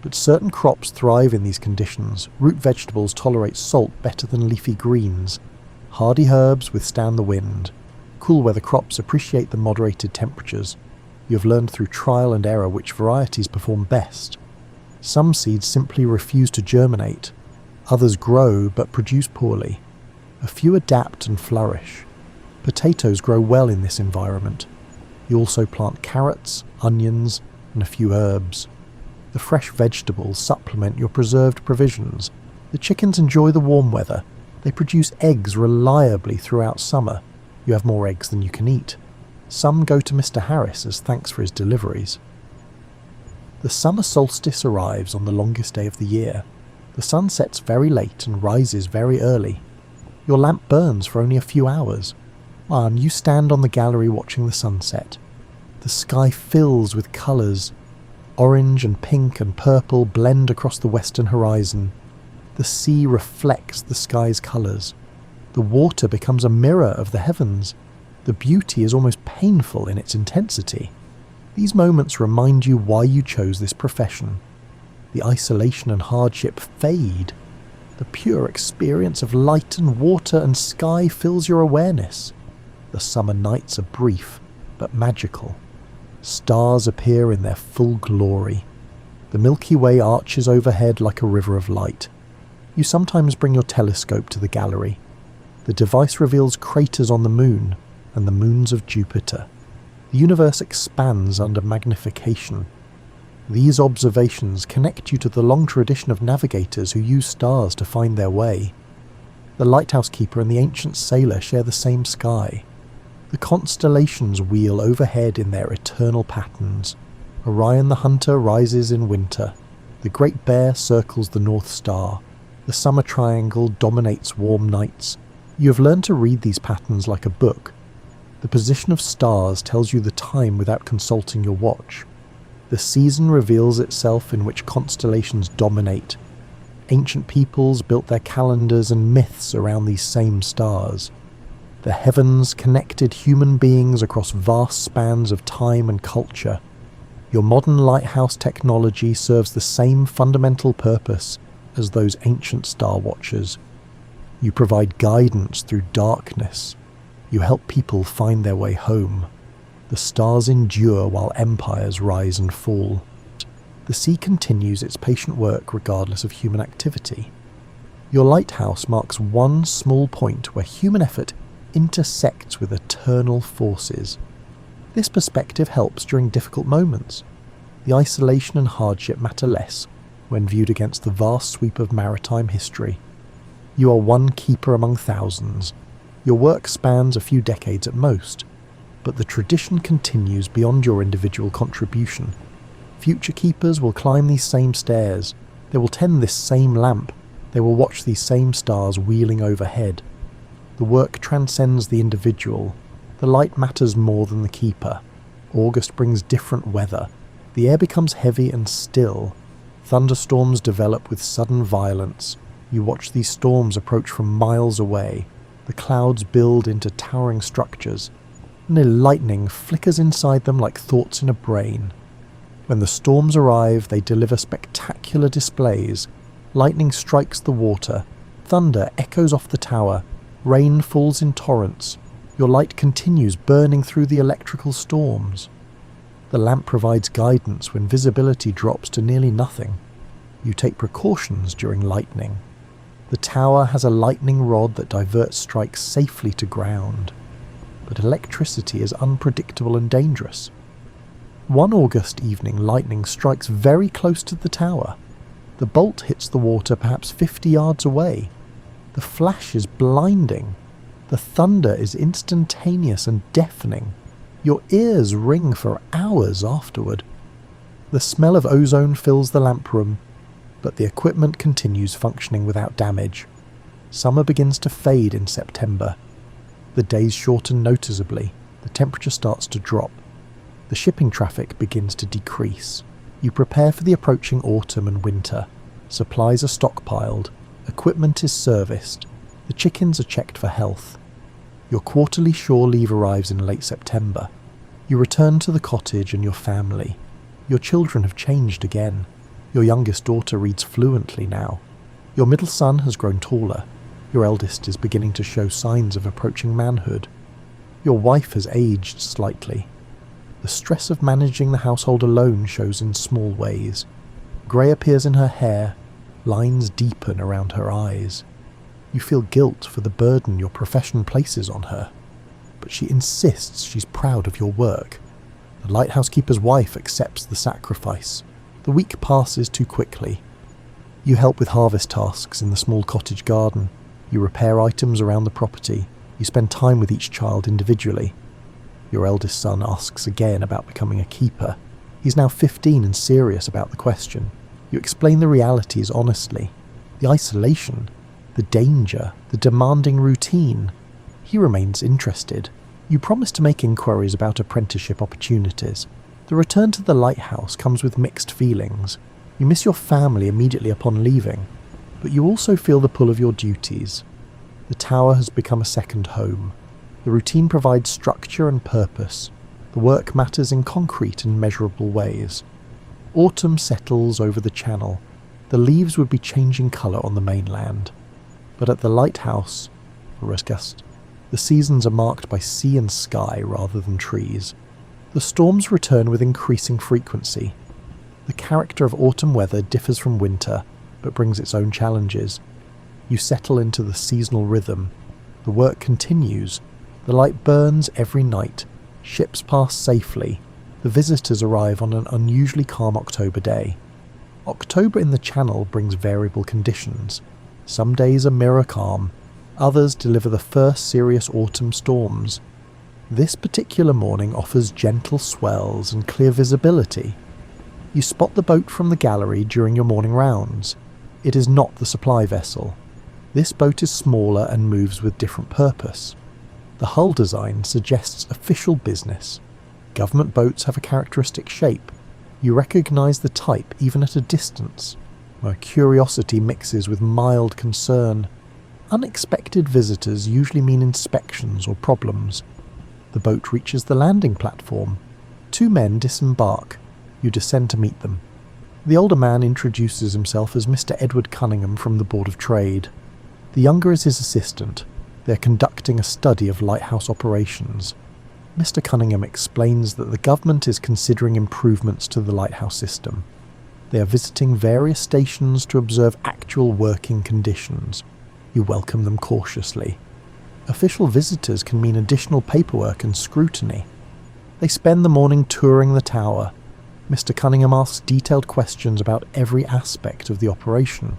But certain crops thrive in these conditions. Root vegetables tolerate salt better than leafy greens. Hardy herbs withstand the wind. Cool weather crops appreciate the moderated temperatures. You have learned through trial and error which varieties perform best. Some seeds simply refuse to germinate. Others grow but produce poorly. A few adapt and flourish. Potatoes grow well in this environment. You also plant carrots, onions, and a few herbs. The fresh vegetables supplement your preserved provisions. The chickens enjoy the warm weather. They produce eggs reliably throughout summer. You have more eggs than you can eat. Some go to Mr. Harris as thanks for his deliveries. The summer solstice arrives on the longest day of the year. The sun sets very late and rises very early. Your lamp burns for only a few hours. And you stand on the gallery watching the sunset. The sky fills with colours. Orange and pink and purple blend across the western horizon. The sea reflects the sky's colours. The water becomes a mirror of the heavens. The beauty is almost painful in its intensity. These moments remind you why you chose this profession. The isolation and hardship fade. The pure experience of light and water and sky fills your awareness. The summer nights are brief, but magical. Stars appear in their full glory. The Milky Way arches overhead like a river of light. You sometimes bring your telescope to the gallery. The device reveals craters on the moon and the moons of Jupiter. The universe expands under magnification. These observations connect you to the long tradition of navigators who use stars to find their way. The lighthouse keeper and the ancient sailor share the same sky. The constellations wheel overhead in their eternal patterns. Orion the hunter rises in winter. The Great Bear circles the North Star. The summer triangle dominates warm nights. You have learned to read these patterns like a book. The position of stars tells you the time without consulting your watch. The season reveals itself in which constellations dominate. Ancient peoples built their calendars and myths around these same stars. The heavens connected human beings across vast spans of time and culture. Your modern lighthouse technology serves the same fundamental purpose as those ancient star watchers. You provide guidance through darkness. You help people find their way home. The stars endure while empires rise and fall. The sea continues its patient work regardless of human activity. Your lighthouse marks one small point where human effort intersects with eternal forces. This perspective helps during difficult moments. The isolation and hardship matter less when viewed against the vast sweep of maritime history. You are one keeper among thousands. Your work spans a few decades at most, but the tradition continues beyond your individual contribution. Future keepers will climb these same stairs. They will tend this same lamp. They will watch these same stars wheeling overhead. The work transcends the individual. The light matters more than the keeper. August brings different weather. The air becomes heavy and still. Thunderstorms develop with sudden violence. You watch these storms approach from miles away. The clouds build into towering structures, and the lightning flickers inside them like thoughts in a brain. When the storms arrive, they deliver spectacular displays. Lightning strikes the water. Thunder echoes off the tower. Rain falls in torrents. Your light continues burning through the electrical storms. The lamp provides guidance when visibility drops to nearly nothing. You take precautions during lightning. The tower has a lightning rod that diverts strikes safely to ground. But electricity is unpredictable and dangerous. One August evening, lightning strikes very close to the tower. The bolt hits the water perhaps 50 yards away. The flash is blinding. The thunder is instantaneous and deafening. Your ears ring for hours afterward. The smell of ozone fills the lamp room, but the equipment continues functioning without damage. Summer begins to fade in September. The days shorten noticeably. The temperature starts to drop. The shipping traffic begins to decrease. You prepare for the approaching autumn and winter. Supplies are stockpiled. Equipment is serviced. The chickens are checked for health. Your quarterly shore leave arrives in late September. You return to the cottage and your family. Your children have changed again. Your youngest daughter reads fluently now. Your middle son has grown taller. Your eldest is beginning to show signs of approaching manhood. Your wife has aged slightly. The stress of managing the household alone shows in small ways. Grey appears in her hair. Lines deepen around her eyes. You feel guilt for the burden your profession places on her, but she insists she's proud of your work. The lighthouse keeper's wife accepts the sacrifice. The week passes too quickly. You help with harvest tasks in the small cottage garden. You repair items around the property. You spend time with each child individually. Your eldest son asks again about becoming a keeper. He's now 15 and serious about the question. You explain the realities honestly. The isolation, the danger, the demanding routine. He remains interested. You promise to make inquiries about apprenticeship opportunities. The return to the lighthouse comes with mixed feelings. You miss your family immediately upon leaving, but you also feel the pull of your duties. The tower has become a second home. The routine provides structure and purpose. The work matters in concrete and measurable ways. Autumn settles over the channel. The leaves would be changing colour on the mainland. But at the lighthouse, the seasons are marked by sea and sky rather than trees. The storms return with increasing frequency. The character of autumn weather differs from winter, but brings its own challenges. You settle into the seasonal rhythm. The work continues. The light burns every night. Ships pass safely. The visitors arrive on an unusually calm October day. October in the Channel brings variable conditions. Some days are mirror calm. Others deliver the first serious autumn storms. This particular morning offers gentle swells and clear visibility. You spot the boat from the gallery during your morning rounds. It is not the supply vessel. This boat is smaller and moves with different purpose. The hull design suggests official business. Government boats have a characteristic shape. You recognise the type even at a distance, where curiosity mixes with mild concern. Unexpected visitors usually mean inspections or problems. The boat reaches the landing platform. Two men disembark. You descend to meet them. The older man introduces himself as Mr. Edward Cunningham from the Board of Trade. The younger is his assistant. They're conducting a study of lighthouse operations. Mr. Cunningham explains that the government is considering improvements to the lighthouse system. They are visiting various stations to observe actual working conditions. You welcome them cautiously. Official visitors can mean additional paperwork and scrutiny. They spend the morning touring the tower. Mr. Cunningham asks detailed questions about every aspect of the operation.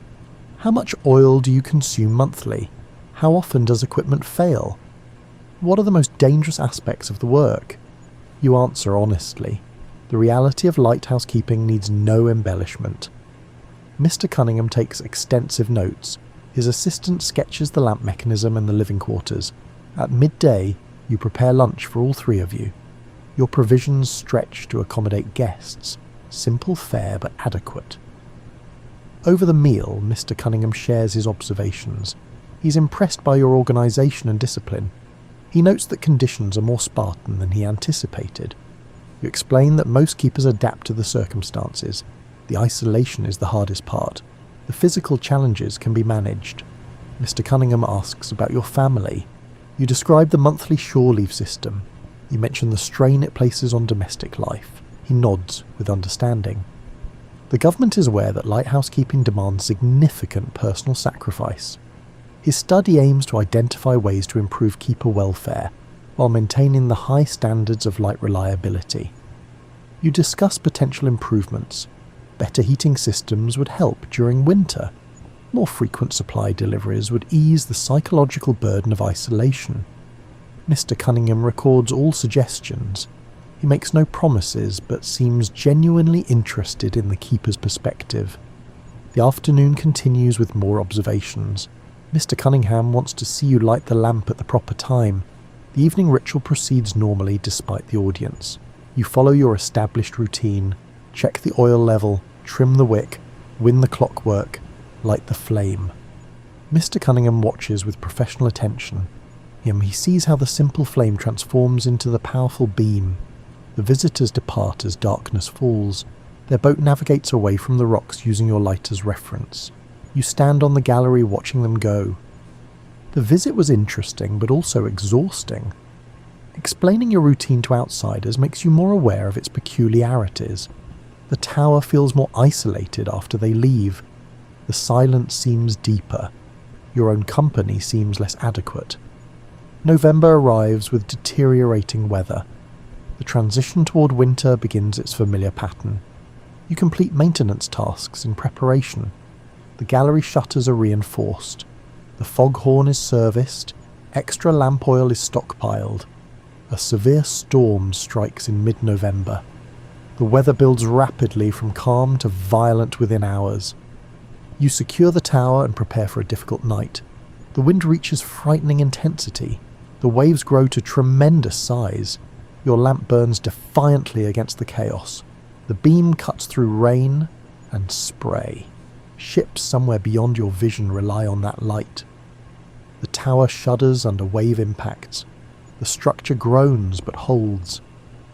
How much oil do you consume monthly? How often does equipment fail? What are the most dangerous aspects of the work? You answer honestly. The reality of lighthouse keeping needs no embellishment. Mr. Cunningham takes extensive notes. His assistant sketches the lamp mechanism and the living quarters. At midday, you prepare lunch for all three of you. Your provisions stretch to accommodate guests. Simple fare but adequate. Over the meal, Mr. Cunningham shares his observations. He's impressed by your organisation and discipline. He notes that conditions are more Spartan than he anticipated. You explain that most keepers adapt to the circumstances. The isolation is the hardest part. The physical challenges can be managed. Mr. Cunningham asks about your family. You describe the monthly shore leave system. You mention the strain it places on domestic life. He nods with understanding. The government is aware that lighthouse keeping demands significant personal sacrifice. His study aims to identify ways to improve keeper welfare while maintaining the high standards of light reliability. You discuss potential improvements. Better heating systems would help during winter. More frequent supply deliveries would ease the psychological burden of isolation. Mr. Cunningham records all suggestions. He makes no promises, but seems genuinely interested in the keeper's perspective. The afternoon continues with more observations. Mr. Cunningham wants to see you light the lamp at the proper time. The evening ritual proceeds normally despite the audience. You follow your established routine. Check the oil level, trim the wick, win the clockwork, light the flame. Mr. Cunningham watches with professional attention. He sees how the simple flame transforms into the powerful beam. The visitors depart as darkness falls. Their boat navigates away from the rocks using your light as reference. You stand on the gallery watching them go. The visit was interesting but also exhausting. Explaining your routine to outsiders makes you more aware of its peculiarities. The tower feels more isolated after they leave. The silence seems deeper. Your own company seems less adequate. November arrives with deteriorating weather. The transition toward winter begins its familiar pattern. You complete maintenance tasks in preparation. The gallery shutters are reinforced. The foghorn is serviced. Extra lamp oil is stockpiled. A severe storm strikes in mid-November. The weather builds rapidly from calm to violent within hours. You secure the tower and prepare for a difficult night. The wind reaches frightening intensity. The waves grow to tremendous size. Your lamp burns defiantly against the chaos. The beam cuts through rain and spray. Ships somewhere beyond your vision rely on that light. The tower shudders under wave impacts. The structure groans but holds.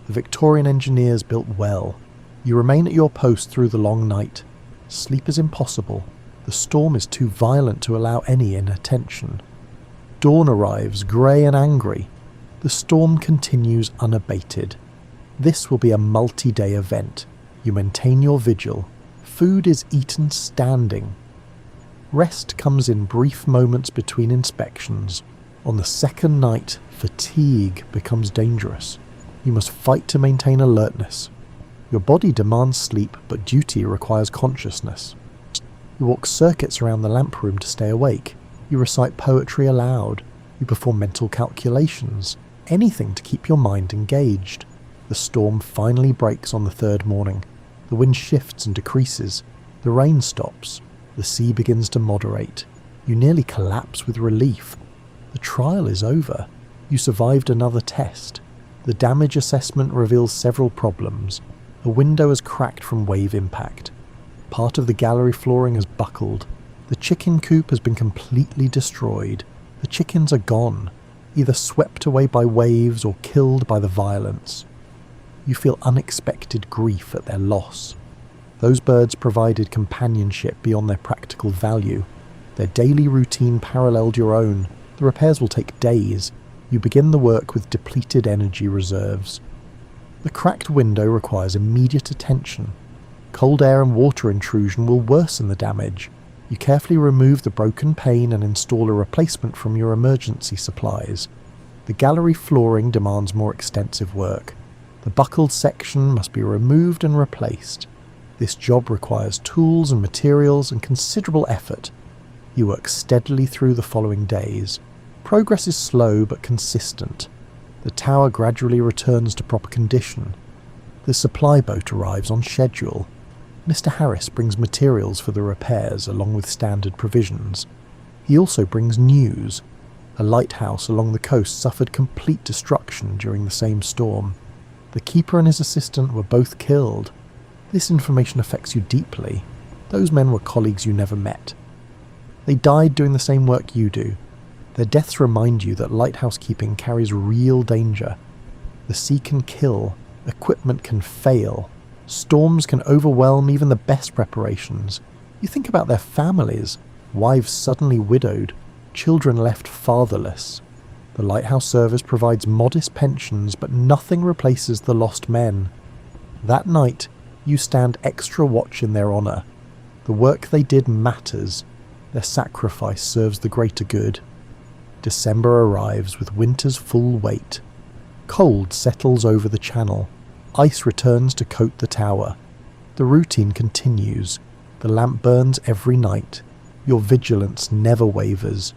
The Victorian engineers built well. You remain at your post through the long night. Sleep is impossible. The storm is too violent to allow any inattention. Dawn arrives, grey and angry. The storm continues unabated. This will be a multi-day event. You maintain your vigil. Food is eaten standing. Rest comes in brief moments between inspections. On the second night, fatigue becomes dangerous. You must fight to maintain alertness. Your body demands sleep, but duty requires consciousness. You walk circuits around the lamp room to stay awake. You recite poetry aloud. You perform mental calculations. Anything to keep your mind engaged. The storm finally breaks on the third morning. The wind shifts and decreases. The rain stops. The sea begins to moderate. You nearly collapse with relief. The trial is over. You survived another test. The damage assessment reveals several problems. A window has cracked from wave impact. Part of the gallery flooring has buckled. The chicken coop has been completely destroyed. The chickens are gone, either swept away by waves or killed by the violence. You feel unexpected grief at their loss. Those birds provided companionship beyond their practical value. Their daily routine paralleled your own. The repairs will take days. You begin the work with depleted energy reserves. The cracked window requires immediate attention. Cold air and water intrusion will worsen the damage. You carefully remove the broken pane and install a replacement from your emergency supplies. The gallery flooring demands more extensive work. The buckled section must be removed and replaced. This job requires tools and materials and considerable effort. You work steadily through the following days. Progress is slow but consistent. The tower gradually returns to proper condition. The supply boat arrives on schedule. Mr. Harris brings materials for the repairs along with standard provisions. He also brings news. A lighthouse along the coast suffered complete destruction during the same storm. The keeper and his assistant were both killed. This information affects you deeply. Those men were colleagues you never met. They died doing the same work you do. Their deaths remind you that lighthouse keeping carries real danger. The sea can kill, equipment can fail, storms can overwhelm even the best preparations. You think about their families, wives suddenly widowed, children left fatherless. The lighthouse service provides modest pensions, but nothing replaces the lost men. That night, you stand extra watch in their honour. The work they did matters. Their sacrifice serves the greater good. December arrives with winter's full weight. Cold settles over the channel. Ice returns to coat the tower. The routine continues. The lamp burns every night. Your vigilance never wavers.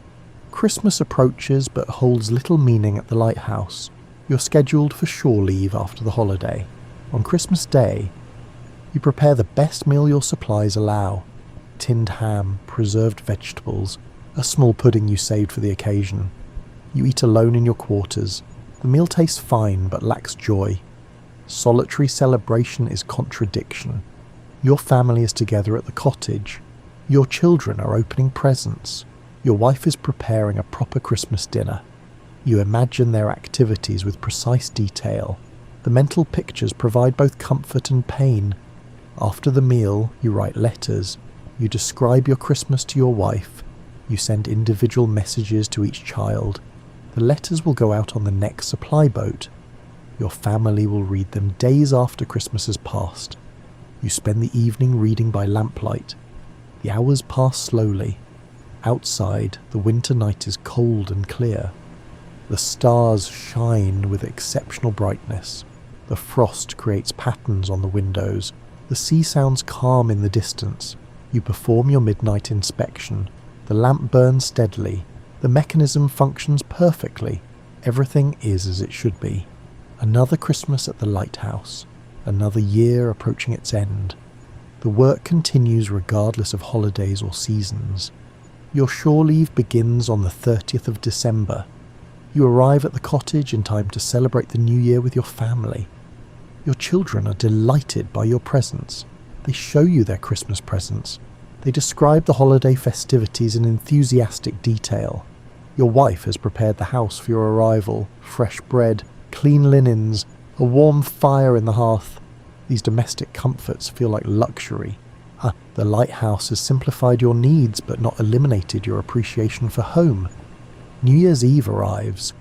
Christmas approaches but holds little meaning at the lighthouse. You're scheduled for shore leave after the holiday. On Christmas Day, you prepare the best meal your supplies allow. Tinned ham, preserved vegetables, a small pudding you saved for the occasion. You eat alone in your quarters. The meal tastes fine but lacks joy. Solitary celebration is contradiction. Your family is together at the cottage. Your children are opening presents. Your wife is preparing a proper Christmas dinner. You imagine their activities with precise detail. The mental pictures provide both comfort and pain. After the meal, you write letters. You describe your Christmas to your wife. You send individual messages to each child. The letters will go out on the next supply boat. Your family will read them days after Christmas has passed. You spend the evening reading by lamplight. The hours pass slowly. Outside, the winter night is cold and clear. The stars shine with exceptional brightness. The frost creates patterns on the windows. The sea sounds calm in the distance. You perform your midnight inspection. The lamp burns steadily. The mechanism functions perfectly. Everything is as it should be. Another Christmas at the lighthouse. Another year approaching its end. The work continues regardless of holidays or seasons. Your shore leave begins on the 30th of December. You arrive at the cottage in time to celebrate the new year with your family. Your children are delighted by your presence. They show you their Christmas presents. They describe the holiday festivities in enthusiastic detail. Your wife has prepared the house for your arrival. Fresh bread, clean linens, a warm fire in the hearth. These domestic comforts feel like luxury. The lighthouse has simplified your needs but not eliminated your appreciation for home. New Year's Eve arrives.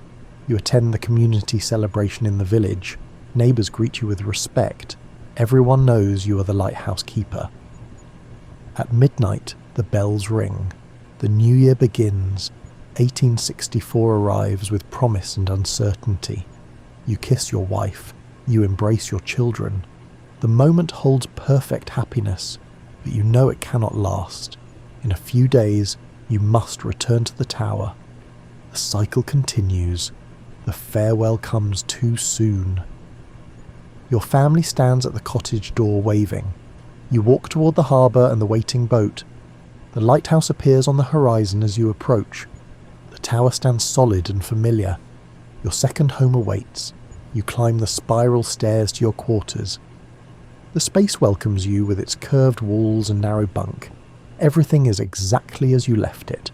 You attend the community celebration in the village. Neighbours greet you with respect. Everyone knows you are the lighthouse keeper. At midnight, the bells ring. The new year begins. 1864 arrives with promise and uncertainty. You kiss your wife. You embrace your children. The moment holds perfect happiness, but you know it cannot last. In a few days, you must return to the tower. The cycle continues. The farewell comes too soon. Your family stands at the cottage door waving. You walk toward the harbour and the waiting boat. The lighthouse appears on the horizon as you approach. The tower stands solid and familiar. Your second home awaits. You climb the spiral stairs to your quarters. The space welcomes you with its curved walls and narrow bunk. Everything is exactly as you left it.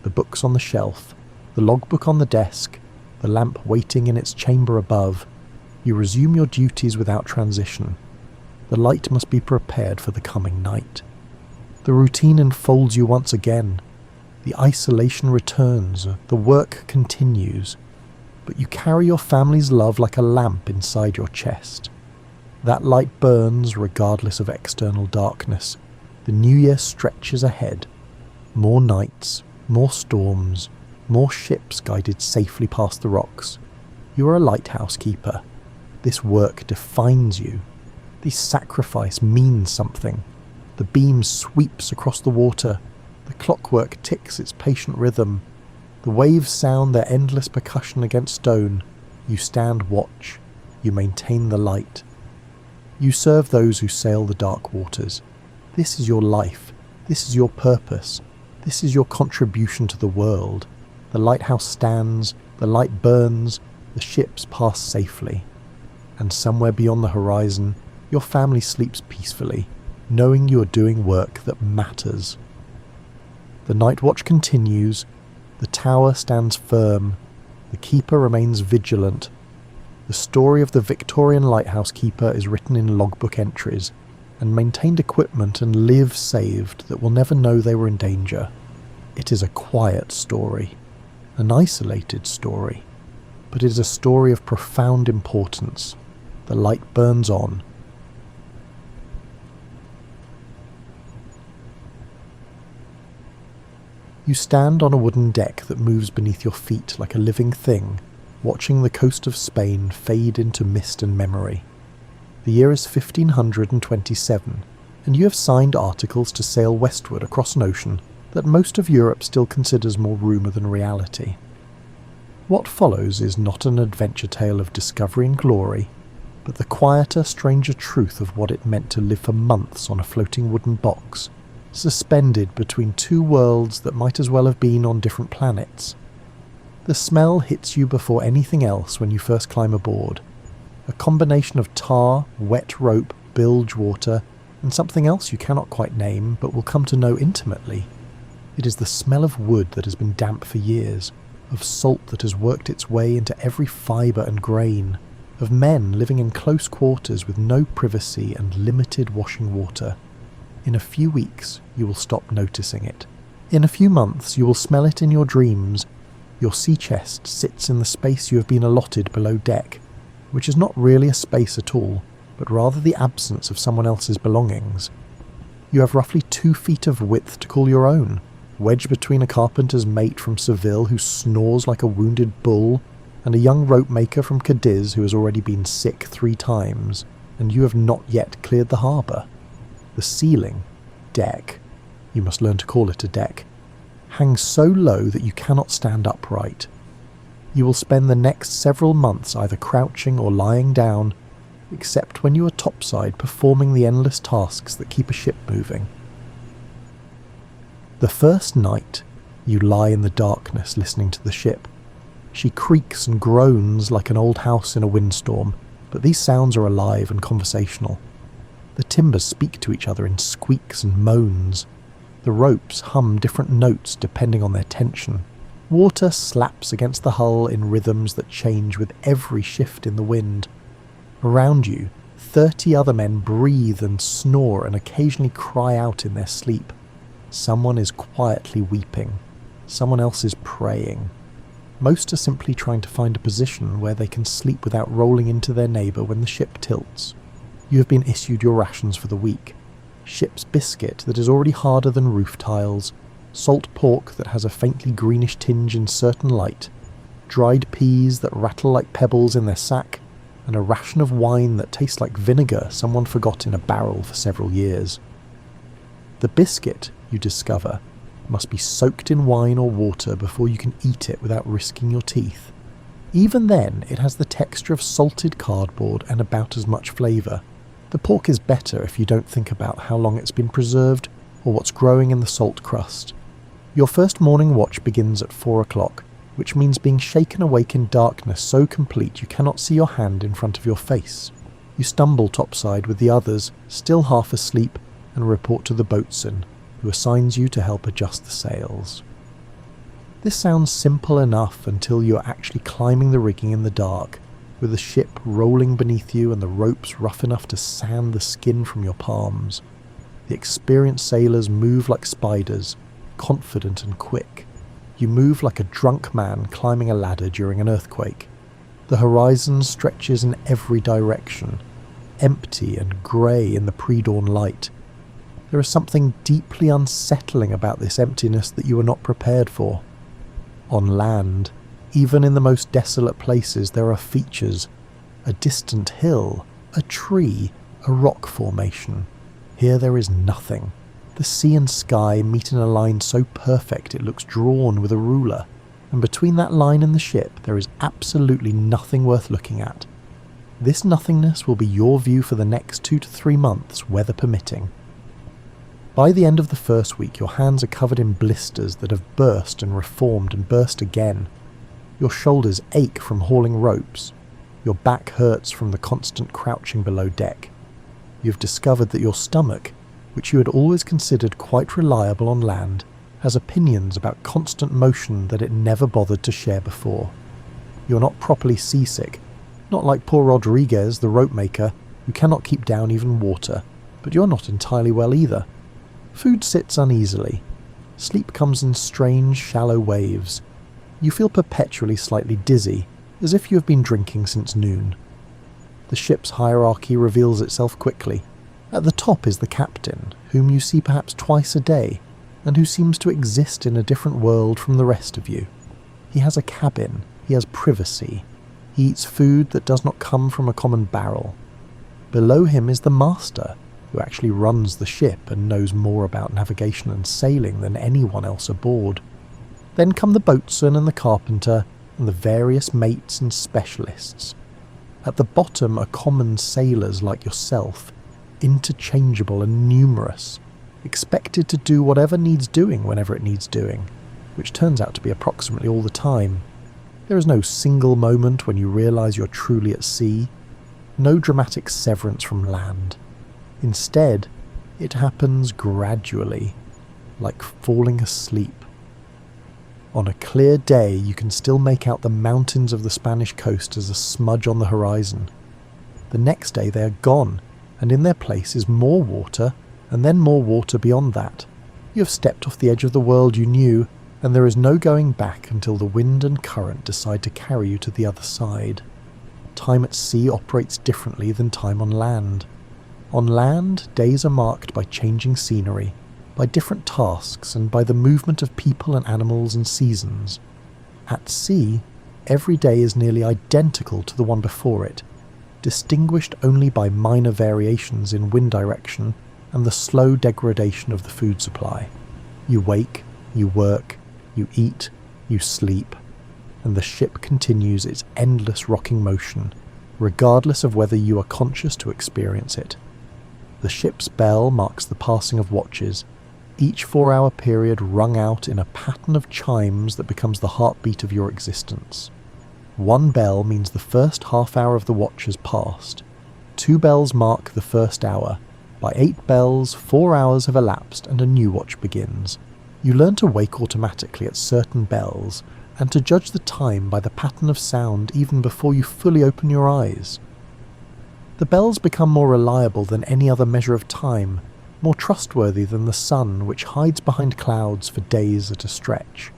The books on the shelf, the logbook on the desk, the lamp waiting in its chamber above. You resume your duties without transition. The light must be prepared for the coming night. The routine enfolds you once again. The isolation returns, the work continues, but you carry your family's love like a lamp inside your chest. That light burns regardless of external darkness. The new year stretches ahead. More nights, more storms, more ships guided safely past the rocks. You are a lighthouse keeper. This work defines you. This sacrifice means something. The beam sweeps across the water. The clockwork ticks its patient rhythm. The waves sound their endless percussion against stone. You stand watch. You maintain the light. You serve those who sail the dark waters. This is your life. This is your purpose. This is your contribution to the world. The lighthouse stands, the light burns, the ships pass safely. And somewhere beyond the horizon, your family sleeps peacefully, knowing you are doing work that matters. The night watch continues. The tower stands firm. The keeper remains vigilant. The story of the Victorian lighthouse keeper is written in logbook entries, and maintained equipment and lives saved that will never know they were in danger. It is a quiet story, an isolated story, but it is a story of profound importance. The light burns on. You stand on a wooden deck that moves beneath your feet like a living thing, watching the coast of Spain fade into mist and memory. The year is 1527, and you have signed articles to sail westward across an ocean that most of Europe still considers more rumour than reality. What follows is not an adventure tale of discovery and glory, but the quieter, stranger truth of what it meant to live for months on a floating wooden box, suspended between two worlds that might as well have been on different planets. The smell hits you before anything else when you first climb aboard. A combination of tar, wet rope, bilge water, and something else you cannot quite name but will come to know intimately. It is the smell of wood that has been damp for years, of salt that has worked its way into every fibre and grain, of men living in close quarters with no privacy and limited washing water. In a few weeks, you will stop noticing it. In a few months, you will smell it in your dreams. Your sea chest sits in the space you have been allotted below deck, which is not really a space at all, but rather the absence of someone else's belongings. You have roughly 2 feet of width to call your own, wedged between a carpenter's mate from Seville who snores like a wounded bull, and a young rope maker from Cadiz who has already been sick 3 times, and you have not yet cleared the harbour. The ceiling, deck, you must learn to call it a deck, hangs so low that you cannot stand upright. You will spend the next several months either crouching or lying down, except when you are topside performing the endless tasks that keep a ship moving. The first night, you lie in the darkness listening to the ship. She creaks and groans like an old house in a windstorm, but these sounds are alive and conversational. The timbers speak to each other in squeaks and moans. The ropes hum different notes depending on their tension. Water slaps against the hull in rhythms that change with every shift in the wind. Around you, 30 other men breathe and snore and occasionally cry out in their sleep. Someone is quietly weeping. Someone else is praying. Most are simply trying to find a position where they can sleep without rolling into their neighbour when the ship tilts. You have been issued your rations for the week. Ship's biscuit that is already harder than roof tiles, salt pork that has a faintly greenish tinge in certain light, dried peas that rattle like pebbles in their sack, and a ration of wine that tastes like vinegar someone forgot in a barrel for several years. The biscuit, you discover, must be soaked in wine or water before you can eat it without risking your teeth. Even then, it has the texture of salted cardboard and about as much flavour. The pork is better if you don't think about how long it's been preserved or what's growing in the salt crust. Your first morning watch begins at 4 o'clock, which means being shaken awake in darkness so complete you cannot see your hand in front of your face. You stumble topside with the others, still half asleep, and report to the boatswain, who assigns you to help adjust the sails. This sounds simple enough until you are actually climbing the rigging in the dark, with the ship rolling beneath you and the ropes rough enough to sand the skin from your palms. The experienced sailors move like spiders, confident and quick. You move like a drunk man climbing a ladder during an earthquake. The horizon stretches in every direction, empty and grey in the pre-dawn light. There is something deeply unsettling about this emptiness that you are not prepared for. On land, even in the most desolate places, there are features: a distant hill, a tree, a rock formation. Here there is nothing. The sea and sky meet in a line so perfect it looks drawn with a ruler, and between that line and the ship there is absolutely nothing worth looking at. This nothingness will be your view for the next 2 to 3 months, weather permitting. By the end of the first week, your hands are covered in blisters that have burst and reformed and burst again. Your shoulders ache from hauling ropes. Your back hurts from the constant crouching below deck. You've discovered that your stomach, which you had always considered quite reliable on land, has opinions about constant motion that it never bothered to share before. You're not properly seasick, not like poor Rodriguez, the rope maker, who cannot keep down even water, but you're not entirely well either. Food sits uneasily. Sleep comes in strange, shallow waves. You feel perpetually slightly dizzy, as if you have been drinking since noon. The ship's hierarchy reveals itself quickly. At the top is the captain, whom you see perhaps twice a day, and who seems to exist in a different world from the rest of you. He has a cabin, he has privacy, he eats food that does not come from a common barrel. Below him is the master, who actually runs the ship and knows more about navigation and sailing than anyone else aboard. Then come the boatswain and the carpenter, and the various mates and specialists. At the bottom are common sailors like yourself, interchangeable and numerous, expected to do whatever needs doing whenever it needs doing, which turns out to be approximately all the time. There is no single moment when you realise you're truly at sea, no dramatic severance from land. Instead, it happens gradually, like falling asleep. On a clear day, you can still make out the mountains of the Spanish coast as a smudge on the horizon. The next day they are gone, and in their place is more water, and then more water beyond that. You have stepped off the edge of the world you knew, and there is no going back until the wind and current decide to carry you to the other side. Time at sea operates differently than time on land. On land, days are marked by changing scenery, by different tasks, and by the movement of people and animals and seasons. At sea, every day is nearly identical to the one before it, distinguished only by minor variations in wind direction and the slow degradation of the food supply. You wake, you work, you eat, you sleep, and the ship continues its endless rocking motion, regardless of whether you are conscious to experience it. The ship's bell marks the passing of watches, each 4-hour period rung out in a pattern of chimes that becomes the heartbeat of your existence. 1 bell means the first half-hour of the watch has passed. 2 bells mark the first hour. By 8 bells, 4 hours have elapsed and a new watch begins. You learn to wake automatically at certain bells, and to judge the time by the pattern of sound even before you fully open your eyes. The bells become more reliable than any other measure of time, more trustworthy than the sun, which hides behind clouds for days at a stretch.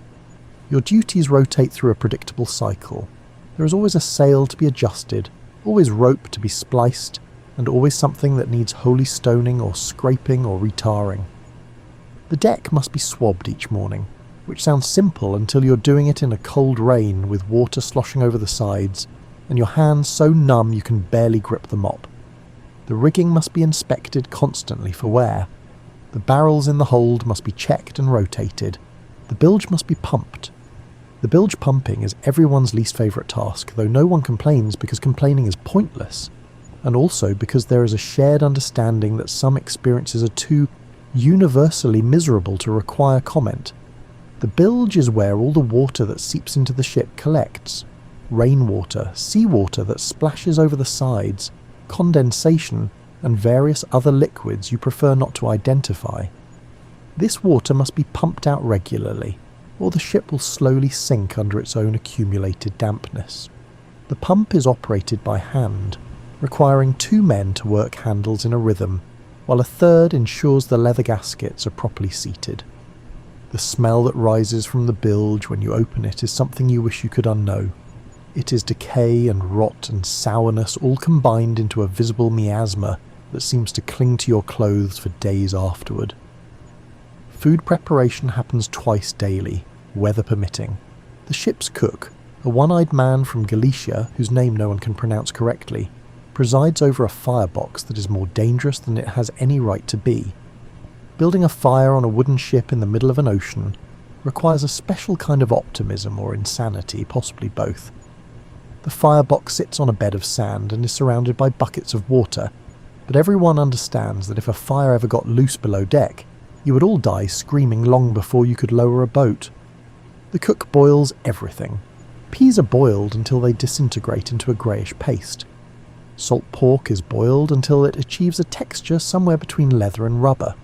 Your duties rotate through a predictable cycle. There is always a sail to be adjusted, always rope to be spliced, and always something that needs holy stoning or scraping or retarring. The deck must be swabbed each morning, which sounds simple until you're doing it in a cold rain with water sloshing over the sides, and your hands so numb you can barely grip the mop. The rigging must be inspected constantly for wear. The barrels in the hold must be checked and rotated. The bilge must be pumped. The bilge pumping is everyone's least favourite task, though no one complains because complaining is pointless, and also because there is a shared understanding that some experiences are too universally miserable to require comment. The bilge is where all the water that seeps into the ship collects. Rainwater, seawater that splashes over the sides, condensation, and various other liquids you prefer not to identify. This water must be pumped out regularly, or the ship will slowly sink under its own accumulated dampness. The pump is operated by hand, requiring 2 men to work handles in a rhythm, while a third ensures the leather gaskets are properly seated. The smell that rises from the bilge when you open it is something you wish you could unknow. It is decay and rot and sourness all combined into a visible miasma that seems to cling to your clothes for days afterward. Food preparation happens twice daily, weather permitting. The ship's cook, a one-eyed man from Galicia whose name no one can pronounce correctly, presides over a firebox that is more dangerous than it has any right to be. Building a fire on a wooden ship in the middle of an ocean requires a special kind of optimism or insanity, possibly both. The firebox sits on a bed of sand and is surrounded by buckets of water, but everyone understands that if a fire ever got loose below deck, you would all die screaming long before you could lower a boat. The cook boils everything. Peas are boiled until they disintegrate into a greyish paste. Salt pork is boiled until it achieves a texture somewhere between leather and rubber.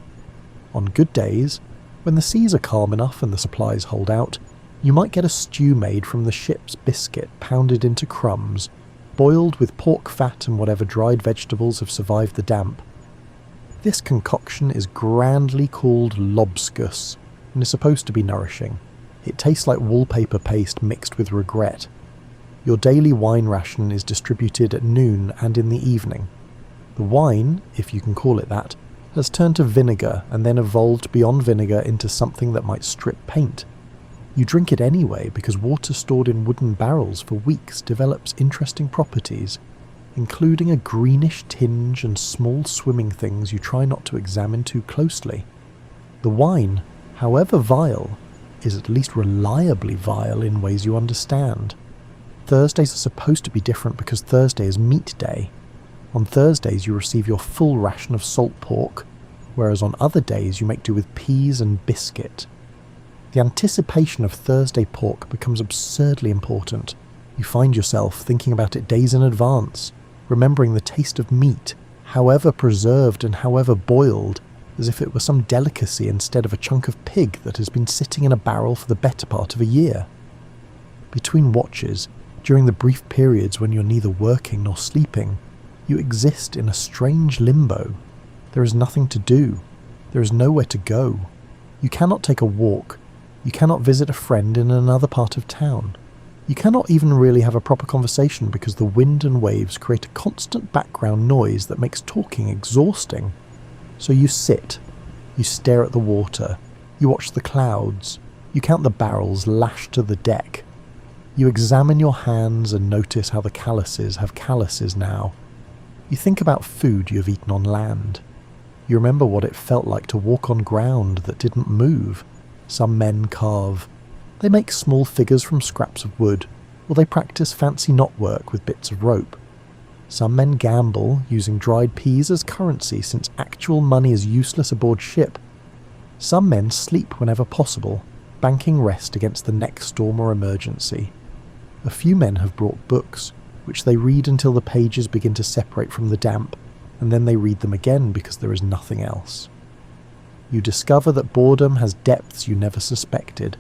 On good days, when the seas are calm enough and the supplies hold out, you might get a stew made from the ship's biscuit pounded into crumbs, boiled with pork fat and whatever dried vegetables have survived the damp. This concoction is grandly called lobscouse and is supposed to be nourishing. It tastes like wallpaper paste mixed with regret. Your daily wine ration is distributed at noon and in the evening. The wine, if you can call it that, has turned to vinegar and then evolved beyond vinegar into something that might strip paint. You drink it anyway because water stored in wooden barrels for weeks develops interesting properties, including a greenish tinge and small swimming things you try not to examine too closely. The wine, however vile, is at least reliably vile in ways you understand. Thursdays are supposed to be different because Thursday is meat day. On Thursdays you receive your full ration of salt pork, whereas on other days you make do with peas and biscuit. The anticipation of Thursday pork becomes absurdly important. You find yourself thinking about it days in advance, remembering the taste of meat, however preserved and however boiled, as if it were some delicacy instead of a chunk of pig that has been sitting in a barrel for the better part of a year. Between watches, during the brief periods when you're neither working nor sleeping, you exist in a strange limbo. There is nothing to do. There is nowhere to go. You cannot take a walk. You cannot visit a friend in another part of town. You cannot even really have a proper conversation because the wind and waves create a constant background noise that makes talking exhausting. So you sit, you stare at the water, you watch the clouds, you count the barrels lashed to the deck. You examine your hands and notice how the calluses have calluses now. You think about food you have eaten on land. You remember what it felt like to walk on ground that didn't move. Some men carve. They make small figures from scraps of wood, or they practice fancy knotwork with bits of rope. Some men gamble, using dried peas as currency since actual money is useless aboard ship. Some men sleep whenever possible, banking rest against the next storm or emergency. A few men have brought books, which they read until the pages begin to separate from the damp, and then they read them again because there is nothing else. You discover that boredom has depths you never suspected.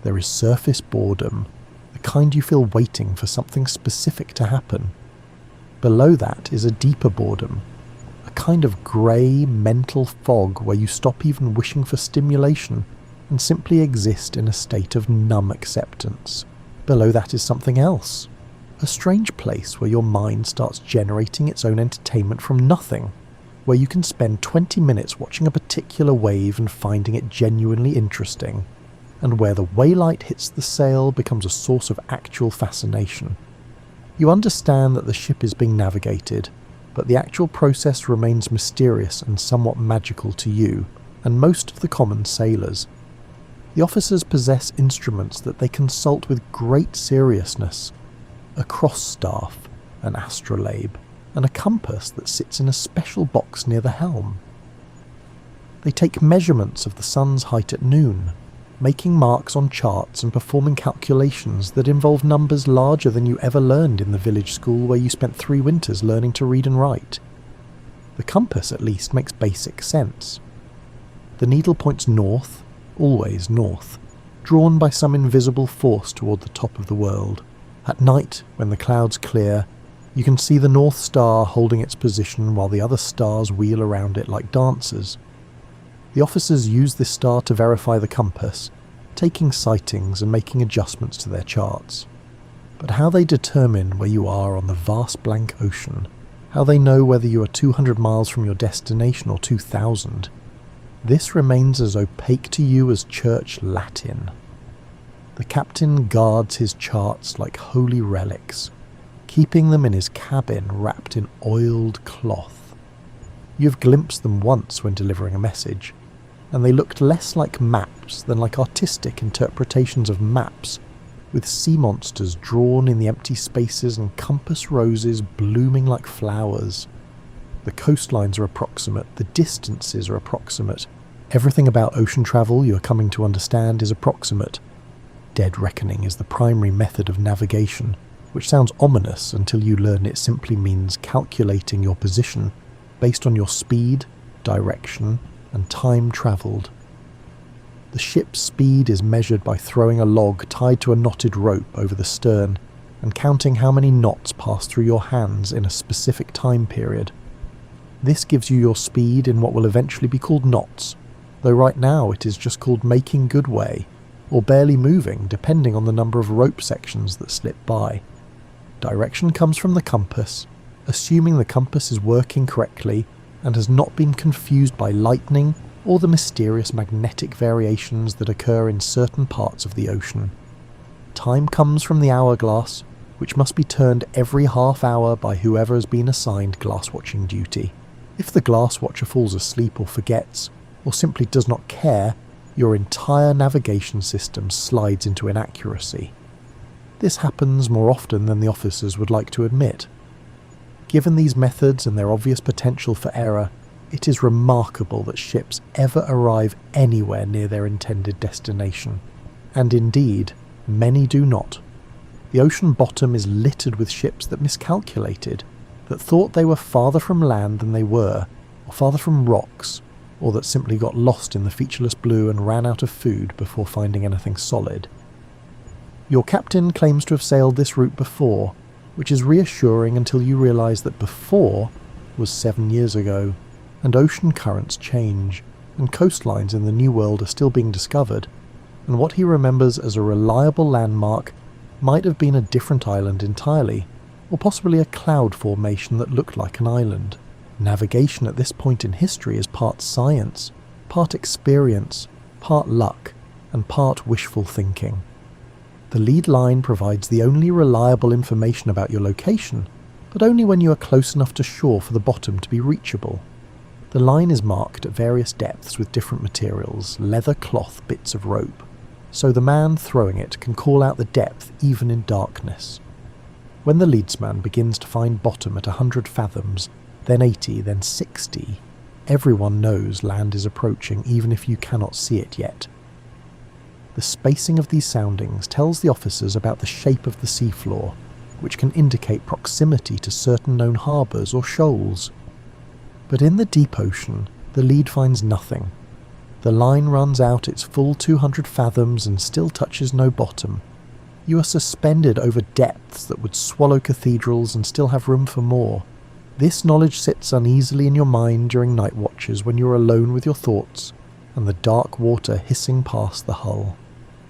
There is surface boredom, the kind you feel waiting for something specific to happen. Below that is a deeper boredom, a kind of grey mental fog where you stop even wishing for stimulation and simply exist in a state of numb acceptance. Below that is something else, a strange place where your mind starts generating its own entertainment from nothing, where you can spend 20 minutes watching a particular wave and finding it genuinely interesting, and where the waylight hits the sail becomes a source of actual fascination. You understand that the ship is being navigated, but the actual process remains mysterious and somewhat magical to you, and most of the common sailors. The officers possess instruments that they consult with great seriousness, a cross staff, an astrolabe, and a compass that sits in a special box near the helm. They take measurements of the sun's height at noon, making marks on charts and performing calculations that involve numbers larger than you ever learned in the village school where you spent 3 winters learning to read and write. The compass at least makes basic sense. The needle points north, always north, drawn by some invisible force toward the top of the world, At night, when the clouds clear, you can see the North Star holding its position while the other stars wheel around it like dancers. The officers use this star to verify the compass, taking sightings and making adjustments to their charts. But how they determine where you are on the vast blank ocean, how they know whether you are 200 miles from your destination or 2,000, this remains as opaque to you as church Latin. The captain guards his charts like holy relics, keeping them in his cabin wrapped in oiled cloth. You've glimpsed them once when delivering a message, and they looked less like maps than like artistic interpretations of maps, with sea monsters drawn in the empty spaces and compass roses blooming like flowers. The coastlines are approximate, the distances are approximate. Everything about ocean travel you are coming to understand is approximate. Dead reckoning is the primary method of navigation, which sounds ominous until you learn it simply means calculating your position based on your speed, direction, and time travelled. The ship's speed is measured by throwing a log tied to a knotted rope over the stern and counting how many knots pass through your hands in a specific time period. This gives you your speed in what will eventually be called knots, though right now it is just called making good way, or barely moving depending on the number of rope sections that slip by. Direction comes from the compass, assuming the compass is working correctly and has not been confused by lightning or the mysterious magnetic variations that occur in certain parts of the ocean. Time comes from the hourglass, which must be turned every half hour by whoever has been assigned glass-watching duty. If the glass-watcher falls asleep or forgets, or simply does not care, your entire navigation system slides into inaccuracy. This happens more often than the officers would like to admit. Given these methods and their obvious potential for error, it is remarkable that ships ever arrive anywhere near their intended destination. And indeed, many do not. The ocean bottom is littered with ships that miscalculated, that thought they were farther from land than they were, or farther from rocks, or that simply got lost in the featureless blue and ran out of food before finding anything solid. Your captain claims to have sailed this route before, which is reassuring until you realise that before was 7 years ago, and ocean currents change, and coastlines in the New World are still being discovered, and what he remembers as a reliable landmark might have been a different island entirely, or possibly a cloud formation that looked like an island. Navigation at this point in history is part science, part experience, part luck, and part wishful thinking. The lead line provides the only reliable information about your location, but only when you are close enough to shore for the bottom to be reachable. The line is marked at various depths with different materials, leather, cloth, bits of rope, so the man throwing it can call out the depth even in darkness. When the leadsman begins to find bottom at 100 fathoms, then 80, then 60, everyone knows land is approaching even if you cannot see it yet. The spacing of these soundings tells the officers about the shape of the seafloor, which can indicate proximity to certain known harbours or shoals. But in the deep ocean, the lead finds nothing. The line runs out its full 200 fathoms and still touches no bottom. You are suspended over depths that would swallow cathedrals and still have room for more. This knowledge sits uneasily in your mind during night watches when you are alone with your thoughts, and the dark water hissing past the hull.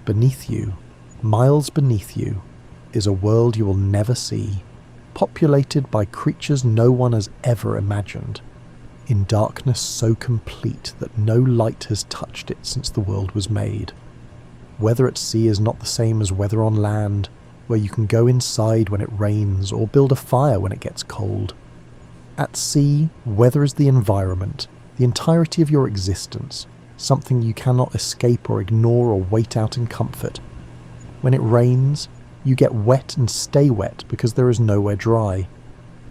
Beneath you, miles beneath you, is a world you will never see, populated by creatures no one has ever imagined, in darkness so complete that no light has touched it since the world was made. Weather at sea is not the same as weather on land, where you can go inside when it rains or build a fire when it gets cold. At sea, weather is the environment, the entirety of your existence, something you cannot escape or ignore or wait out in comfort. When it rains, you get wet and stay wet because there is nowhere dry.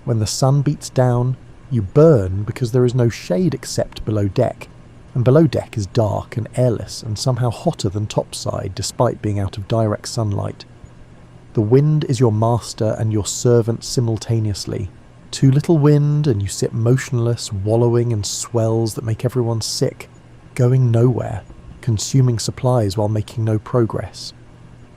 When the sun beats down, you burn because there is no shade except below deck, and below deck is dark and airless and somehow hotter than topside despite being out of direct sunlight. The wind is your master and your servant simultaneously. Too little wind and you sit motionless, wallowing in swells that make everyone sick, going nowhere, consuming supplies while making no progress.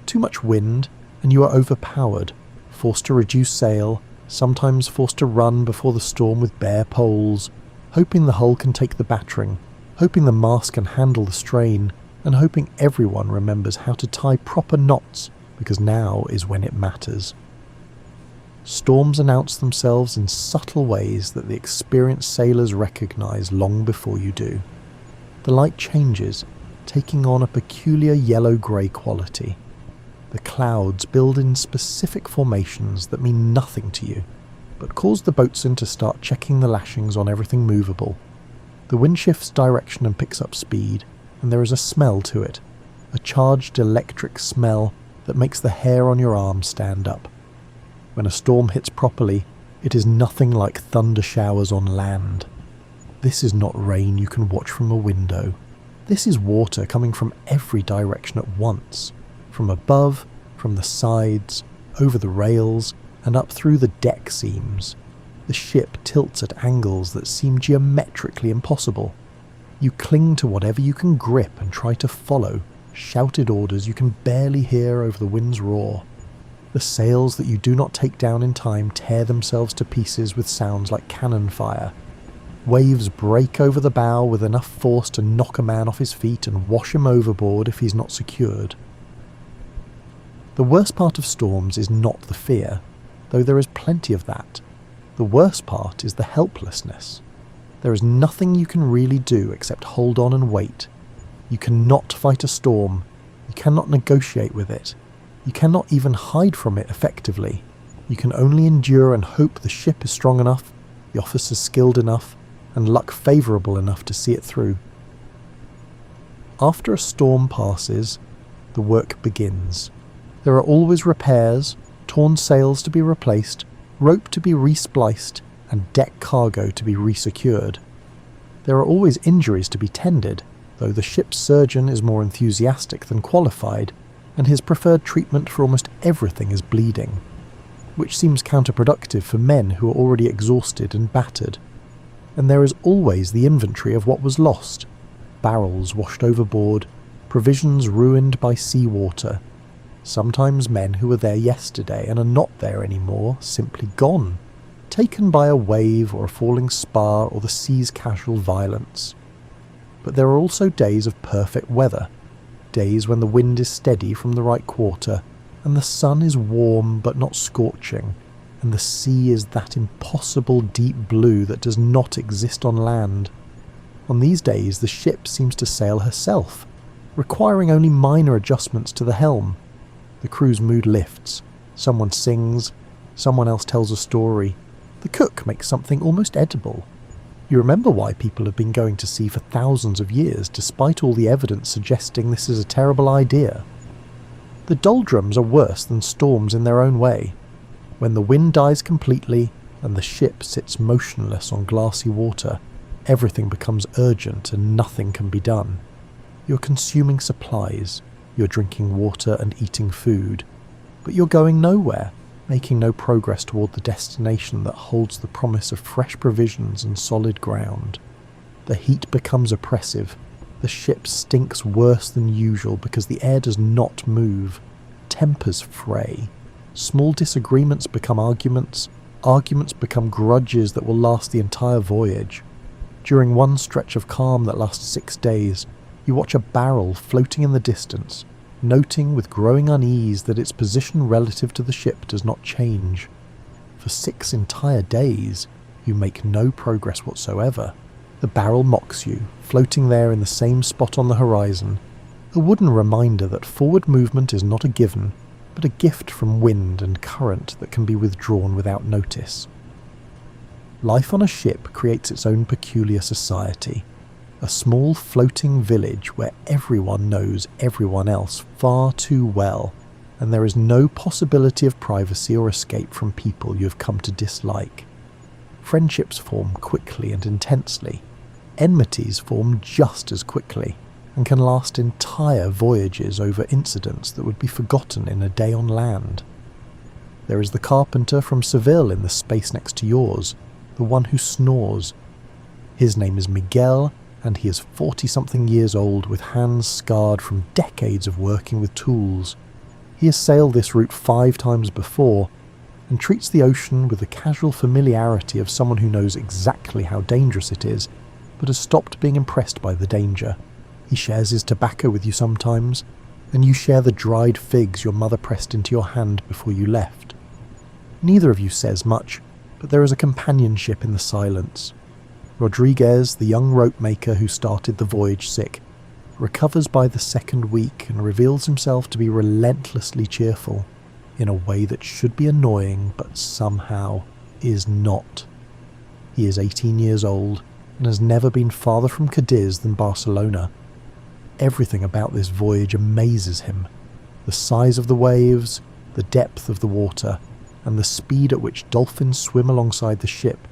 Too much wind and you are overpowered, forced to reduce sail, sometimes forced to run before the storm with bare poles, hoping the hull can take the battering, hoping the mast can handle the strain, and hoping everyone remembers how to tie proper knots, because now is when it matters. Storms announce themselves in subtle ways that the experienced sailors recognise long before you do. The light changes, taking on a peculiar yellow-grey quality. The clouds build in specific formations that mean nothing to you, but cause the boatswain to start checking the lashings on everything movable. The wind shifts direction and picks up speed, and there is a smell to it, a charged electric smell that makes the hair on your arm stand up. When a storm hits properly, it is nothing like thunder showers on land. This is not rain you can watch from a window. This is water coming from every direction at once, from above, from the sides, over the rails, and up through the deck seams. The ship tilts at angles that seem geometrically impossible. You cling to whatever you can grip and try to follow, shouted orders you can barely hear over the wind's roar. The sails that you do not take down in time tear themselves to pieces with sounds like cannon fire. Waves break over the bow with enough force to knock a man off his feet and wash him overboard if he's not secured. The worst part of storms is not the fear, though there is plenty of that. The worst part is the helplessness. There is nothing you can really do except hold on and wait. You cannot fight a storm. You cannot negotiate with it. You cannot even hide from it effectively. You can only endure and hope the ship is strong enough, the officers skilled enough, and luck favourable enough to see it through. After a storm passes, the work begins. There are always repairs, torn sails to be replaced, rope to be respliced, and deck cargo to be resecured. There are always injuries to be tended, though the ship's surgeon is more enthusiastic than qualified, and his preferred treatment for almost everything is bleeding, which seems counterproductive for men who are already exhausted and battered. And there is always the inventory of what was lost, barrels washed overboard, provisions ruined by seawater, sometimes men who were there yesterday and are not there anymore, simply gone, taken by a wave or a falling spar or the sea's casual violence. But there are also days of perfect weather, days when the wind is steady from the right quarter, and the sun is warm but not scorching, and the sea is that impossible deep blue that does not exist on land. On these days the ship seems to sail herself, requiring only minor adjustments to the helm. The crew's mood lifts, someone sings, someone else tells a story, the cook makes something almost edible. You remember why people have been going to sea for thousands of years, despite all the evidence suggesting this is a terrible idea. The doldrums are worse than storms in their own way. When the wind dies completely and the ship sits motionless on glassy water, everything becomes urgent and nothing can be done. You're consuming supplies, you're drinking water and eating food, but you're going nowhere, making no progress toward the destination that holds the promise of fresh provisions and solid ground. The heat becomes oppressive. The ship stinks worse than usual because the air does not move. Tempers fray. Small disagreements become arguments. Arguments become grudges that will last the entire voyage. During one stretch of calm that lasts 6 days, you watch a barrel floating in the distance, noting with growing unease that its position relative to the ship does not change. For 6 entire days, you make no progress whatsoever. The barrel mocks you, floating there in the same spot on the horizon, a wooden reminder that forward movement is not a given, but a gift from wind and current that can be withdrawn without notice. Life on a ship creates its own peculiar society, a small floating village where everyone knows everyone else far too well, and there is no possibility of privacy or escape from people you have come to dislike. Friendships form quickly and intensely. Enmities form just as quickly, and can last entire voyages over incidents that would be forgotten in a day on land. There is the carpenter from Seville in the space next to yours, the one who snores. His name is Miguel, and he is 40-something years old with hands scarred from decades of working with tools. He has sailed this route 5 times before, and treats the ocean with the casual familiarity of someone who knows exactly how dangerous it is, but has stopped being impressed by the danger. He shares his tobacco with you sometimes, and you share the dried figs your mother pressed into your hand before you left. Neither of you says much, but there is a companionship in the silence. Rodriguez, the young rope maker who started the voyage sick, recovers by the second week and reveals himself to be relentlessly cheerful, in a way that should be annoying but somehow is not. He is 18 years old and has never been farther from Cadiz than Barcelona. Everything about this voyage amazes him. The size of the waves, the depth of the water, and the speed at which dolphins swim alongside the ship.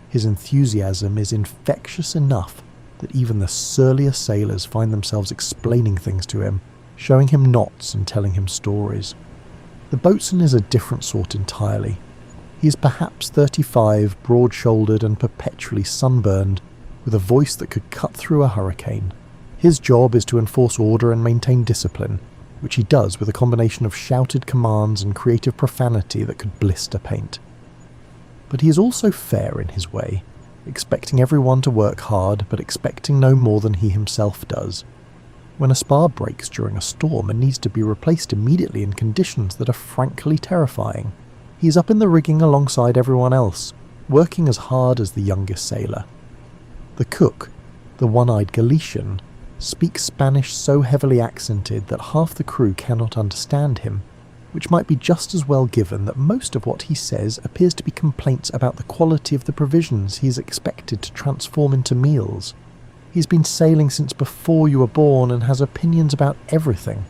His enthusiasm is infectious enough that even the surliest sailors find themselves explaining things to him, showing him knots and telling him stories. The boatswain is a different sort entirely. He is perhaps 35, broad-shouldered and perpetually sunburned, with a voice that could cut through a hurricane. His job is to enforce order and maintain discipline, which he does with a combination of shouted commands and creative profanity that could blister paint. But he is also fair in his way, expecting everyone to work hard, but expecting no more than he himself does. When a spar breaks during a storm and needs to be replaced immediately in conditions that are frankly terrifying, he is up in the rigging alongside everyone else, working as hard as the youngest sailor. The cook, the one-eyed Galician, speaks Spanish so heavily accented that half the crew cannot understand him, which might be just as well given that most of what he says appears to be complaints about the quality of the provisions he is expected to transform into meals. He's been sailing since before you were born and has opinions about everything: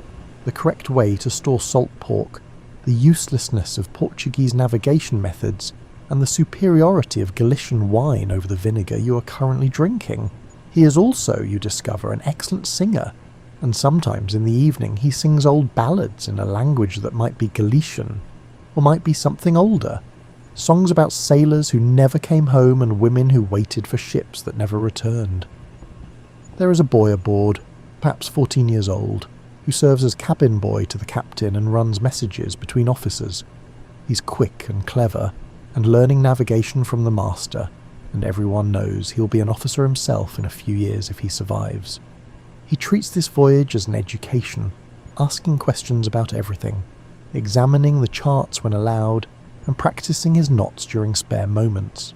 the correct way to store salt pork, the uselessness of Portuguese navigation methods, and the superiority of Galician wine over the vinegar you are currently drinking. He is also, you discover, an excellent singer, and sometimes in the evening he sings old ballads in a language that might be Galician, or might be something older, songs about sailors who never came home and women who waited for ships that never returned. There is a boy aboard, perhaps 14 years old, who serves as cabin boy to the captain and runs messages between officers. He's quick and clever, and learning navigation from the master, and everyone knows he'll be an officer himself in a few years if he survives. He treats this voyage as an education, asking questions about everything, examining the charts when allowed, and practicing his knots during spare moments.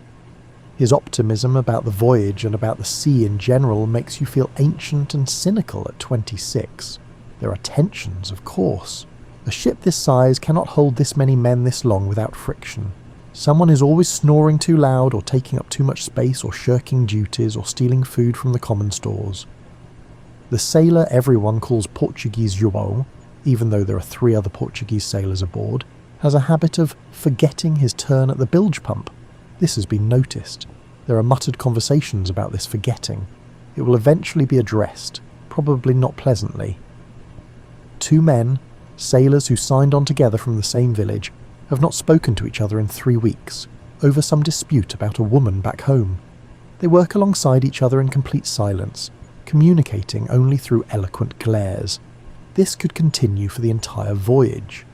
His optimism about the voyage and about the sea in general makes you feel ancient and cynical at 26. There are tensions, of course. A ship this size cannot hold this many men this long without friction. Someone is always snoring too loud or taking up too much space or shirking duties or stealing food from the common stores. The sailor everyone calls Portuguese João, even though there are 3 other Portuguese sailors aboard, has a habit of forgetting his turn at the bilge pump. This has been noticed. There are muttered conversations about this forgetting. It will eventually be addressed, probably not pleasantly. 2 men, sailors who signed on together from the same village, have not spoken to each other in 3 weeks, over some dispute about a woman back home. They work alongside each other in complete silence, communicating only through eloquent glares. This could continue for the entire voyage.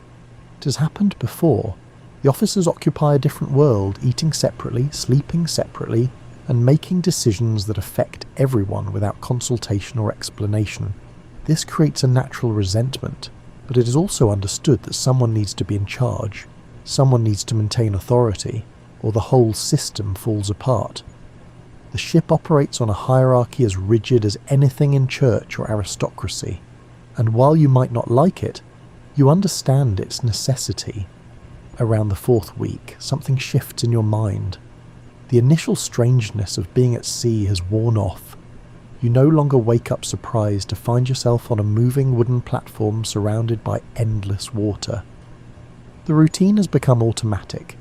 It has happened before. The officers occupy a different world, eating separately, sleeping separately, and making decisions that affect everyone without consultation or explanation. This creates a natural resentment, but it is also understood that someone needs to be in charge. Someone needs to maintain authority, or the whole system falls apart. The ship operates on a hierarchy as rigid as anything in church or aristocracy, and while you might not like it, you understand its necessity. Around the 4th week, something shifts in your mind. The initial strangeness of being at sea has worn off. You no longer wake up surprised to find yourself on a moving wooden platform surrounded by endless water. The routine has become automatic.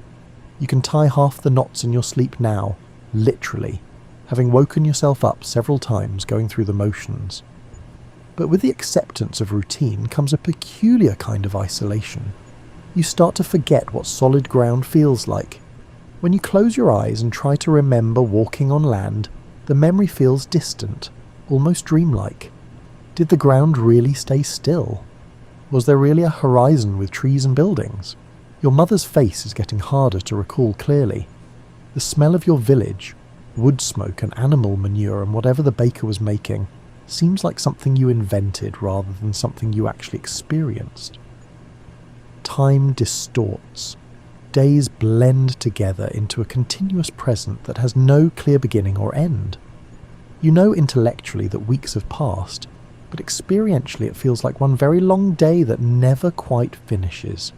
You can tie half the knots in your sleep now, literally, having woken yourself up several times going through the motions. But with the acceptance of routine comes a peculiar kind of isolation. You start to forget what solid ground feels like. When you close your eyes and try to remember walking on land, the memory feels distant, almost dreamlike. Did the ground really stay still? Was there really a horizon with trees and buildings? Your mother's face is getting harder to recall clearly. The smell of your village, wood smoke and animal manure and whatever the baker was making, seems like something you invented rather than something you actually experienced. Time distorts. Days blend together into a continuous present that has no clear beginning or end. You know intellectually that weeks have passed, but experientially it feels like one very long day that never quite finishes.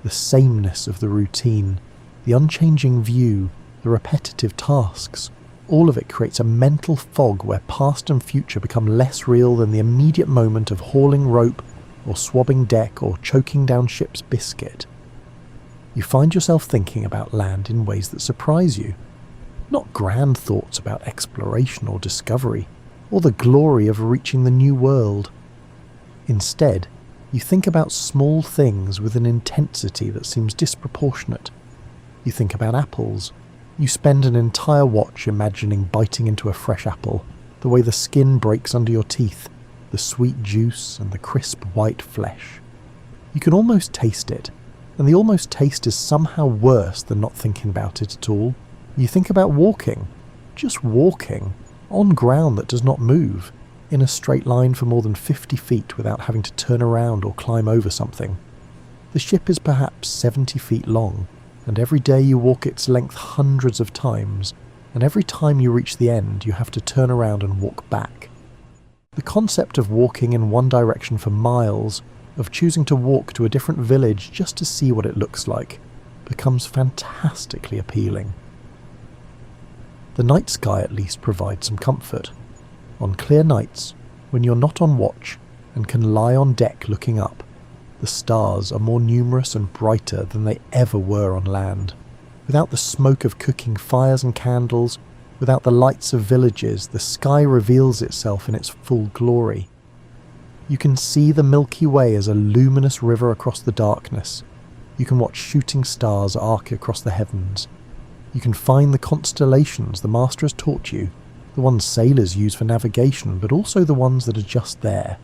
The sameness of the routine, the unchanging view, the repetitive tasks, all of it creates a mental fog where past and future become less real than the immediate moment of hauling rope or swabbing deck or choking down ship's biscuit. You find yourself thinking about land in ways that surprise you. Not grand thoughts about exploration or discovery, or the glory of reaching the new world. Instead, you think about small things with an intensity that seems disproportionate. You think about apples. You spend an entire watch imagining biting into a fresh apple, the way the skin breaks under your teeth, the sweet juice and the crisp white flesh. You can almost taste it, and the almost taste is somehow worse than not thinking about it at all. You think about walking, just walking, on ground that does not move, in a straight line for more than 50 feet without having to turn around or climb over something. The ship is perhaps 70 feet long, and every day you walk its length hundreds of times, and every time you reach the end you have to turn around and walk back. The concept of walking in one direction for miles, of choosing to walk to a different village just to see what it looks like, becomes fantastically appealing. The night sky at least provides some comfort. On clear nights, when you're not on watch and can lie on deck looking up, the stars are more numerous and brighter than they ever were on land. Without the smoke of cooking fires and candles, without the lights of villages, the sky reveals itself in its full glory. You can see the Milky Way as a luminous river across the darkness. You can watch shooting stars arc across the heavens. You can find the constellations the Master has taught you, the ones sailors use for navigation, but also the ones that are just there,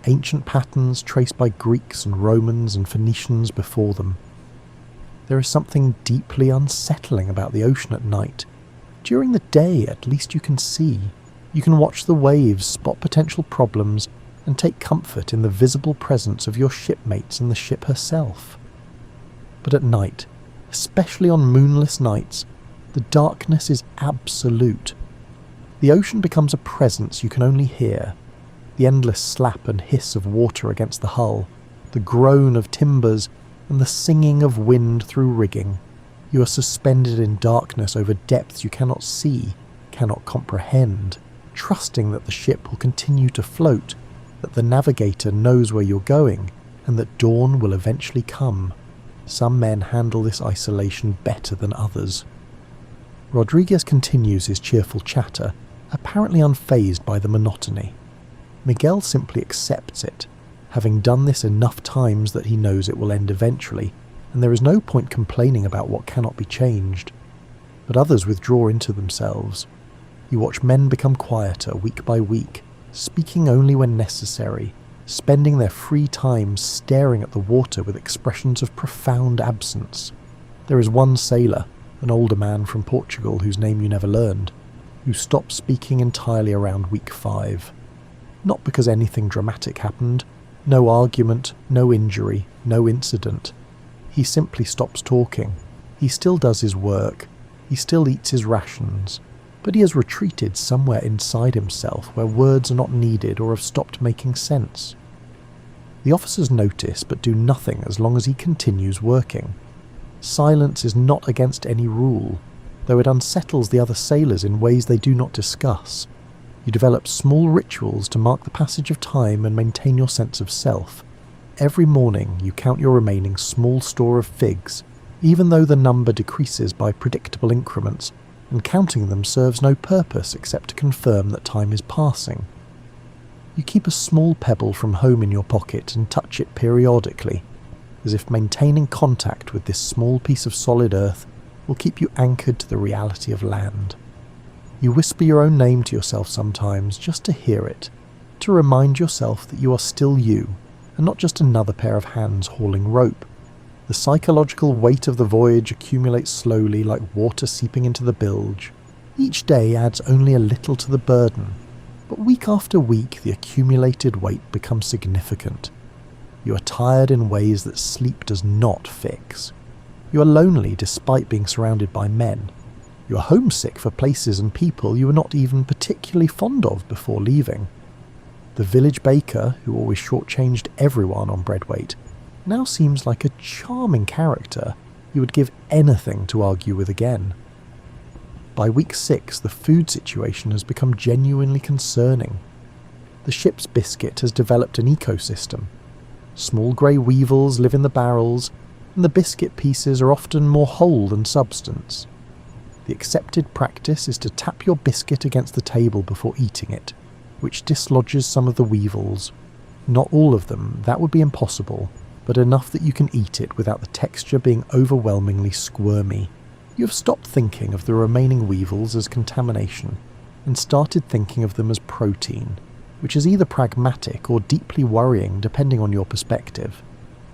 ancient patterns traced by Greeks and Romans and Phoenicians before them. There is something deeply unsettling about the ocean at night. During the day, at least you can see. You can watch the waves, spot potential problems, and take comfort in the visible presence of your shipmates and the ship herself. But at night, especially on moonless nights, the darkness is absolute. The ocean becomes a presence you can only hear. The endless slap and hiss of water against the hull, the groan of timbers, and the singing of wind through rigging. You are suspended in darkness over depths you cannot see, cannot comprehend, trusting that the ship will continue to float, that the navigator knows where you're going, and that dawn will eventually come. Some men handle this isolation better than others. Rodriguez continues his cheerful chatter, apparently unfazed by the monotony. Miguel simply accepts it, having done this enough times that he knows it will end eventually, and there is no point complaining about what cannot be changed. But others withdraw into themselves. You watch men become quieter week by week, speaking only when necessary, spending their free time staring at the water with expressions of profound absence. There is one sailor, an older man from Portugal whose name you never learned, who stopped speaking entirely around week 5. Not because anything dramatic happened, no argument, no injury, no incident. He simply stops talking. He still does his work. He still eats his rations. But he has retreated somewhere inside himself where words are not needed or have stopped making sense. The officers notice but do nothing as long as he continues working. Silence is not against any rule, though it unsettles the other sailors in ways they do not discuss. You develop small rituals to mark the passage of time and maintain your sense of self. Every morning you count your remaining small store of figs, even though the number decreases by predictable increments, and counting them serves no purpose except to confirm that time is passing. You keep a small pebble from home in your pocket and touch it periodically, as if maintaining contact with this small piece of solid earth will keep you anchored to the reality of land. You whisper your own name to yourself sometimes just to hear it, to remind yourself that you are still you, and not just another pair of hands hauling rope. The psychological weight of the voyage accumulates slowly like water seeping into the bilge. Each day adds only a little to the burden, but week after week the accumulated weight becomes significant. You are tired in ways that sleep does not fix. You are lonely despite being surrounded by men. You are homesick for places and people you were not even particularly fond of before leaving. The village baker, who always shortchanged everyone on bread weight, now seems like a charming character you would give anything to argue with again. By week 6, the food situation has become genuinely concerning. The ship's biscuit has developed an ecosystem. Small grey weevils live in the barrels, and the biscuit pieces are often more whole than substance. The accepted practice is to tap your biscuit against the table before eating it, which dislodges some of the weevils. Not all of them, that would be impossible, but enough that you can eat it without the texture being overwhelmingly squirmy. You have stopped thinking of the remaining weevils as contamination, and started thinking of them as protein, which is either pragmatic or deeply worrying depending on your perspective.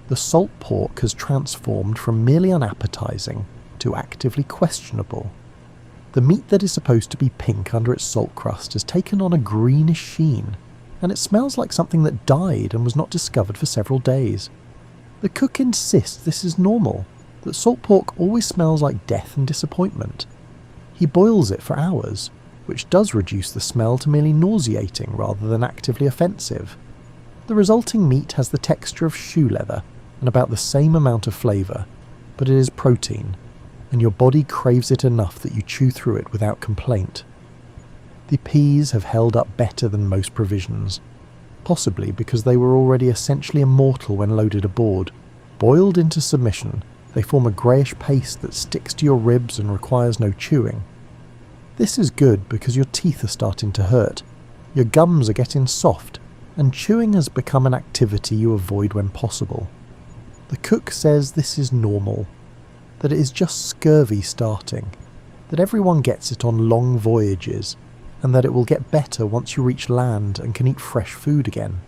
The salt pork has transformed from merely unappetizing to actively questionable. The meat that is supposed to be pink under its salt crust has taken on a greenish sheen, and it smells like something that died and was not discovered for several days. The cook insists this is normal, that salt pork always smells like death and disappointment. He boils it for hours, which does reduce the smell to merely nauseating rather than actively offensive. The resulting meat has the texture of shoe leather and about the same amount of flavour, but it is protein, and your body craves it enough that you chew through it without complaint. The peas have held up better than most provisions, possibly because they were already essentially immortal when loaded aboard. Boiled into submission, they form a greyish paste that sticks to your ribs and requires no chewing. This is good because your teeth are starting to hurt, your gums are getting soft, and chewing has become an activity you avoid when possible. The cook says this is normal, that it is just scurvy starting, that everyone gets it on long voyages, and that it will get better once you reach land and can eat fresh food again.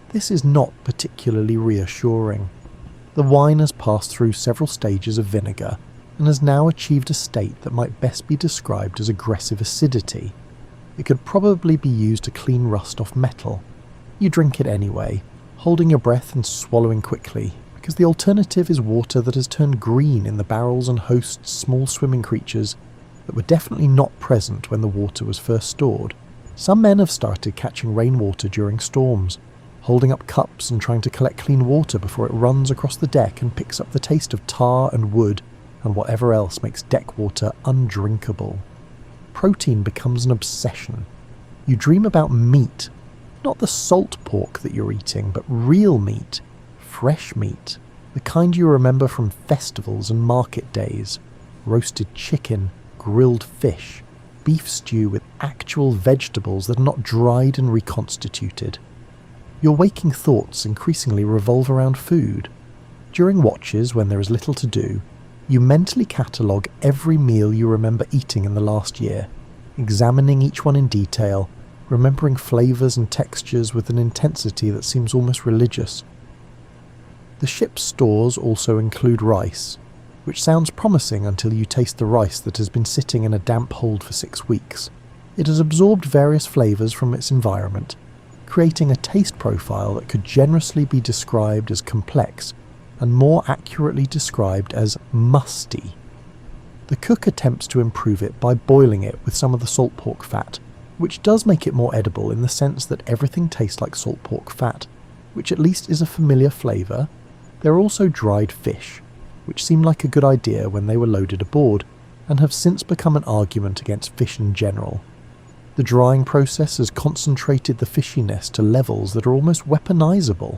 This is not particularly reassuring. The wine has passed through several stages of vinegar and has now achieved a state that might best be described as aggressive acidity. It could probably be used to clean rust off metal. You drink it anyway, holding your breath and swallowing quickly, because the alternative is water that has turned green in the barrels and hosts small swimming creatures that were definitely not present when the water was first stored. Some men have started catching rainwater during storms, holding up cups and trying to collect clean water before it runs across the deck and picks up the taste of tar and wood and whatever else makes deck water undrinkable. Protein becomes an obsession. You dream about meat, not the salt pork that you're eating, but real meat, fresh meat, the kind you remember from festivals and market days, roasted chicken, grilled fish, beef stew with actual vegetables that are not dried and reconstituted. Your waking thoughts increasingly revolve around food. During watches when there is little to do, you mentally catalogue every meal you remember eating in the last year, examining each one in detail, remembering flavours and textures with an intensity that seems almost religious. The ship's stores also include rice, which sounds promising until you taste the rice that has been sitting in a damp hold for 6 weeks. It has absorbed various flavours from its environment, creating a taste profile that could generously be described as complex and more accurately described as musty. The cook attempts to improve it by boiling it with some of the salt pork fat, which does make it more edible in the sense that everything tastes like salt pork fat, which at least is a familiar flavour. There are also dried fish, which seemed like a good idea when they were loaded aboard, and have since become an argument against fish in general. The drying process has concentrated the fishiness to levels that are almost weaponizable.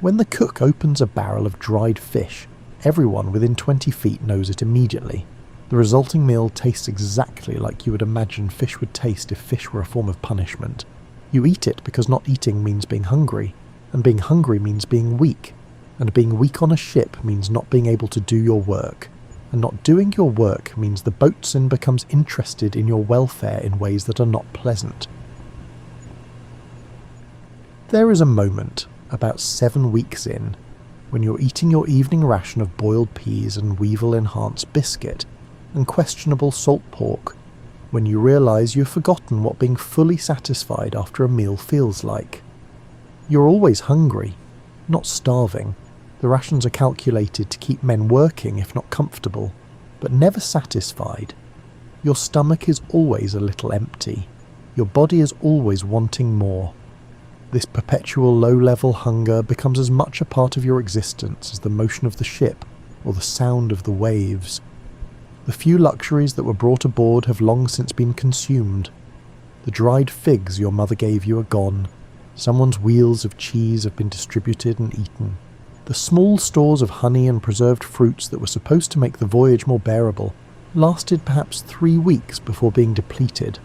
When the cook opens a barrel of dried fish, everyone within 20 feet knows it immediately. The resulting meal tastes exactly like you would imagine fish would taste if fish were a form of punishment. You eat it because not eating means being hungry, and being hungry means being weak, and being weak on a ship means not being able to do your work, and not doing your work means the boatswain becomes interested in your welfare in ways that are not pleasant. There is a moment, about 7 weeks in, when you're eating your evening ration of boiled peas and weevil-enhanced biscuit and questionable salt pork, when you realise you've forgotten what being fully satisfied after a meal feels like. You're always hungry, not starving. The rations are calculated to keep men working if not comfortable, but never satisfied. Your stomach is always a little empty. Your body is always wanting more. This perpetual low-level hunger becomes as much a part of your existence as the motion of the ship or the sound of the waves. The few luxuries that were brought aboard have long since been consumed. The dried figs your mother gave you are gone. Someone's wheels of cheese have been distributed and eaten. The small stores of honey and preserved fruits that were supposed to make the voyage more bearable lasted perhaps 3 weeks before being depleted.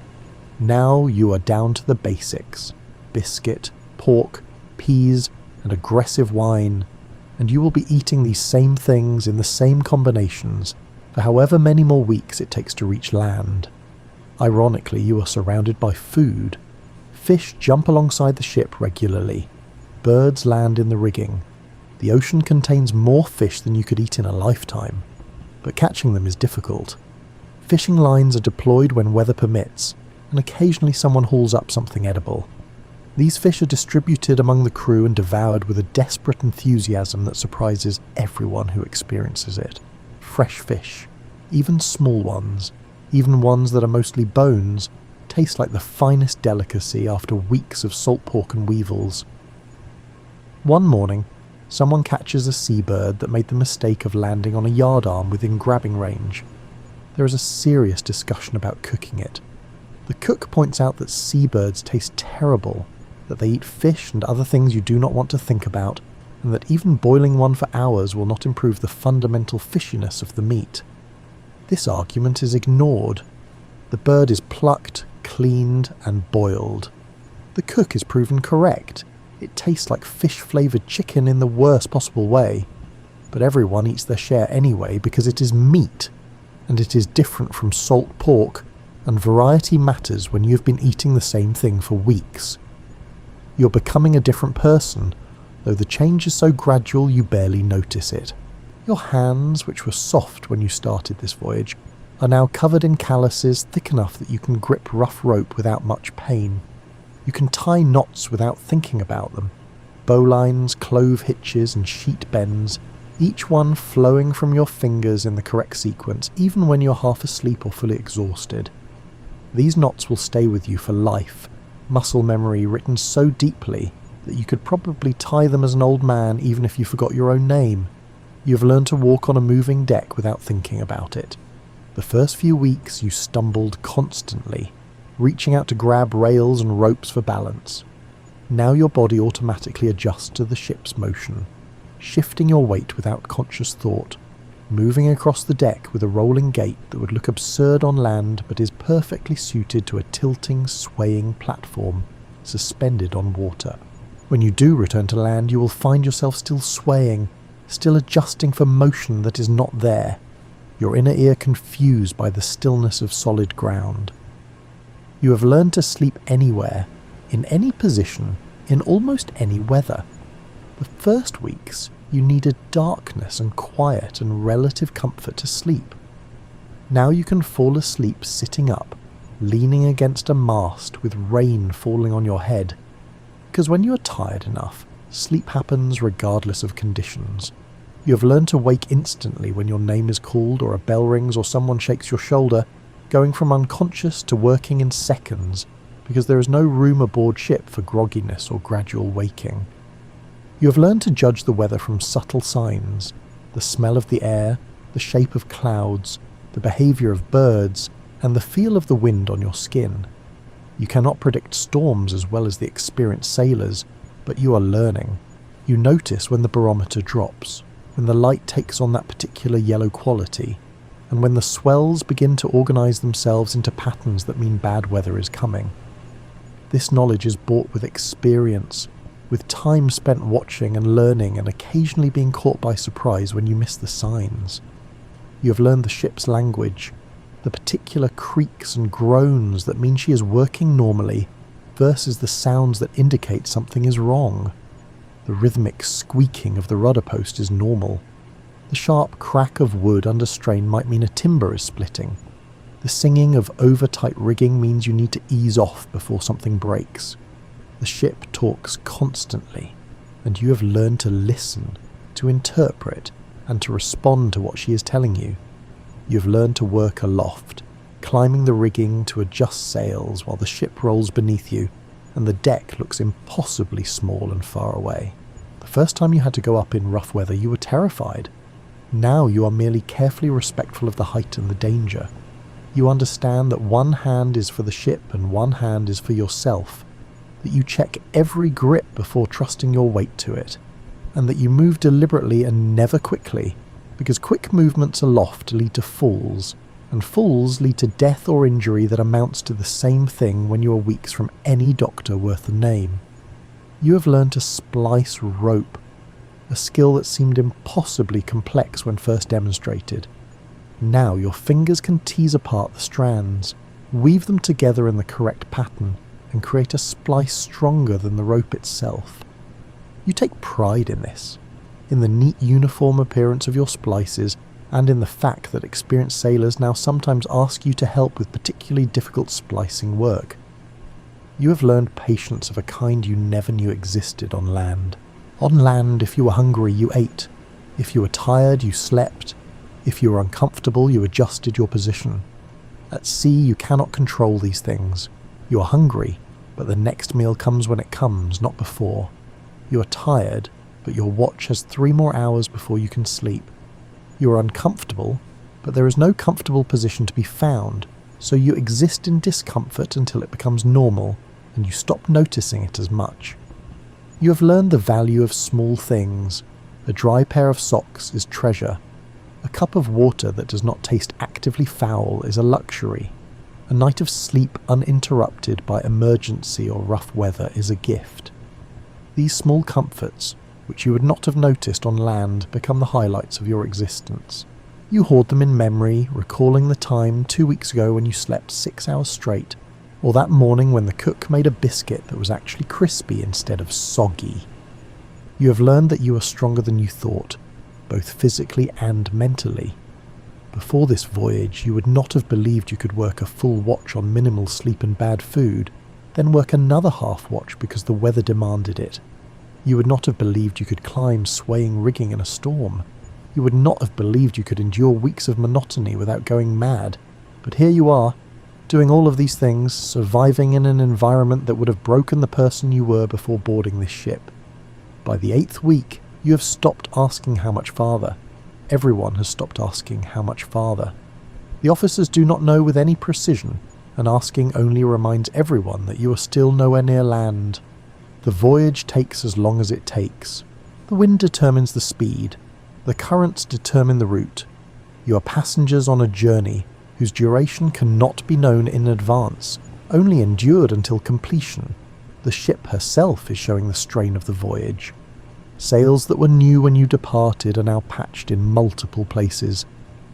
Now you are down to the basics: biscuit, pork, peas, and aggressive wine, and you will be eating these same things in the same combinations for however many more weeks it takes to reach land. Ironically, you are surrounded by food. Fish jump alongside the ship regularly. Birds land in the rigging. The ocean contains more fish than you could eat in a lifetime, but catching them is difficult. Fishing lines are deployed when weather permits, and occasionally someone hauls up something edible. These fish are distributed among the crew and devoured with a desperate enthusiasm that surprises everyone who experiences it. Fresh fish, even small ones, even ones that are mostly bones, taste like the finest delicacy after weeks of salt pork and weevils. One morning, someone catches a seabird that made the mistake of landing on a yardarm within grabbing range. There is a serious discussion about cooking it. The cook points out that seabirds taste terrible, that they eat fish and other things you do not want to think about, and that even boiling one for hours will not improve the fundamental fishiness of the meat. This argument is ignored. The bird is plucked, cleaned, and boiled. The cook is proven correct. It tastes like fish-flavoured chicken in the worst possible way, but everyone eats their share anyway because it is meat, and it is different from salt pork, and variety matters when you've been eating the same thing for weeks. You're becoming a different person, though the change is so gradual you barely notice it. Your hands, which were soft when you started this voyage, are now covered in calluses thick enough that you can grip rough rope without much pain. You can tie knots without thinking about them. Bowlines, clove hitches, and sheet bends, each one flowing from your fingers in the correct sequence, even when you're half asleep or fully exhausted. These knots will stay with you for life, muscle memory written so deeply that you could probably tie them as an old man even if you forgot your own name. You have learned to walk on a moving deck without thinking about it. The first few weeks you stumbled constantly, reaching out to grab rails and ropes for balance. Now your body automatically adjusts to the ship's motion, shifting your weight without conscious thought, moving across the deck with a rolling gait that would look absurd on land but is perfectly suited to a tilting, swaying platform suspended on water. When you do return to land, you will find yourself still swaying, still adjusting for motion that is not there, your inner ear confused by the stillness of solid ground. You have learned to sleep anywhere, in any position, in almost any weather. The first weeks, you needed darkness and quiet and relative comfort to sleep. Now you can fall asleep sitting up, leaning against a mast with rain falling on your head. Because when you are tired enough, sleep happens regardless of conditions. You have learned to wake instantly when your name is called or a bell rings or someone shakes your shoulder, going from unconscious to working in seconds, because there is no room aboard ship for grogginess or gradual waking. You have learned to judge the weather from subtle signs, the smell of the air, the shape of clouds, the behaviour of birds, and the feel of the wind on your skin. You cannot predict storms as well as the experienced sailors, but you are learning. You notice when the barometer drops, when the light takes on that particular yellow quality, and when the swells begin to organise themselves into patterns that mean bad weather is coming. This knowledge is bought with experience, with time spent watching and learning and occasionally being caught by surprise when you miss the signs. You have learned the ship's language, the particular creaks and groans that mean she is working normally versus the sounds that indicate something is wrong. The rhythmic squeaking of the rudder post is normal. The sharp crack of wood under strain might mean a timber is splitting. The singing of over-tight rigging means you need to ease off before something breaks. The ship talks constantly, and you have learned to listen, to interpret, and to respond to what she is telling you. You have learned to work aloft, climbing the rigging to adjust sails while the ship rolls beneath you, and the deck looks impossibly small and far away. The first time you had to go up in rough weather, you were terrified. Now you are merely carefully respectful of the height and the danger. You understand that one hand is for the ship and one hand is for yourself, that you check every grip before trusting your weight to it, and that you move deliberately and never quickly, because quick movements aloft lead to falls, and falls lead to death or injury that amounts to the same thing when you are weeks from any doctor worth the name. You have learned to splice rope, a skill that seemed impossibly complex when first demonstrated. Now your fingers can tease apart the strands, weave them together in the correct pattern, and create a splice stronger than the rope itself. You take pride in this, in the neat uniform appearance of your splices, and in the fact that experienced sailors now sometimes ask you to help with particularly difficult splicing work. You have learned patience of a kind you never knew existed on land. On land, if you were hungry, you ate. If you were tired, you slept. If you were uncomfortable, you adjusted your position. At sea, you cannot control these things. You are hungry, but the next meal comes when it comes, not before. You are tired, but your watch has 3 more hours before you can sleep. You are uncomfortable, but there is no comfortable position to be found, so you exist in discomfort until it becomes normal, and you stop noticing it as much. You have learned the value of small things. A dry pair of socks is treasure. A cup of water that does not taste actively foul is a luxury. A night of sleep uninterrupted by emergency or rough weather is a gift. These small comforts, which you would not have noticed on land, become the highlights of your existence. You hoard them in memory, recalling the time 2 weeks ago when you slept 6 hours straight, or that morning when the cook made a biscuit that was actually crispy instead of soggy. You have learned that you are stronger than you thought, both physically and mentally. Before this voyage, you would not have believed you could work a full watch on minimal sleep and bad food, then work another half watch because the weather demanded it. You would not have believed you could climb swaying rigging in a storm. You would not have believed you could endure weeks of monotony without going mad. But here you are, doing all of these things, surviving in an environment that would have broken the person you were before boarding this ship. By the 8th week, you have stopped asking how much farther. Everyone has stopped asking how much farther. The officers do not know with any precision, and asking only reminds everyone that you are still nowhere near land. The voyage takes as long as it takes. The wind determines the speed. The currents determine the route. You are passengers on a journey whose duration cannot be known in advance, only endured until completion. The ship herself is showing the strain of the voyage. Sails that were new when you departed are now patched in multiple places,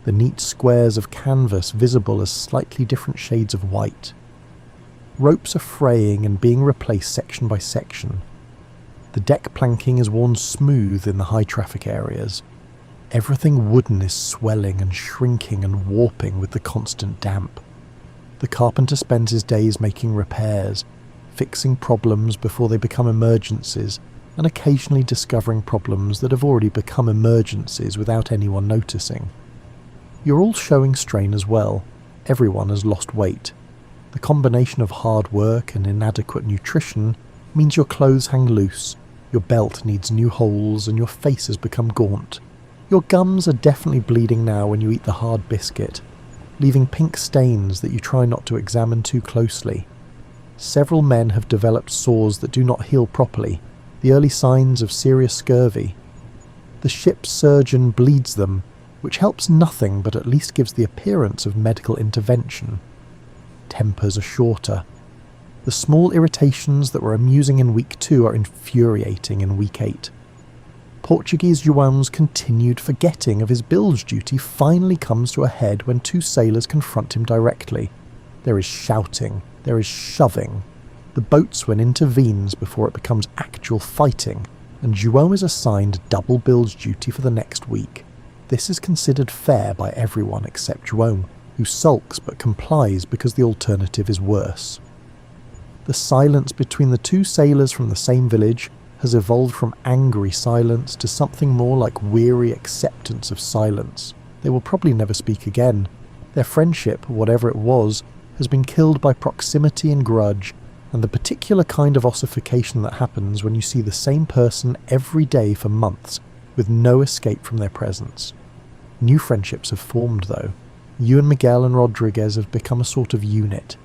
the neat squares of canvas visible as slightly different shades of white. Ropes are fraying and being replaced section by section. The deck planking is worn smooth in the high traffic areas. Everything wooden is swelling and shrinking and warping with the constant damp. The carpenter spends his days making repairs, fixing problems before they become emergencies, and occasionally discovering problems that have already become emergencies without anyone noticing. You're all showing strain as well. Everyone has lost weight. The combination of hard work and inadequate nutrition means your clothes hang loose, your belt needs new holes, and your face has become gaunt. Your gums are definitely bleeding now when you eat the hard biscuit, leaving pink stains that you try not to examine too closely. Several men have developed sores that do not heal properly, the early signs of serious scurvy. The ship's surgeon bleeds them, which helps nothing but at least gives the appearance of medical intervention. Tempers are shorter. The small irritations that were amusing in week 2 are infuriating in week 8. Portuguese João's continued forgetting of his bilge duty finally comes to a head when 2 sailors confront him directly. There is shouting, there is shoving. The boatswain intervenes before it becomes actual fighting, and João is assigned double bilge duty for the next week. This is considered fair by everyone except João, who sulks but complies because the alternative is worse. The silence between the two sailors from the same village has evolved from angry silence to something more like weary acceptance of silence. They will probably never speak again. Their friendship, whatever it was, has been killed by proximity and grudge, and the particular kind of ossification that happens when you see the same person every day for months with no escape from their presence. New friendships have formed though. You and Miguel and Rodriguez have become a sort of unit,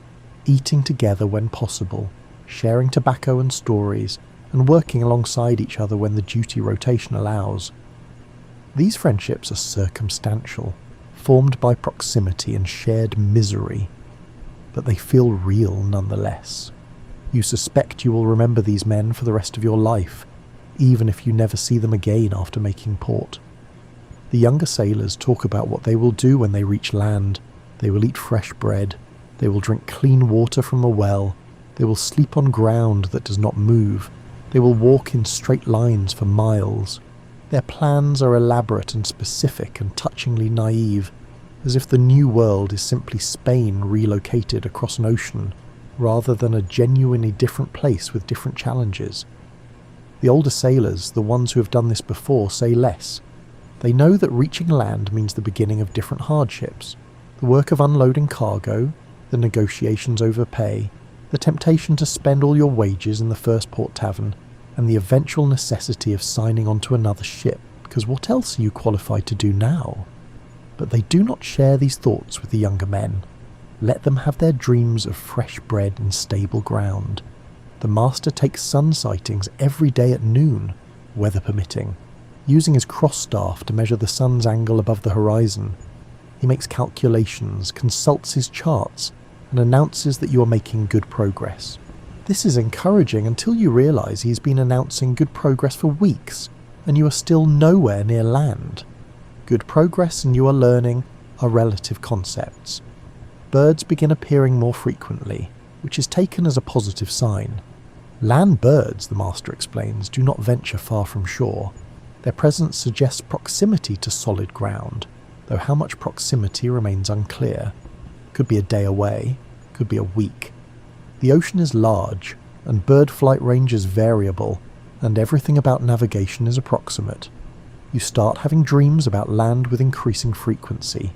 eating together when possible, sharing tobacco and stories, and working alongside each other when the duty rotation allows. These friendships are circumstantial, formed by proximity and shared misery, but they feel real nonetheless. You suspect you will remember these men for the rest of your life, even if you never see them again after making port. The younger sailors talk about what they will do when they reach land. They will eat fresh bread, they will drink clean water from a well, they will sleep on ground that does not move, they will walk in straight lines for miles. Their plans are elaborate and specific and touchingly naive, as if the new world is simply Spain relocated across an ocean, rather than a genuinely different place with different challenges. The older sailors, the ones who have done this before, say less. They know that reaching land means the beginning of different hardships. The work of unloading cargo, the negotiations over pay, the temptation to spend all your wages in the first port tavern, and the eventual necessity of signing onto another ship, because what else are you qualified to do now? But they do not share these thoughts with the younger men. Let them have their dreams of fresh bread and stable ground. The master takes sun sightings every day at noon, weather permitting, using his cross staff to measure the sun's angle above the horizon. He makes calculations, consults his charts, and announces that you are making good progress. This is encouraging until you realise he's been announcing good progress for weeks, and you are still nowhere near land. Good progress and you are learning are relative concepts. Birds begin appearing more frequently, which is taken as a positive sign. Land birds, the master explains, do not venture far from shore. Their presence suggests proximity to solid ground, though how much proximity remains unclear. Could be a day away, could be a week. The ocean is large, and bird flight range is variable, and everything about navigation is approximate. You start having dreams about land with increasing frequency.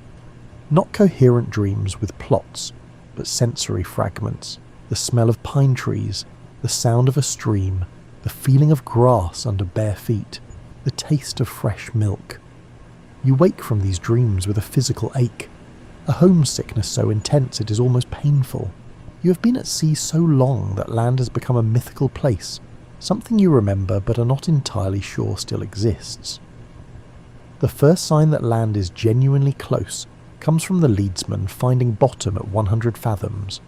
Not coherent dreams with plots, but sensory fragments, the smell of pine trees, the sound of a stream, the feeling of grass under bare feet, the taste of fresh milk. You wake from these dreams with a physical ache, a homesickness so intense it is almost painful. You have been at sea so long that land has become a mythical place, something you remember but are not entirely sure still exists. The first sign that land is genuinely close comes from the leadsman finding bottom at 100 fathoms.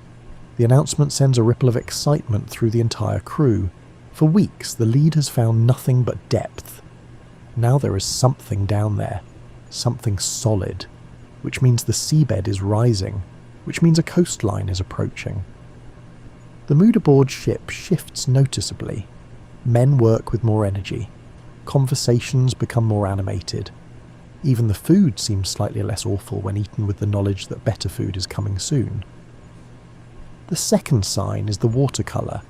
The announcement sends a ripple of excitement through the entire crew. For weeks, the lead has found nothing but depth. Now there is something down there, something solid, which means the seabed is rising, which means a coastline is approaching. The mood aboard ship shifts noticeably. Men work with more energy. Conversations become more animated. Even the food seems slightly less awful when eaten with the knowledge that better food is coming soon. The second sign is the watercolour.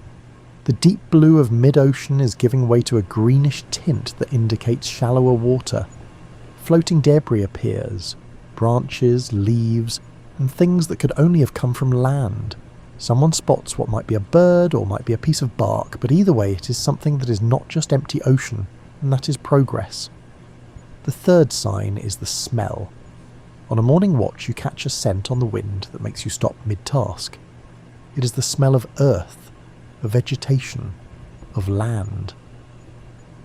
The deep blue of mid-ocean is giving way to a greenish tint that indicates shallower water. Floating debris appears, branches, leaves, and things that could only have come from land. Someone spots what might be a bird or might be a piece of bark, but either way it is something that is not just empty ocean, and that is progress. The third sign is the smell. On a morning watch you catch a scent on the wind that makes you stop mid-task. It is the smell of earth, of vegetation, of land.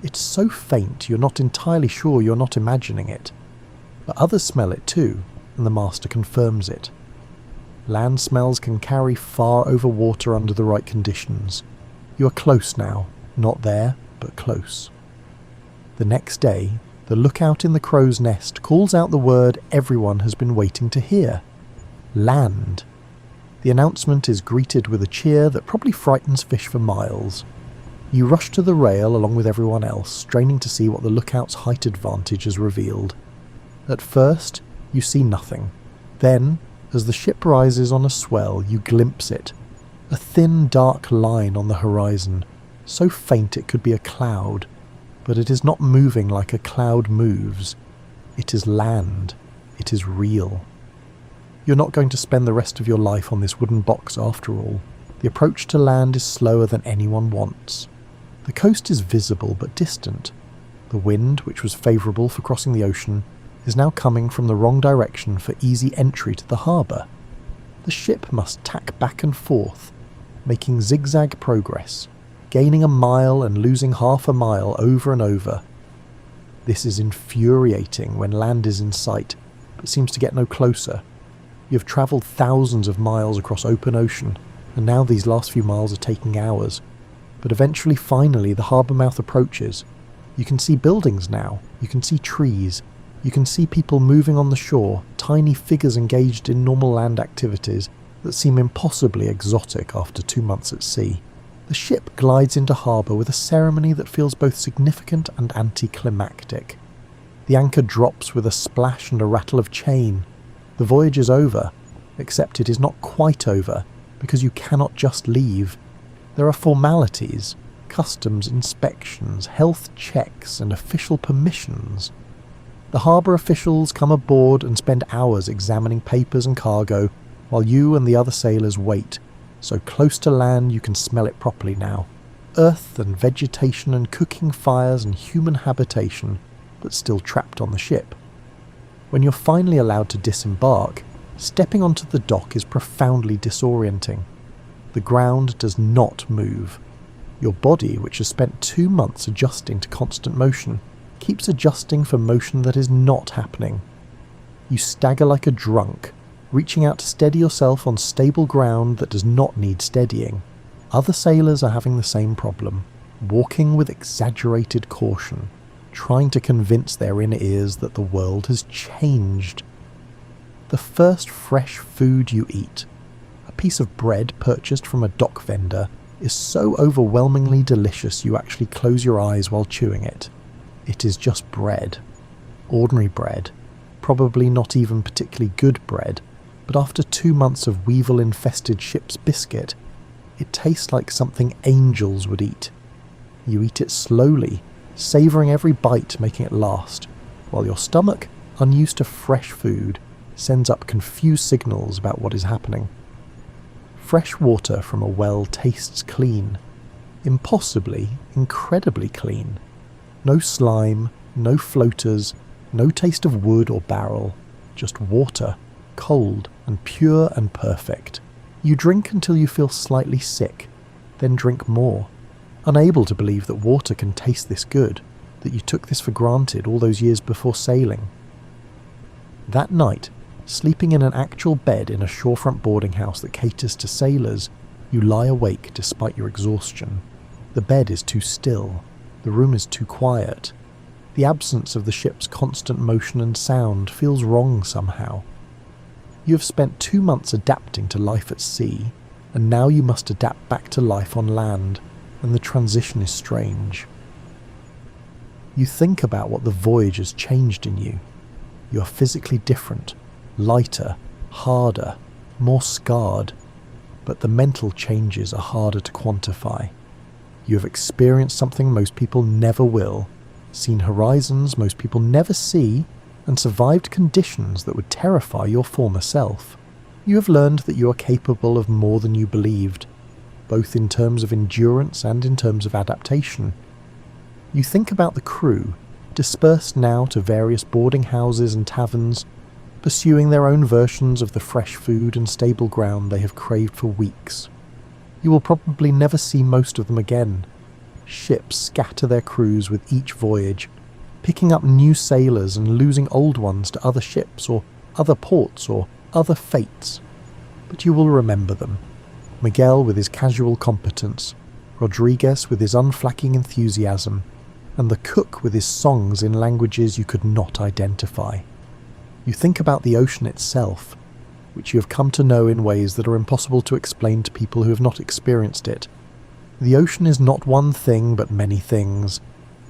It's so faint you're not entirely sure you're not imagining it, but others smell it too, and the master confirms it. Land smells can carry far over water under the right conditions. You are close now, not there, but close. The next day, the lookout in the crow's nest calls out the word everyone has been waiting to hear. Land. The announcement is greeted with a cheer that probably frightens fish for miles. You rush to the rail along with everyone else, straining to see what the lookout's height advantage has revealed. At first, you see nothing. Then, as the ship rises on a swell, you glimpse it. A thin, dark line on the horizon, so faint it could be a cloud, but it is not moving like a cloud moves. It is land. It is real. You're not going to spend the rest of your life on this wooden box after all. The approach to land is slower than anyone wants. The coast is visible but distant. The wind, which was favourable for crossing the ocean, is now coming from the wrong direction for easy entry to the harbour. The ship must tack back and forth, making zigzag progress, gaining a mile and losing half a mile over and over. This is infuriating when land is in sight, but seems to get no closer. You've travelled thousands of miles across open ocean, and now these last few miles are taking hours. But eventually, finally, the harbour mouth approaches. You can see buildings now, you can see trees, you can see people moving on the shore, tiny figures engaged in normal land activities that seem impossibly exotic after 2 months at sea. The ship glides into harbour with a ceremony that feels both significant and anticlimactic. The anchor drops with a splash and a rattle of chain. The voyage is over, except it is not quite over, because you cannot just leave. There are formalities, customs inspections, health checks, and official permissions. The harbour officials come aboard and spend hours examining papers and cargo, while you and the other sailors wait, so close to land you can smell it properly now. Earth and vegetation and cooking fires and human habitation, but still trapped on the ship. When you're finally allowed to disembark, stepping onto the dock is profoundly disorienting. The ground does not move. Your body, which has spent 2 months adjusting to constant motion, keeps adjusting for motion that is not happening. You stagger like a drunk, reaching out to steady yourself on stable ground that does not need steadying. Other sailors are having the same problem, walking with exaggerated caution, trying to convince their inner ears that the world has changed. The first fresh food you eat, a piece of bread purchased from a dock vendor, is so overwhelmingly delicious you actually close your eyes while chewing it. It is just bread. Ordinary bread. Probably not even particularly good bread, but after 2 months of weevil-infested ship's biscuit, it tastes like something angels would eat. You eat it slowly, savouring every bite, making it last, while your stomach, unused to fresh food, sends up confused signals about what is happening. Fresh water from a well tastes clean. Impossibly, incredibly clean. No slime, no floaters, no taste of wood or barrel, just water, cold and pure and perfect. You drink until you feel slightly sick, then drink more, unable to believe that water can taste this good, that you took this for granted all those years before sailing. That night, sleeping in an actual bed in a shorefront boarding house that caters to sailors, you lie awake despite your exhaustion. The bed is too still. The room is too quiet. The absence of the ship's constant motion and sound feels wrong somehow. You have spent 2 months adapting to life at sea, and now you must adapt back to life on land, and the transition is strange. You think about what the voyage has changed in you. You are physically different, lighter, harder, more scarred, but the mental changes are harder to quantify. You have experienced something most people never will, seen horizons most people never see, and survived conditions that would terrify your former self. You have learned that you are capable of more than you believed, both in terms of endurance and in terms of adaptation. You think about the crew, dispersed now to various boarding houses and taverns, pursuing their own versions of the fresh food and stable ground they have craved for weeks. You will probably never see most of them again. Ships scatter their crews with each voyage, picking up new sailors and losing old ones to other ships or other ports or other fates. But you will remember them. Miguel with his casual competence, Rodriguez with his unflagging enthusiasm, and the cook with his songs in languages you could not identify. You think about the ocean itself, which you have come to know in ways that are impossible to explain to people who have not experienced it. The ocean is not one thing but many things,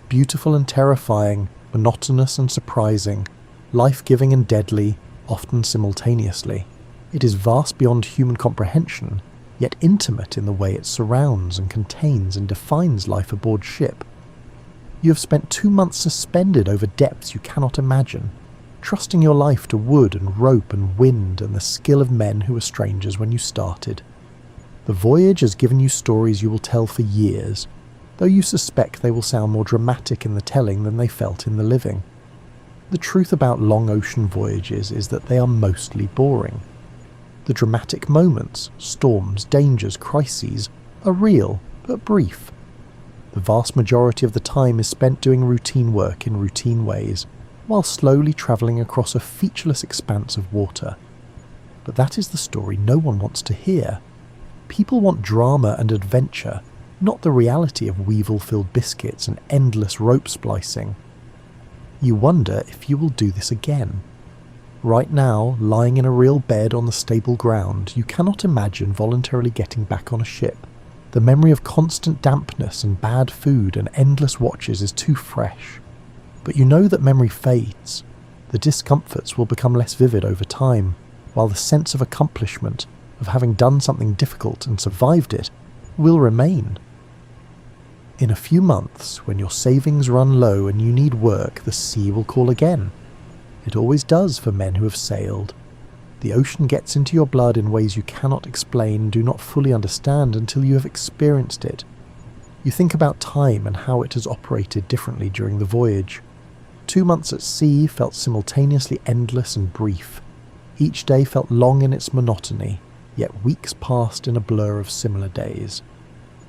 beautiful and terrifying, monotonous and surprising, life-giving and deadly, often simultaneously. It is vast beyond human comprehension, yet intimate in the way it surrounds and contains and defines life aboard ship. You have spent 2 months suspended over depths you cannot imagine, trusting your life to wood and rope and wind and the skill of men who were strangers when you started. The voyage has given you stories you will tell for years, though you suspect they will sound more dramatic in the telling than they felt in the living. The truth about long ocean voyages is that they are mostly boring. The dramatic moments, storms, dangers, crises, are real, but brief. The vast majority of the time is spent doing routine work in routine ways, while slowly travelling across a featureless expanse of water. But that is the story no one wants to hear. People want drama and adventure, not the reality of weevil-filled biscuits and endless rope splicing. You wonder if you will do this again. Right now, lying in a real bed on the stable ground, you cannot imagine voluntarily getting back on a ship. The memory of constant dampness and bad food and endless watches is too fresh. But you know that memory fades. The discomforts will become less vivid over time, while the sense of accomplishment, of having done something difficult and survived it, will remain. In a few months, when your savings run low and you need work, the sea will call again. It always does for men who have sailed. The ocean gets into your blood in ways you cannot explain and do not fully understand until you have experienced it. You think about time and how it has operated differently during the voyage. 2 months at sea felt simultaneously endless and brief. Each day felt long in its monotony, yet weeks passed in a blur of similar days.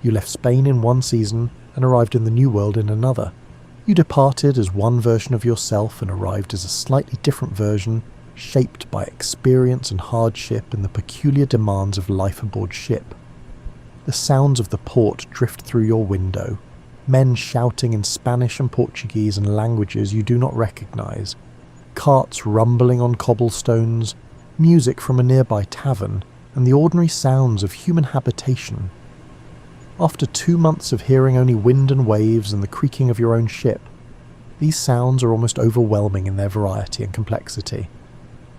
You left Spain in one season and arrived in the New World in another. You departed as one version of yourself and arrived as a slightly different version, shaped by experience and hardship and the peculiar demands of life aboard ship. The sounds of the port drift through your window, men shouting in Spanish and Portuguese and languages you do not recognize, carts rumbling on cobblestones, music from a nearby tavern, and the ordinary sounds of human habitation. After 2 months of hearing only wind and waves and the creaking of your own ship, these sounds are almost overwhelming in their variety and complexity.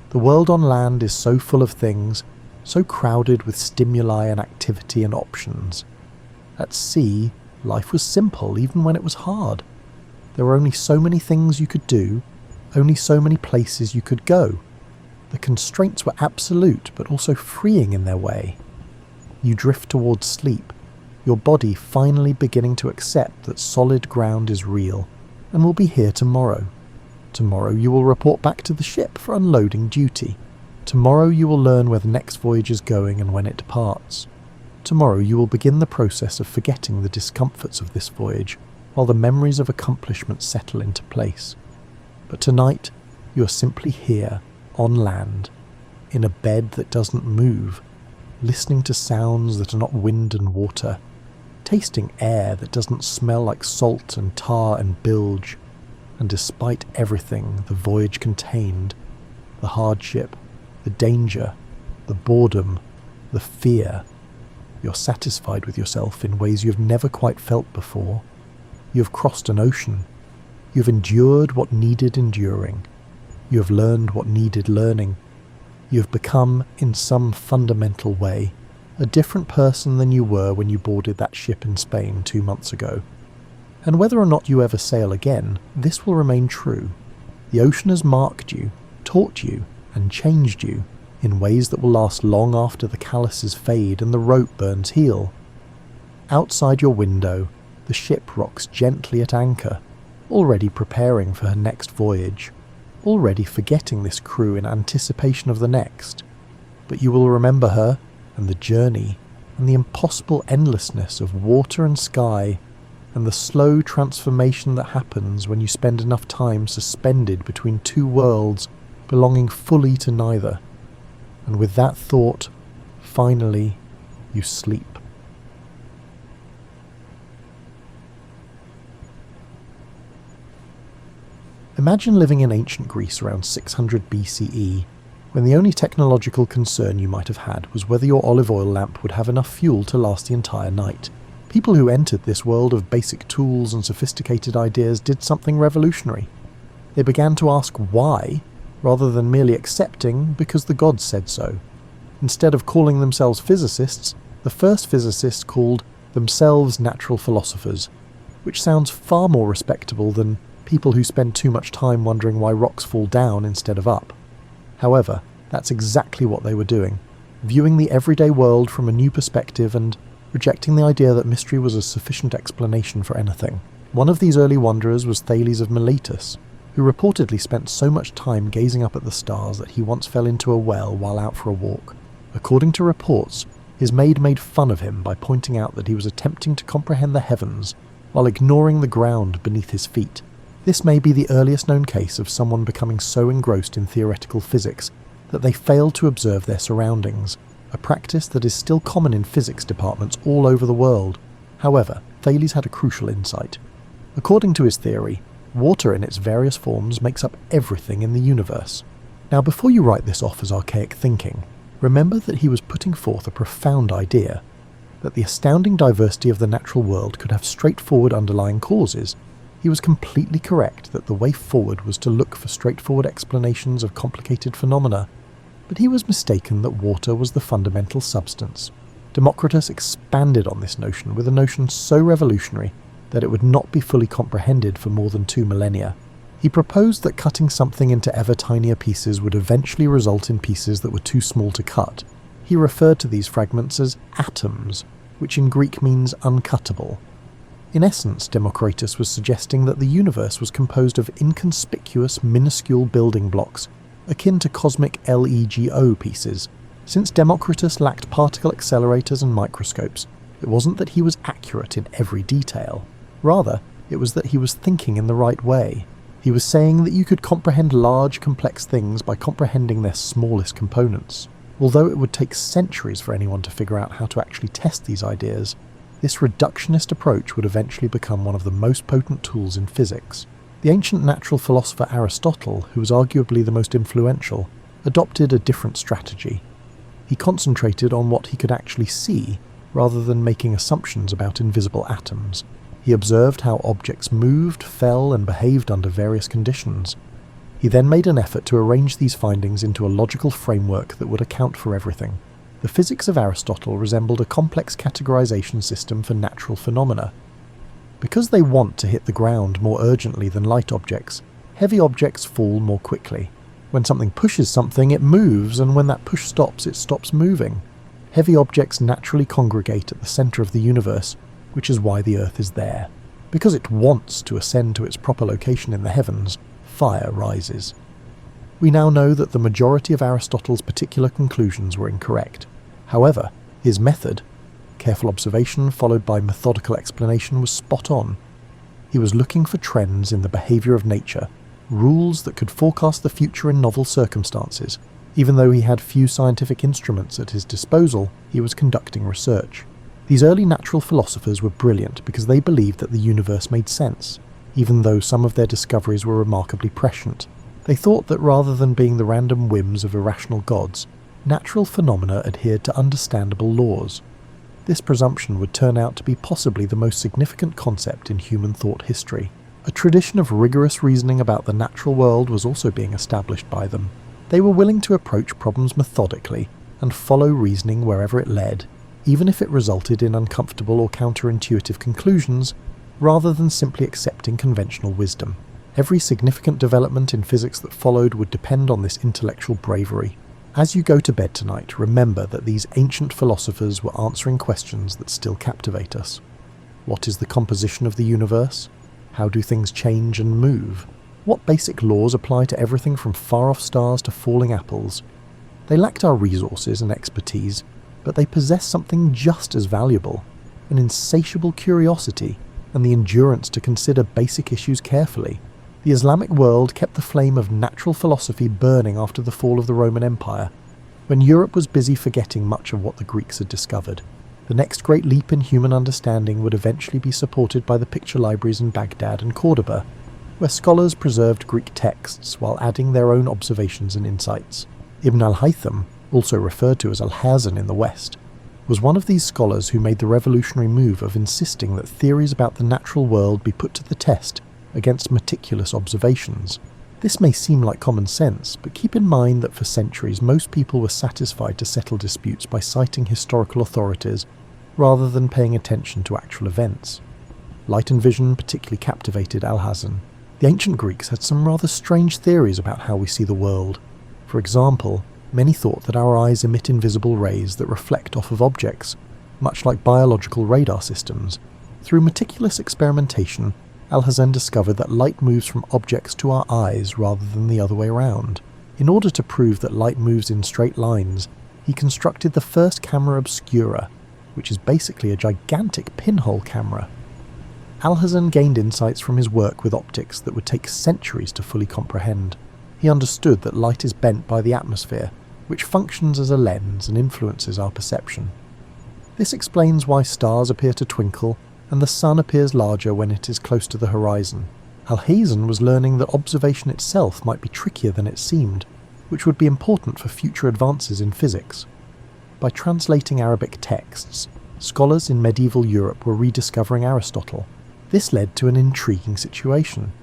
The world on land is so full of things, so crowded with stimuli and activity and options. At sea, life was simple even when it was hard. There were only so many things you could do, only so many places you could go. The constraints were absolute but also freeing in their way. You drift towards sleep, your body finally beginning to accept that solid ground is real and will be here tomorrow. Tomorrow you will report back to the ship for unloading duty. Tomorrow you will learn where the next voyage is going and when it departs. Tomorrow you will begin the process of forgetting the discomforts of this voyage while the memories of accomplishment settle into place. But tonight you are simply here, on land, in a bed that doesn't move, listening to sounds that are not wind and water, tasting air that doesn't smell like salt and tar and bilge, and despite everything the voyage contained, the hardship, the danger, the boredom, the fear, you're satisfied with yourself in ways you have never quite felt before. You have crossed an ocean. You have endured what needed enduring. You have learned what needed learning. You have become, in some fundamental way, a different person than you were when you boarded that ship in Spain 2 months ago. And whether or not you ever sail again, this will remain true. The ocean has marked you, taught you, and changed you in ways that will last long after the calluses fade and the rope burns heel. Outside your window, the ship rocks gently at anchor, already preparing for her next voyage, already forgetting this crew in anticipation of the next. But you will remember her, and the journey, and the impossible endlessness of water and sky, and the slow transformation that happens when you spend enough time suspended between two worlds belonging fully to neither. And with that thought, finally, you sleep. Imagine living in ancient Greece around 600 BCE, when the only technological concern you might have had was whether your olive oil lamp would have enough fuel to last the entire night, People who entered this world of basic tools and sophisticated ideas did something revolutionary. They began to ask why, rather than merely accepting because the gods said so. Instead of calling themselves physicists, the first physicists called themselves natural philosophers, which sounds far more respectable than people who spend too much time wondering why rocks fall down instead of up. However, that's exactly what they were doing, viewing the everyday world from a new perspective and rejecting the idea that mystery was a sufficient explanation for anything. One of these early wanderers was Thales of Miletus, who reportedly spent so much time gazing up at the stars that he once fell into a well while out for a walk. According to reports, his maid made fun of him by pointing out that he was attempting to comprehend the heavens while ignoring the ground beneath his feet. This may be the earliest known case of someone becoming so engrossed in theoretical physics that they failed to observe their surroundings, a practice that is still common in physics departments all over the world. However, Thales had a crucial insight. According to his theory, water in its various forms makes up everything in the universe. Now, before you write this off as archaic thinking, remember that he was putting forth a profound idea, that the astounding diversity of the natural world could have straightforward underlying causes. He was completely correct that the way forward was to look for straightforward explanations of complicated phenomena, but he was mistaken that water was the fundamental substance. Democritus expanded on this notion with a notion so revolutionary that it would not be fully comprehended for more than 2 millennia. He proposed that cutting something into ever tinier pieces would eventually result in pieces that were too small to cut. He referred to these fragments as atoms, which in Greek means uncuttable. In essence, Democritus was suggesting that the universe was composed of inconspicuous, minuscule building blocks, akin to cosmic LEGO pieces. Since Democritus lacked particle accelerators and microscopes, it wasn't that he was accurate in every detail. Rather, it was that he was thinking in the right way. He was saying that you could comprehend large, complex things by comprehending their smallest components. Although it would take centuries for anyone to figure out how to actually test these ideas, this reductionist approach would eventually become one of the most potent tools in physics. The ancient natural philosopher Aristotle, who was arguably the most influential, adopted a different strategy. He concentrated on what he could actually see, rather than making assumptions about invisible atoms. He observed how objects moved, fell, and behaved under various conditions. He then made an effort to arrange these findings into a logical framework that would account for everything. The physics of Aristotle resembled a complex categorization system for natural phenomena. Because they want to hit the ground more urgently than light objects, heavy objects fall more quickly. When something pushes something, it moves, and when that push stops, it stops moving. Heavy objects naturally congregate at the center of the universe, which is why the Earth is there. Because it wants to ascend to its proper location in the heavens, fire rises. We now know that the majority of Aristotle's particular conclusions were incorrect. However, his method, careful observation followed by methodical explanation, was spot on. He was looking for trends in the behavior of nature, rules that could forecast the future in novel circumstances. Even though he had few scientific instruments at his disposal, he was conducting research. These early natural philosophers were brilliant because they believed that the universe made sense, even though some of their discoveries were remarkably prescient. They thought that rather than being the random whims of irrational gods, natural phenomena adhered to understandable laws. This presumption would turn out to be possibly the most significant concept in human thought history. A tradition of rigorous reasoning about the natural world was also being established by them. They were willing to approach problems methodically and follow reasoning wherever it led, even if it resulted in uncomfortable or counterintuitive conclusions, rather than simply accepting conventional wisdom. Every significant development in physics that followed would depend on this intellectual bravery. As you go to bed tonight, remember that these ancient philosophers were answering questions that still captivate us. What is the composition of the universe? How do things change and move? What basic laws apply to everything from far-off stars to falling apples? They lacked our resources and expertise, but they possessed something just as valuable, an insatiable curiosity and the endurance to consider basic issues carefully. The Islamic world kept the flame of natural philosophy burning after the fall of the Roman Empire, when Europe was busy forgetting much of what the Greeks had discovered. The next great leap in human understanding would eventually be supported by the picture libraries in Baghdad and Cordoba, where scholars preserved Greek texts while adding their own observations and insights. Ibn al-Haytham, also referred to as Al-Hazan in the West, was one of these scholars who made the revolutionary move of insisting that theories about the natural world be put to the test against meticulous observations. This may seem like common sense, but keep in mind that for centuries most people were satisfied to settle disputes by citing historical authorities rather than paying attention to actual events. Light and vision particularly captivated Alhazen. The ancient Greeks had some rather strange theories about how we see the world. For example, many thought that our eyes emit invisible rays that reflect off of objects, much like biological radar systems. Through meticulous experimentation, Alhazen discovered that light moves from objects to our eyes rather than the other way around. In order to prove that light moves in straight lines, he constructed the first camera obscura, which is basically a gigantic pinhole camera. Alhazen gained insights from his work with optics that would take centuries to fully comprehend. He understood that light is bent by the atmosphere, which functions as a lens and influences our perception. This explains why stars appear to twinkle and the sun appears larger when it is close to the horizon. Alhazen was learning that observation itself might be trickier than it seemed, which would be important for future advances in physics. By translating Arabic texts, scholars in medieval Europe were rediscovering Aristotle. This led to an intriguing situation.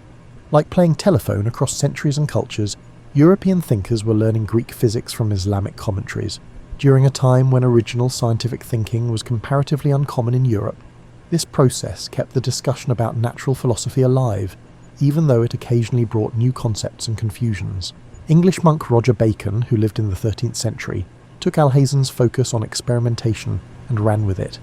Like playing telephone across centuries and cultures, European thinkers were learning Greek physics from Islamic commentaries. During a time when original scientific thinking was comparatively uncommon in Europe, this process kept the discussion about natural philosophy alive, even though it occasionally brought new concepts and confusions. English monk Roger Bacon, who lived in the 13th century, took Alhazen's focus on experimentation and ran with it.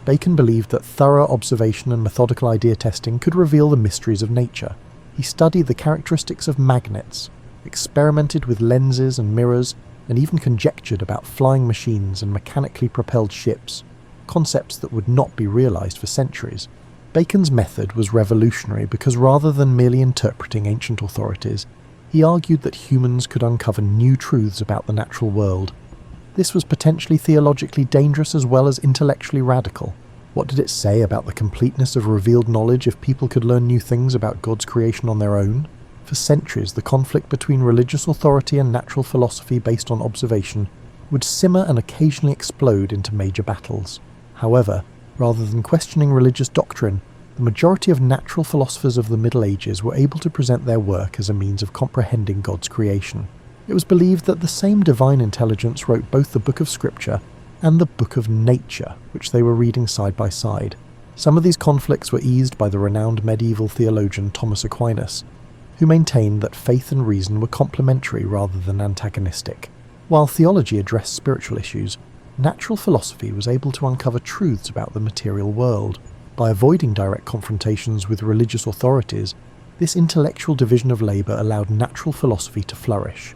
Bacon believed that thorough observation and methodical idea testing could reveal the mysteries of nature. He studied the characteristics of magnets, experimented with lenses and mirrors, and even conjectured about flying machines and mechanically propelled ships, concepts that would not be realized for centuries. Bacon's method was revolutionary because rather than merely interpreting ancient authorities, he argued that humans could uncover new truths about the natural world. This was potentially theologically dangerous as well as intellectually radical. What did it say about the completeness of revealed knowledge if people could learn new things about God's creation on their own? For centuries, the conflict between religious authority and natural philosophy based on observation would simmer and occasionally explode into major battles. However, rather than questioning religious doctrine, the majority of natural philosophers of the Middle Ages were able to present their work as a means of comprehending God's creation. It was believed that the same divine intelligence wrote both the book of Scripture and the book of nature, which they were reading side by side. Some of these conflicts were eased by the renowned medieval theologian Thomas Aquinas, who maintained that faith and reason were complementary rather than antagonistic. While theology addressed spiritual issues, natural philosophy was able to uncover truths about the material world. By avoiding direct confrontations with religious authorities, this intellectual division of labour allowed natural philosophy to flourish.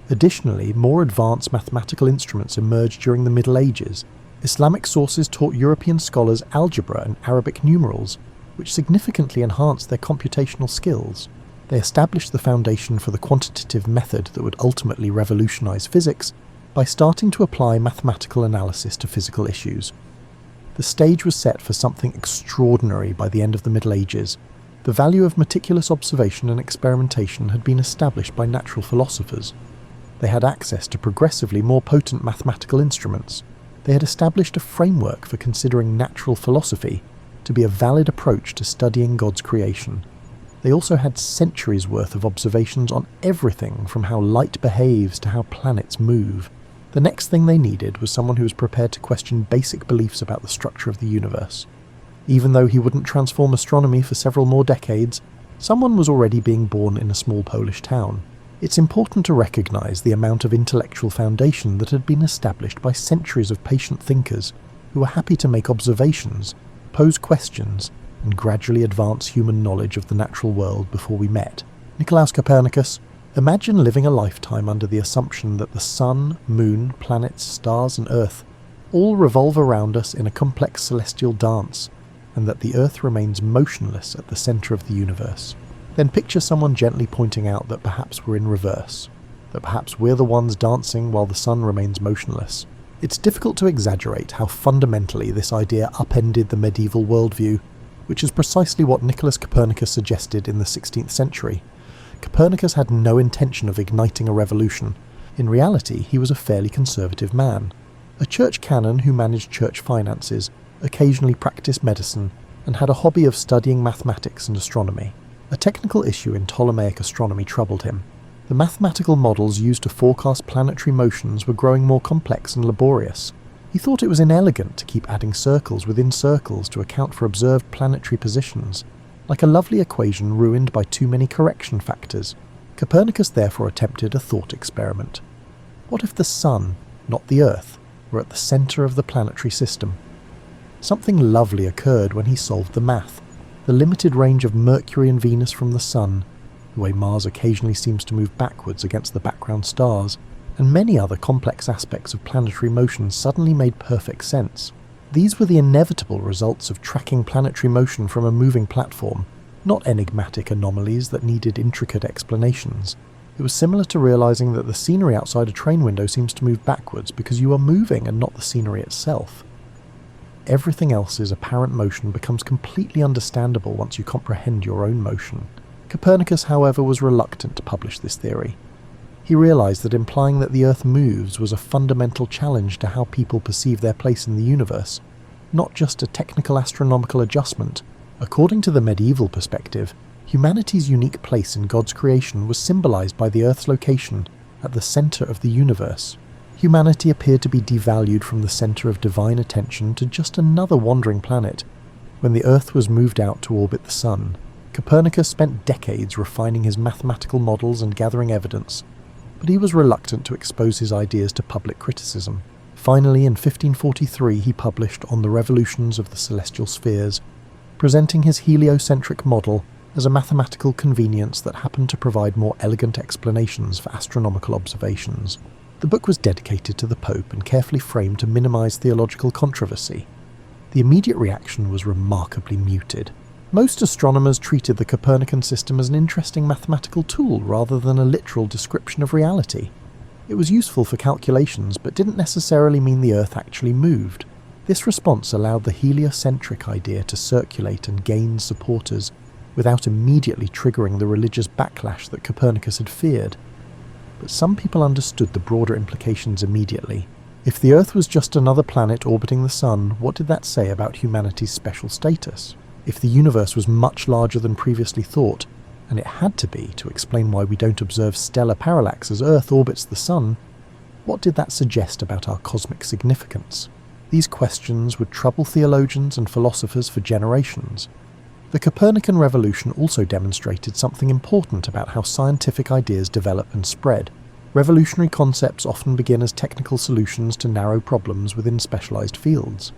Additionally, more advanced mathematical instruments emerged during the Middle Ages. Islamic sources taught European scholars algebra and Arabic numerals, which significantly enhanced their computational skills. They established the foundation for the quantitative method that would ultimately revolutionize physics by starting to apply mathematical analysis to physical issues. The stage was set for something extraordinary by the end of the Middle Ages. The value of meticulous observation and experimentation had been established by natural philosophers. They had access to progressively more potent mathematical instruments. They had established a framework for considering natural philosophy to be a valid approach to studying God's creation. They also had centuries worth of observations on everything from how light behaves to how planets move. The next thing they needed was someone who was prepared to question basic beliefs about the structure of the universe. Even though he wouldn't transform astronomy for several more decades, someone was already being born in a small Polish town. It's important to recognize the amount of intellectual foundation that had been established by centuries of patient thinkers who were happy to make observations, pose questions, and gradually advance human knowledge of the natural world before we met. Nicolaus Copernicus. Imagine living a lifetime under the assumption that the sun, moon, planets, stars, and earth all revolve around us in a complex celestial dance, and that the earth remains motionless at the center of the universe. Then picture someone gently pointing out that perhaps we're in reverse, that perhaps we're the ones dancing while the sun remains motionless. It's difficult to exaggerate how fundamentally this idea upended the medieval worldview, which is precisely what Nicolaus Copernicus suggested in the 16th century. Copernicus had no intention of igniting a revolution. In reality, he was a fairly conservative man. a church canon who managed church finances, occasionally practiced medicine, and had a hobby of studying mathematics and astronomy. A technical issue in Ptolemaic astronomy troubled him. The mathematical models used to forecast planetary motions were growing more complex and laborious. He thought it was inelegant to keep adding circles within circles to account for observed planetary positions, like a lovely equation ruined by too many correction factors. Copernicus therefore attempted a thought experiment. What if the Sun, not the Earth, were at the centre of the planetary system? Something lovely occurred when he solved the math. The limited range of Mercury and Venus from the Sun, the way Mars occasionally seems to move backwards against the background stars, and many other complex aspects of planetary motion suddenly made perfect sense. These were the inevitable results of tracking planetary motion from a moving platform, not enigmatic anomalies that needed intricate explanations. It was similar to realizing that the scenery outside a train window seems to move backwards because you are moving and not the scenery itself. Everything else's apparent motion becomes completely understandable once you comprehend your own motion. Copernicus, however, was reluctant to publish this theory. He realized that implying that the Earth moves was a fundamental challenge to how people perceive their place in the universe, not just a technical astronomical adjustment. According to the medieval perspective, humanity's unique place in God's creation was symbolized by the Earth's location at the center of the universe. Humanity appeared to be devalued from the center of divine attention to just another wandering planet. When the Earth was moved out to orbit the Sun, Copernicus spent decades refining his mathematical models and gathering evidence, but he was reluctant to expose his ideas to public criticism. Finally, in 1543, he published On the Revolutions of the Celestial Spheres, presenting his heliocentric model as a mathematical convenience that happened to provide more elegant explanations for astronomical observations. The book was dedicated to the Pope and carefully framed to minimize theological controversy. The immediate reaction was remarkably muted. Most astronomers treated the Copernican system as an interesting mathematical tool rather than a literal description of reality. It was useful for calculations, but didn't necessarily mean the Earth actually moved. This response allowed the heliocentric idea to circulate and gain supporters without immediately triggering the religious backlash that Copernicus had feared. But some people understood the broader implications immediately. If the Earth was just another planet orbiting the Sun, what did that say about humanity's special status? If the universe was much larger than previously thought, and it had to be to explain why we don't observe stellar parallax as Earth orbits the Sun, what did that suggest about our cosmic significance? These questions would trouble theologians and philosophers for generations. The Copernican revolution also demonstrated something important about how scientific ideas develop and spread. Revolutionary concepts often begin as technical solutions to narrow problems within specialized fields.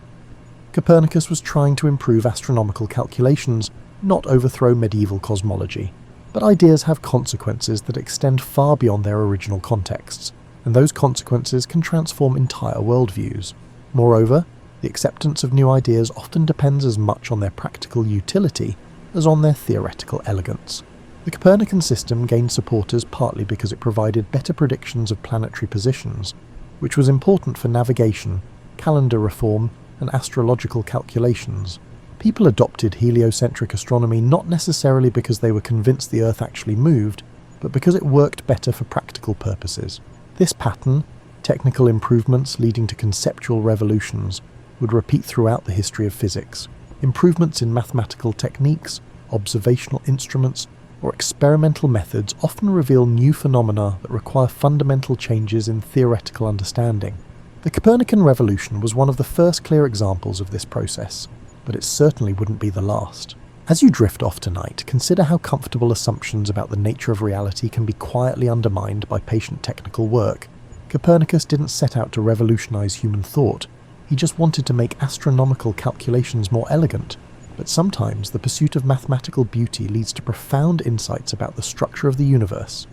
Copernicus was trying to improve astronomical calculations, not overthrow medieval cosmology. But ideas have consequences that extend far beyond their original contexts, and those consequences can transform entire worldviews. Moreover, the acceptance of new ideas often depends as much on their practical utility as on their theoretical elegance. The Copernican system gained supporters partly because it provided better predictions of planetary positions, which was important for navigation, calendar reform, and astrological calculations. People adopted heliocentric astronomy not necessarily because they were convinced the Earth actually moved, but because it worked better for practical purposes. This pattern, technical improvements leading to conceptual revolutions, would repeat throughout the history of physics. Improvements in mathematical techniques, observational instruments, or experimental methods often reveal new phenomena that require fundamental changes in theoretical understanding. The Copernican revolution was one of the first clear examples of this process, but it certainly wouldn't be the last. As you drift off tonight, consider how comfortable assumptions about the nature of reality can be quietly undermined by patient technical work. Copernicus didn't set out to revolutionize human thought. He just wanted to make astronomical calculations more elegant. But sometimes the pursuit of mathematical beauty leads to profound insights about the structure of the universe.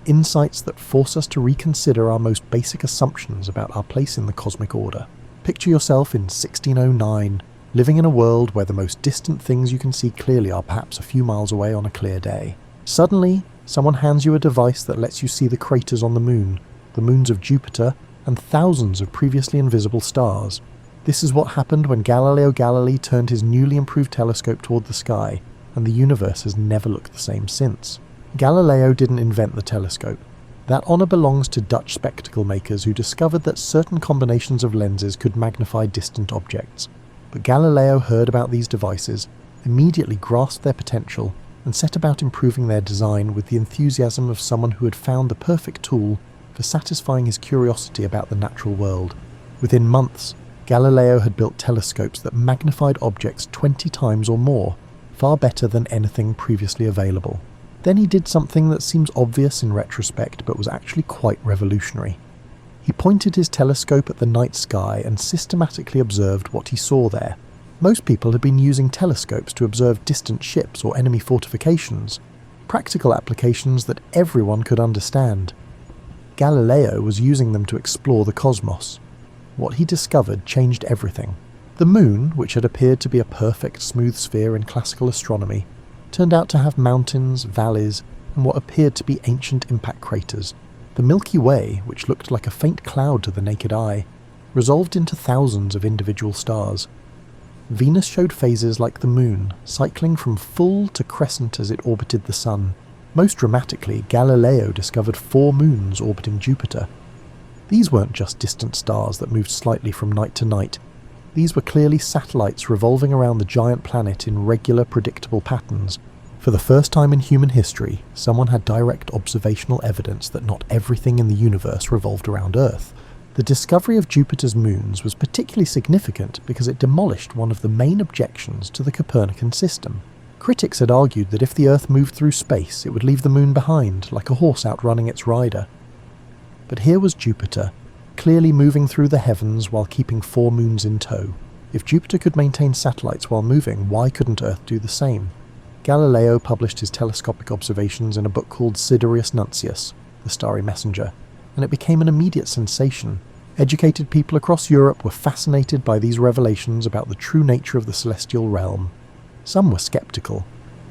Insights that force us to reconsider our most basic assumptions about our place in the cosmic order. Picture yourself in 1609, living in a world where the most distant things you can see clearly are perhaps a few miles away on a clear day. Suddenly, someone hands you a device that lets you see the craters on the moons of Jupiter, and thousands of previously invisible stars. This is what happened when Galileo Galilei turned his newly improved telescope toward the sky, and the universe has never looked the same since. Galileo didn't invent the telescope. That honour belongs to Dutch spectacle makers who discovered that certain combinations of lenses could magnify distant objects. But Galileo heard about these devices, immediately grasped their potential, and set about improving their design with the enthusiasm of someone who had found the perfect tool for satisfying his curiosity about the natural world. Within months, Galileo had built telescopes that magnified objects 20 times or more, far better than anything previously available. Then he did something that seems obvious in retrospect but was actually quite revolutionary. He pointed his telescope at the night sky and systematically observed what he saw there. Most people had been using telescopes to observe distant ships or enemy fortifications, practical applications that everyone could understand. Galileo was using them to explore the cosmos. What he discovered changed everything. The moon, which had appeared to be a perfect smooth sphere in classical astronomy, turned out to have mountains, valleys, and what appeared to be ancient impact craters. The Milky Way, which looked like a faint cloud to the naked eye, resolved into thousands of individual stars. Venus showed phases like the moon, cycling from full to crescent as it orbited the sun. Most dramatically, Galileo discovered 4 moons orbiting Jupiter. These weren't just distant stars that moved slightly from night to night. These were clearly satellites revolving around the giant planet in regular, predictable patterns. For the first time in human history, someone had direct observational evidence that not everything in the universe revolved around Earth. The discovery of Jupiter's moons was particularly significant because it demolished one of the main objections to the Copernican system. Critics had argued that if the Earth moved through space, it would leave the moon behind, like a horse outrunning its rider. But here was Jupiter, clearly moving through the heavens while keeping 4 moons in tow. If Jupiter could maintain satellites while moving, why couldn't Earth do the same? Galileo published his telescopic observations in a book called Sidereus Nuncius, the Starry Messenger, and it became an immediate sensation. Educated people across Europe were fascinated by these revelations about the true nature of the celestial realm. Some were sceptical.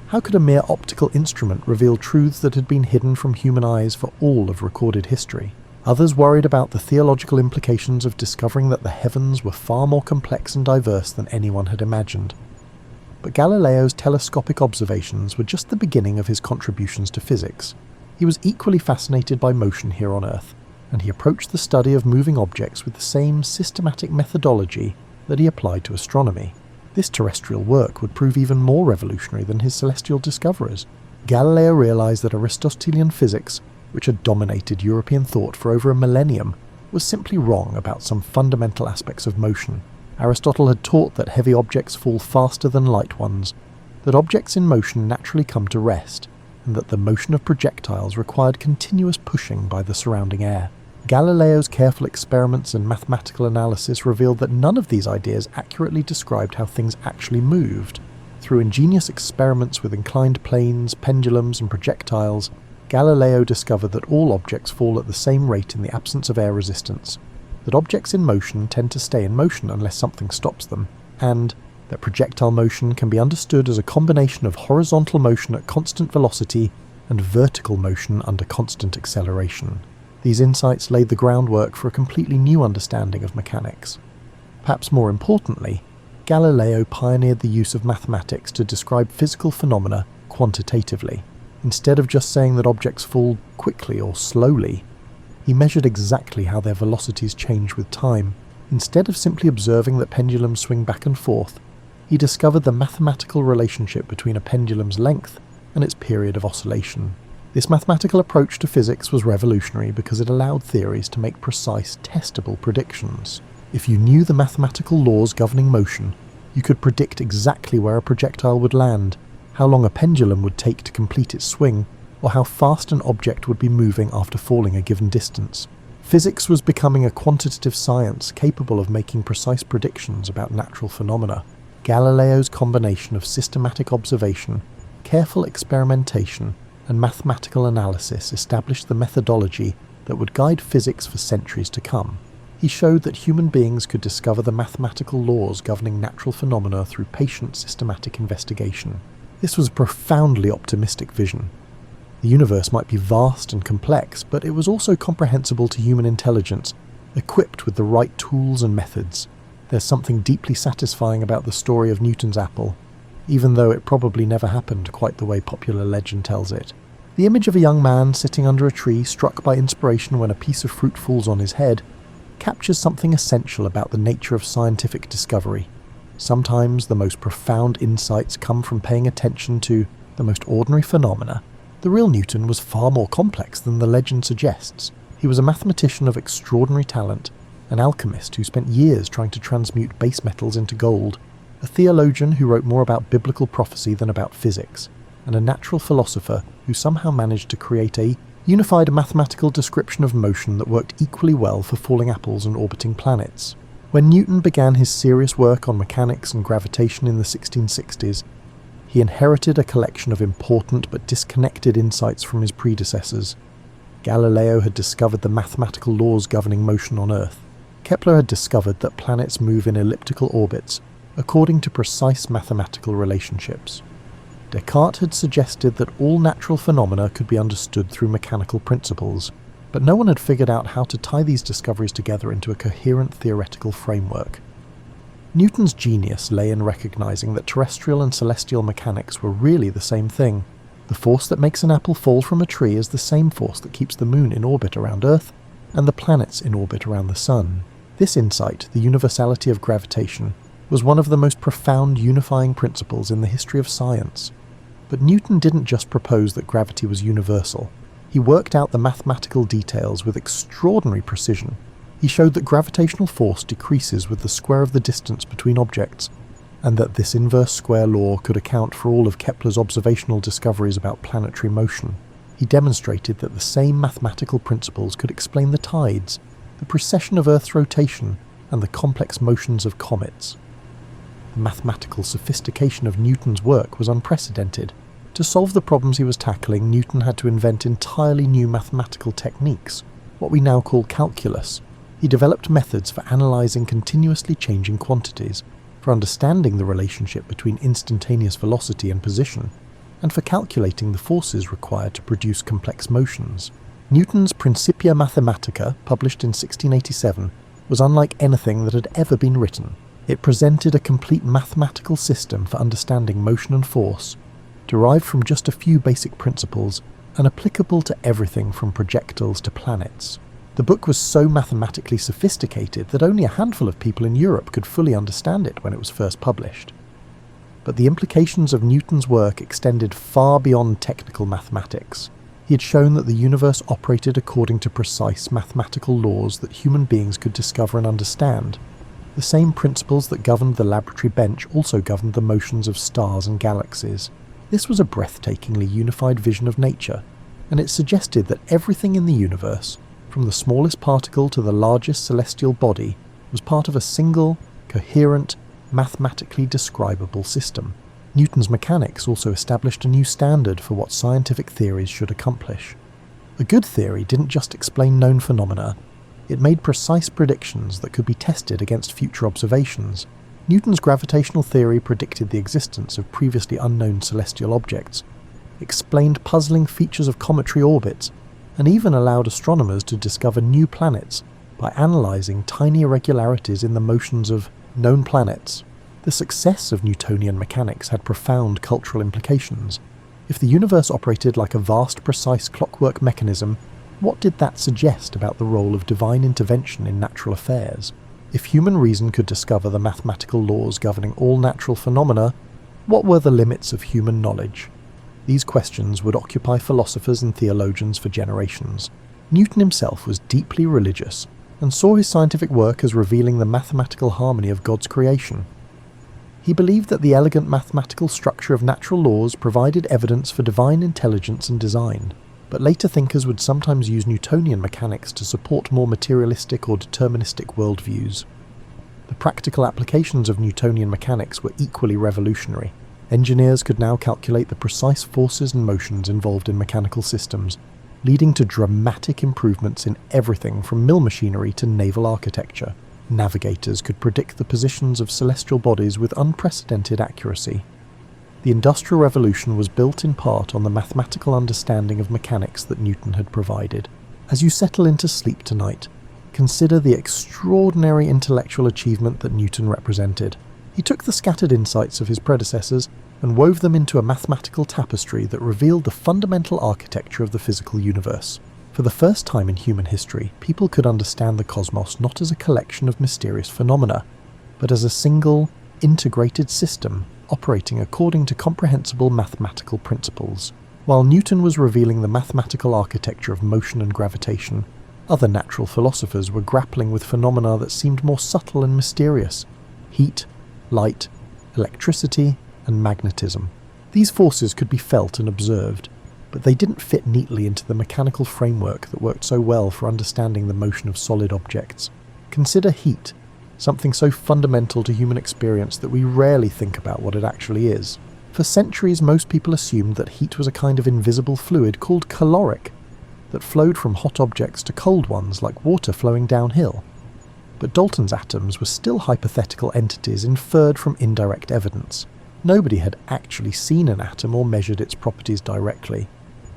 How could a mere optical instrument reveal truths that had been hidden from human eyes for all of recorded history? Others worried about the theological implications of discovering that the heavens were far more complex and diverse than anyone had imagined. But Galileo's telescopic observations were just the beginning of his contributions to physics. He was equally fascinated by motion here on Earth, and he approached the study of moving objects with the same systematic methodology that he applied to astronomy. This terrestrial work would prove even more revolutionary than his celestial discoverers. Galileo realized that Aristotelian physics, which had dominated European thought for over a millennium, was simply wrong about some fundamental aspects of motion. Aristotle had taught that heavy objects fall faster than light ones, that objects in motion naturally come to rest, and that the motion of projectiles required continuous pushing by the surrounding air. Galileo's careful experiments and mathematical analysis revealed that none of these ideas accurately described how things actually moved. Through ingenious experiments with inclined planes, pendulums, and projectiles, Galileo discovered that all objects fall at the same rate in the absence of air resistance, that objects in motion tend to stay in motion unless something stops them, and that projectile motion can be understood as a combination of horizontal motion at constant velocity and vertical motion under constant acceleration. These insights laid the groundwork for a completely new understanding of mechanics. Perhaps more importantly, Galileo pioneered the use of mathematics to describe physical phenomena quantitatively. Instead of just saying that objects fall quickly or slowly, he measured exactly how their velocities change with time. Instead of simply observing that pendulums swing back and forth, he discovered the mathematical relationship between a pendulum's length and its period of oscillation. This mathematical approach to physics was revolutionary because it allowed theories to make precise, testable predictions. If you knew the mathematical laws governing motion, you could predict exactly where a projectile would land, how long a pendulum would take to complete its swing, or how fast an object would be moving after falling a given distance. Physics was becoming a quantitative science capable of making precise predictions about natural phenomena. Galileo's combination of systematic observation, careful experimentation, and mathematical analysis established the methodology that would guide physics for centuries to come. He showed that human beings could discover the mathematical laws governing natural phenomena through patient, systematic investigation. This was a profoundly optimistic vision. The universe might be vast and complex, but it was also comprehensible to human intelligence, equipped with the right tools and methods. There's something deeply satisfying about the story of Newton's apple, even though it probably never happened quite the way popular legend tells it. The image of a young man sitting under a tree struck by inspiration when a piece of fruit falls on his head captures something essential about the nature of scientific discovery. Sometimes the most profound insights come from paying attention to the most ordinary phenomena. The real Newton was far more complex than the legend suggests. He was a mathematician of extraordinary talent, an alchemist who spent years trying to transmute base metals into gold, a theologian who wrote more about biblical prophecy than about physics, and a natural philosopher who somehow managed to create a unified mathematical description of motion that worked equally well for falling apples and orbiting planets. When Newton began his serious work on mechanics and gravitation in the 1660s, he inherited a collection of important but disconnected insights from his predecessors. Galileo had discovered the mathematical laws governing motion on Earth. Kepler had discovered that planets move in elliptical orbits according to precise mathematical relationships. Descartes had suggested that all natural phenomena could be understood through mechanical principles, but no one had figured out how to tie these discoveries together into a coherent theoretical framework. Newton's genius lay in recognizing that terrestrial and celestial mechanics were really the same thing. The force that makes an apple fall from a tree is the same force that keeps the moon in orbit around Earth and the planets in orbit around the sun. This insight, the universality of gravitation, was one of the most profound unifying principles in the history of science. But Newton didn't just propose that gravity was universal. He worked out the mathematical details with extraordinary precision. He showed that gravitational force decreases with the square of the distance between objects, and that this inverse square law could account for all of Kepler's observational discoveries about planetary motion. He demonstrated that the same mathematical principles could explain the tides, the precession of Earth's rotation, and the complex motions of comets. The mathematical sophistication of Newton's work was unprecedented. To solve the problems he was tackling, Newton had to invent entirely new mathematical techniques, what we now call calculus. He developed methods for analysing continuously changing quantities, for understanding the relationship between instantaneous velocity and position, and for calculating the forces required to produce complex motions. Newton's Principia Mathematica, published in 1687, was unlike anything that had ever been written. It presented a complete mathematical system for understanding motion and force, derived from just a few basic principles and applicable to everything from projectiles to planets. The book was so mathematically sophisticated that only a handful of people in Europe could fully understand it when it was first published. But the implications of Newton's work extended far beyond technical mathematics. He had shown that the universe operated according to precise mathematical laws that human beings could discover and understand. The same principles that governed the laboratory bench also governed the motions of stars and galaxies. This was a breathtakingly unified vision of nature, and it suggested that everything in the universe, from the smallest particle to the largest celestial body, was part of a single, coherent, mathematically describable system. Newton's mechanics also established a new standard for what scientific theories should accomplish. A good theory didn't just explain known phenomena, it made precise predictions that could be tested against future observations. Newton's gravitational theory predicted the existence of previously unknown celestial objects, explained puzzling features of cometary orbits, and even allowed astronomers to discover new planets by analysing tiny irregularities in the motions of known planets. The success of Newtonian mechanics had profound cultural implications. If the universe operated like a vast, precise clockwork mechanism, what did that suggest about the role of divine intervention in natural affairs? If human reason could discover the mathematical laws governing all natural phenomena, what were the limits of human knowledge? These questions would occupy philosophers and theologians for generations. Newton himself was deeply religious, and saw his scientific work as revealing the mathematical harmony of God's creation. He believed that the elegant mathematical structure of natural laws provided evidence for divine intelligence and design, but later thinkers would sometimes use Newtonian mechanics to support more materialistic or deterministic worldviews. The practical applications of Newtonian mechanics were equally revolutionary. Engineers could now calculate the precise forces and motions involved in mechanical systems, leading to dramatic improvements in everything from mill machinery to naval architecture. Navigators could predict the positions of celestial bodies with unprecedented accuracy. The Industrial Revolution was built in part on the mathematical understanding of mechanics that Newton had provided. As you settle into sleep tonight, consider the extraordinary intellectual achievement that Newton represented. He took the scattered insights of his predecessors and wove them into a mathematical tapestry that revealed the fundamental architecture of the physical universe. For the first time in human history, people could understand the cosmos not as a collection of mysterious phenomena, but as a single, integrated system operating according to comprehensible mathematical principles. While Newton was revealing the mathematical architecture of motion and gravitation, other natural philosophers were grappling with phenomena that seemed more subtle and mysterious: heat, light, electricity, and magnetism. These forces could be felt and observed, but they didn't fit neatly into the mechanical framework that worked so well for understanding the motion of solid objects. Consider heat, something so fundamental to human experience that we rarely think about what it actually is. For centuries, most people assumed that heat was a kind of invisible fluid called caloric that flowed from hot objects to cold ones like water flowing downhill. But Dalton's atoms were still hypothetical entities inferred from indirect evidence. Nobody had actually seen an atom or measured its properties directly.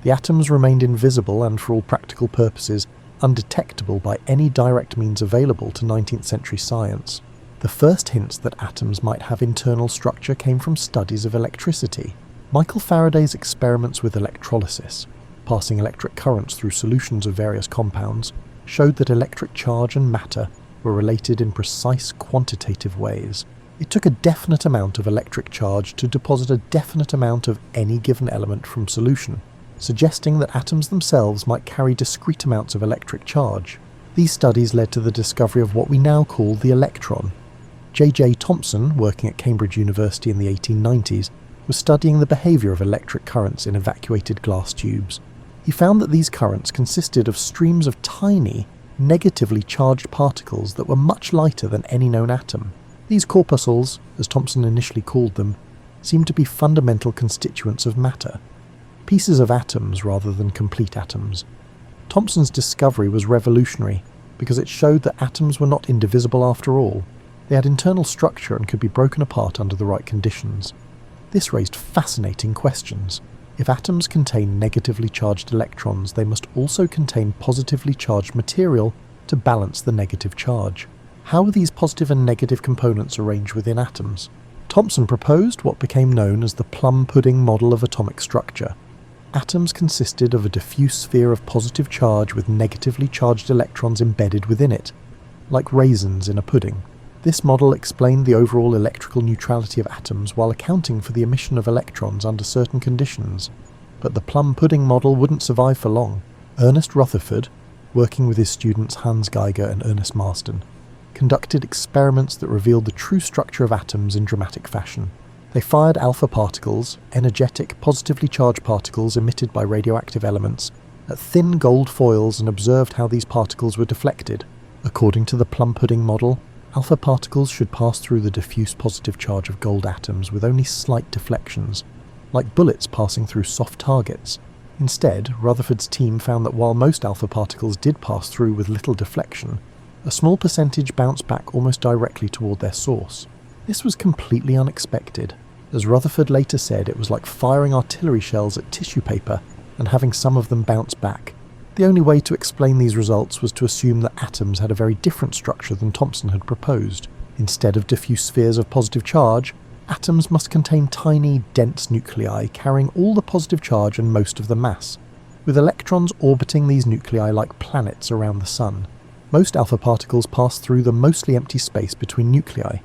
The atoms remained invisible and, for all practical purposes, undetectable by any direct means available to 19th century science. The first hints that atoms might have internal structure came from studies of electricity. Michael Faraday's experiments with electrolysis, passing electric currents through solutions of various compounds, showed that electric charge and matter were related in precise quantitative ways. It took a definite amount of electric charge to deposit a definite amount of any given element from solution, suggesting that atoms themselves might carry discrete amounts of electric charge. These studies led to the discovery of what we now call the electron. J.J. Thomson, working at Cambridge University in the 1890s, was studying the behaviour of electric currents in evacuated glass tubes. He found that these currents consisted of streams of tiny, negatively charged particles that were much lighter than any known atom. These corpuscles, as Thomson initially called them, seemed to be fundamental constituents of matter, pieces of atoms rather than complete atoms. Thomson's discovery was revolutionary because it showed that atoms were not indivisible after all. They had internal structure and could be broken apart under the right conditions. This raised fascinating questions. If atoms contain negatively charged electrons, they must also contain positively charged material to balance the negative charge. How are these positive and negative components arranged within atoms? Thomson proposed what became known as the plum pudding model of atomic structure. Atoms consisted of a diffuse sphere of positive charge with negatively charged electrons embedded within it, like raisins in a pudding. This model explained the overall electrical neutrality of atoms while accounting for the emission of electrons under certain conditions. But the plum pudding model wouldn't survive for long. Ernest Rutherford, working with his students Hans Geiger and Ernest Marsden, conducted experiments that revealed the true structure of atoms in dramatic fashion. They fired alpha particles, energetic, positively charged particles emitted by radioactive elements, at thin gold foils and observed how these particles were deflected. According to the plum pudding model, alpha particles should pass through the diffuse positive charge of gold atoms with only slight deflections, like bullets passing through soft targets. Instead, Rutherford's team found that while most alpha particles did pass through with little deflection, a small percentage bounced back almost directly toward their source. This was completely unexpected. As Rutherford later said, it was like firing artillery shells at tissue paper and having some of them bounce back. The only way to explain these results was to assume that atoms had a very different structure than Thomson had proposed. Instead of diffuse spheres of positive charge, atoms must contain tiny, dense nuclei carrying all the positive charge and most of the mass, with electrons orbiting these nuclei like planets around the Sun. Most alpha particles pass through the mostly empty space between nuclei,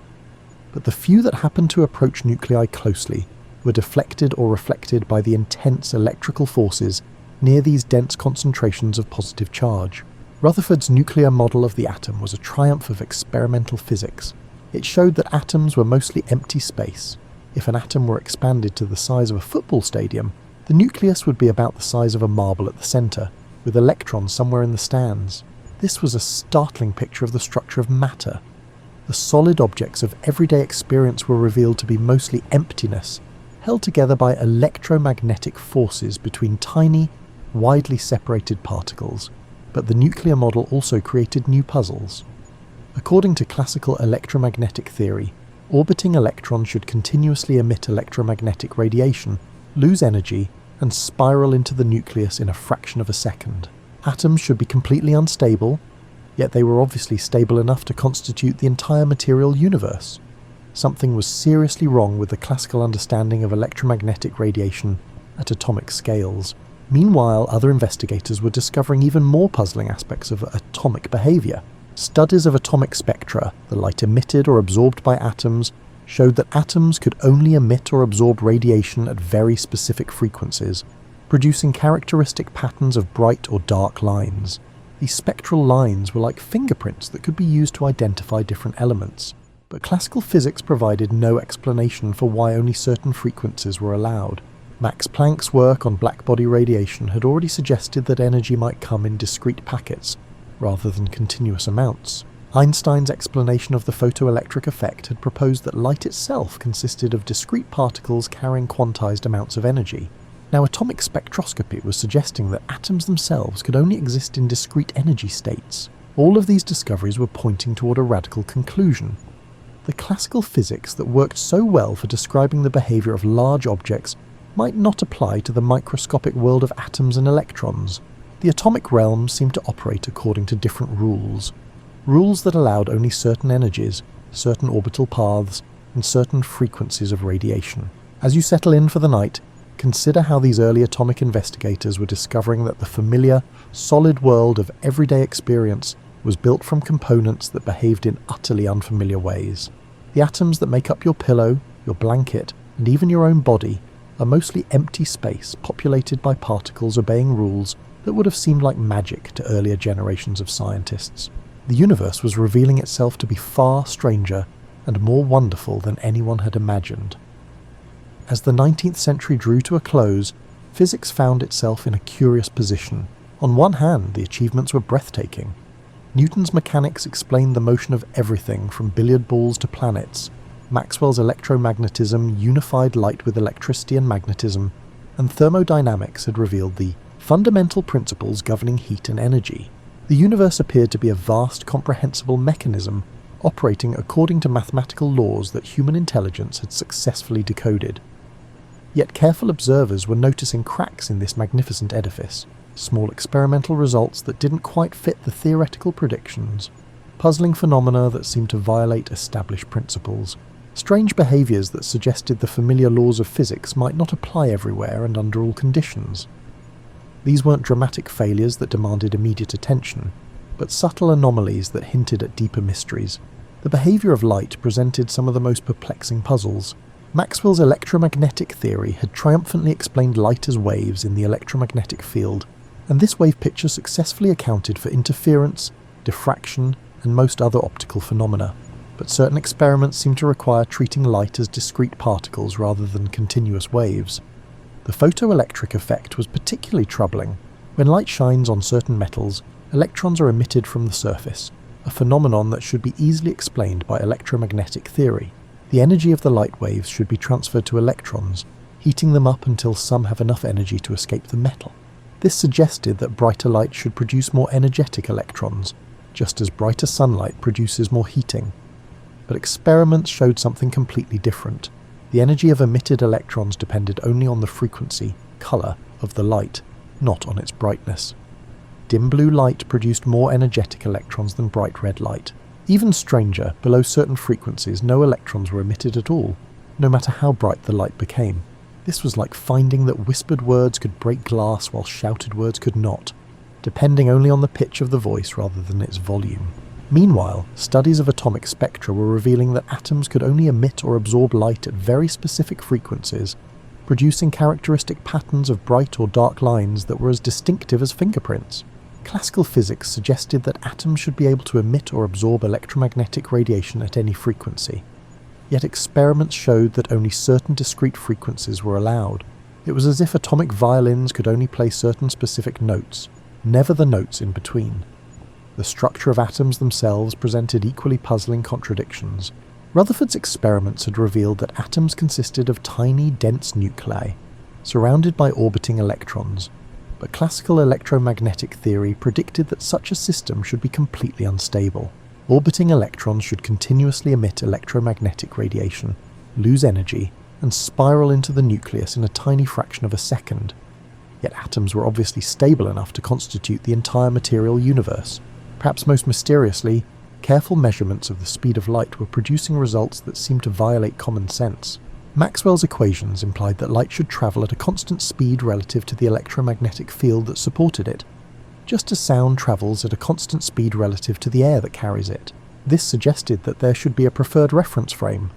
but the few that happened to approach nuclei closely were deflected or reflected by the intense electrical forces near these dense concentrations of positive charge. Rutherford's nuclear model of the atom was a triumph of experimental physics. It showed that atoms were mostly empty space. If an atom were expanded to the size of a football stadium, the nucleus would be about the size of a marble at the centre, with electrons somewhere in the stands. This was a startling picture of the structure of matter. The solid objects of everyday experience were revealed to be mostly emptiness, held together by electromagnetic forces between tiny, widely separated particles. But the nuclear model also created new puzzles. According to classical electromagnetic theory, orbiting electrons should continuously emit electromagnetic radiation, lose energy, and spiral into the nucleus in a fraction of a second. Atoms should be completely unstable, yet they were obviously stable enough to constitute the entire material universe. something was seriously wrong with the classical understanding of electromagnetic radiation at atomic scales. Meanwhile, other investigators were discovering even more puzzling aspects of atomic behavior. Studies of atomic spectra, the light emitted or absorbed by atoms, showed that atoms could only emit or absorb radiation at very specific frequencies, producing characteristic patterns of bright or dark lines. These spectral lines were like fingerprints that could be used to identify different elements, but classical physics provided no explanation for why only certain frequencies were allowed. Max Planck's work on blackbody radiation had already suggested that energy might come in discrete packets, rather than continuous amounts. Einstein's explanation of the photoelectric effect had proposed that light itself consisted of discrete particles carrying quantized amounts of energy. Now, atomic spectroscopy was suggesting that atoms themselves could only exist in discrete energy states. All of these discoveries were pointing toward a radical conclusion. The classical physics that worked so well for describing the behavior of large objects might not apply to the microscopic world of atoms and electrons. The atomic realm seemed to operate according to different rules. Rules that allowed only certain energies, certain orbital paths, and certain frequencies of radiation. As you settle in for the night, consider how these early atomic investigators were discovering that the familiar, solid world of everyday experience was built from components that behaved in utterly unfamiliar ways. The atoms that make up your pillow, your blanket, and even your own body are mostly empty space populated by particles obeying rules that would have seemed like magic to earlier generations of scientists. The universe was revealing itself to be far stranger and more wonderful than anyone had imagined. As the 19th century drew to a close, physics found itself in a curious position. On one hand, the achievements were breathtaking. Newton's mechanics explained the motion of everything from billiard balls to planets. Maxwell's electromagnetism unified light with electricity and magnetism, and thermodynamics had revealed the fundamental principles governing heat and energy. The universe appeared to be a vast, comprehensible mechanism operating according to mathematical laws that human intelligence had successfully decoded. Yet careful observers were noticing cracks in this magnificent edifice, small experimental results that didn't quite fit the theoretical predictions, puzzling phenomena that seemed to violate established principles, strange behaviours that suggested the familiar laws of physics might not apply everywhere and under all conditions. These weren't dramatic failures that demanded immediate attention, but subtle anomalies that hinted at deeper mysteries. The behaviour of light presented some of the most perplexing puzzles. Maxwell's electromagnetic theory had triumphantly explained light as waves in the electromagnetic field, and this wave picture successfully accounted for interference, diffraction, and most other optical phenomena. But certain experiments seemed to require treating light as discrete particles rather than continuous waves. The photoelectric effect was particularly troubling. When light shines on certain metals, electrons are emitted from the surface, a phenomenon that should be easily explained by electromagnetic theory. The energy of the light waves should be transferred to electrons, heating them up until some have enough energy to escape the metal. This suggested that brighter light should produce more energetic electrons, just as brighter sunlight produces more heating. But experiments showed something completely different. The energy of emitted electrons depended only on the frequency, colour, of the light, not on its brightness. Dim blue light produced more energetic electrons than bright red light. Even stranger, below certain frequencies, no electrons were emitted at all, no matter how bright the light became. This was like finding that whispered words could break glass while shouted words could not, depending only on the pitch of the voice rather than its volume. Meanwhile, studies of atomic spectra were revealing that atoms could only emit or absorb light at very specific frequencies, producing characteristic patterns of bright or dark lines that were as distinctive as fingerprints. Classical physics suggested that atoms should be able to emit or absorb electromagnetic radiation at any frequency. Yet experiments showed that only certain discrete frequencies were allowed. It was as if atomic violins could only play certain specific notes, never the notes in between. The structure of atoms themselves presented equally puzzling contradictions. Rutherford's experiments had revealed that atoms consisted of tiny, dense nuclei, surrounded by orbiting electrons, but classical electromagnetic theory predicted that such a system should be completely unstable. Orbiting electrons should continuously emit electromagnetic radiation, lose energy, and spiral into the nucleus in a tiny fraction of a second. Yet atoms were obviously stable enough to constitute the entire material universe. Perhaps most mysteriously, Careful measurements of the speed of light were producing results that seemed to violate common sense. Maxwell's equations implied that light should travel at a constant speed relative to the electromagnetic field that supported it, just as sound travels at a constant speed relative to the air that carries it. This suggested that there should be a preferred reference frame,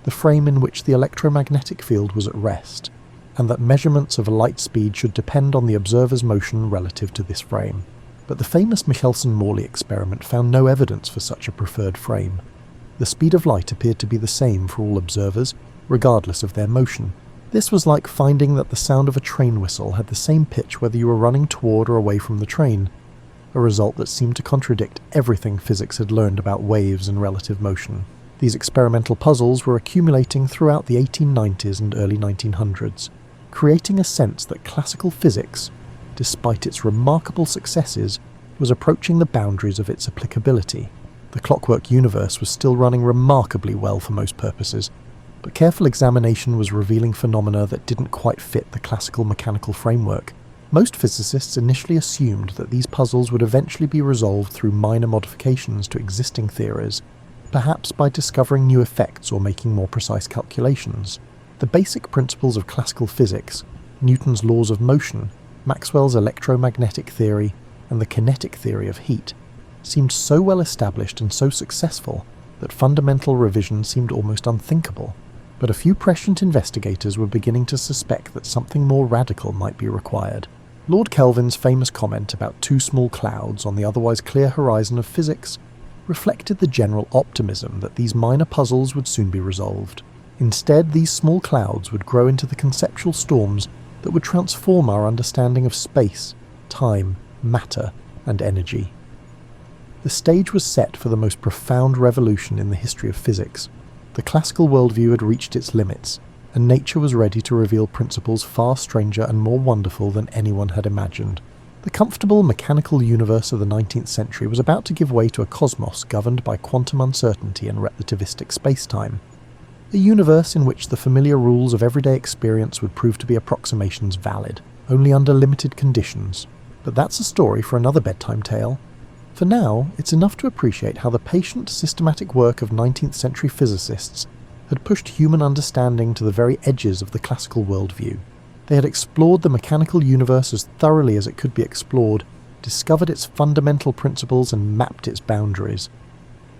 the frame in which the electromagnetic field was at rest, and that measurements of light speed should depend on the observer's motion relative to this frame. But the famous Michelson-Morley experiment found no evidence for such a preferred frame. The speed of light appeared to be the same for all observers, regardless of their motion. This was like finding that the sound of a train whistle had the same pitch whether you were running toward or away from the train, a result that seemed to contradict everything physics had learned about waves and relative motion. These experimental puzzles were accumulating throughout the 1890s and early 1900s, creating a sense that classical physics, despite its remarkable successes, was approaching the boundaries of its applicability. The clockwork universe was still running remarkably well for most purposes, but careful examination was revealing phenomena that didn't quite fit the classical mechanical framework. Most physicists initially assumed that these puzzles would eventually be resolved through minor modifications to existing theories, perhaps by discovering new effects or making more precise calculations. The basic principles of classical physics, Newton's laws of motion, Maxwell's electromagnetic theory, and the kinetic theory of heat, seemed so well established and so successful that fundamental revision seemed almost unthinkable. But a few prescient investigators were beginning to suspect that something more radical might be required. Lord Kelvin's famous comment about two small clouds on the otherwise clear horizon of physics reflected the general optimism that these minor puzzles would soon be resolved. Instead, these small clouds would grow into the conceptual storms that would transform our understanding of space, time, matter, and energy. The stage was set for the most profound revolution in the history of physics. The classical worldview had reached its limits, and nature was ready to reveal principles far stranger and more wonderful than anyone had imagined. The comfortable mechanical universe of the 19th century was about to give way to a cosmos governed by quantum uncertainty and relativistic space-time. A universe in which the familiar rules of everyday experience would prove to be approximations valid, only under limited conditions. But that's a story for another bedtime tale. For now, it's enough to appreciate how the patient, systematic work of 19th century physicists had pushed human understanding to the very edges of the classical worldview. They had explored the mechanical universe as thoroughly as it could be explored, discovered its fundamental principles and mapped its boundaries.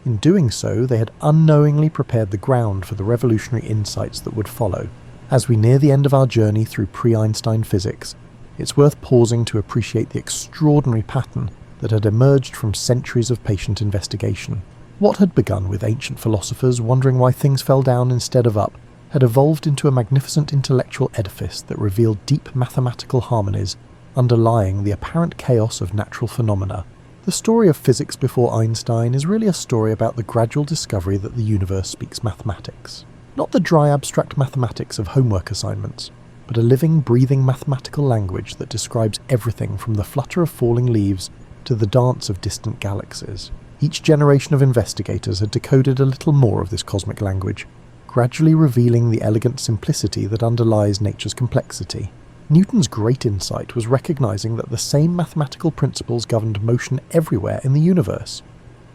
In doing so, they had unknowingly prepared the ground for the revolutionary insights that would follow. As we near the end of our journey through pre-Einstein physics, it's worth pausing to appreciate the extraordinary pattern that had emerged from centuries of patient investigation. What had begun with ancient philosophers wondering why things fell down instead of up had evolved into a magnificent intellectual edifice that revealed deep mathematical harmonies underlying the apparent chaos of natural phenomena. The story of physics before Einstein is really a story about the gradual discovery that the universe speaks mathematics. Not the dry abstract mathematics of homework assignments, but a living, breathing mathematical language that describes everything from the flutter of falling leaves to the dance of distant galaxies. Each generation of investigators had decoded a little more of this cosmic language, gradually revealing the elegant simplicity that underlies nature's complexity. Newton's great insight was recognizing that the same mathematical principles governed motion everywhere in the universe.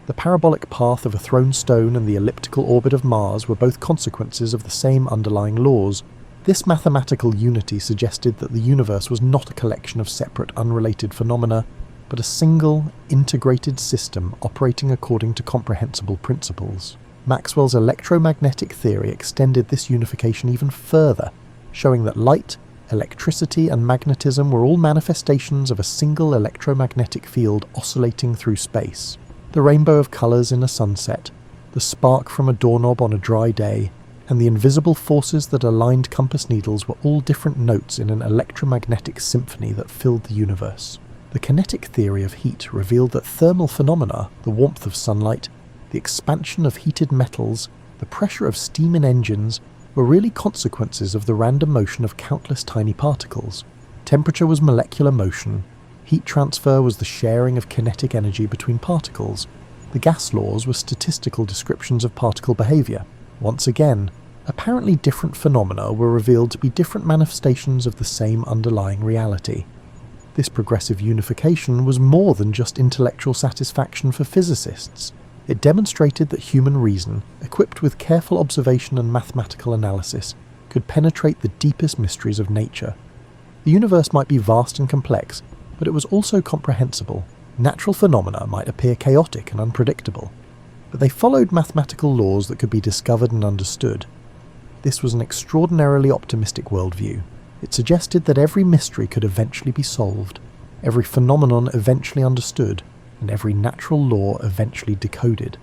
The parabolic path of a thrown stone and the elliptical orbit of Mars were both consequences of the same underlying laws. This mathematical unity suggested that the universe was not a collection of separate, unrelated phenomena, but a single, integrated system operating according to comprehensible principles. Maxwell's electromagnetic theory extended this unification even further, showing that light, electricity, and magnetism were all manifestations of a single electromagnetic field oscillating through space. The rainbow of colours in a sunset, the spark from a doorknob on a dry day, and the invisible forces that aligned compass needles were all different notes in an electromagnetic symphony that filled the universe. The kinetic theory of heat revealed that thermal phenomena, the warmth of sunlight, the expansion of heated metals, the pressure of steam in engines, were really consequences of the random motion of countless tiny particles. Temperature was molecular motion. Heat transfer was the sharing of kinetic energy between particles. The gas laws were statistical descriptions of particle behavior. Once again, apparently different phenomena were revealed to be different manifestations of the same underlying reality. This progressive unification was more than just intellectual satisfaction for physicists. It demonstrated that human reason, equipped with careful observation and mathematical analysis, could penetrate the deepest mysteries of nature. The universe might be vast and complex, but it was also comprehensible. Natural phenomena might appear chaotic and unpredictable, but they followed mathematical laws that could be discovered and understood. This was an extraordinarily optimistic worldview. It suggested that every mystery could eventually be solved, every phenomenon eventually understood, and every natural law eventually decoded.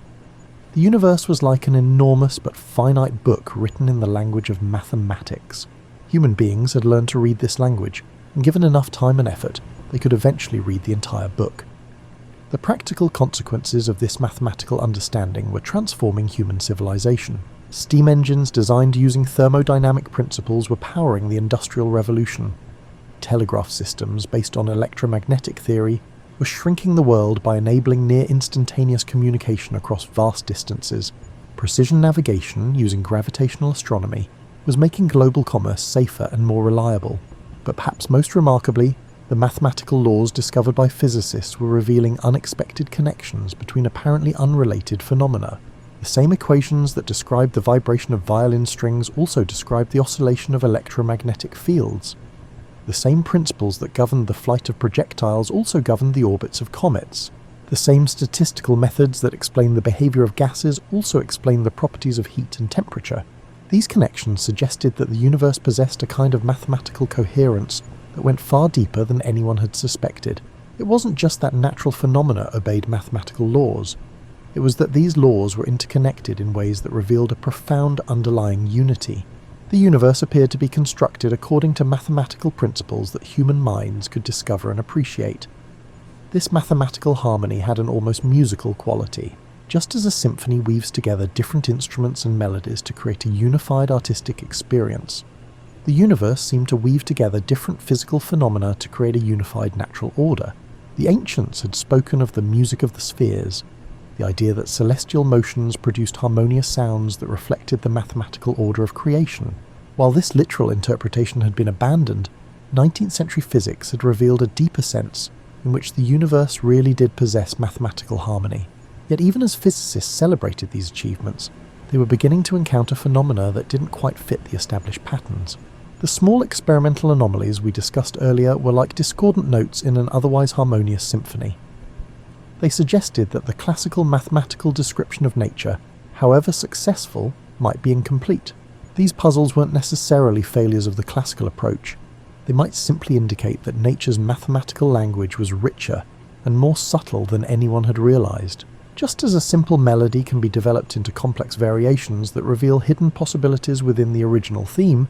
The universe was like an enormous but finite book written in the language of mathematics. Human beings had learned to read this language, and given enough time and effort, they could eventually read the entire book. The practical consequences of this mathematical understanding were transforming human civilization. Steam engines designed using thermodynamic principles were powering the Industrial Revolution. Telegraph systems based on electromagnetic theory were shrinking the world by enabling near-instantaneous communication across vast distances. Precision navigation using gravitational astronomy was making global commerce safer and more reliable. But perhaps most remarkably, the mathematical laws discovered by physicists were revealing unexpected connections between apparently unrelated phenomena. The same equations that described the vibration of violin strings also described the oscillation of electromagnetic fields. The same principles that governed the flight of projectiles also governed the orbits of comets. The same statistical methods that explain the behavior of gases also explain the properties of heat and temperature. These connections suggested that the universe possessed a kind of mathematical coherence that went far deeper than anyone had suspected. It wasn't just that natural phenomena obeyed mathematical laws. It was that these laws were interconnected in ways that revealed a profound underlying unity. The universe appeared to be constructed according to mathematical principles that human minds could discover and appreciate. This mathematical harmony had an almost musical quality. Just as a symphony weaves together different instruments and melodies to create a unified artistic experience, the universe seemed to weave together different physical phenomena to create a unified natural order. The ancients had spoken of the music of the spheres, the idea that celestial motions produced harmonious sounds that reflected the mathematical order of creation. While this literal interpretation had been abandoned, 19th century physics had revealed a deeper sense in which the universe really did possess mathematical harmony. Yet even as physicists celebrated these achievements, they were beginning to encounter phenomena that didn't quite fit the established patterns. The small experimental anomalies we discussed earlier were like discordant notes in an otherwise harmonious symphony. They suggested that the classical mathematical description of nature, however successful, might be incomplete. These puzzles weren't necessarily failures of the classical approach. They might simply indicate that nature's mathematical language was richer and more subtle than anyone had realized. Just as a simple melody can be developed into complex variations that reveal hidden possibilities within the original theme,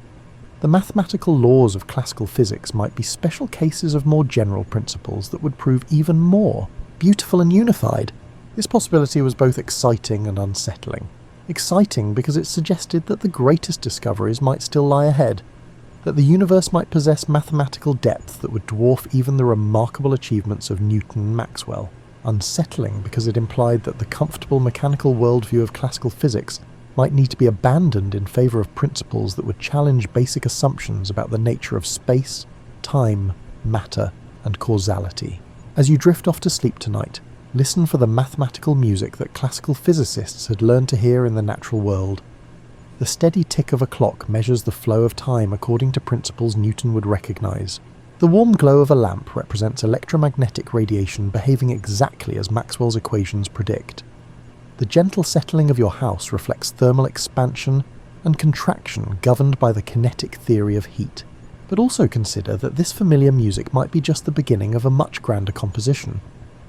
the mathematical laws of classical physics might be special cases of more general principles that would prove even more beautiful and unified. This possibility was both exciting and unsettling. Exciting because it suggested that the greatest discoveries might still lie ahead, that the universe might possess mathematical depth that would dwarf even the remarkable achievements of Newton and Maxwell. Unsettling because it implied that the comfortable mechanical worldview of classical physics might need to be abandoned in favour of principles that would challenge basic assumptions about the nature of space, time, matter, and causality. As you drift off to sleep tonight, listen for the mathematical music that classical physicists had learned to hear in the natural world. The steady tick of a clock measures the flow of time according to principles Newton would recognise. The warm glow of a lamp represents electromagnetic radiation behaving exactly as Maxwell's equations predict. The gentle settling of your house reflects thermal expansion and contraction governed by the kinetic theory of heat. But also consider that this familiar music might be just the beginning of a much grander composition,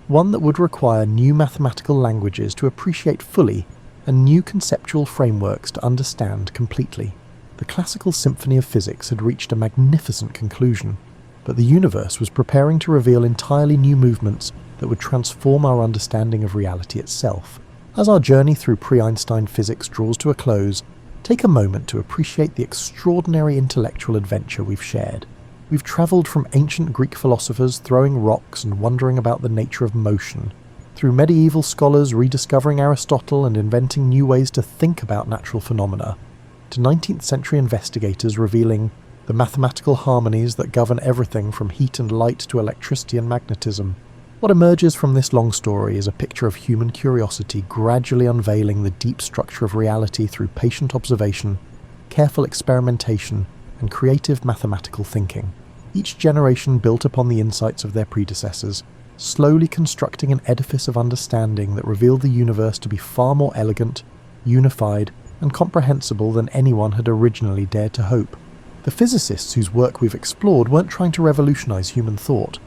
one that would require new mathematical languages to appreciate fully and new conceptual frameworks to understand completely. The classical symphony of physics had reached a magnificent conclusion, but the universe was preparing to reveal entirely new movements that would transform our understanding of reality itself. As our journey through pre-Einstein physics draws to a close, take a moment to appreciate the extraordinary intellectual adventure we've shared. We've travelled from ancient Greek philosophers throwing rocks and wondering about the nature of motion, through medieval scholars rediscovering Aristotle and inventing new ways to think about natural phenomena, to 19th century investigators revealing the mathematical harmonies that govern everything from heat and light to electricity and magnetism. What emerges from this long story is a picture of human curiosity gradually unveiling the deep structure of reality through patient observation, careful experimentation, and creative mathematical thinking. Each generation built upon the insights of their predecessors, slowly constructing an edifice of understanding that revealed the universe to be far more elegant, unified, and comprehensible than anyone had originally dared to hope. The physicists whose work we've explored weren't trying to revolutionize human thought.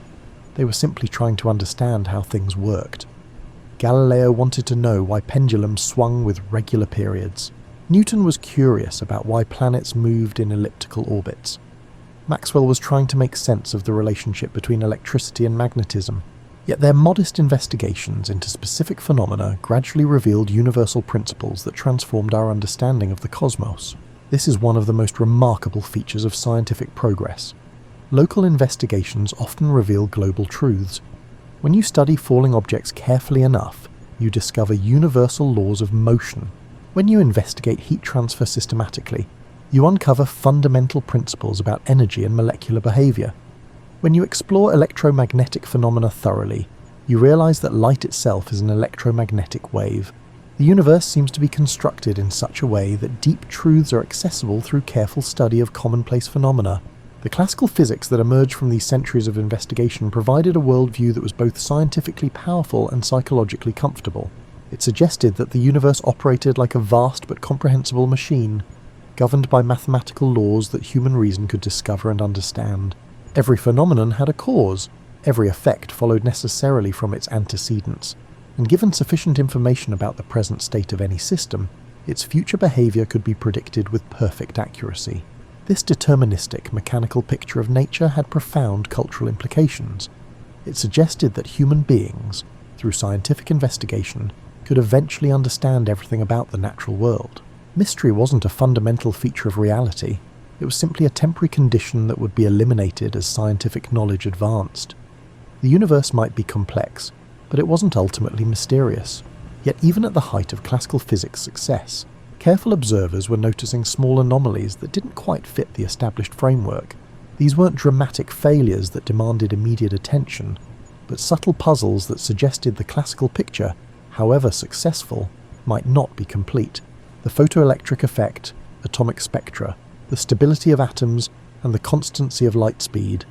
They were simply trying to understand how things worked. Galileo wanted to know why pendulums swung with regular periods. Newton was curious about why planets moved in elliptical orbits. Maxwell was trying to make sense of the relationship between electricity and magnetism. Yet their modest investigations into specific phenomena gradually revealed universal principles that transformed our understanding of the cosmos. This is one of the most remarkable features of scientific progress. Local investigations often reveal global truths. When you study falling objects carefully enough, you discover universal laws of motion. When you investigate heat transfer systematically, you uncover fundamental principles about energy and molecular behavior. When you explore electromagnetic phenomena thoroughly, you realize that light itself is an electromagnetic wave. The universe seems to be constructed in such a way that deep truths are accessible through careful study of commonplace phenomena. The classical physics that emerged from these centuries of investigation provided a worldview that was both scientifically powerful and psychologically comfortable. It suggested that the universe operated like a vast but comprehensible machine, governed by mathematical laws that human reason could discover and understand. Every phenomenon had a cause, every effect followed necessarily from its antecedents, and given sufficient information about the present state of any system, its future behavior could be predicted with perfect accuracy. This deterministic, mechanical picture of nature had profound cultural implications. It suggested that human beings, through scientific investigation, could eventually understand everything about the natural world. Mystery wasn't a fundamental feature of reality. It was simply a temporary condition that would be eliminated as scientific knowledge advanced. The universe might be complex, but it wasn't ultimately mysterious. Yet even at the height of classical physics' success, careful observers were noticing small anomalies that didn't quite fit the established framework. These weren't dramatic failures that demanded immediate attention, but subtle puzzles that suggested the classical picture, however successful, might not be complete. The photoelectric effect, atomic spectra, the stability of atoms, and the constancy of light speed.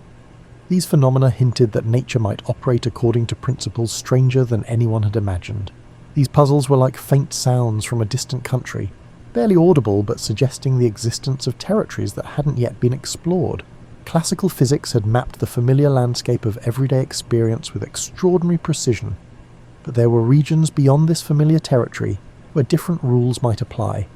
These phenomena hinted that nature might operate according to principles stranger than anyone had imagined. These puzzles were like faint sounds from a distant country, barely audible but suggesting the existence of territories that hadn't yet been explored. Classical physics had mapped the familiar landscape of everyday experience with extraordinary precision, but there were regions beyond this familiar territory where different rules might apply,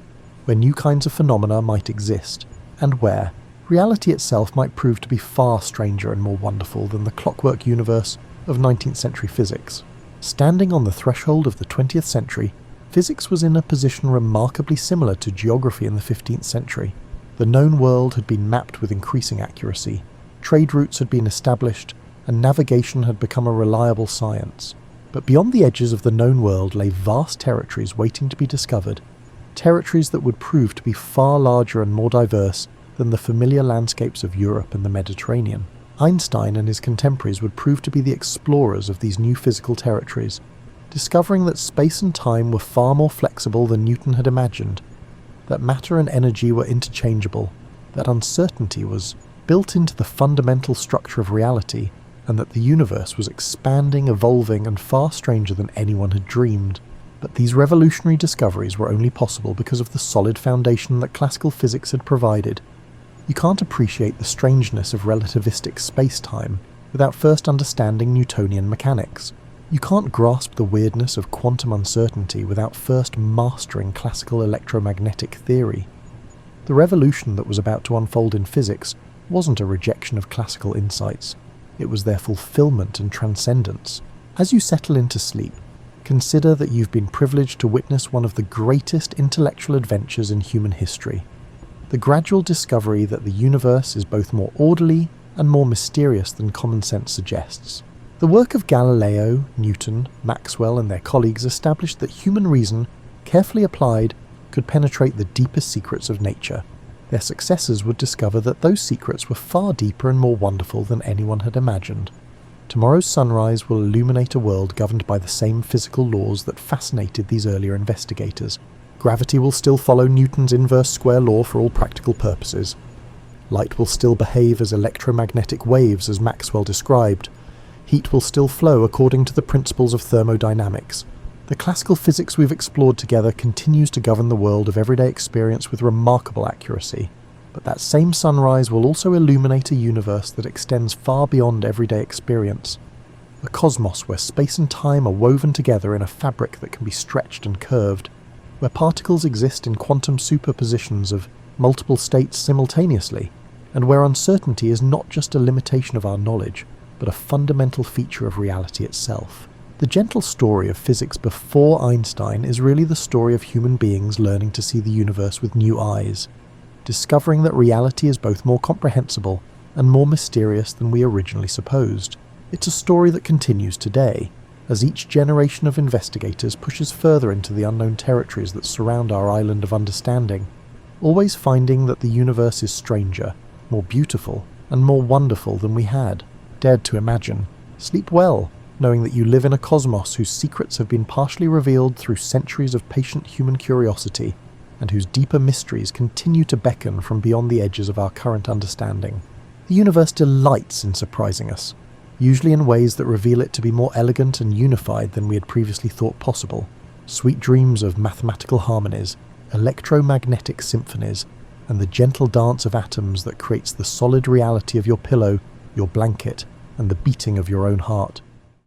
where new kinds of phenomena might exist, and where reality itself might prove to be far stranger and more wonderful than the clockwork universe of 19th century physics. Standing on the threshold of the 20th century, physics was in a position remarkably similar to geography in the 15th century. The known world had been mapped with increasing accuracy, trade routes had been established, and navigation had become a reliable science. But beyond the edges of the known world lay vast territories waiting to be discovered, territories that would prove to be far larger and more diverse than the familiar landscapes of Europe and the Mediterranean. Einstein and his contemporaries would prove to be the explorers of these new physical territories, discovering that space and time were far more flexible than Newton had imagined, that matter and energy were interchangeable, that uncertainty was built into the fundamental structure of reality, and that the universe was expanding, evolving, and far stranger than anyone had dreamed. But these revolutionary discoveries were only possible because of the solid foundation that classical physics had provided. You can't appreciate the strangeness of relativistic space-time without first understanding Newtonian mechanics. You can't grasp the weirdness of quantum uncertainty without first mastering classical electromagnetic theory. The revolution that was about to unfold in physics wasn't a rejection of classical insights. It was their fulfillment and transcendence. As you settle into sleep, consider that you've been privileged to witness one of the greatest intellectual adventures in human history. The gradual discovery that the universe is both more orderly and more mysterious than common sense suggests. The work of Galileo, Newton, Maxwell, and their colleagues established that human reason, carefully applied, could penetrate the deepest secrets of nature. Their successors would discover that those secrets were far deeper and more wonderful than anyone had imagined. Tomorrow's sunrise will illuminate a world governed by the same physical laws that fascinated these earlier investigators. Gravity will still follow Newton's inverse square law for all practical purposes. Light will still behave as electromagnetic waves as Maxwell described. Heat will still flow according to the principles of thermodynamics. The classical physics we've explored together continues to govern the world of everyday experience with remarkable accuracy. But that same sunrise will also illuminate a universe that extends far beyond everyday experience. A cosmos where space and time are woven together in a fabric that can be stretched and curved, where particles exist in quantum superpositions of multiple states simultaneously, and where uncertainty is not just a limitation of our knowledge, but a fundamental feature of reality itself. The gentle story of physics before Einstein is really the story of human beings learning to see the universe with new eyes, discovering that reality is both more comprehensible and more mysterious than we originally supposed. It's a story that continues today, as each generation of investigators pushes further into the unknown territories that surround our island of understanding, always finding that the universe is stranger, more beautiful, and more wonderful than we had dared to imagine. Sleep well, knowing that you live in a cosmos whose secrets have been partially revealed through centuries of patient human curiosity, and whose deeper mysteries continue to beckon from beyond the edges of our current understanding. The universe delights in surprising us, usually in ways that reveal it to be more elegant and unified than we had previously thought possible. Sweet dreams of mathematical harmonies, electromagnetic symphonies, and the gentle dance of atoms that creates the solid reality of your pillow, your blanket, and the beating of your own heart.